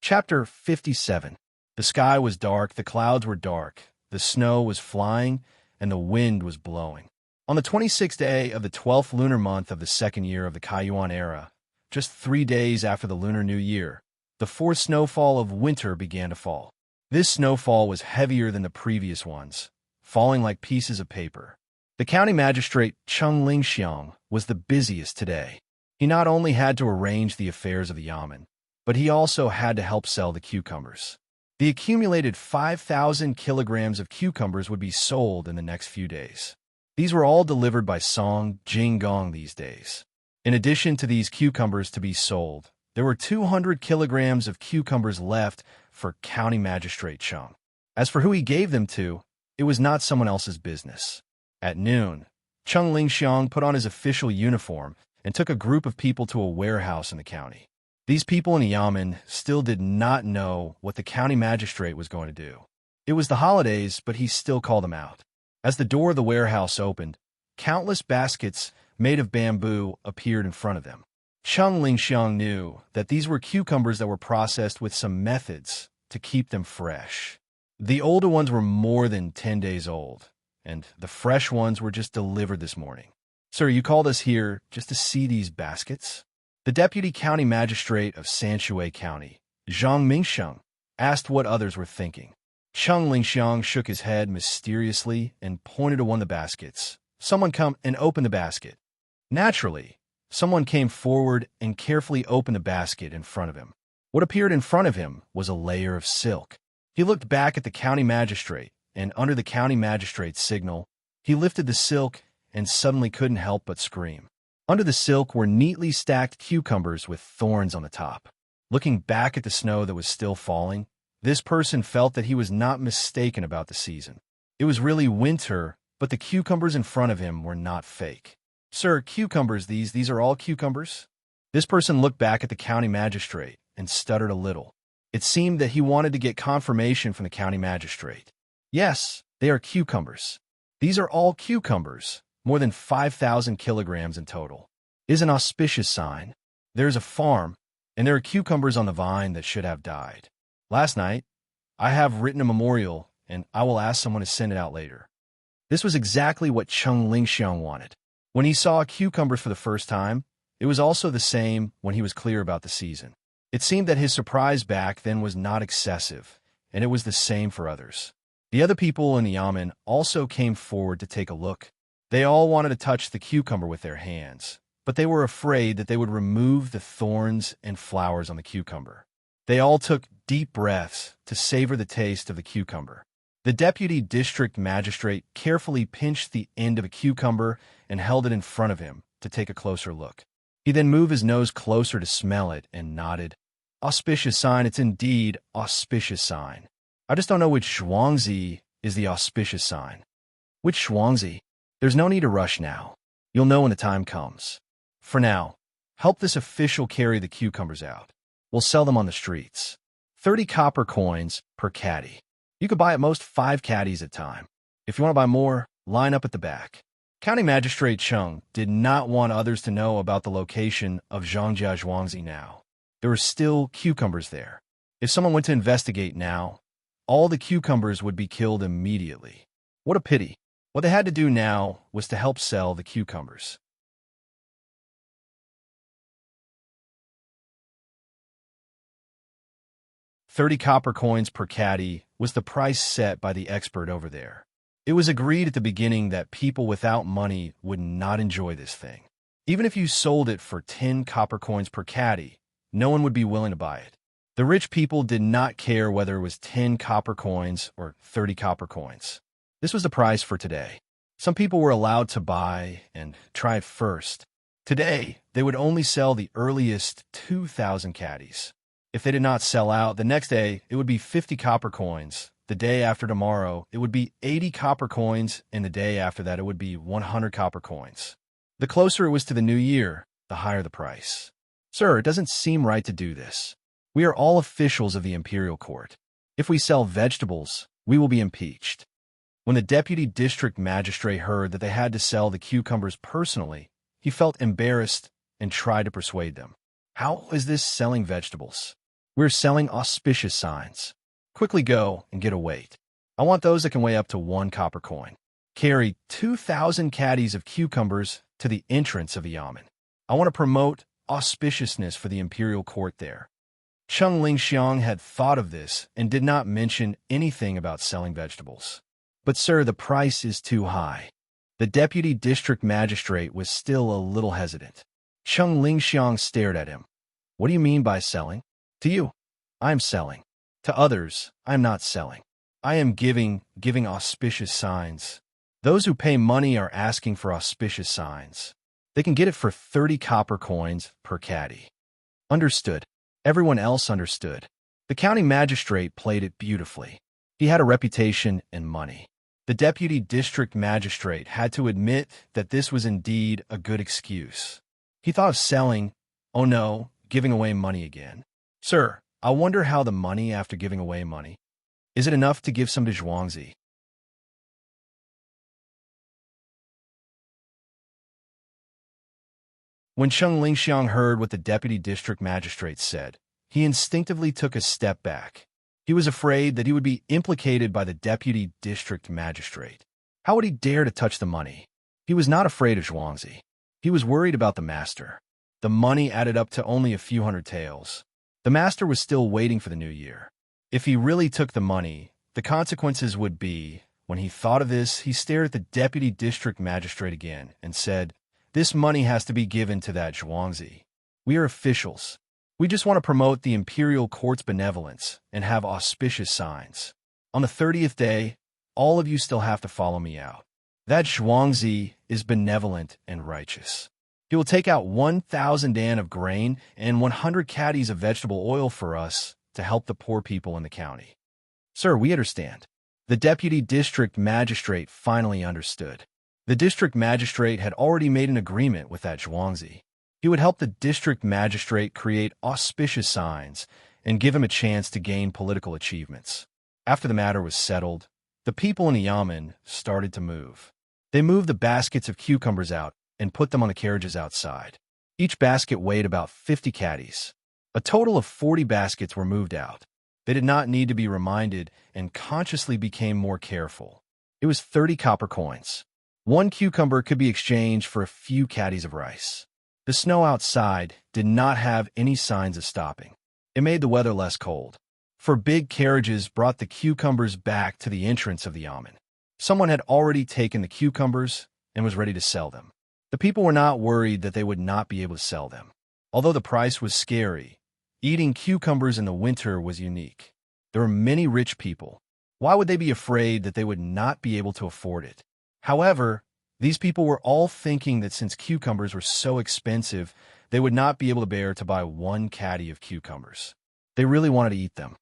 A: Chapter 57. The sky was dark, the clouds were dark, the snow was flying, and the wind was blowing. On the 26th day of the 12th lunar month of the 2nd year of the Kaiyuan era, just 3 days after the Lunar New Year, the 4th snowfall of winter began to fall. This snowfall was heavier than the previous ones, falling like pieces of paper. The county magistrate Cheng Lingxiang was the busiest today. He not only had to arrange the affairs of the yamen, but he also had to help sell the cucumbers. The accumulated 5,000 kilograms of cucumbers would be sold in the next few days. These were all delivered by Song Jinggong these days. In addition to these cucumbers to be sold, there were 200 kilograms of cucumbers left for County Magistrate Cheng. As for who he gave them to, it was not someone else's business. At noon, Cheng Lingxiang put on his official uniform and took a group of people to a warehouse in the county. These people in the yamen still did not know what the county magistrate was going to do. It was the holidays, but he still called them out. As the door of the warehouse opened, countless baskets made of bamboo appeared in front of them. Cheng Lingxiang knew that these were cucumbers that were processed with some methods to keep them fresh. The older ones were more than 10 days old, and the fresh ones were just delivered this morning. "Sir, you called us here just to see these baskets?" The deputy county magistrate of Sanshui County, Zhang Mingsheng, asked what others were thinking. Cheng Lingxiang shook his head mysteriously and pointed to one of the baskets. Someone come and open the basket. Naturally, someone came forward and carefully opened the basket in front of him. What appeared in front of him was a layer of silk. He looked back at the county magistrate, and under the county magistrate's signal, he lifted the silk and suddenly couldn't help but scream. Under the silk were neatly stacked cucumbers with thorns on the top. Looking back at the snow that was still falling, this person felt that he was not mistaken about the season. It was really winter, but the cucumbers in front of him were not fake. Sir, cucumbers, these are all cucumbers? This person looked back at the county magistrate and stuttered a little. It seemed that he wanted to get confirmation from the county magistrate. Yes, they are cucumbers. These are all cucumbers, more than 5,000 kilograms in total. It is an auspicious sign. There is a farm, and there are cucumbers on the vine that should have died. Last night, I have written a memorial, and I will ask someone to send it out later. This was exactly what Cheng Lingxiang wanted. When he saw cucumbers for the first time, it was also the same when he was clear about the season. It seemed that his surprise back then was not excessive, and it was the same for others. The other people in the yamen also came forward to take a look. They all wanted to touch the cucumber with their hands, but they were afraid that they would remove the thorns and flowers on the cucumber. They all took deep breaths to savor the taste of the cucumber. The deputy district magistrate carefully pinched the end of a cucumber and held it in front of him to take a closer look. He then moved his nose closer to smell it and nodded. Auspicious sign, it's indeed auspicious sign. I just don't know which Zhuangzi is the auspicious sign. Which Zhuangzi? There's no need to rush now. You'll know when the time comes. For now, help this official carry the cucumbers out. We'll sell them on the streets. 30 copper coins per caddy. You could buy at most 5 caddies at a time. If you want to buy more, line up at the back. County Magistrate Cheng did not want others to know about the location of Zhangjia Zhuangzi now. There were still cucumbers there. If someone went to investigate now, all the cucumbers would be killed immediately. What a pity. What they had to do now was to help sell the cucumbers. $30 copper coins per caddy was the price set by the expert over there. It was agreed at the beginning that people without money would not enjoy this thing. Even if you sold it for 10 copper coins per caddy, no one would be willing to buy it. The rich people did not care whether it was 10 copper coins or 30 copper coins. This was the price for today. Some people were allowed to buy and try it first. Today, they would only sell the earliest 2,000 caddies. If they did not sell out, the next day it would be 50 copper coins. The day after tomorrow, it would be 80 copper coins, and the day after that, it would be 100 copper coins. The closer it was to the new year, the higher the price. Sir, it doesn't seem right to do this. We are all officials of the imperial court. If we sell vegetables, we will be impeached. When the deputy district magistrate heard that they had to sell the cucumbers personally, he felt embarrassed and tried to persuade them. How is this selling vegetables? We're selling auspicious signs. Quickly go and get a weight. I want those that can weigh up to 1 copper coin. Carry 2,000 caddies of cucumbers to the entrance of the yamen. I want to promote auspiciousness for the imperial court there. Cheng Lingxiang had thought of this and did not mention anything about selling vegetables. But sir, the price is too high. The deputy district magistrate was still a little hesitant. Cheng Lingxiang stared at him. What do you mean by selling? To you, I'm selling. To others, I'm not selling. I am giving auspicious signs. Those who pay money are asking for auspicious signs. They can get it for 30 copper coins per caddy. Understood. Everyone else understood. The county magistrate played it beautifully. He had a reputation and money. The deputy district magistrate had to admit that this was indeed a good excuse. He thought of selling, oh no, giving away money again. Sir, I wonder how the money after giving away money. Is it enough to give some to Zhuangzi? When Cheng Lingxiang heard what the deputy district magistrate said, he instinctively took a step back. He was afraid that he would be implicated by the deputy district magistrate. How would he dare to touch the money? He was not afraid of Zhuangzi. He was worried about the master. The money added up to only a few hundred taels. The master was still waiting for the new year. If he really took the money, the consequences would be, when he thought of this, he stared at the deputy district magistrate again and said, "This money has to be given to that Zhuangzi. We are officials. We just want to promote the imperial court's benevolence and have auspicious signs. On the 30th day, all of you still have to follow me out. That Zhuangzi is benevolent and righteous. He will take out 1,000 dan of grain and 100 caddies of vegetable oil for us to help the poor people in the county." "Sir, we understand." The deputy district magistrate finally understood. The district magistrate had already made an agreement with that Zhuangzi. He would help the district magistrate create auspicious signs and give him a chance to gain political achievements. After the matter was settled, the people in the yamen started to move. They moved the baskets of cucumbers out and put them on the carriages outside. Each basket weighed about 50 caddies. A total of 40 baskets were moved out. They did not need to be reminded and consciously became more careful. It was 30 copper coins. One cucumber could be exchanged for a few caddies of rice. The snow outside did not have any signs of stopping. It made the weather less cold. For big carriages brought the cucumbers back to the entrance of the yamen. Someone had already taken the cucumbers and was ready to sell them. The people were not worried that they would not be able to sell them. Although the price was scary, eating cucumbers in the winter was unique. There were many rich people. Why would they be afraid that they would not be able to afford it? However, these people were all thinking that since cucumbers were so expensive, they would not be able to bear to buy one caddy of cucumbers. They really wanted to eat them.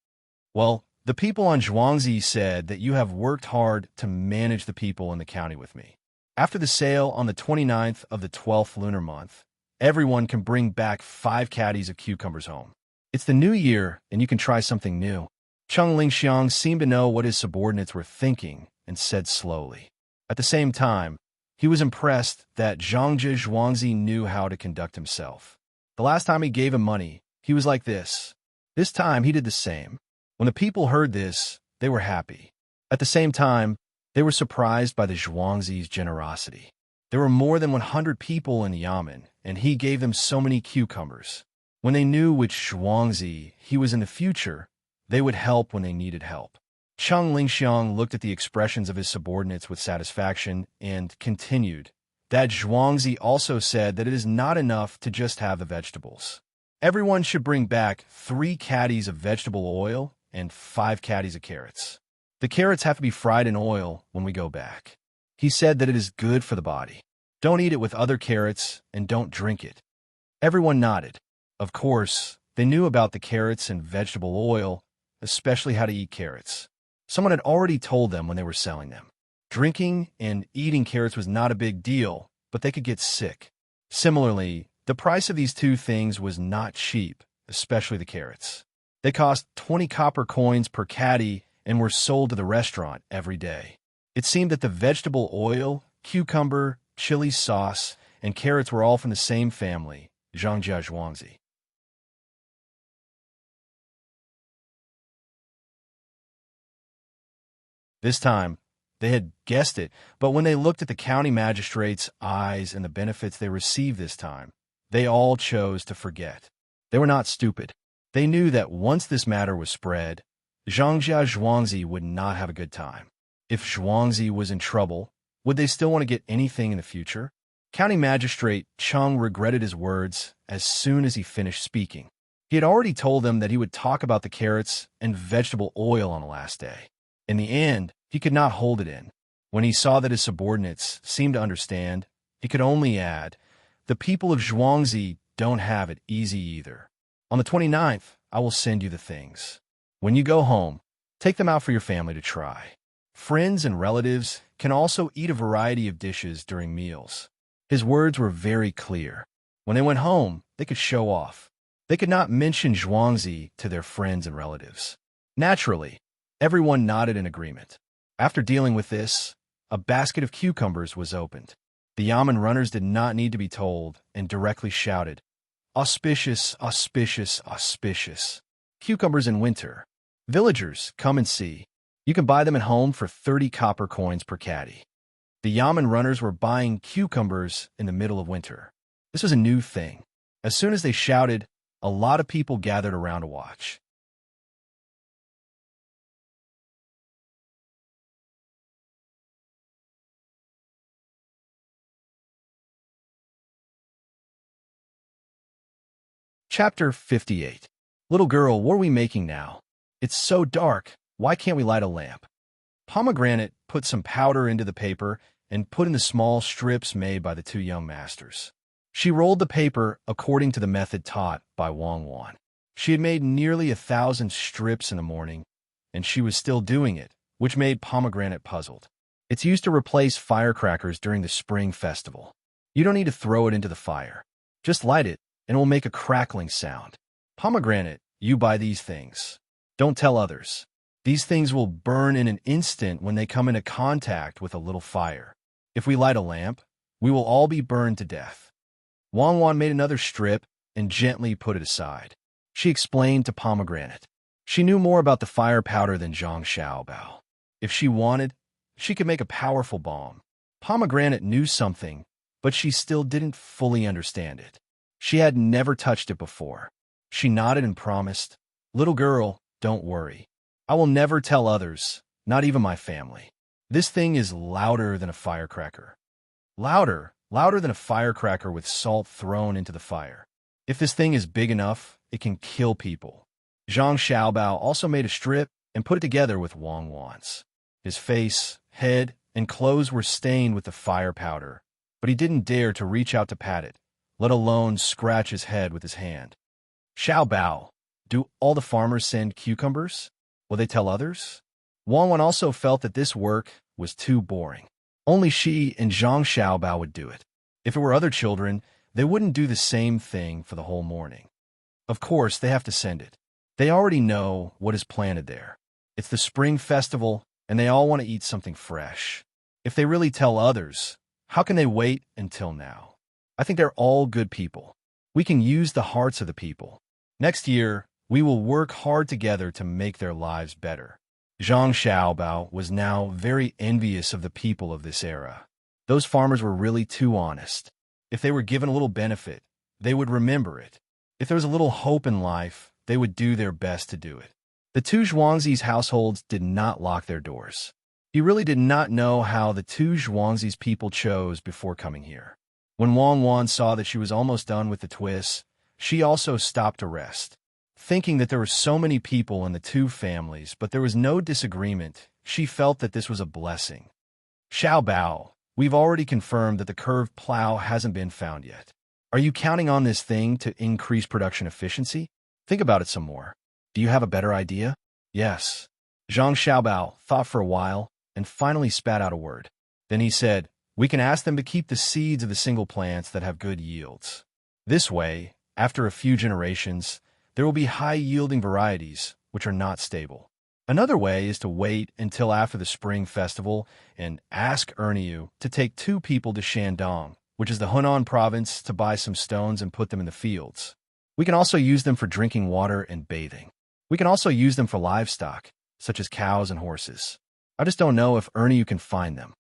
A: Well, the people on Zhuangzi said that you have worked hard to manage the people in the county with me. After the sale on the 29th of the 12th lunar month, everyone can bring back 5 caddies of cucumbers home. It's the new year, and you can try something new. Cheng Lingxiang seemed to know what his subordinates were thinking and said slowly. At the same time, he was impressed that Zhangzhe Zhuangzi knew how to conduct himself. The last time he gave him money, he was like this. This time, he did the same. When the people heard this, they were happy. At the same time, they were surprised by the Zhuangzi's generosity. There were more than 100 people in the yamen, and he gave them so many cucumbers. When they knew which Zhuangzi he was in the future, they would help when they needed help. Cheng Lingxiang looked at the expressions of his subordinates with satisfaction and continued. That Zhuangzi also said that it is not enough to just have the vegetables. Everyone should bring back 3 caddies of vegetable oil and 5 caddies of carrots. The carrots have to be fried in oil when we go back. He said that it is good for the body. Don't eat it with other carrots and don't drink it. Everyone nodded. Of course, they knew about the carrots and vegetable oil, especially how to eat carrots. Someone had already told them when they were selling them. Drinking and eating carrots was not a big deal, but they could get sick. Similarly, the price of these 2 things was not cheap, especially the carrots. They cost 20 copper coins per caddy and were sold to the restaurant every day. It seemed that the vegetable oil, cucumber, chili sauce, and carrots were all from the same family, Zhangzhe Zhuangzi. This time, they had guessed it, but when they looked at the county magistrate's eyes and the benefits they received this time, they all chose to forget. They were not stupid. They knew that once this matter was spread, Zhangzhe Zhuangzi would not have a good time. If Zhuangzi was in trouble, would they still want to get anything in the future? County Magistrate Cheng regretted his words as soon as he finished speaking. He had already told them that he would talk about the carrots and vegetable oil on the last day. In the end, he could not hold it in. When he saw that his subordinates seemed to understand, he could only add, "The people of Zhuangzi don't have it easy either. On the 29th, I will send you the things. When you go home, take them out for your family to try. Friends and relatives can also eat a variety of dishes during meals." His words were very clear. When they went home, they could show off. They could not mention Zhuangzi to their friends and relatives. Naturally, everyone nodded in agreement. After dealing with this, a basket of cucumbers was opened. The yamen runners did not need to be told and directly shouted, "Auspicious, auspicious, auspicious. Cucumbers in winter. Villagers, come and see. You can buy them at home for 30 copper coins per caddy." The yamen runners were buying cucumbers in the middle of winter. This was a new thing. As soon as they shouted, a lot of people gathered around to watch. Chapter 58. Little girl, what are we making now? It's so dark. Why can't we light a lamp? Pomegranate put some powder into the paper and put in the small strips made by the two young masters. She rolled the paper according to the method taught by Wang Wan. She had made nearly 1,000 strips in the morning, and she was still doing it, which made Pomegranate puzzled. It's used to replace firecrackers during the spring festival. You don't need to throw it into the fire. Just light it, and it will make a crackling sound. Pomegranate, you buy these things. Don't tell others. These things will burn in an instant when they come into contact with a little fire. If we light a lamp, we will all be burned to death. Wang Wan made another strip and gently put it aside. She explained to Pomegranate. She knew more about the fire powder than Zhang Xiaobao. If she wanted, she could make a powerful bomb. Pomegranate knew something, but she still didn't fully understand it. She had never touched it before. She nodded and promised, "Little girl, don't worry. I will never tell others, not even my family. This thing is louder than a firecracker. Louder than a firecracker with salt thrown into the fire. If this thing is big enough, it can kill people." Zhang Xiaobao also made a strip and put it together with Wang Wan's. His face, head, and clothes were stained with the fire powder, but he didn't dare to reach out to pat it, let alone scratch his head with his hand. Xiaobao, do all the farmers send cucumbers? Will they tell others? Wang Wan also felt that this work was too boring. Only she and Zhang Xiaobao would do it. If it were other children, they wouldn't do the same thing for the whole morning. Of course, they have to send it. They already know what is planted there. It's the spring festival, and they all want to eat something fresh. If they really tell others, how can they wait until now? I think they're all good people. We can use the hearts of the people. Next year, we will work hard together to make their lives better. Zhang Xiaobao was now very envious of the people of this era. Those farmers were really too honest. If they were given a little benefit, they would remember it. If there was a little hope in life, they would do their best to do it. The two Zhuangzi's households did not lock their doors. He really did not know how the two Zhuangzi's people chose before coming here. When Wang Wan saw that she was almost done with the twists, she also stopped to rest. Thinking that there were so many people in the two families, but there was no disagreement, she felt that this was a blessing. Xiaobao, we've already confirmed that the curved plow hasn't been found yet. Are you counting on this thing to increase production efficiency? Think about it some more. Do you have a better idea? Yes. Zhang Xiaobao thought for a while and finally spat out a word. Then he said, we can ask them to keep the seeds of the single plants that have good yields. This way, after a few generations, there will be high-yielding varieties which are not stable. Another way is to wait until after the spring festival and ask Erniu to take 2 people to Shandong, which is the Hunan province, to buy some stones and put them in the fields. We can also use them for drinking water and bathing. We can also use them for livestock, such as cows and horses. I just don't know if Erniu can find them.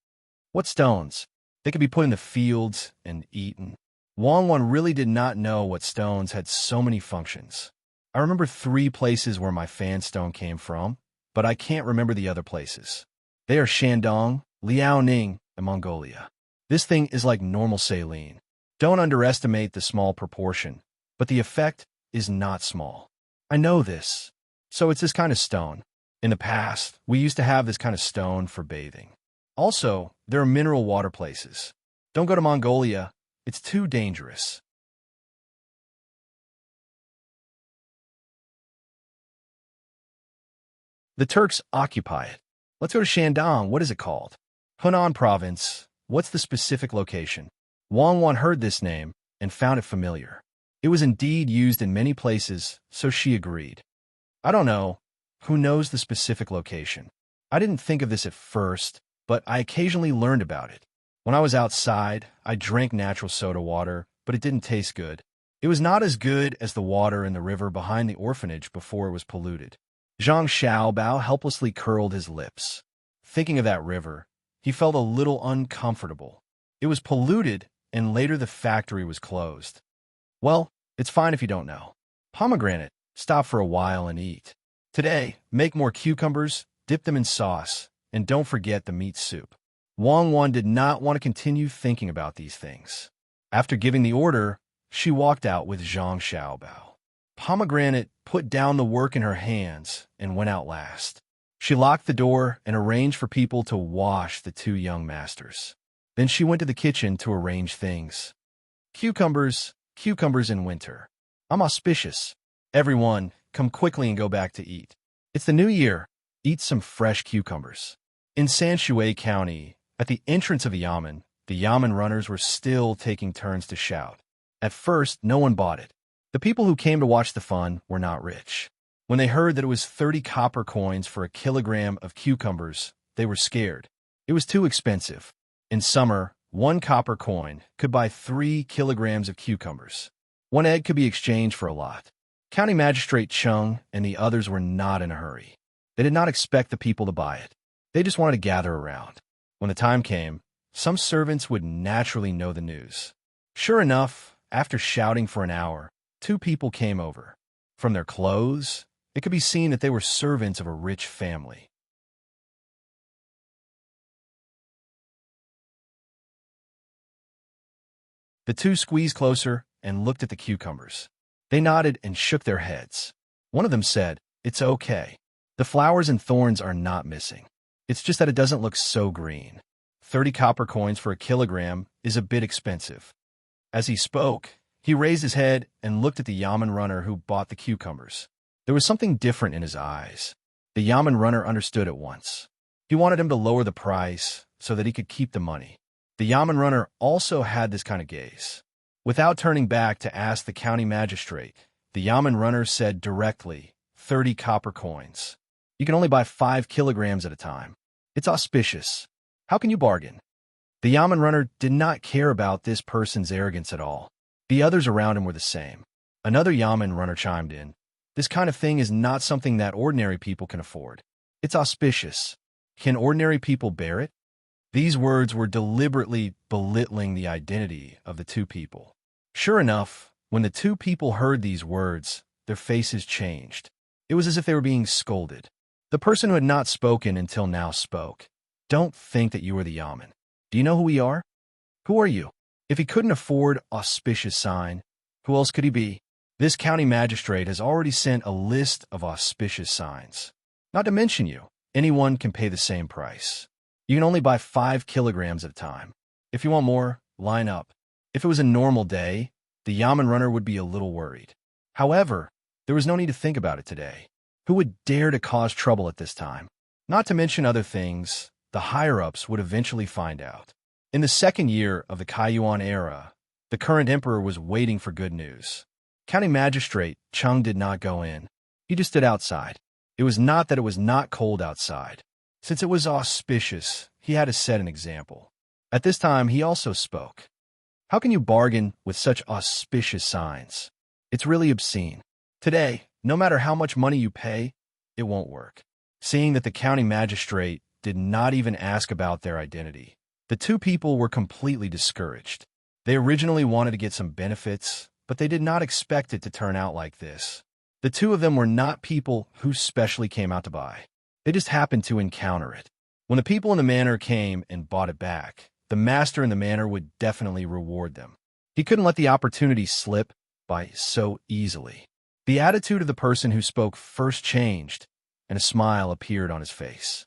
A: What stones? They could be put in the fields and eaten. Wang Wan really did not know what stones had so many functions. I remember 3 places where my fan stone came from, but I can't remember the other places. They are Shandong, Liaoning, and Mongolia. This thing is like normal saline. Don't underestimate the small proportion, but the effect is not small. I know this. So it's this kind of stone. In the past, we used to have this kind of stone for bathing. Also, there are mineral water places. Don't go to Mongolia. It's too dangerous. The Turks occupy it. Let's go to Shandong. What is it called? Hunan province. What's the specific location? Wang Wan heard this name and found it familiar. It was indeed used in many places, so she agreed. I don't know. Who knows the specific location? I didn't think of this at first, but I occasionally learned about it. When I was outside, I drank natural soda water, but it didn't taste good. It was not as good as the water in the river behind the orphanage before it was polluted. Zhang Xiaobao helplessly curled his lips. Thinking of that river, he felt a little uncomfortable. It was polluted, and later the factory was closed. Well, it's fine if you don't know. Pomegranate, stop for a while and eat. Today, make more cucumbers, dip them in sauce, and don't forget the meat soup. Wang Wan did not want to continue thinking about these things. After giving the order, she walked out with Zhang Xiaobao. Pomegranate put down the work in her hands and went out last. She locked the door and arranged for people to wash the two young masters. Then she went to the kitchen to arrange things. Cucumbers, cucumbers in winter. I'm auspicious. Everyone, come quickly and go back to eat. It's the new year. Eat some fresh cucumbers. In Sanshui County, at the entrance of the yamen runners were still taking turns to shout. At first, no one bought it. The people who came to watch the fun were not rich. When they heard that it was 30 copper coins for a kilogram of cucumbers, they were scared. It was too expensive. In summer, 1 copper coin could buy 3 kilograms of cucumbers. 1 egg could be exchanged for a lot. County Magistrate Chung and the others were not in a hurry. They did not expect the people to buy it. They just wanted to gather around. When the time came, some servants would naturally know the news. Sure enough, after shouting for an hour, 2 people came over. From their clothes, it could be seen that they were servants of a rich family. The 2 squeezed closer and looked at the cucumbers. They nodded and shook their heads. One of them said, "It's okay. The flowers and thorns are not missing. It's just that it doesn't look so green. 30 copper coins for a kilogram is a bit expensive." As he spoke, he raised his head and looked at the yamen runner who bought the cucumbers. There was something different in his eyes. The yamen runner understood at once. He wanted him to lower the price so that he could keep the money. The yamen runner also had this kind of gaze. Without turning back to ask the county magistrate, the yamen runner said directly, 30 copper coins. You can only buy 5 kilograms at a time. It's auspicious. How can you bargain? The yamen runner did not care about this person's arrogance at all. The others around him were the same. Another yamen runner chimed in. This kind of thing is not something that ordinary people can afford. It's auspicious. Can ordinary people bear it? These words were deliberately belittling the identity of the 2 people. Sure enough, when the 2 people heard these words, their faces changed. It was as if they were being scolded. The person who had not spoken until now spoke. Don't think that you are the yamen. Do you know who we are? Who are you? If he couldn't afford auspicious sign, who else could he be? This county magistrate has already sent a list of auspicious signs. Not to mention you, anyone can pay the same price. You can only buy 5 kilograms at a time. If you want more, line up. If it was a normal day, the yamen runner would be a little worried. However, there was no need to think about it today. Who would dare to cause trouble at this time? Not to mention other things, the higher-ups would eventually find out. In the 2nd year of the Kaiyuan era, the current emperor was waiting for good news. County Magistrate Chung did not go in. He just stood outside. It was not that it was not cold outside. Since it was auspicious, he had to set an example. At this time, he also spoke. How can you bargain with such auspicious signs? It's really obscene. Today, no matter how much money you pay, it won't work. Seeing that the county magistrate did not even ask about their identity, the 2 people were completely discouraged. They originally wanted to get some benefits, but they did not expect it to turn out like this. The 2 of them were not people who specially came out to buy. They just happened to encounter it. When the people in the manor came and bought it back, the master in the manor would definitely reward them. He couldn't let the opportunity slip by so easily. The attitude of the person who spoke first changed, and a smile appeared on his face.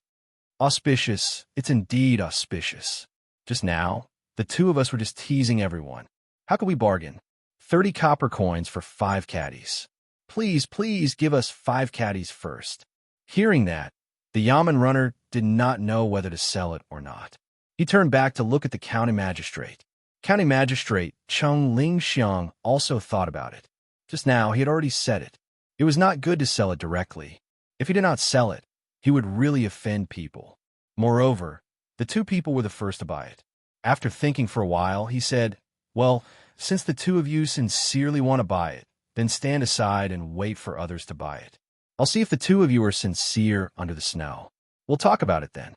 A: Auspicious, it's indeed auspicious. Just now, the 2 of us were just teasing everyone. How could we bargain? 30 copper coins for 5 caddies. Please, please give us 5 caddies first. Hearing that, the yamen runner did not know whether to sell it or not. He turned back to look at the county magistrate. County Magistrate Chung Ling-xiang also thought about it. Just now, he had already said it. It was not good to sell it directly. If he did not sell it, he would really offend people. Moreover, the 2 people were the first to buy it. After thinking for a while, he said, "Well, since the 2 of you sincerely want to buy it, then stand aside and wait for others to buy it. I'll see if the 2 of you are sincere under the snow. We'll talk about it then."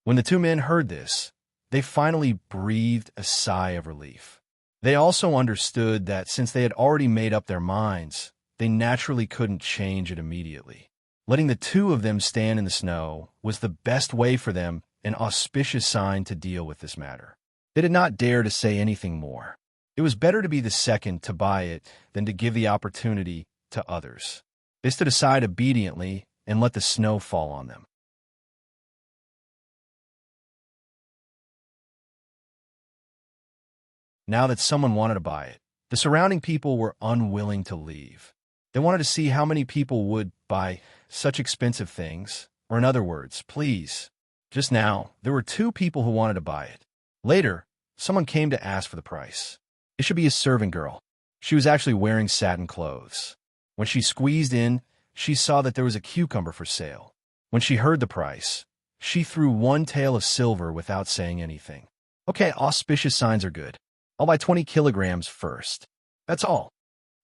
A: When the 2 men heard this, they finally breathed a sigh of relief. They also understood that since they had already made up their minds, they naturally couldn't change it immediately. Letting the 2 of them stand in the snow was the best way for them, an auspicious sign to deal with this matter. They did not dare to say anything more. It was better to be the second to buy it than to give the opportunity to others. They stood aside obediently and let the snow fall on them. Now that someone wanted to buy it, the surrounding people were unwilling to leave. They wanted to see how many people would buy such expensive things, or in other words, please. Just now, there were 2 people who wanted to buy it. Later, someone came to ask for the price. It should be a servant girl. She was actually wearing satin clothes. When she squeezed in, she saw that there was a cucumber for sale. When she heard the price, she threw 1 tael of silver without saying anything. Okay, auspicious signs are good. I'll buy 20 kilograms first. That's all.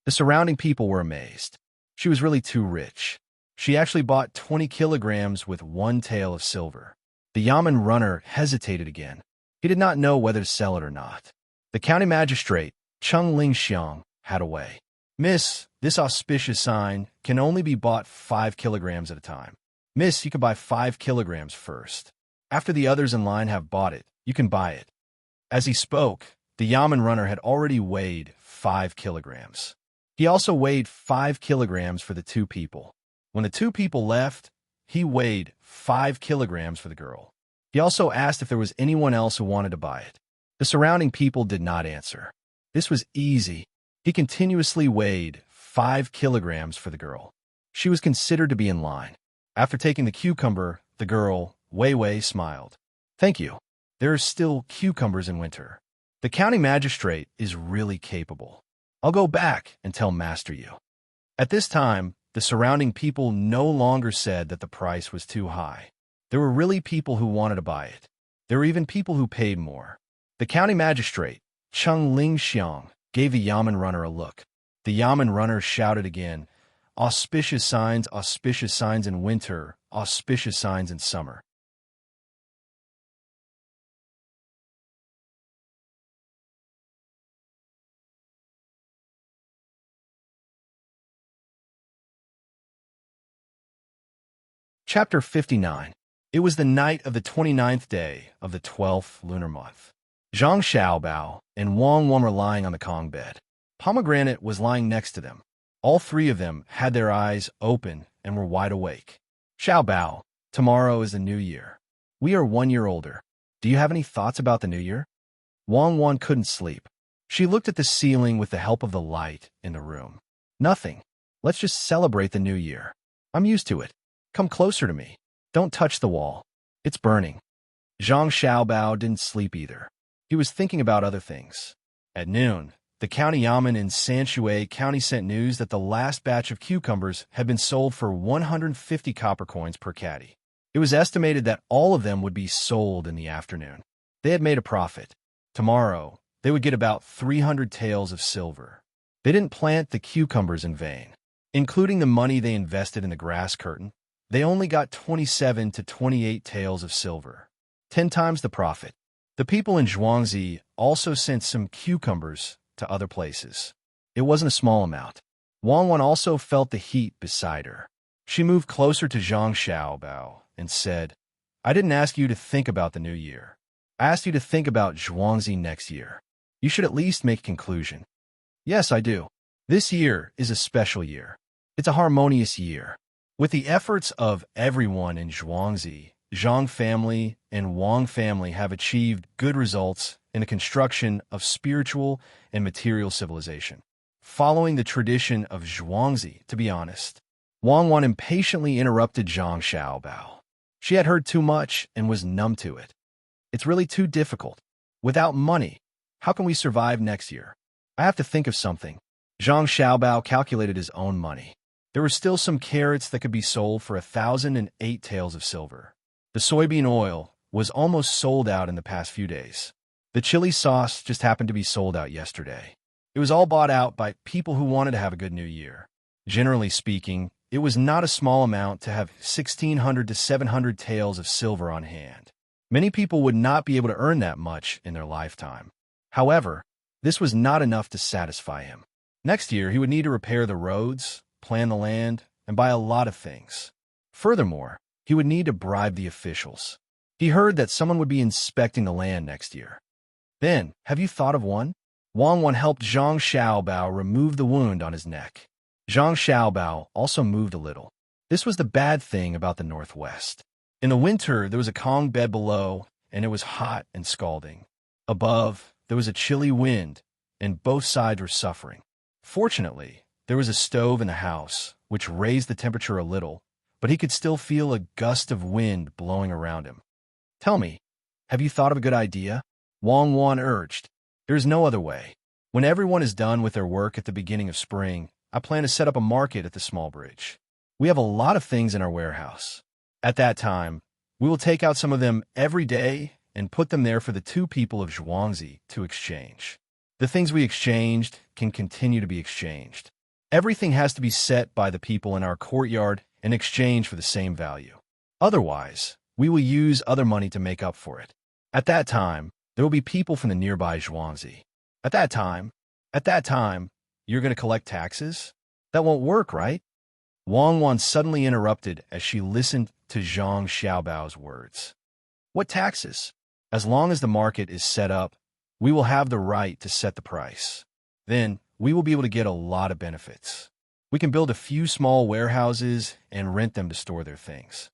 A: The surrounding people were amazed. She was really too rich. She actually bought 20 kilograms with 1 tael of silver. The yamen runner hesitated again. He did not know whether to sell it or not. The county magistrate, Chung Lingxiang, had a way. Miss, this auspicious sign can only be bought 5 kilograms at a time. Miss, you can buy 5 kilograms first. After the others in line have bought it, you can buy it. As he spoke, the yamen runner had already weighed 5 kilograms. He also weighed 5 kilograms for the 2 people. When the 2 people left, he weighed 5 kilograms for the girl. He also asked if there was anyone else who wanted to buy it. The surrounding people did not answer. This was easy. He continuously weighed 5 kilograms for the girl. She was considered to be in line. After taking the cucumber, the girl, Wei Wei, smiled. Thank you. There are still cucumbers in winter. The county magistrate is really capable. I'll go back and tell Master Yu. At this time, the surrounding people no longer said that the price was too high. There were really people who wanted to buy it. There were even people who paid more. The county magistrate, Chung Lingxiang, gave the yamen runner a look. The yamen runner shouted again, auspicious signs in winter, auspicious signs in summer. Chapter 59. It was the night of the 29th day of the 12th lunar month. Zhang Xiaobao and Wang Wan were lying on the Kong bed. Pomegranate was lying next to them. All 3 of them had their eyes open and were wide awake. Xiaobao, tomorrow is the new year. We are 1 year older. Do you have any thoughts about the new year? Wang Wan couldn't sleep. She looked at the ceiling with the help of the light in the room. Nothing. Let's just celebrate the new year. I'm used to it. Come closer to me. Don't touch the wall. It's burning. Zhang Xiaobao didn't sleep either. He was thinking about other things. At noon, the county yamen in Sanshui County sent news that the last batch of cucumbers had been sold for 150 copper coins per caddy. It was estimated that all of them would be sold in the afternoon. They had made a profit. Tomorrow, they would get about 300 taels of silver. They didn't plant the cucumbers in vain. Including the money they invested in the grass curtain, they only got 27 to 28 taels of silver, 10 times the profit. The people in Zhuangzi also sent some cucumbers to other places. It wasn't a small amount. Wang Wan also felt the heat beside her. She moved closer to Zhang Xiaobao and said, I didn't ask you to think about the new year. I asked you to think about Zhuangzi next year. You should at least make a conclusion. Yes, I do. This year is a special year. It's a harmonious year. With the efforts of everyone in Zhuangzi, Zhang family and Wang family have achieved good results in the construction of spiritual and material civilization. Following the tradition of Zhuangzi, to be honest, Wang Wan impatiently interrupted Zhang Xiaobao. She had heard too much and was numb to it. It's really too difficult. Without money, how can we survive next year? I have to think of something. Zhang Xiaobao calculated his own money. There were still some carrots that could be sold for 1,008 taels of silver. The soybean oil was almost sold out in the past few days. The chili sauce just happened to be sold out yesterday. It was all bought out by people who wanted to have a good new year. Generally speaking, it was not a small amount to have 1,600 to 700 taels of silver on hand. Many people would not be able to earn that much in their lifetime. However, this was not enough to satisfy him. Next year, he would need to repair the roads, plan the land, and buy a lot of things. Furthermore, he would need to bribe the officials. He heard that someone would be inspecting the land next year. Then, have you thought of one? Wang Wan helped Zhang Xiaobao remove the wound on his neck. Zhang Xiaobao also moved a little. This was the bad thing about the Northwest. In the winter, there was a Kong bed below, and it was hot and scalding. Above, there was a chilly wind, and both sides were suffering. Fortunately, there was a stove in the house, which raised the temperature a little, but he could still feel a gust of wind blowing around him. "Tell me, have you thought of a good idea?" Wang Wan urged. "There is no other way. When everyone is done with their work at the beginning of spring, I plan to set up a market at the small bridge. We have a lot of things in our warehouse. At that time, we will take out some of them every day and put them there for the two people of Zhuangzi to exchange. The things we exchanged can continue to be exchanged. Everything has to be set by the people in our courtyard in exchange for the same value. Otherwise, we will use other money to make up for it. At that time, there will be people from the nearby Zhuangzi. At that time, you're going to collect taxes? That won't work, right?" Wang Wan suddenly interrupted as she listened to Zhang Xiaobao's words. "What taxes? As long as the market is set up, we will have the right to set the price. Then, we will be able to get a lot of benefits. We can build a few small warehouses and rent them to store their things.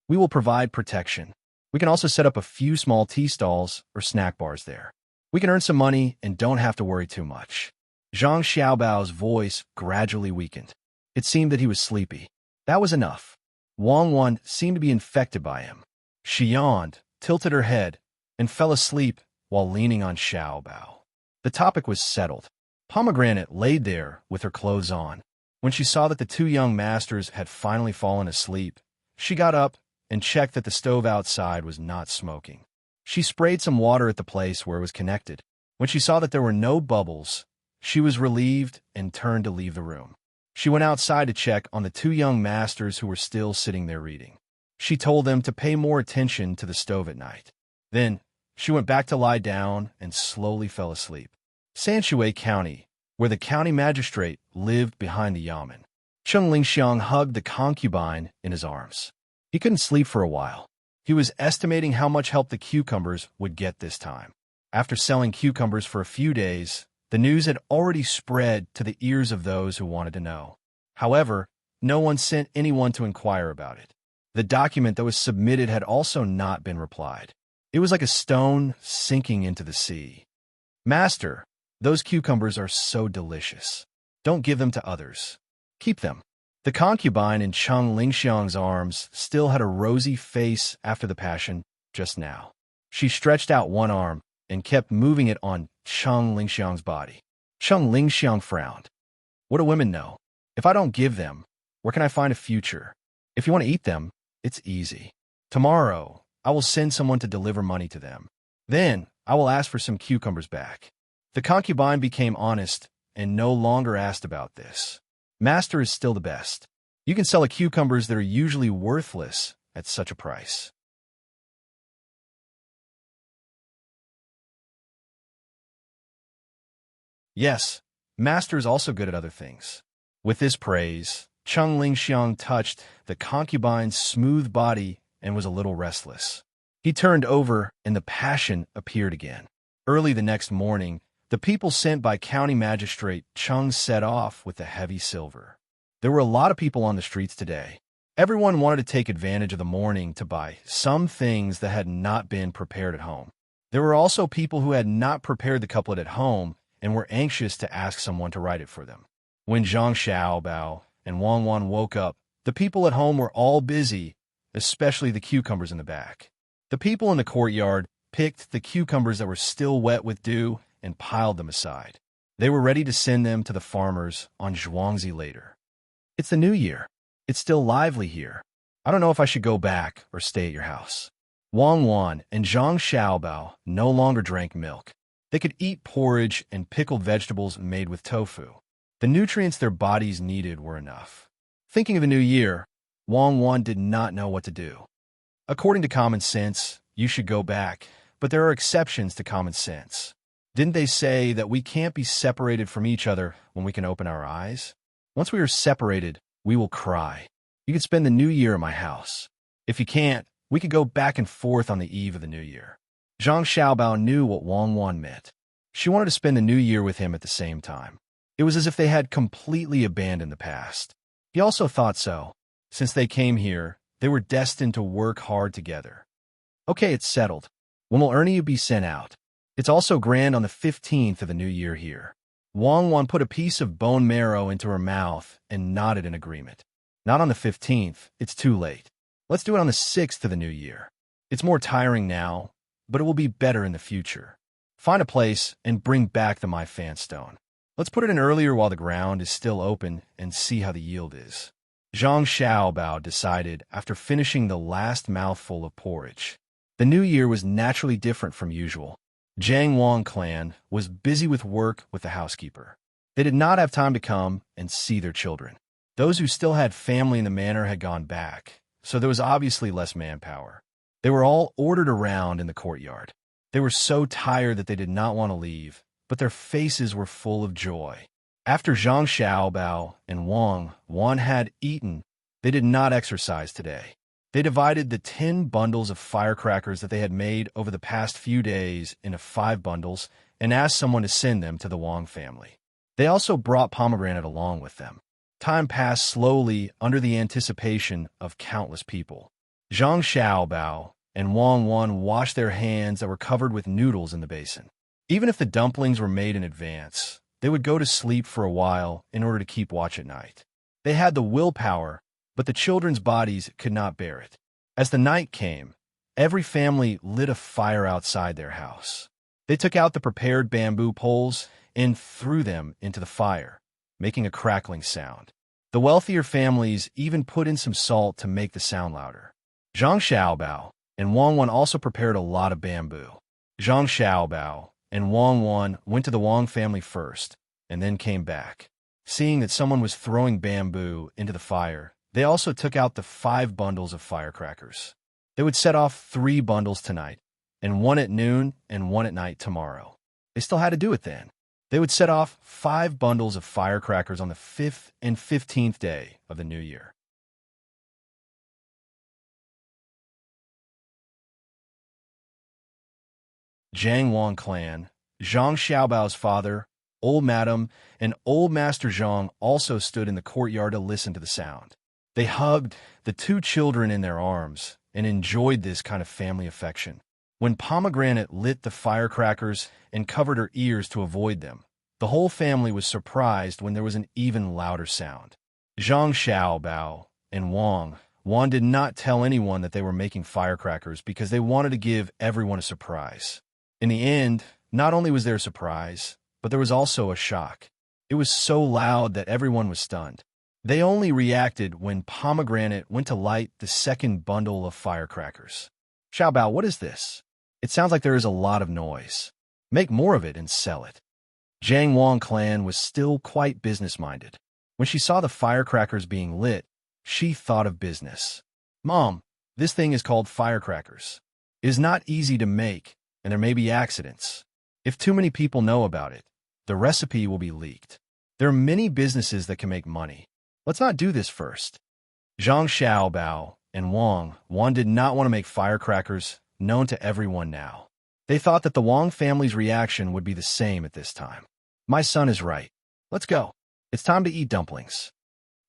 A: We will provide protection. We can also set up a few small tea stalls or snack bars there. We can earn some money and don't have to worry too much." Zhang Xiaobao's voice gradually weakened. It seemed that he was sleepy. That was enough. Wang Wan seemed to be infected by him. She yawned, tilted her head, and fell asleep while leaning on Xiaobao. The topic was settled. Pomegranate laid there with her clothes on. When she saw that the two young masters had finally fallen asleep, she got up and checked that the stove outside was not smoking. She sprayed some water at the place where it was connected. When she saw that there were no bubbles, she was relieved and turned to leave the room. She went outside to check on the two young masters who were still sitting there reading. She told them to pay more attention to the stove at night. Then, she went back to lie down and slowly fell asleep. Sanshui County, where the county magistrate lived behind the yamen. Cheng Lingxiang hugged the concubine in his arms. He couldn't sleep for a while. He was estimating how much help the cucumbers would get this time. After selling cucumbers for a few days, the news had already spread to the ears of those who wanted to know. However, no one sent anyone to inquire about it. The document that was submitted had also not been replied. It was like a stone sinking into the sea. "Master, those cucumbers are so delicious. Don't give them to others. Keep them." The concubine in Cheng Lingxiang's arms still had a rosy face after the passion just now. She stretched out one arm and kept moving it on Cheng Lingxiang's body. Cheng Lingxiang frowned. "What do women know? If I don't give them, where can I find a future? If you want to eat them, it's easy. Tomorrow, I will send someone to deliver money to them. Then, I will ask for some cucumbers back." The concubine became honest and no longer asked about this. Master is still the best. You can sell cucumbers that are usually worthless at such a price. Yes, Master is also good at other things. With this praise, Cheng Lingxiang touched the concubine's smooth body and was a little restless. He turned over and the passion appeared again. Early the next morning, the people sent by County Magistrate Cheng set off with the heavy silver. There were a lot of people on the streets today. Everyone wanted to take advantage of the morning to buy some things that had not been prepared at home. There were also people who had not prepared the couplet at home and were anxious to ask someone to write it for them. When Zhang Xiaobao and Wang Wan woke up, the people at home were all busy, especially the cucumbers in the back. The people in the courtyard picked the cucumbers that were still wet with dew and piled them aside. They were ready to send them to the farmers on Zhuangzi later. It's the new year. It's still lively here. I don't know if I should go back or stay at your house. Wang Wan and Zhang Xiaobao no longer drank milk. They could eat porridge and pickled vegetables made with tofu. The nutrients their bodies needed were enough. Thinking of the new year, Wang Wan did not know what to do. According to common sense, you should go back, but there are exceptions to common sense. Didn't they say that we can't be separated from each other when we can open our eyes? Once we are separated, we will cry. You could spend the new year at my house. If you can't, we could go back and forth on the eve of the new year. Zhang Xiaobao knew what Wang Wan meant. She wanted to spend the new year with him at the same time. It was as if they had completely abandoned the past. He also thought so. Since they came here, they were destined to work hard together. Okay, it's settled. When will Ernie be sent out? It's also grand on the 15th of the new year here. Wang Wan put a piece of bone marrow into her mouth and nodded in agreement. Not on the 15th, it's too late. Let's do it on the 6th of the new year. It's more tiring now, but it will be better in the future. Find a place and bring back the My Fan Stone. Let's put it in earlier while the ground is still open and see how the yield is. Zhang Xiaobao decided after finishing the last mouthful of porridge. The new year was naturally different from usual. Jiang Wang clan was busy with work with the housekeeper. They did not have time to come and see their children. Those who still had family in the manor had gone back, so there was obviously less manpower. They were all ordered around in the courtyard. They were so tired that they did not want to leave, but their faces were full of joy. After Zhang Xiaobao and Wang Wan had eaten, they did not exercise today. They divided the 10 bundles of firecrackers that they had made over the past few days into 5 bundles and asked someone to send them to the Wang family. They also brought pomegranate along with them. Time passed slowly under the anticipation of countless people. Zhang Xiaobao and Wang Wan washed their hands that were covered with noodles in the basin. Even if the dumplings were made in advance, they would go to sleep for a while in order to keep watch at night. They had the willpower, but the children's bodies could not bear it. As the night came, every family lit a fire outside their house. They took out the prepared bamboo poles and threw them into the fire, making a crackling sound. The wealthier families even put in some salt to make the sound louder. Zhang Xiaobao and Wang Wan also prepared a lot of bamboo. Zhang Xiaobao and Wang Wan went to the Wang family first, and then came back. Seeing that someone was throwing bamboo into the fire, they also took out the 5 bundles of firecrackers. They would set off 3 bundles tonight, and 1 at noon and 1 at night tomorrow. They still had to do it then. They would set off 5 bundles of firecrackers on the 5th and 15th day of the new year. Jiang Wang clan, Zhang Xiaobao's father, Old Madam, and Old Master Zhang also stood in the courtyard to listen to the sound. They hugged the 2 children in their arms and enjoyed this kind of family affection. When Pomegranate lit the firecrackers and covered her ears to avoid them, the whole family was surprised when there was an even louder sound. Zhang Xiaobao and Wang Wan did not tell anyone that they were making firecrackers because they wanted to give everyone a surprise. In the end, not only was there a surprise, but there was also a shock. It was so loud that everyone was stunned. They only reacted when Pomegranate went to light the 2nd bundle of firecrackers. Xiaobao, what is this? It sounds like there is a lot of noise. Make more of it and sell it. Jiang Wang clan was still quite business-minded. When she saw the firecrackers being lit, she thought of business. Mom, this thing is called firecrackers. It is not easy to make, and there may be accidents. If too many people know about it, the recipe will be leaked. There are many businesses that can make money. Let's not do this first. Zhang Xiaobao and Wang Wan did not want to make firecrackers known to everyone now. They thought that the Wang family's reaction would be the same at this time. My son is right. Let's go. It's time to eat dumplings.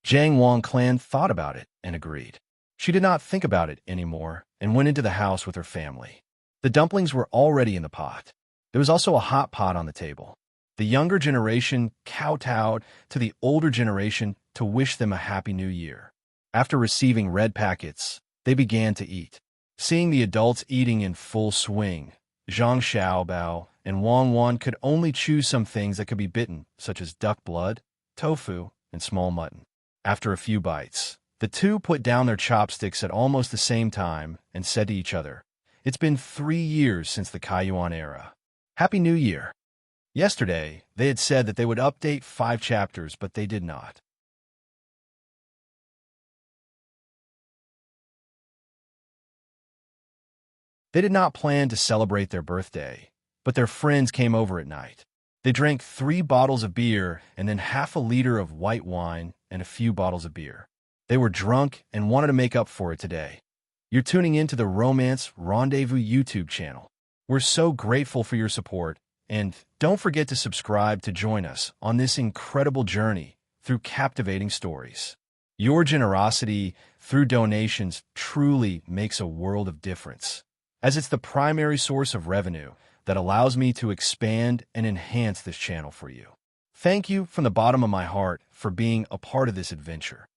A: Jiang Wang clan thought about it and agreed. She did not think about it anymore and went into the house with her family. The dumplings were already in the pot. There was also a hot pot on the table. The younger generation kowtowed to the older generation to wish them a happy new year. After receiving red packets, they began to eat. Seeing the adults eating in full swing, Zhang Xiaobao and Wang Wan could only choose some things that could be bitten, such as duck blood, tofu, and small mutton. After a few bites, the 2 put down their chopsticks at almost the same time and said to each other, "It's been 3 years since the Kaiyuan era. Happy New Year." Yesterday, they had said that they would update 5 chapters, but they did not. They did not plan to celebrate their birthday, but their friends came over at night. They drank 3 bottles of beer and then half a liter of white wine and a few bottles of beer. They were drunk and wanted to make up for it today. You're tuning in to the Romance Rendezvous YouTube channel. We're so grateful for your support, and don't forget to subscribe to join us on this incredible journey through captivating stories. Your generosity through donations truly makes a world of difference, as it's the primary source of revenue that allows me to expand and enhance this channel for you. Thank you from the bottom of my heart for being a part of this adventure.